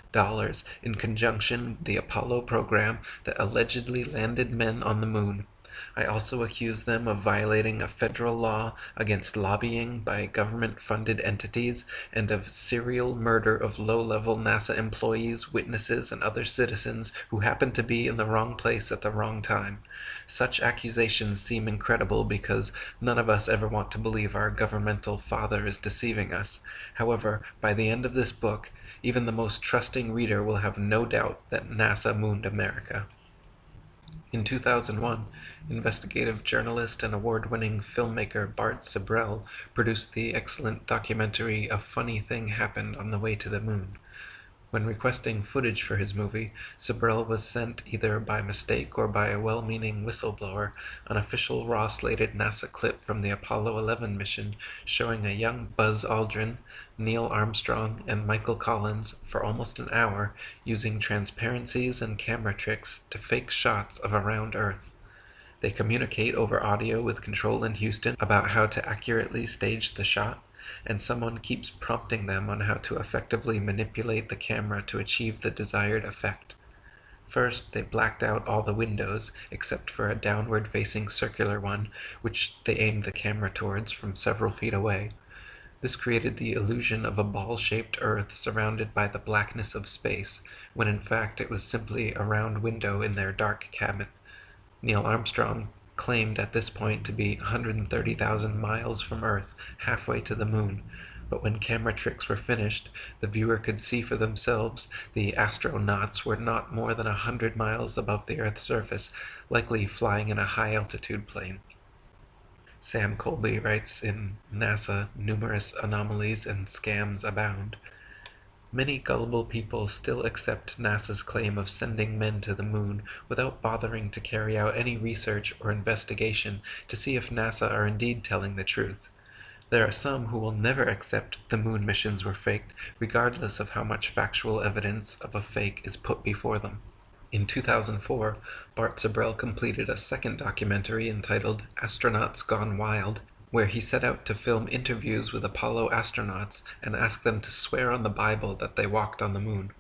in conjunction with the Apollo program that allegedly landed men on the moon. I also accuse them of violating a federal law against lobbying by government-funded entities and of serial murder of low-level NASA employees, witnesses, and other citizens who happen to be in the wrong place at the wrong time. Such accusations seem incredible because none of us ever want to believe our governmental father is deceiving us. However, by the end of this book, even the most trusting reader will have no doubt that NASA mooned America." In 2001, investigative journalist and award-winning filmmaker Bart Sibrel produced the excellent documentary A Funny Thing Happened on the Way to the Moon. When requesting footage for his movie, Sabrell was sent either by mistake or by a well-meaning whistleblower an official raw-slated NASA clip from the Apollo 11 mission showing a young Buzz Aldrin, Neil Armstrong, and Michael Collins for almost an hour using transparencies and camera tricks to fake shots of a round Earth. They communicate over audio with control in Houston about how to accurately stage the shot, and someone keeps prompting them on how to effectively manipulate the camera to achieve the desired effect. First, they blacked out all the windows, except for a downward-facing circular one, which they aimed the camera towards from several feet away. This created the illusion of a ball-shaped Earth surrounded by the blackness of space, when in fact it was simply a round window in their dark cabin. Neil Armstrong claimed at this point to be 130,000 miles from Earth, halfway to the moon, but when camera tricks were finished, the viewer could see for themselves the astronauts were not more than 100 miles above the Earth's surface, likely flying in a high-altitude plane. Sam Colby writes in NASA, numerous anomalies and scams abound. Many gullible people still accept NASA's claim of sending men to the moon without bothering to carry out any research or investigation to see if NASA are indeed telling the truth. There are some who will never accept the moon missions were faked, regardless of how much factual evidence of a fake is put before them. In 2004, Bart Sabrell completed a second documentary entitled Astronauts Gone Wild, where he set out to film interviews with Apollo astronauts and ask them to swear on the Bible that they walked on the moon.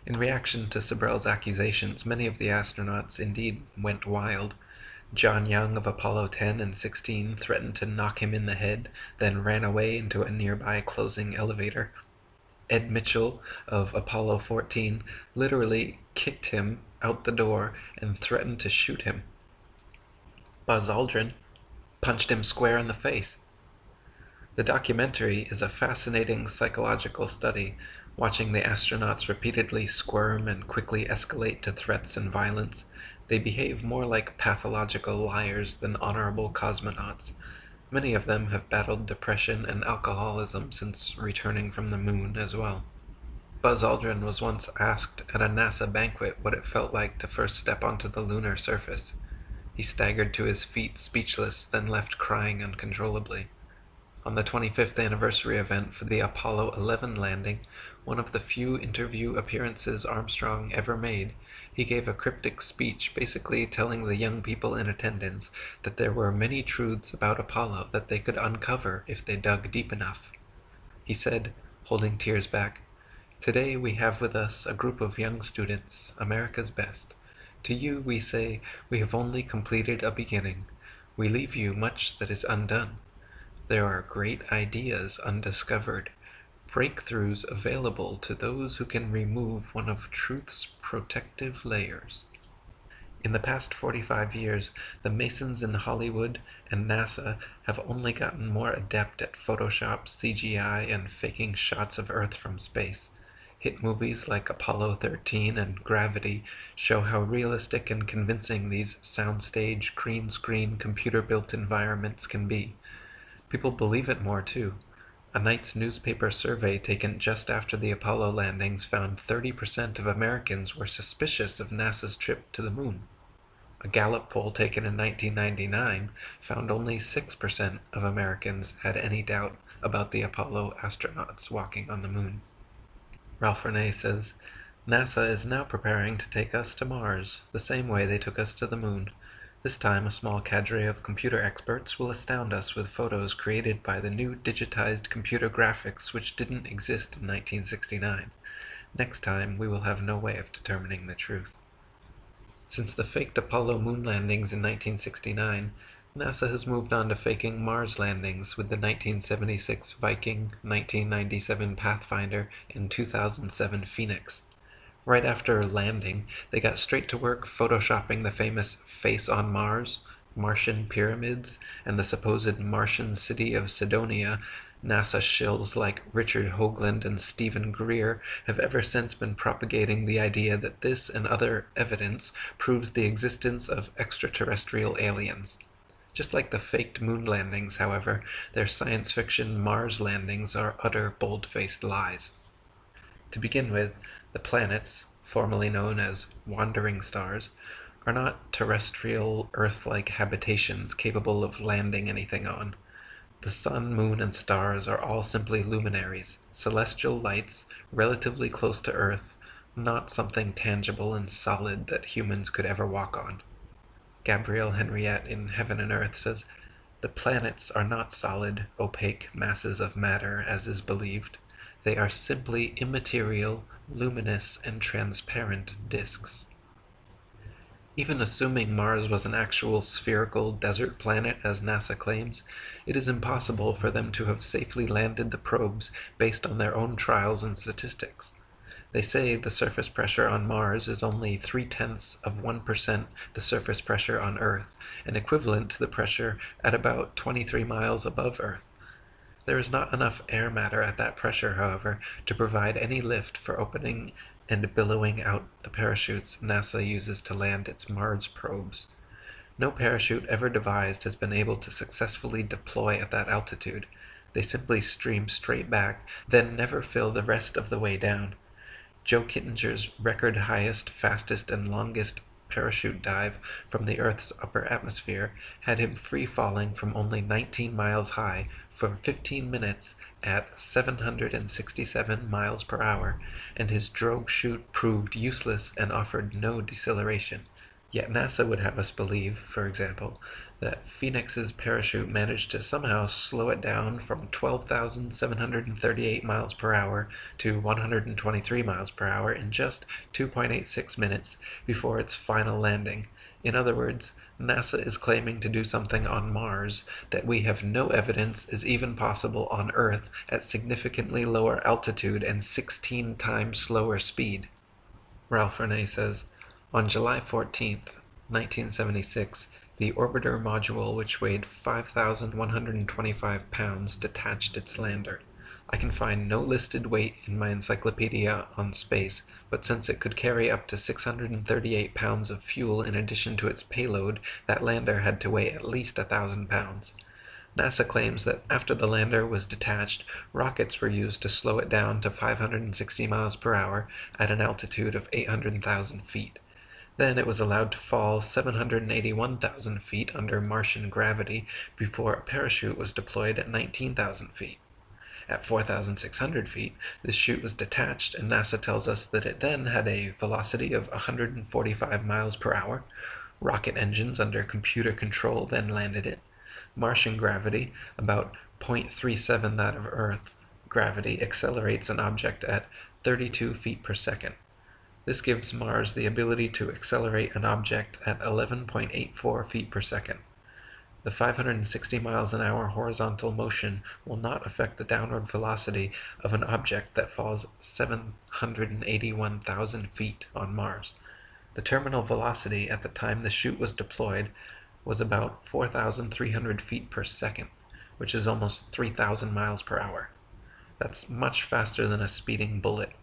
In reaction to Sabrell's accusations, many of the astronauts indeed went wild. John Young of Apollo 10 and 16 threatened to knock him in the head, then ran away into a nearby closing elevator. Ed Mitchell of Apollo 14 literally kicked him out the door and threatened to shoot him. Buzz Aldrin punched him square in the face. The documentary is a fascinating psychological study, watching the astronauts repeatedly squirm and quickly escalate to threats and violence. They behave more like pathological liars than honorable cosmonauts. Many of them have battled depression and alcoholism since returning from the moon as well. Buzz Aldrin was once asked at a NASA banquet what it felt like to first step onto the lunar surface. He staggered to his feet, speechless, then left crying uncontrollably. On the 25th anniversary event for the Apollo 11 landing, one of the few interview appearances Armstrong ever made, he gave a cryptic speech basically telling the young people in attendance that there were many truths about Apollo that they could uncover if they dug deep enough. He said, holding tears back, "Today we have with us a group of young students, America's best. To you we say, we have only completed a beginning. We leave you much that is undone. There are great ideas undiscovered, breakthroughs available to those who can remove one of truth's protective layers." In the past 45 years, the Masons in Hollywood and NASA have only gotten more adept at Photoshop, CGI, and faking shots of Earth from space. Hit movies like Apollo 13 and Gravity show how realistic and convincing these soundstage, green screen, computer-built environments can be. People believe it more too. A night's newspaper survey taken just after the Apollo landings found 30% of Americans were suspicious of NASA's trip to the moon. A Gallup poll taken in 1999 found only 6% of Americans had any doubt about the Apollo astronauts walking on the moon. Ralph Renee says, NASA is now preparing to take us to Mars, the same way they took us to the moon. This time, a small cadre of computer experts will astound us with photos created by the new digitized computer graphics which didn't exist in 1969. Next time, we will have no way of determining the truth. Since the faked Apollo moon landings in 1969, NASA has moved on to faking Mars landings with the 1976 Viking, 1997 Pathfinder, and 2007 Phoenix. Right after landing, they got straight to work photoshopping the famous Face on Mars, Martian pyramids, and the supposed Martian city of Cydonia. NASA shills like Richard Hoagland and Stephen Greer have ever since been propagating the idea that this and other evidence proves the existence of extraterrestrial aliens. Just like the faked moon landings, however, their science fiction Mars landings are utter bold-faced lies. To begin with, the planets, formerly known as wandering stars, are not terrestrial, Earth-like habitations capable of landing anything on. The sun, moon, and stars are all simply luminaries, celestial lights, relatively close to Earth, not something tangible and solid that humans could ever walk on. Gabrielle Henriette in Heaven and Earth says, "The planets are not solid, opaque masses of matter, as is believed. They are simply immaterial, luminous, and transparent disks." Even assuming Mars was an actual spherical desert planet, as NASA claims, it is impossible for them to have safely landed the probes based on their own trials and statistics. They say the surface pressure on Mars is only 0.3% the surface pressure on Earth, and equivalent to the pressure at about 23 miles above Earth. There is not enough air matter at that pressure, however, to provide any lift for opening and billowing out the parachutes NASA uses to land its Mars probes. No parachute ever devised has been able to successfully deploy at that altitude. They simply stream straight back, then never fill the rest of the way down. Joe Kittinger's record highest, fastest, and longest parachute dive from the Earth's upper atmosphere had him free falling from only 19 miles high for 15 minutes at 767 miles per hour, and his drogue chute proved useless and offered no deceleration. Yet NASA would have us believe, for example, that Phoenix's parachute managed to somehow slow it down from 12,738 miles per hour to 123 miles per hour in just 2.86 minutes before its final landing. In other words, NASA is claiming to do something on Mars that we have no evidence is even possible on Earth at significantly lower altitude and 16 times slower speed. Ralph Renee says, on July 14th, 1976, the orbiter module, which weighed 5,125 pounds, detached its lander. I can find no listed weight in my encyclopedia on space, but since it could carry up to 638 pounds of fuel in addition to its payload, that lander had to weigh at least 1,000 pounds. NASA claims that after the lander was detached, rockets were used to slow it down to 560 miles per hour at an altitude of 800,000 feet. Then it was allowed to fall 781,000 feet under Martian gravity before a parachute was deployed at 19,000 feet. At 4,600 feet, this chute was detached, and NASA tells us that it then had a velocity of 145 miles per hour. Rocket engines under computer control then landed it. Martian gravity, about 0.37 that of Earth gravity, accelerates an object at 32 feet per second. This gives Mars the ability to accelerate an object at 11.84 feet per second. The 560 miles an hour horizontal motion will not affect the downward velocity of an object that falls 781,000 feet on Mars. The terminal velocity at the time the chute was deployed was about 4,300 feet per second, which is almost 3,000 miles per hour. That's much faster than a speeding bullet.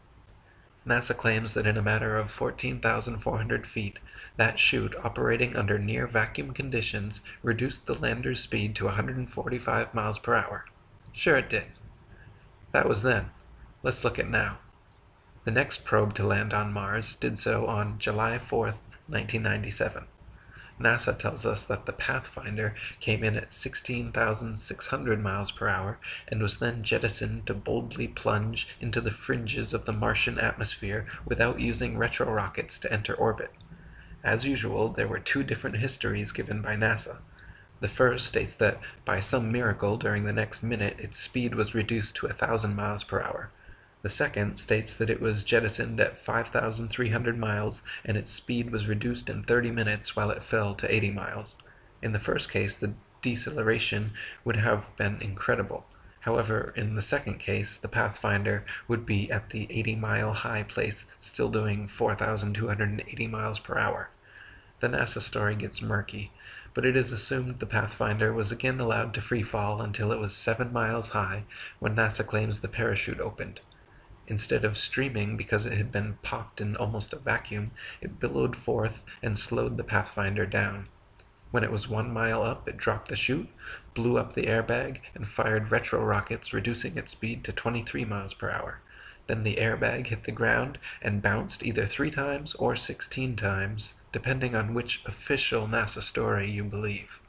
NASA claims that in a matter of 14,400 feet, that chute, operating under near vacuum conditions, reduced the lander's speed to 145 miles per hour. Sure it did. That was then. Let's look at now. The next probe to land on Mars did so on July 4th, 1997. NASA tells us that the Pathfinder came in at 16,600 miles per hour and was then jettisoned to boldly plunge into the fringes of the Martian atmosphere without using retro-rockets to enter orbit. As usual, there were two different histories given by NASA. The first states that by some miracle during the next minute its speed was reduced to 1,000 miles per hour. The second states that it was jettisoned at 5,300 miles and its speed was reduced in 30 minutes while it fell to 80 miles. In the first case, the deceleration would have been incredible. However, in the second case, the Pathfinder would be at the 80-mile high place, still doing 4,280 miles per hour. The NASA story gets murky, but it is assumed the Pathfinder was again allowed to free fall until it was 7 miles high, when NASA claims the parachute opened. Instead of streaming because it had been popped in almost a vacuum, it billowed forth and slowed the Pathfinder down. When it was 1 mile up, it dropped the chute, blew up the airbag, and fired retro rockets, reducing its speed to 23 miles per hour. Then the airbag hit the ground and bounced either 3 times or 16 times, depending on which official NASA story you believe.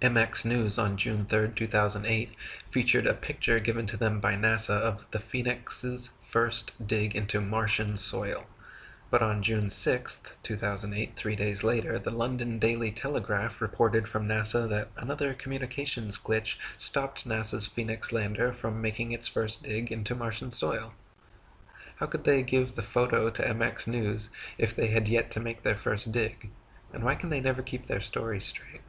MX News on June 3, 2008, featured a picture given to them by NASA of the Phoenix's first dig into Martian soil. But on June 6, 2008, 3 days later, the London Daily Telegraph reported from NASA that another communications glitch stopped NASA's Phoenix lander from making its first dig into Martian soil. How could they give the photo to MX News if they had yet to make their first dig? And why can they never keep their stories straight?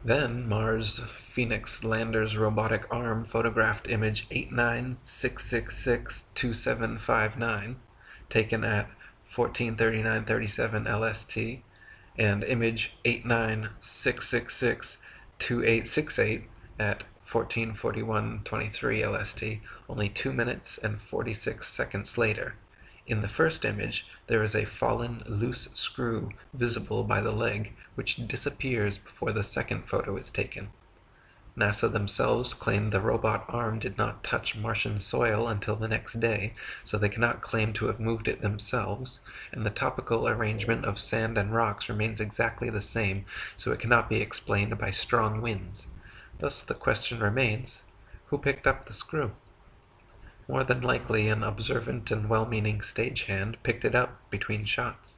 Then Mars Phoenix lander's robotic arm photographed image 896662759, taken at 143937 LST, and image 896662868 at 144123 LST, only 2 minutes and 46 seconds later. In the first image, there is a fallen loose screw visible by the leg, which disappears before the second photo is taken. NASA themselves claim the robot arm did not touch Martian soil until the next day, so they cannot claim to have moved it themselves, and the topical arrangement of sand and rocks remains exactly the same, so it cannot be explained by strong winds. Thus the question remains, who picked up the screw? More than likely, an observant and well-meaning stagehand picked it up between shots.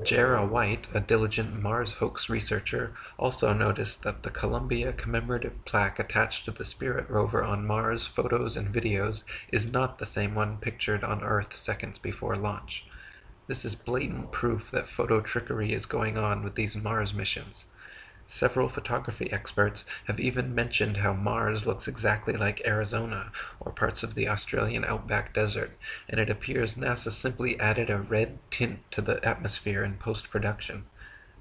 Jera White, a diligent Mars hoax researcher, also noticed that the Columbia commemorative plaque attached to the Spirit rover on Mars photos and videos is not the same one pictured on Earth seconds before launch. This is blatant proof that photo trickery is going on with these Mars missions. Several photography experts have even mentioned how Mars looks exactly like Arizona or parts of the Australian outback desert, and it appears NASA simply added a red tint to the atmosphere in post-production.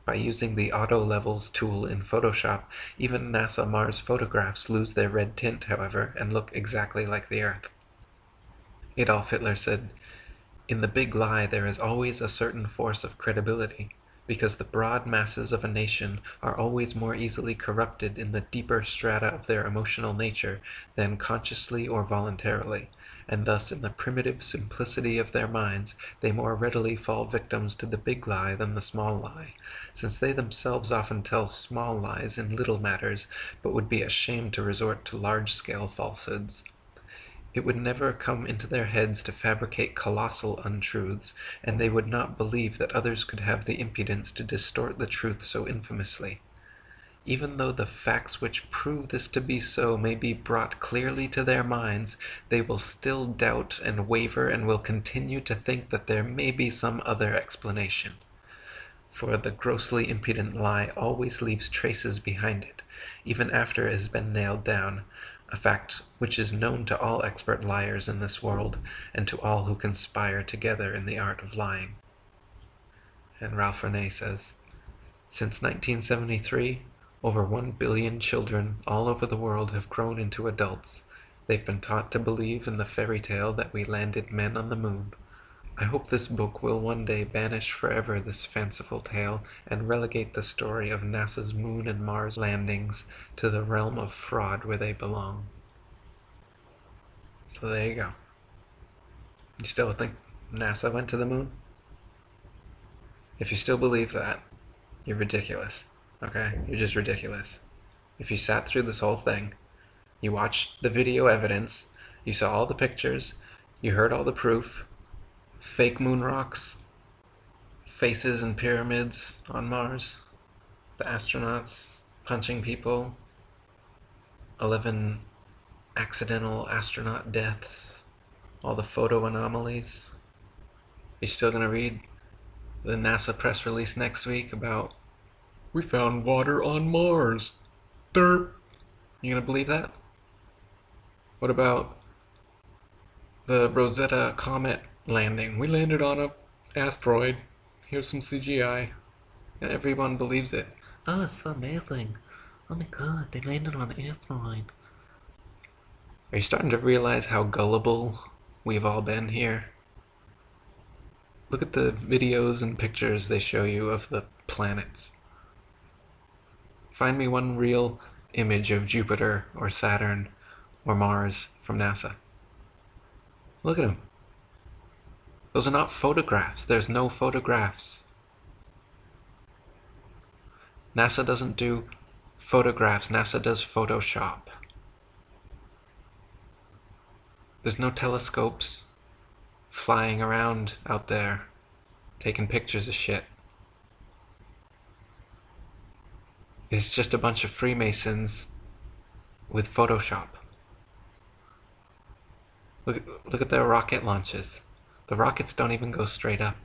By using the Auto Levels tool in Photoshop, even NASA Mars photographs lose their red tint, however, and look exactly like the Earth. Adolf Hitler said, "In the big lie there is always a certain force of credibility, because the broad masses of a nation are always more easily corrupted in the deeper strata of their emotional nature than consciously or voluntarily, and thus in the primitive simplicity of their minds they more readily fall victims to the big lie than the small lie, since they themselves often tell small lies in little matters, but would be ashamed to resort to large-scale falsehoods. It would never come into their heads to fabricate colossal untruths, and they would not believe that others could have the impudence to distort the truth so infamously. Even though the facts which prove this to be so may be brought clearly to their minds, they will still doubt and waver and will continue to think that there may be some other explanation. For the grossly impudent lie always leaves traces behind it, even after it has been nailed down, a fact which is known to all expert liars in this world, and to all who conspire together in the art of lying." And Ralph Renee says, "Since 1973, over 1 billion children all over the world have grown into adults. They've been taught to believe in the fairy tale that we landed men on the moon. I hope this book will one day banish forever this fanciful tale and relegate the story of NASA's Moon and Mars landings to the realm of fraud where they belong." So there you go. You still think NASA went to the moon? If you still believe that, you're ridiculous. Okay? You're just ridiculous. If you sat through this whole thing, you watched the video evidence, you saw all the pictures, you heard all the proof, fake moon rocks, faces and pyramids on Mars, the astronauts punching people, 11 accidental astronaut deaths, all the photo anomalies. You're still going to read the NASA press release next week about, "We found water on Mars. Derp." You going to believe that? What about the Rosetta Comet landing? "We landed on a asteroid. Here's some CGI." And everyone believes it. "Oh, it's so amazing. Oh my god, they landed on an asteroid." Are you starting to realize how gullible we've all been here? Look at the videos and pictures they show you of the planets. Find me one real image of Jupiter or Saturn or Mars from NASA. Look at him. Those are not photographs. There's no photographs. NASA doesn't do photographs. NASA does Photoshop. There's no telescopes flying around out there taking pictures of shit. It's just a bunch of Freemasons with Photoshop. Look at their rocket launches. The rockets don't even go straight up.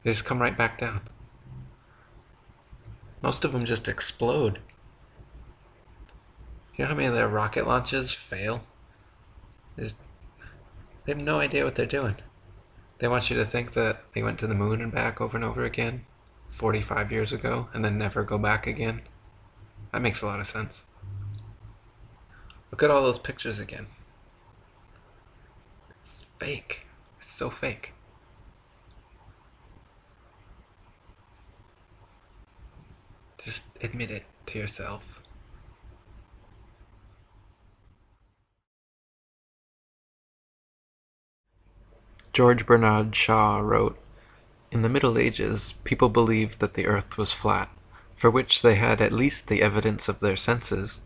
They just come right back down. Most of them just explode. You know how many of their rocket launches fail? They have no idea what they're doing. They want you to think that they went to the moon and back over and over again 45 years ago and then never go back again. That makes a lot of sense. Look at all those pictures again. It's fake. It's so fake. Just admit it to yourself. George Bernard Shaw wrote, "In the Middle Ages, people believed that the earth was flat, for which they had at least the evidence of their senses.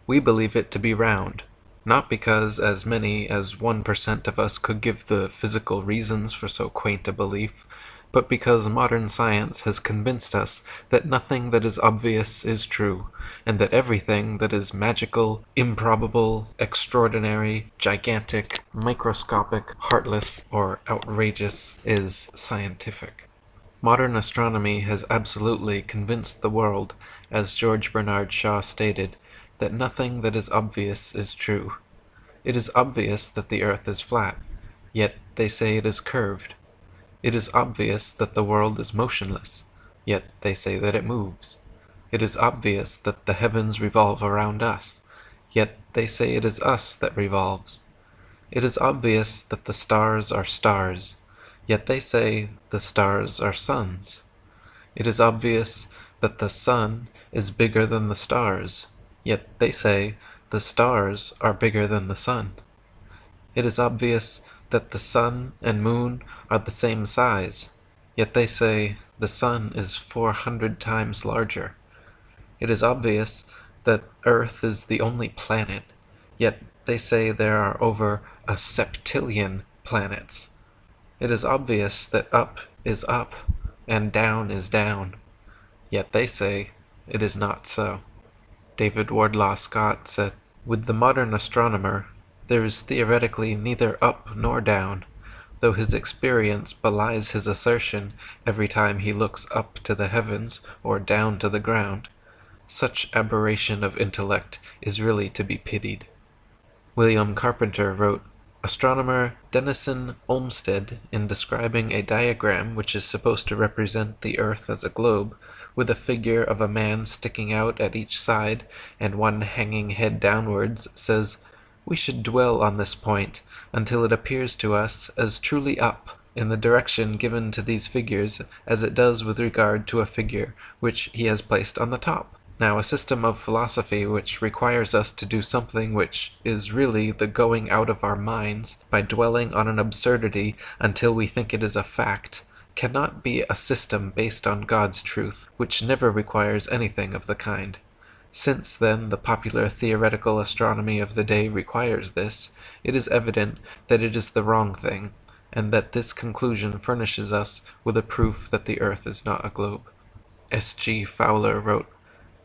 We believe it to be round, not because as many as 1% of us could give the physical reasons for so quaint a belief, but because modern science has convinced us that nothing that is obvious is true, and that everything that is magical, improbable, extraordinary, gigantic, microscopic, heartless, or outrageous is scientific. Modern astronomy has absolutely convinced the world, as George Bernard Shaw stated, that nothing that is obvious is true. It is obvious that the earth is flat, yet they say it is curved. It is obvious that the world is motionless, yet they say that it moves. It is obvious that the heavens revolve around us, yet they say it is us that revolves. It is obvious that the stars are stars, yet they say the stars are suns. It is obvious that the sun is bigger than the stars, yet they say the stars are bigger than the sun. It is obvious that the sun and moon are the same size, yet they say the sun is 400 times larger. It is obvious that Earth is the only planet, yet they say there are over a septillion planets. It is obvious that up is up and down is down, yet they say it is not so. David Wardlaw Scott said, "With the modern astronomer, there is theoretically neither up nor down, though his experience belies his assertion every time he looks up to the heavens or down to the ground. Such aberration of intellect is really to be pitied." William Carpenter wrote, "Astronomer Denison Olmsted, in describing a diagram which is supposed to represent the earth as a globe, with a figure of a man sticking out at each side and one hanging head downwards, says, 'We should dwell on this point until it appears to us as truly up in the direction given to these figures as it does with regard to a figure which he has placed on the top.' Now a system of philosophy which requires us to do something which is really the going out of our minds by dwelling on an absurdity until we think it is a fact, cannot be a system based on God's truth, which never requires anything of the kind. Since, then, the popular theoretical astronomy of the day requires this, it is evident that it is the wrong thing, and that this conclusion furnishes us with a proof that the earth is not a globe." S. G. Fowler wrote,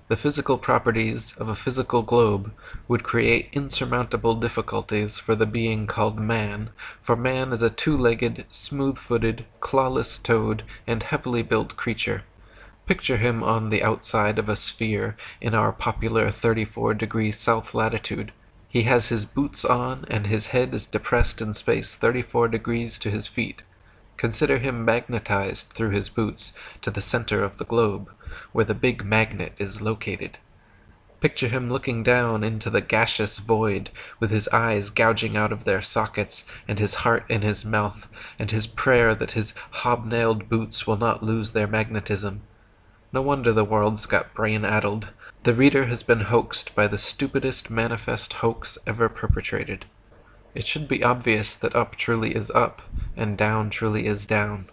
"The physical properties of a physical globe would create insurmountable difficulties for the being called man, for man is a two-legged, smooth-footed, clawless-toed, and heavily built creature. Picture him on the outside of a sphere in our popular 34 degrees south latitude. He has his boots on, and his head is depressed in space 34 degrees to his feet. Consider him magnetized through his boots to the center of the globe, where the big magnet is located. Picture him looking down into the gaseous void, with his eyes gouging out of their sockets, and his heart in his mouth, and his prayer that his hobnailed boots will not lose their magnetism. No wonder the world's got brain-addled. The reader has been hoaxed by the stupidest manifest hoax ever perpetrated. It should be obvious that up truly is up, and down truly is down,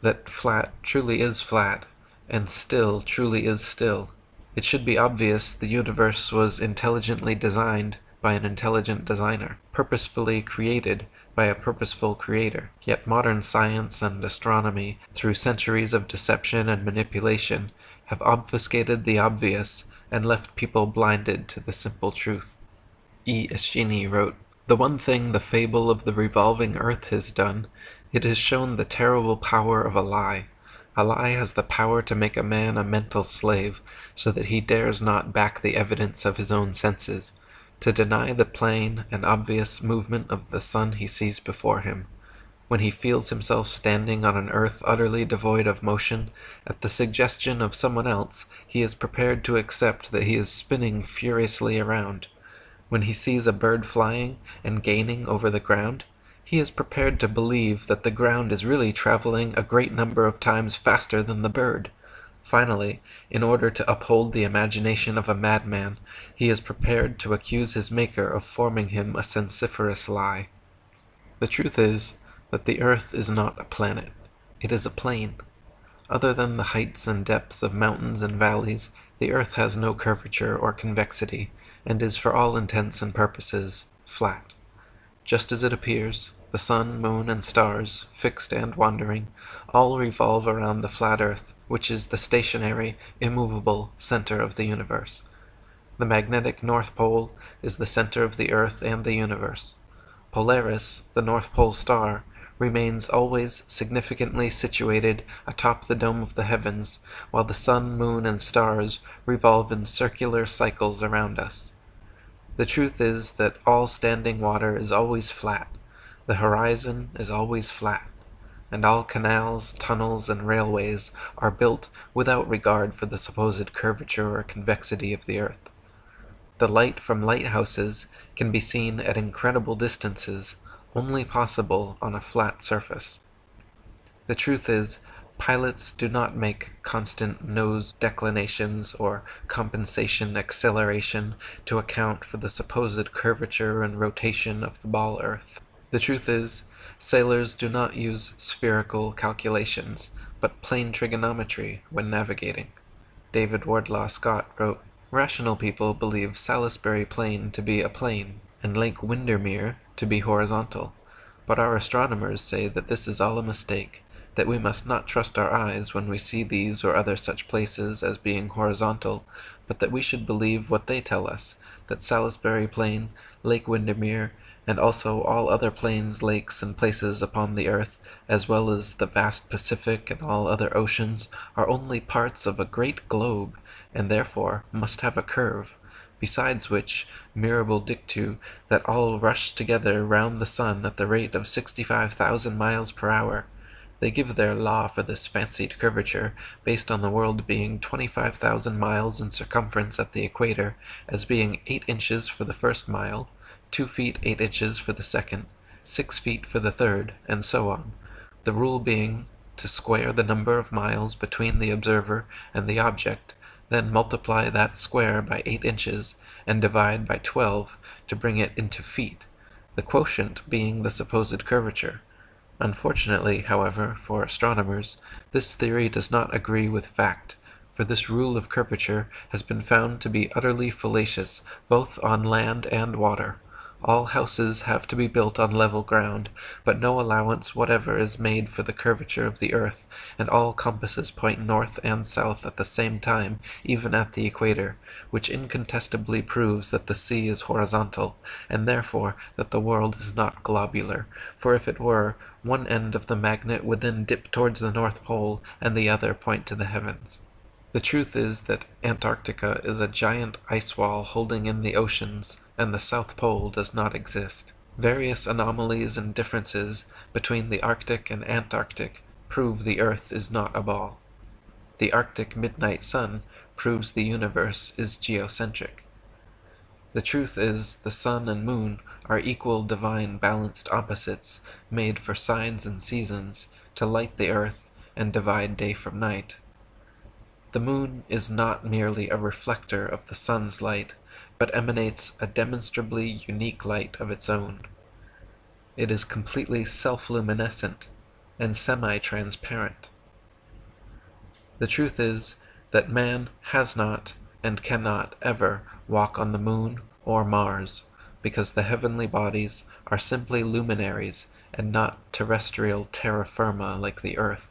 that flat truly is flat, and still truly is still. It should be obvious the universe was intelligently designed by an intelligent designer, purposefully created by a purposeful creator. Yet modern science and astronomy, through centuries of deception and manipulation, have obfuscated the obvious and left people blinded to the simple truth. E. Eschini wrote, "The one thing the fable of the revolving earth has done, it has shown the terrible power of a lie. A lie has the power to make a man a mental slave, so that he dares not back the evidence of his own senses, to deny the plain and obvious movement of the sun he sees before him. When he feels himself standing on an earth utterly devoid of motion, at the suggestion of someone else, he is prepared to accept that he is spinning furiously around. When he sees a bird flying and gaining over the ground, he is prepared to believe that the ground is really traveling a great number of times faster than the bird. Finally, in order to uphold the imagination of a madman, he is prepared to accuse his maker of forming him a sensiferous lie. The truth is that the earth is not a planet. It is a plane. Other than the heights and depths of mountains and valleys, the earth has no curvature or convexity, and is for all intents and purposes flat. Just as it appears, the sun, moon, and stars, fixed and wandering, all revolve around the flat earth, which is the stationary, immovable center of the universe. The magnetic North Pole is the center of the earth and the universe. Polaris, the North Pole star, remains always significantly situated atop the dome of the heavens, while the sun, moon, and stars revolve in circular cycles around us. The truth is that all standing water is always flat, the horizon is always flat, and all canals, tunnels, and railways are built without regard for the supposed curvature or convexity of the earth. The light from lighthouses can be seen at incredible distances, only possible on a flat surface. The truth is, pilots do not make constant nose declinations or compensation acceleration to account for the supposed curvature and rotation of the ball earth. The truth is, sailors do not use spherical calculations, but plane trigonometry when navigating. David Wardlaw Scott wrote, "Rational people believe Salisbury Plain to be a plane, and Lake Windermere to be horizontal. But our astronomers say that this is all a mistake, that we must not trust our eyes when we see these or other such places as being horizontal, but that we should believe what they tell us, that Salisbury Plain, Lake Windermere, and also all other plains, lakes, and places upon the earth, as well as the vast Pacific and all other oceans, are only parts of a great globe, and therefore must have a curve. Besides which, mirabile dictu, that all rush together round the sun at the rate of 65,000 miles per hour. They give their law for this fancied curvature, based on the world being 25,000 miles in circumference at the equator, as being 8 inches for the first mile, 2 feet 8 inches for the second, 6 feet for the third, and so on, the rule being to square the number of miles between the observer and the object, then multiply that square by 8 inches, and divide by 12 to bring it into feet, the quotient being the supposed curvature. Unfortunately, however, for astronomers, this theory does not agree with fact, for this rule of curvature has been found to be utterly fallacious both on land and water. All houses have to be built on level ground, but no allowance whatever is made for the curvature of the earth, and all compasses point north and south at the same time, even at the equator, which incontestably proves that the sea is horizontal, and therefore that the world is not globular, for if it were, one end of the magnet would then dip towards the North Pole, and the other point to the heavens. The truth is that Antarctica is a giant ice wall holding in the oceans, and the South Pole does not exist. Various anomalies and differences between the Arctic and Antarctic prove the Earth is not a ball. The Arctic midnight sun proves the universe is geocentric. The truth is the sun and moon are equal divine balanced opposites made for signs and seasons to light the earth and divide day from night. The moon is not merely a reflector of the sun's light, but emanates a demonstrably unique light of its own. It is completely self-luminescent and semi-transparent. The truth is that man has not and cannot ever walk on the moon or Mars, because the heavenly bodies are simply luminaries and not terrestrial terra firma like the Earth.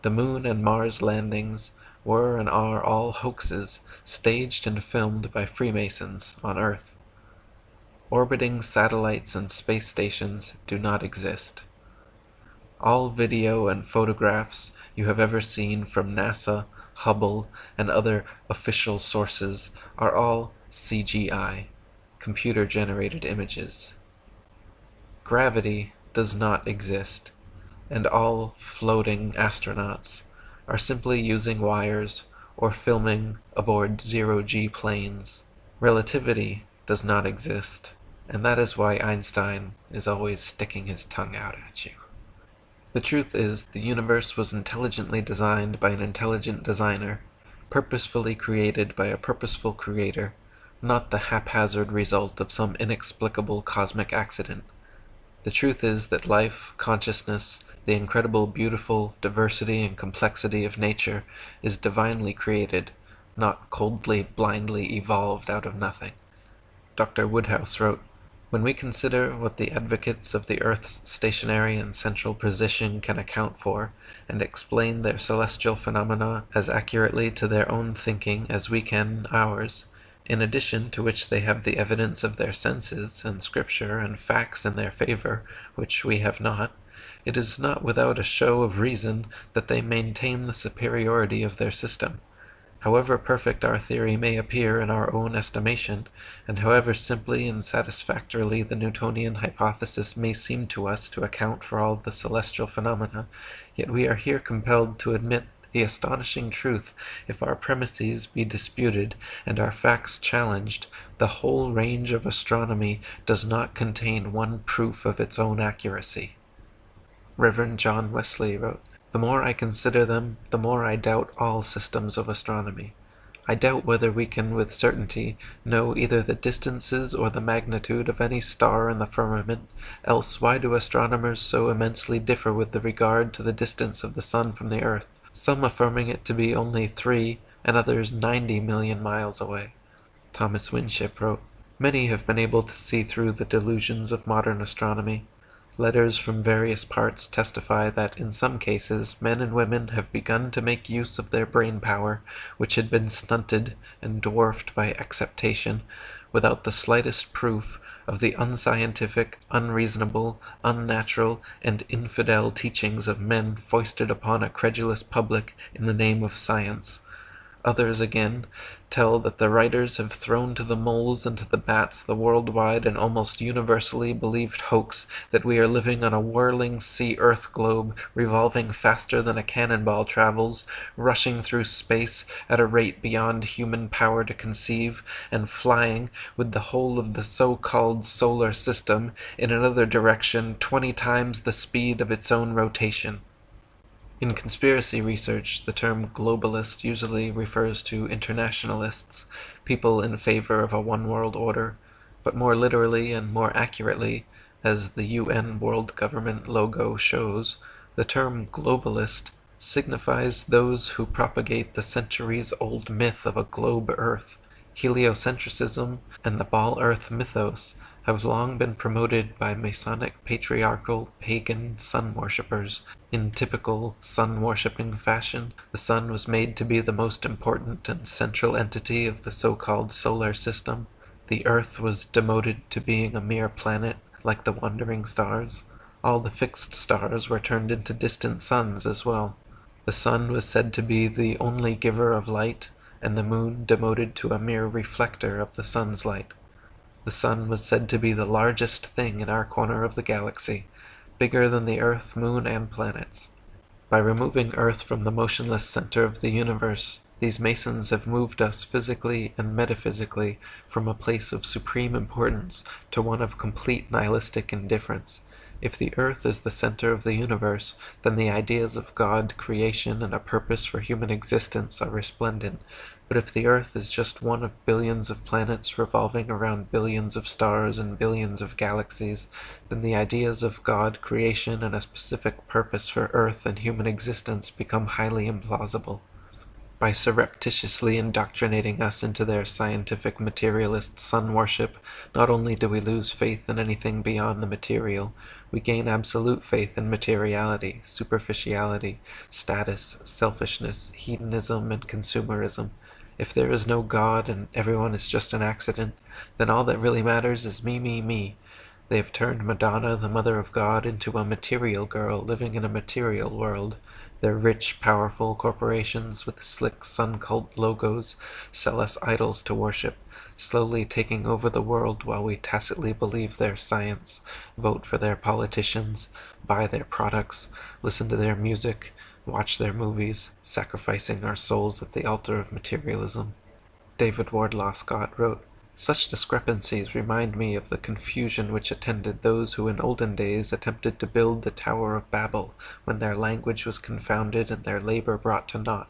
The moon and Mars landings were and are all hoaxes staged and filmed by Freemasons on Earth. Orbiting satellites and space stations do not exist. All video and photographs you have ever seen from NASA, Hubble, and other official sources are all CGI, computer-generated images. Gravity does not exist, and all floating astronauts are simply using wires or filming aboard zero-G planes. Relativity does not exist, and that is why Einstein is always sticking his tongue out at you. The truth is, the universe was intelligently designed by an intelligent designer, purposefully created by a purposeful creator, not the haphazard result of some inexplicable cosmic accident. The truth is that life, consciousness, the incredible, beautiful diversity and complexity of nature is divinely created, not coldly, blindly evolved out of nothing. Dr. Woodhouse wrote, "When we consider what the advocates of the Earth's stationary and central position can account for, and explain their celestial phenomena as accurately to their own thinking as we can ours, in addition to which they have the evidence of their senses, and scripture, and facts in their favor, which we have not, it is not without a show of reason that they maintain the superiority of their system. However perfect our theory may appear in our own estimation, and however simply and satisfactorily the Newtonian hypothesis may seem to us to account for all the celestial phenomena, yet we are here compelled to admit the astonishing truth, if our premises be disputed and our facts challenged, the whole range of astronomy does not contain one proof of its own accuracy." Reverend John Wesley wrote, "The more I consider them, the more I doubt all systems of astronomy. I doubt whether we can with certainty know either the distances or the magnitude of any star in the firmament, else why do astronomers so immensely differ with regard to the distance of the sun from the earth, some affirming it to be only 3 and others 90 million miles away?" Thomas Winship wrote, "Many have been able to see through the delusions of modern astronomy. Letters from various parts testify that in some cases men and women have begun to make use of their brain power, which had been stunted and dwarfed by acceptation, without the slightest proof of the unscientific, unreasonable, unnatural, and infidel teachings of men foisted upon a credulous public in the name of science. Others, again, tell that the writers have thrown to the moles and to the bats the worldwide and almost universally believed hoax that we are living on a whirling sea-earth globe, revolving faster than a cannonball travels, rushing through space at a rate beyond human power to conceive, and flying, with the whole of the so-called solar system, in another direction 20 times the speed of its own rotation." In conspiracy research, the term globalist usually refers to internationalists, people in favor of a one-world order, but more literally and more accurately, as the UN World Government logo shows, the term globalist signifies those who propagate the centuries-old myth of a globe Earth. Heliocentrism and the ball Earth mythos have long been promoted by Masonic patriarchal pagan sun worshippers. In typical sun-worshipping fashion, the sun was made to be the most important and central entity of the so-called solar system. The earth was demoted to being a mere planet, like the wandering stars. All the fixed stars were turned into distant suns as well. The sun was said to be the only giver of light, and the moon demoted to a mere reflector of the sun's light. The sun was said to be the largest thing in our corner of the galaxy, bigger than the earth, moon, and planets. By removing Earth from the motionless center of the universe, these Masons have moved us physically and metaphysically from a place of supreme importance to one of complete nihilistic indifference. If the earth is the center of the universe, then the ideas of God, creation, and a purpose for human existence are resplendent, But if the Earth is just one of billions of planets revolving around billions of stars and billions of galaxies, then the ideas of God, creation, and a specific purpose for Earth and human existence become highly implausible. By surreptitiously indoctrinating us into their scientific materialist sun worship, not only do we lose faith in anything beyond the material, we gain absolute faith in materiality, superficiality, status, selfishness, hedonism, and consumerism. If there is no God and everyone is just an accident, then all that really matters is me, me, me. They have turned Madonna, the mother of God, into a material girl living in a material world. Their rich, powerful corporations with slick sun cult logos sell us idols to worship, slowly taking over the world while we tacitly believe their science, vote for their politicians, buy their products, listen to their music, watch their movies, sacrificing our souls at the altar of materialism. David Wardlaw Scott wrote, "Such discrepancies remind me of the confusion which attended those who in olden days attempted to build the Tower of Babel, when their language was confounded and their labor brought to naught.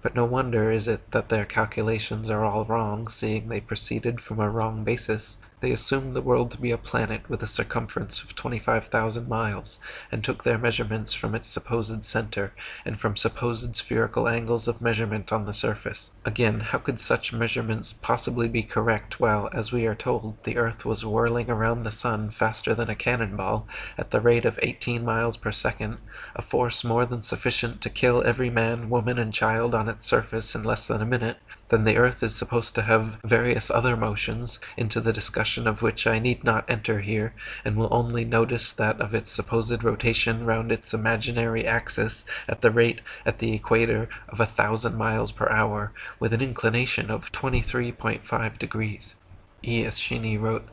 But no wonder is it that their calculations are all wrong, seeing they proceeded from a wrong basis. They assumed the world to be a planet with a circumference of 25,000 miles, and took their measurements from its supposed center, and from supposed spherical angles of measurement on the surface. Again, how could such measurements possibly be correct while, as we are told, the earth was whirling around the sun faster than a cannonball, at the rate of 18 miles per second, a force more than sufficient to kill every man, woman, and child on its surface in less than a minute? Then the earth is supposed to have various other motions, into the discussion of which I need not enter here, and will only notice that of its supposed rotation round its imaginary axis at the rate at the equator of 1,000 miles per hour, with an inclination of 23.5 degrees. E. Eschini wrote,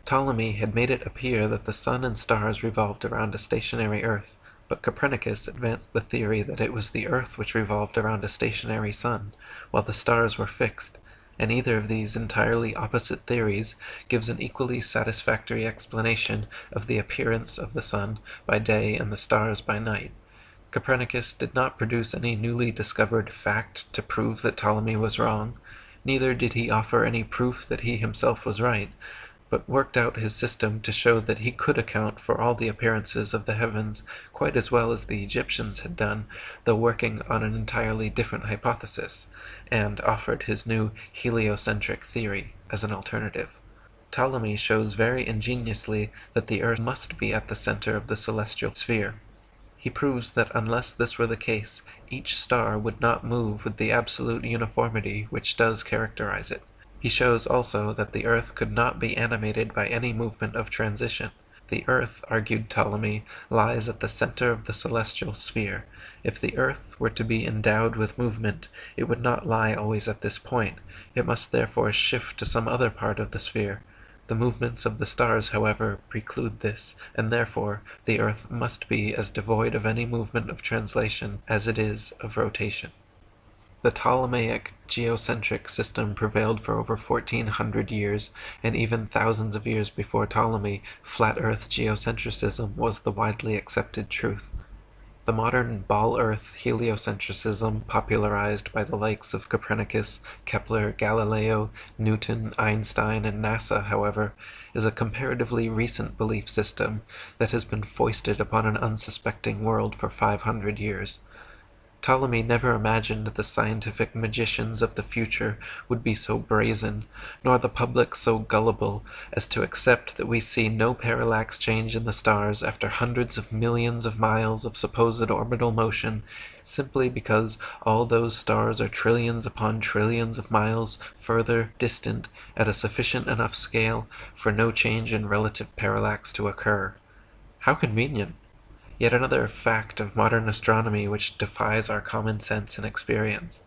Ptolemy had made it appear that the sun and stars revolved around a stationary earth, but Copernicus advanced the theory that it was the earth which revolved around a stationary sun, while the stars were fixed, and either of these entirely opposite theories gives an equally satisfactory explanation of the appearance of the sun by day and the stars by night. Copernicus did not produce any newly discovered fact to prove that Ptolemy was wrong, neither did he offer any proof that he himself was right, but worked out his system to show that he could account for all the appearances of the heavens quite as well as the Egyptians had done, though working on an entirely different hypothesis, and offered his new heliocentric theory as an alternative. Ptolemy shows very ingeniously that the earth must be at the center of the celestial sphere. He proves that unless this were the case, each star would not move with the absolute uniformity which does characterize it. He shows also that the earth could not be animated by any movement of transition. The earth, argued Ptolemy, lies at the center of the celestial sphere. If the earth were to be endowed with movement, it would not lie always at this point. It must therefore shift to some other part of the sphere. The movements of the stars, however, preclude this, and therefore the earth must be as devoid of any movement of translation as it is of rotation. The Ptolemaic geocentric system prevailed for over 1,400 years, and even thousands of years before Ptolemy, flat Earth geocentrism was the widely accepted truth. The modern ball-Earth heliocentrism, popularized by the likes of Copernicus, Kepler, Galileo, Newton, Einstein, and NASA, however, is a comparatively recent belief system that has been foisted upon an unsuspecting world for 500 years. Ptolemy never imagined the scientific magicians of the future would be so brazen, nor the public so gullible, as to accept that we see no parallax change in the stars after hundreds of millions of miles of supposed orbital motion, simply because all those stars are trillions upon trillions of miles further distant at a sufficient enough scale for no change in relative parallax to occur. How convenient! Yet another fact of modern astronomy which defies our common sense and experience.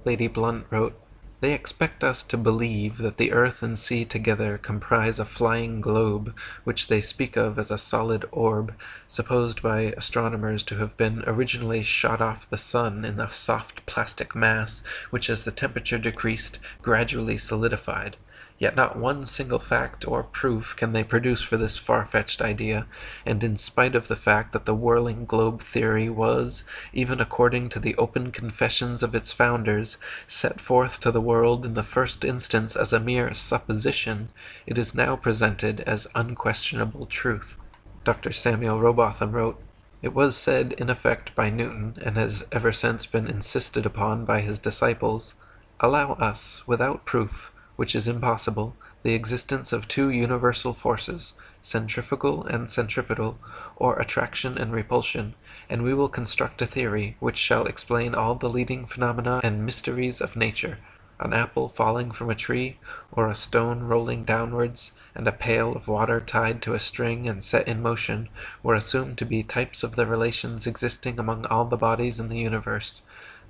Lady Blunt wrote, "They expect us to believe that the earth and sea together comprise a flying globe, which they speak of as a solid orb, supposed by astronomers to have been originally shot off the sun in a soft plastic mass, which as the temperature decreased, gradually solidified. Yet not one single fact or proof can they produce for this far-fetched idea, and in spite of the fact that the whirling globe theory was, even according to the open confessions of its founders, set forth to the world in the first instance as a mere supposition, it is now presented as unquestionable truth. Dr. Samuel Rowbotham wrote, "It was said in effect by Newton, and has ever since been insisted upon by his disciples, 'Allow us, without proof, which is impossible, the existence of two universal forces, centrifugal and centripetal, or attraction and repulsion, and we will construct a theory which shall explain all the leading phenomena and mysteries of nature. An apple falling from a tree, or a stone rolling downwards, and a pail of water tied to a string and set in motion, were assumed to be types of the relations existing among all the bodies in the universe.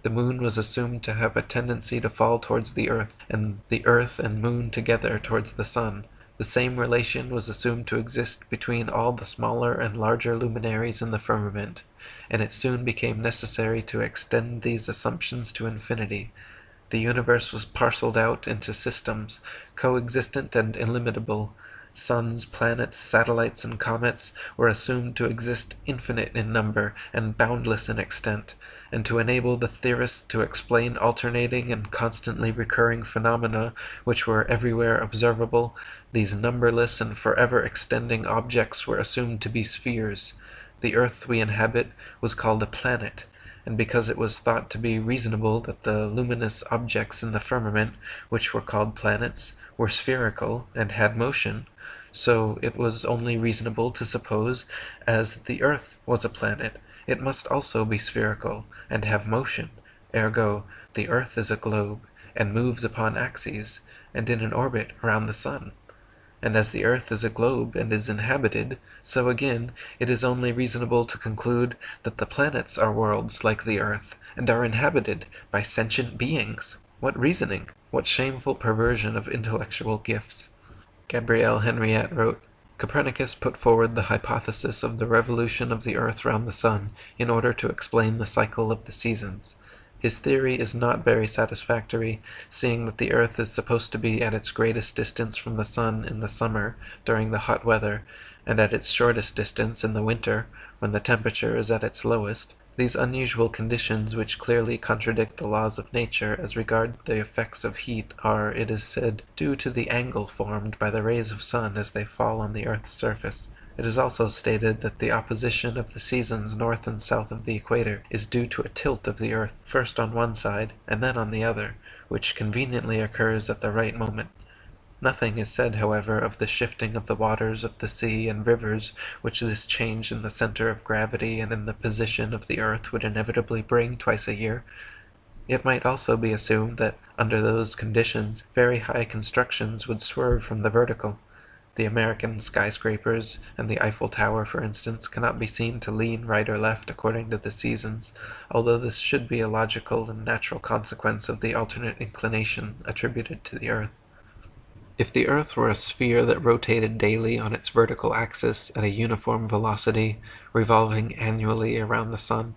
The moon was assumed to have a tendency to fall towards the earth and moon together towards the sun. The same relation was assumed to exist between all the smaller and larger luminaries in the firmament, and it soon became necessary to extend these assumptions to infinity. The universe was parcelled out into systems, coexistent and illimitable. Suns, planets, satellites, and comets were assumed to exist infinite in number and boundless in extent, and to enable the theorists to explain alternating and constantly recurring phenomena which were everywhere observable, these numberless and forever extending objects were assumed to be spheres. The earth we inhabit was called a planet, and because it was thought to be reasonable that the luminous objects in the firmament, which were called planets, were spherical and had motion, so it was only reasonable to suppose, as the earth was a planet, it must also be spherical and have motion, ergo the earth is a globe, and moves upon axes, and in an orbit round the sun. And as the earth is a globe and is inhabited, so again it is only reasonable to conclude that the planets are worlds like the earth, and are inhabited by sentient beings. What reasoning! What shameful perversion of intellectual gifts! Gabrielle Henriette wrote, "Copernicus put forward the hypothesis of the revolution of the earth round the sun in order to explain the cycle of the seasons. His theory is not very satisfactory, seeing that the earth is supposed to be at its greatest distance from the sun in the summer, during the hot weather, and at its shortest distance in the winter, when the temperature is at its lowest. These unusual conditions, which clearly contradict the laws of nature as regard the effects of heat, are, it is said, due to the angle formed by the rays of sun as they fall on the earth's surface. It is also stated that the opposition of the seasons north and south of the equator is due to a tilt of the earth, first on one side and then on the other, which conveniently occurs at the right moment. Nothing is said, however, of the shifting of the waters of the sea and rivers which this change in the center of gravity and in the position of the earth would inevitably bring twice a year. It might also be assumed that, under those conditions, very high constructions would swerve from the vertical. The American skyscrapers and the Eiffel Tower, for instance, cannot be seen to lean right or left according to the seasons, although this should be a logical and natural consequence of the alternate inclination attributed to the earth. If the earth were a sphere that rotated daily on its vertical axis at a uniform velocity, revolving annually around the sun,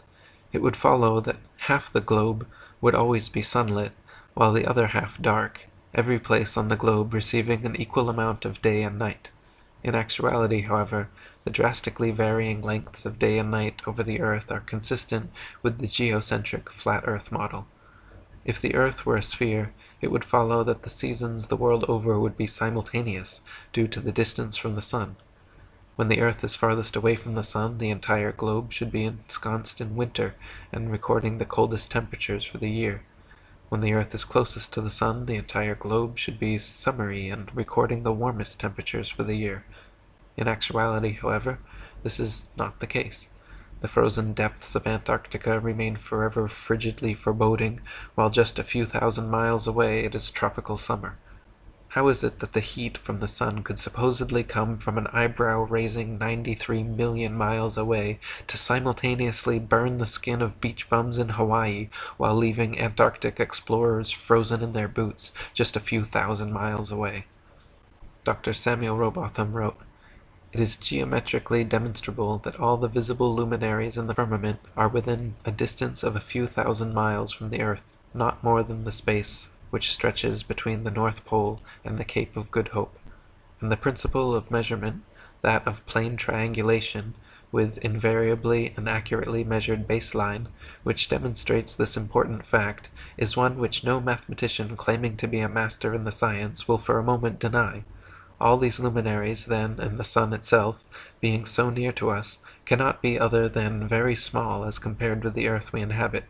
it would follow that half the globe would always be sunlit, while the other half dark, every place on the globe receiving an equal amount of day and night. In actuality, however, the drastically varying lengths of day and night over the earth are consistent with the geocentric flat earth model. If the earth were a sphere, it would follow that the seasons the world over would be simultaneous, due to the distance from the sun. When the earth is farthest away from the sun, the entire globe should be ensconced in winter and recording the coldest temperatures for the year. When the earth is closest to the sun, the entire globe should be summery and recording the warmest temperatures for the year. In actuality, however, this is not the case. The frozen depths of Antarctica remain forever frigidly foreboding, while just a few thousand miles away it is tropical summer. How is it that the heat from the sun could supposedly come from an eyebrow-raising 93 million miles away to simultaneously burn the skin of beach bums in Hawaii while leaving Antarctic explorers frozen in their boots just a few thousand miles away? Dr. Samuel Rowbotham wrote, "It is geometrically demonstrable that all the visible luminaries in the firmament are within a distance of a few thousand miles from the earth, not more than the space which stretches between the North Pole and the Cape of Good Hope, and the principle of measurement, that of plane triangulation, with invariably and accurately measured baseline, which demonstrates this important fact, is one which no mathematician claiming to be a master in the science will for a moment deny. All these luminaries, then, and the sun itself, being so near to us, cannot be other than very small as compared with the earth we inhabit.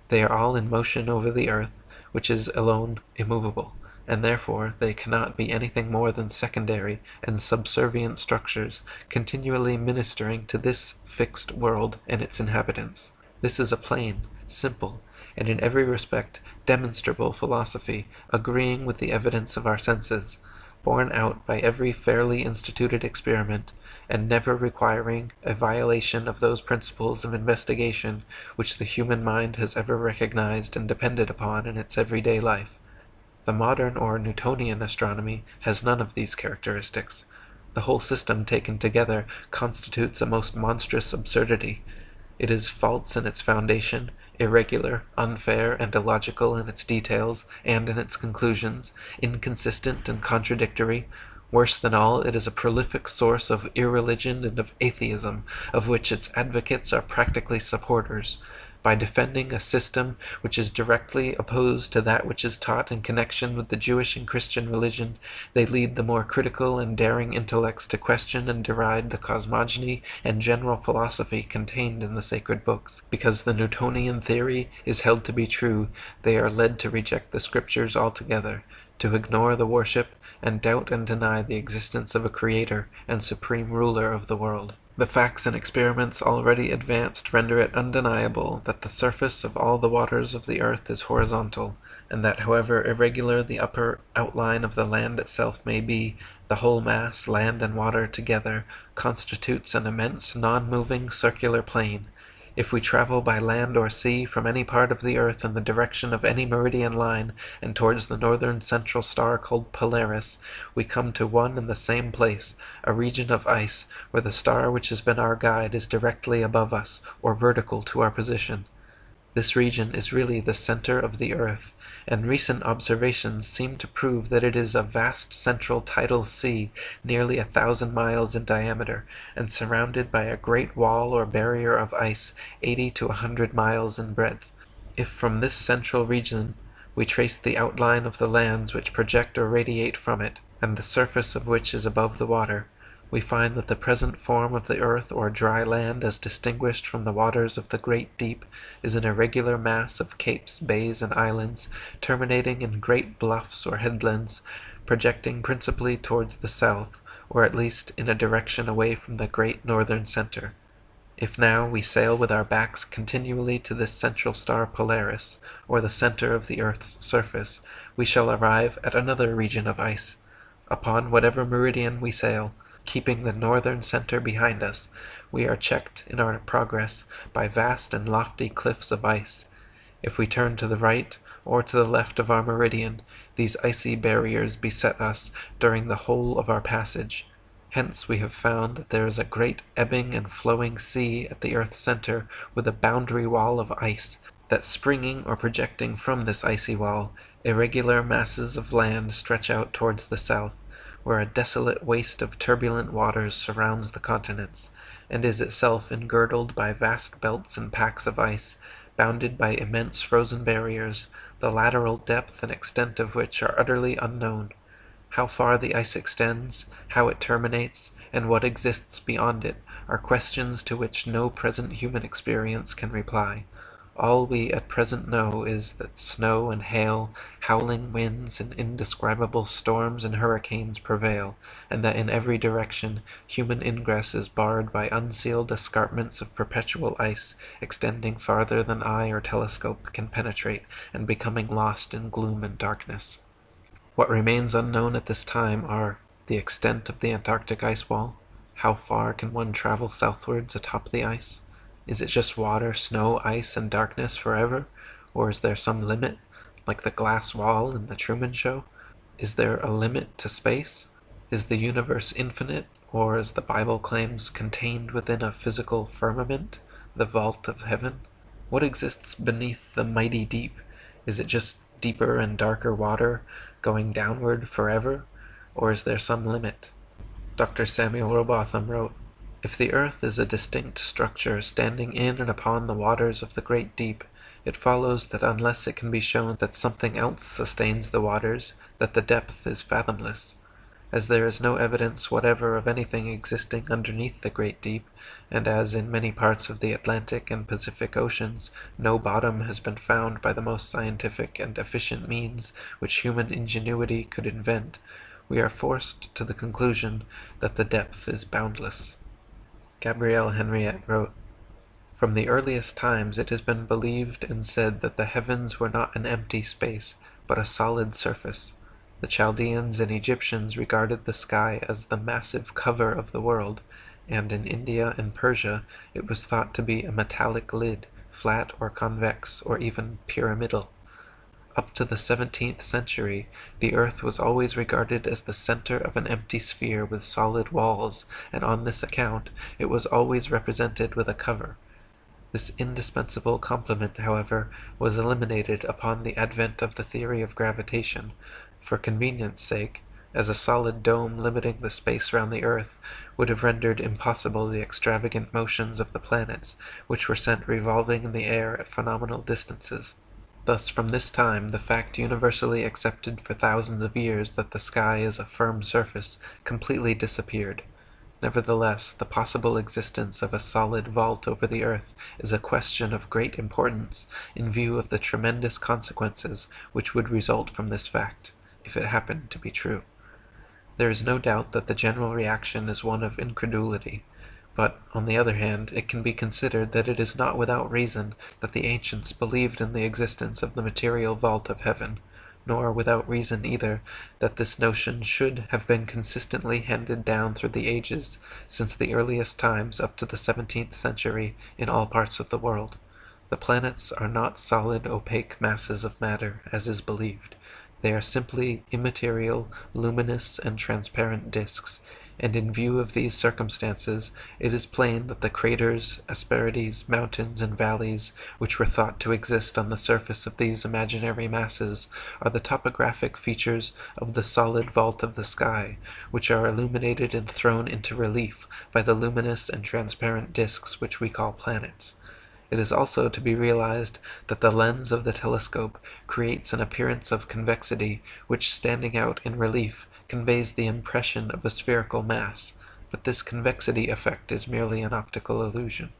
They are all in motion over the earth, which is alone immovable, and therefore they cannot be anything more than secondary and subservient structures, continually ministering to this fixed world and its inhabitants. This is a plain, simple, and in every respect demonstrable philosophy, agreeing with the evidence of our senses, borne out by every fairly instituted experiment, and never requiring a violation of those principles of investigation which the human mind has ever recognized and depended upon in its everyday life. The modern or Newtonian astronomy has none of these characteristics. The whole system taken together constitutes a most monstrous absurdity. It is false in its foundation, irregular, unfair, and illogical in its details and in its conclusions, inconsistent and contradictory. Worse than all, it is a prolific source of irreligion and of atheism, of which its advocates are practically supporters. By defending a system which is directly opposed to that which is taught in connection with the Jewish and Christian religion, they lead the more critical and daring intellects to question and deride the cosmogony and general philosophy contained in the sacred books. Because the Newtonian theory is held to be true, they are led to reject the Scriptures altogether, to ignore the worship, and doubt and deny the existence of a Creator and Supreme Ruler of the world. The facts and experiments already advanced render it undeniable that the surface of all the waters of the earth is horizontal, and that however irregular the upper outline of the land itself may be, the whole mass, land and water together, constitutes an immense non-moving circular plane. If we travel by land or sea from any part of the earth in the direction of any meridian line and towards the northern central star called Polaris, we come to one and the same place, a region of ice, where the star which has been our guide is directly above us, or vertical to our position. This region is really the center of the earth, and recent observations seem to prove that it is a vast central tidal sea, nearly 1,000 miles in diameter, and surrounded by a great wall or barrier of ice 80 to 100 miles in breadth. If from this central region we trace the outline of the lands which project or radiate from it, and the surface of which is above the water, we find that the present form of the earth or dry land, as distinguished from the waters of the great deep, is an irregular mass of capes, bays, and islands, terminating in great bluffs or headlands, projecting principally towards the south, or at least in a direction away from the great northern center. If now we sail with our backs continually to this central star Polaris, or the center of the earth's surface, we shall arrive at another region of ice. Upon whatever meridian we sail, keeping the northern center behind us, we are checked in our progress by vast and lofty cliffs of ice. If we turn to the right or to the left of our meridian, these icy barriers beset us during the whole of our passage. Hence we have found that there is a great ebbing and flowing sea at the earth's center with a boundary wall of ice, that springing or projecting from this icy wall, irregular masses of land stretch out towards the south, where a desolate waste of turbulent waters surrounds the continents, and is itself engirdled by vast belts and packs of ice, bounded by immense frozen barriers, the lateral depth and extent of which are utterly unknown. How far the ice extends, how it terminates, and what exists beyond it, are questions to which no present human experience can reply. All we at present know is that snow and hail, howling winds, and indescribable storms and hurricanes prevail, and that in every direction human ingress is barred by unsealed escarpments of perpetual ice, extending farther than eye or telescope can penetrate, and becoming lost in gloom and darkness. What remains unknown at this time are the extent of the Antarctic ice wall, how far can one travel southwards atop the ice? Is it just water, snow, ice, and darkness forever? Or is there some limit, like the glass wall in the Truman Show? Is there a limit to space? Is the universe infinite, or, as the Bible claims, contained within a physical firmament, the vault of heaven? What exists beneath the mighty deep? Is it just deeper and darker water going downward forever, or is there some limit? Dr. Samuel Robotham wrote, "If the earth is a distinct structure standing in and upon the waters of the great deep, it follows that unless it can be shown that something else sustains the waters, that the depth is fathomless. As there is no evidence whatever of anything existing underneath the great deep, and as in many parts of the Atlantic and Pacific Oceans no bottom has been found by the most scientific and efficient means which human ingenuity could invent, we are forced to the conclusion that the depth is boundless." Gabrielle Henriette wrote, "From the earliest times it has been believed and said that the heavens were not an empty space, but a solid surface. The Chaldeans and Egyptians regarded the sky as the massive cover of the world, and in India and Persia it was thought to be a metallic lid, flat or convex, or even pyramidal. Up to the 17th century, the earth was always regarded as the center of an empty sphere with solid walls, and on this account it was always represented with a cover. This indispensable complement, however, was eliminated upon the advent of the theory of gravitation, for convenience sake, as a solid dome limiting the space round the earth would have rendered impossible the extravagant motions of the planets, which were sent revolving in the air at phenomenal distances. Thus from this time the fact universally accepted for thousands of years that the sky is a firm surface completely disappeared. Nevertheless, the possible existence of a solid vault over the earth is a question of great importance in view of the tremendous consequences which would result from this fact, if it happened to be true. There is no doubt that the general reaction is one of incredulity, but, on the other hand, it can be considered that it is not without reason that the ancients believed in the existence of the material vault of heaven, nor without reason either that this notion should have been consistently handed down through the ages, since the earliest times up to the 17th century, in all parts of the world. The planets are not solid opaque masses of matter, as is believed. They are simply immaterial, luminous, and transparent disks, and in view of these circumstances it is plain that the craters, asperities, mountains, and valleys which were thought to exist on the surface of these imaginary masses are the topographic features of the solid vault of the sky, which are illuminated and thrown into relief by the luminous and transparent disks which we call planets. It is also to be realized that the lens of the telescope creates an appearance of convexity which, standing out in relief, conveys the impression of a spherical mass, but this convexity effect is merely an optical illusion.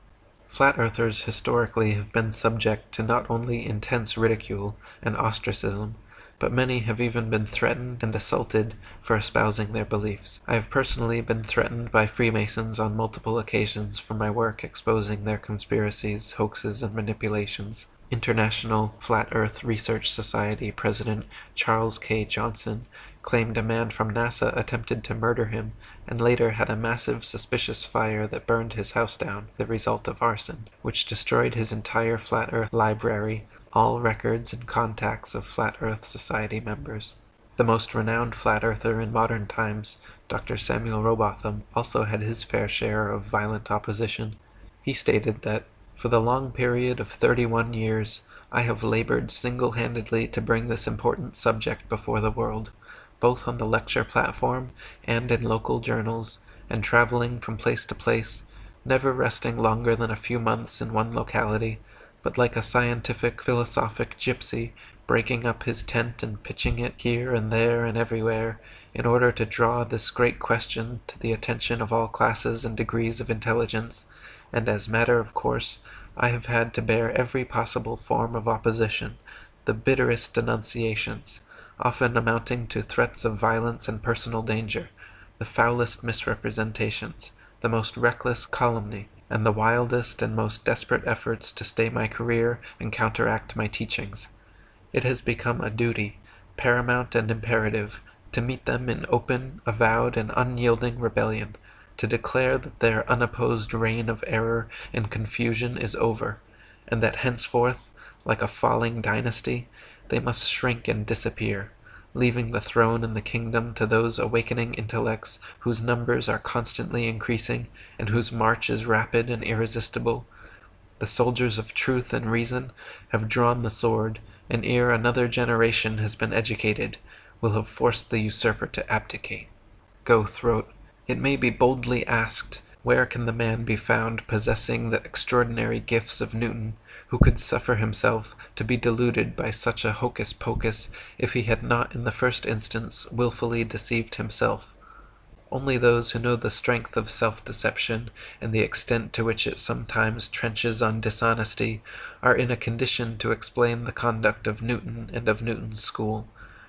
Flat earthers historically have been subject to not only intense ridicule and ostracism, but many have even been threatened and assaulted for espousing their beliefs. I have personally been threatened by Freemasons on multiple occasions for my work exposing their conspiracies, hoaxes, and manipulations. International Flat Earth Research Society President Charles K. Johnson claimed a man from NASA attempted to murder him and later had a massive suspicious fire that burned his house down, the result of arson, which destroyed his entire Flat Earth library, all records and contacts of Flat Earth Society members. The most renowned flat earther in modern times, Dr. Samuel Robotham, also had his fair share of violent opposition. He stated that, "For the long period of 31 years, I have labored single-handedly to bring this important subject before the world, both on the lecture platform and in local journals, and traveling from place to place, never resting longer than a few months in one locality, but like a scientific, philosophic gypsy, breaking up his tent and pitching it here and there and everywhere, in order to draw this great question to the attention of all classes and degrees of intelligence, and as matter of course, I have had to bear every possible form of opposition, the bitterest denunciations, often amounting to threats of violence and personal danger, the foulest misrepresentations, the most reckless calumny, and the wildest and most desperate efforts to stay my career and counteract my teachings. It has become a duty, paramount and imperative, to meet them in open, avowed, and unyielding rebellion, to declare that their unopposed reign of error and confusion is over, and that henceforth, like a falling dynasty, they must shrink and disappear, leaving the throne and the kingdom to those awakening intellects whose numbers are constantly increasing and whose march is rapid and irresistible. The soldiers of truth and reason have drawn the sword, and ere another generation has been educated, will have forced the usurper to abdicate. Go throat. It may be boldly asked, where can the man be found possessing the extraordinary gifts of Newton, who could suffer himself to be deluded by such a hocus-pocus if he had not in the first instance wilfully deceived himself? Only those who know the strength of self-deception and the extent to which it sometimes trenches on dishonesty are in a condition to explain the conduct of Newton and of Newton's school.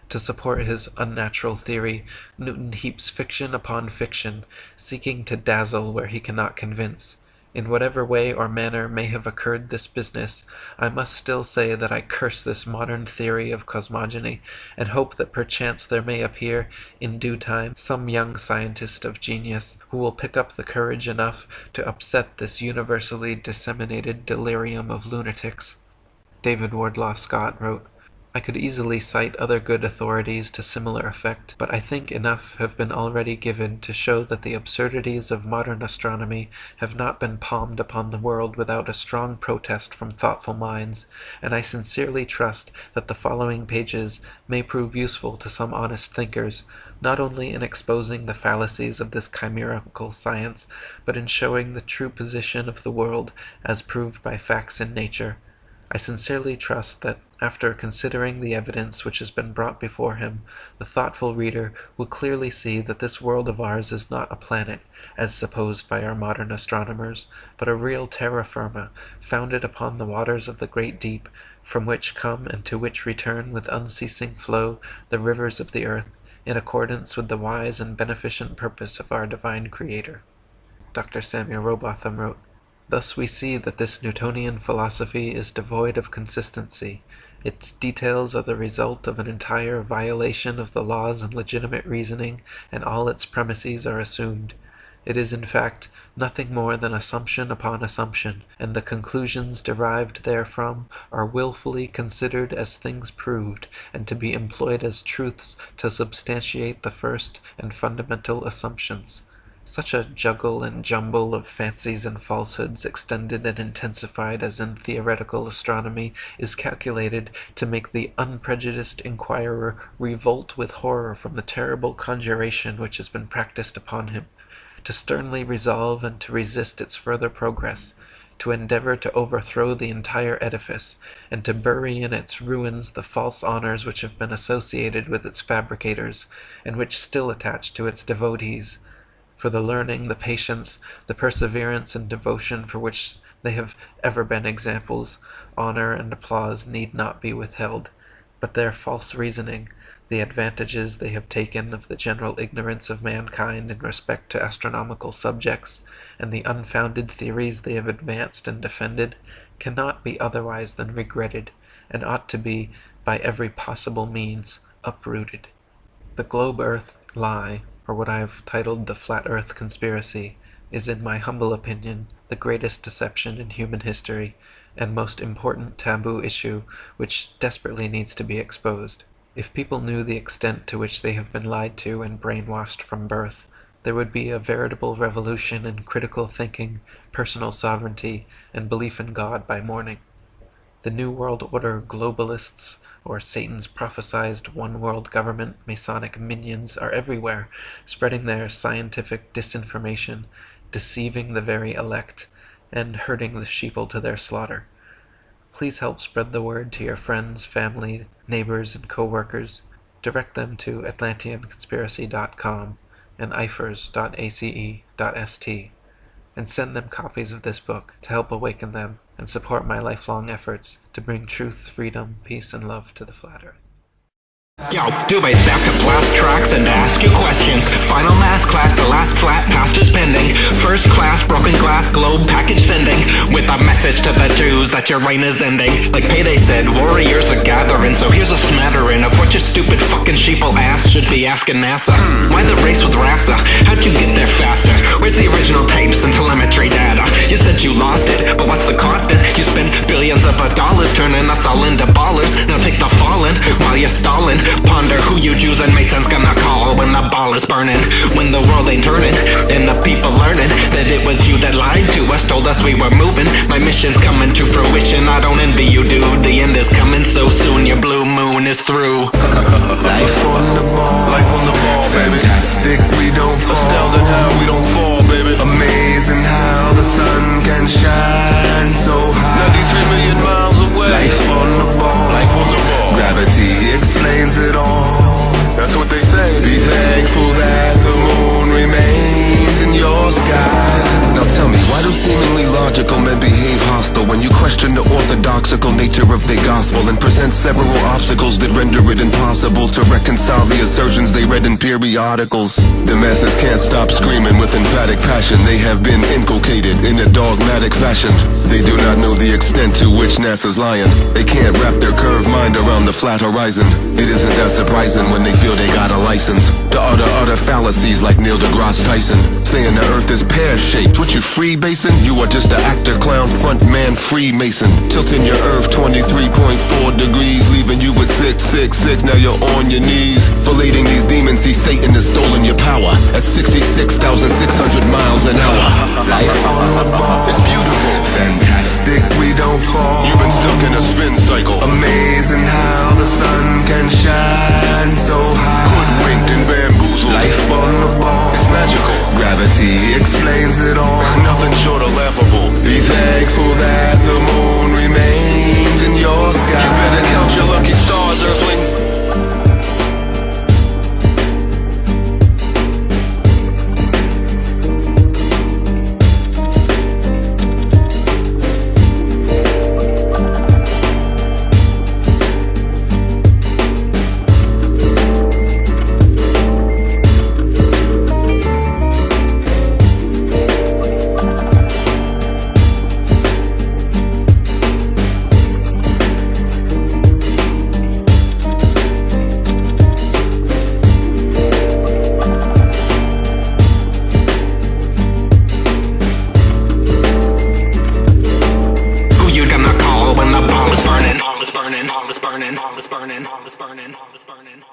To support his unnatural theory, Newton heaps fiction upon fiction, seeking to dazzle where he cannot convince. In whatever way or manner may have occurred this business, I must still say that I curse this modern theory of cosmogony, and hope that perchance there may appear, in due time, some young scientist of genius, who will pick up the courage enough to upset this universally disseminated delirium of lunatics. David Wardlaw Scott wrote, I could easily cite other good authorities to similar effect, but I think enough have been already given to show that the absurdities of modern astronomy have not been palmed upon the world without a strong protest from thoughtful minds, and I sincerely trust that the following pages may prove useful to some honest thinkers, not only in exposing the fallacies of this chimerical science, but in showing the true position of the world as proved by facts in nature. I sincerely trust that, after considering the evidence which has been brought before him, the thoughtful reader will clearly see that this world of ours is not a planet, as supposed by our modern astronomers, but a real terra firma, founded upon the waters of the great deep, from which come and to which return with unceasing flow the rivers of the earth, in accordance with the wise and beneficent purpose of our divine Creator. Dr. Samuel Robotham wrote, Thus we see that this Newtonian philosophy is devoid of consistency. Its details are the result of an entire violation of the laws and legitimate reasoning, and all its premises are assumed. It is, in fact, nothing more than assumption upon assumption, and the conclusions derived therefrom are wilfully considered as things proved, and to be employed as truths to substantiate the first and fundamental assumptions. Such a juggle and jumble of fancies and falsehoods, extended and intensified as in theoretical astronomy, is calculated to make the unprejudiced inquirer revolt with horror from the terrible conjuration which has been practiced upon him, to sternly resolve and to resist its further progress, to endeavor to overthrow the entire edifice, and to bury in its ruins the false honors which have been associated with its fabricators, and which still attach to its devotees. For the learning, the patience, the perseverance and devotion for which they have ever been examples, honor and applause need not be withheld, but their false reasoning, the advantages they have taken of the general ignorance of mankind in respect to astronomical subjects, and the unfounded theories they have advanced and defended, cannot be otherwise than regretted, and ought to be, by every possible means, uprooted. The globe-earth lie, or what I have titled the Flat Earth Conspiracy, is in my humble opinion the greatest deception in human history, and most important taboo issue which desperately needs to be exposed. If people knew the extent to which they have been lied to and brainwashed from birth, there would be a veritable revolution in critical thinking, personal sovereignty, and belief in God by morning. The New World Order globalists, or Satan's prophesied one-world government Masonic minions, are everywhere, spreading their scientific disinformation, deceiving the very elect, and herding the sheeple to their slaughter. Please help spread the word to your friends, family, neighbors, and co-workers. Direct them to atlanteanconspiracy.com and ifers.ace.st, and send them copies of this book to help awaken them and support my lifelong efforts to bring truth, freedom, peace, and love to the flat earth. Yo, Dubay's back to blast tracks and ask you questions. Final mass class, the last flat pastor's pending. First class, broken glass, globe package sending. With a message to the Jews that your reign is ending. Like Payday said, warriors are gathering. So here's a smattering of what your stupid fucking sheeple ass should be asking NASA. Why the race with Rasa? How'd you get there faster? Where's the original tapes and telemetry data? You said you lost it, but what's the cost? You spend billions of dollars turning us all into ballers. Now take the fallen while you're stalling. Ponder who you Jews and Masons gonna call when the ball is burning. When the world ain't turning and the people learning that it was you that lied to us, told us we were moving. My mission's coming to fruition, I don't envy you, dude. The end is coming so soon, you're is through. Life on the ball, baby. Fantastic, we don't fall. Astounding how we don't fall, baby. Amazing how the sun can shine so high. 93 million miles away. Life on the ball, gravity explains it all. That's what they say. Be thankful that the moon remains in your sky. Now tell me, why do seemingly logical men behave hostile when you question the orthodoxical nature of their gospel and present several obstacles that render it impossible to reconcile the assertions they read in periodicals? The masses can't stop screaming with emphatic passion. They have been inculcated in a dogmatic fashion. They do not know the extent to which NASA's lying. They can't wrap their curved mind around the flat horizon. It isn't that surprising when they feel they got a license to utter fallacies like Neil deGrasse Tyson, saying the earth is pear-shaped. What, you freebasing? You are just an actor, clown, front man, Freemason. Tilting your earth 23.4 degrees, leaving you with 666. Now you're on your knees. Filleting these demons, see Satan has stolen your power at 66,600 miles an hour. Life on the ball, It's beautiful. fantastic, we don't fall. You've been stuck in a spin cycle. Amazing how the sun can shine so high. Hoodwinked and bamboozled. Life on the ball, It's magical. gravity explains it all. Nothing short of laughable. Be thankful that the moon remains in your sky. You better count your lucky stars, Earthling. Who you gonna call when the ball is burning? Ball is burning, ball is burning, ball is burning, ball is burning, ball is burning.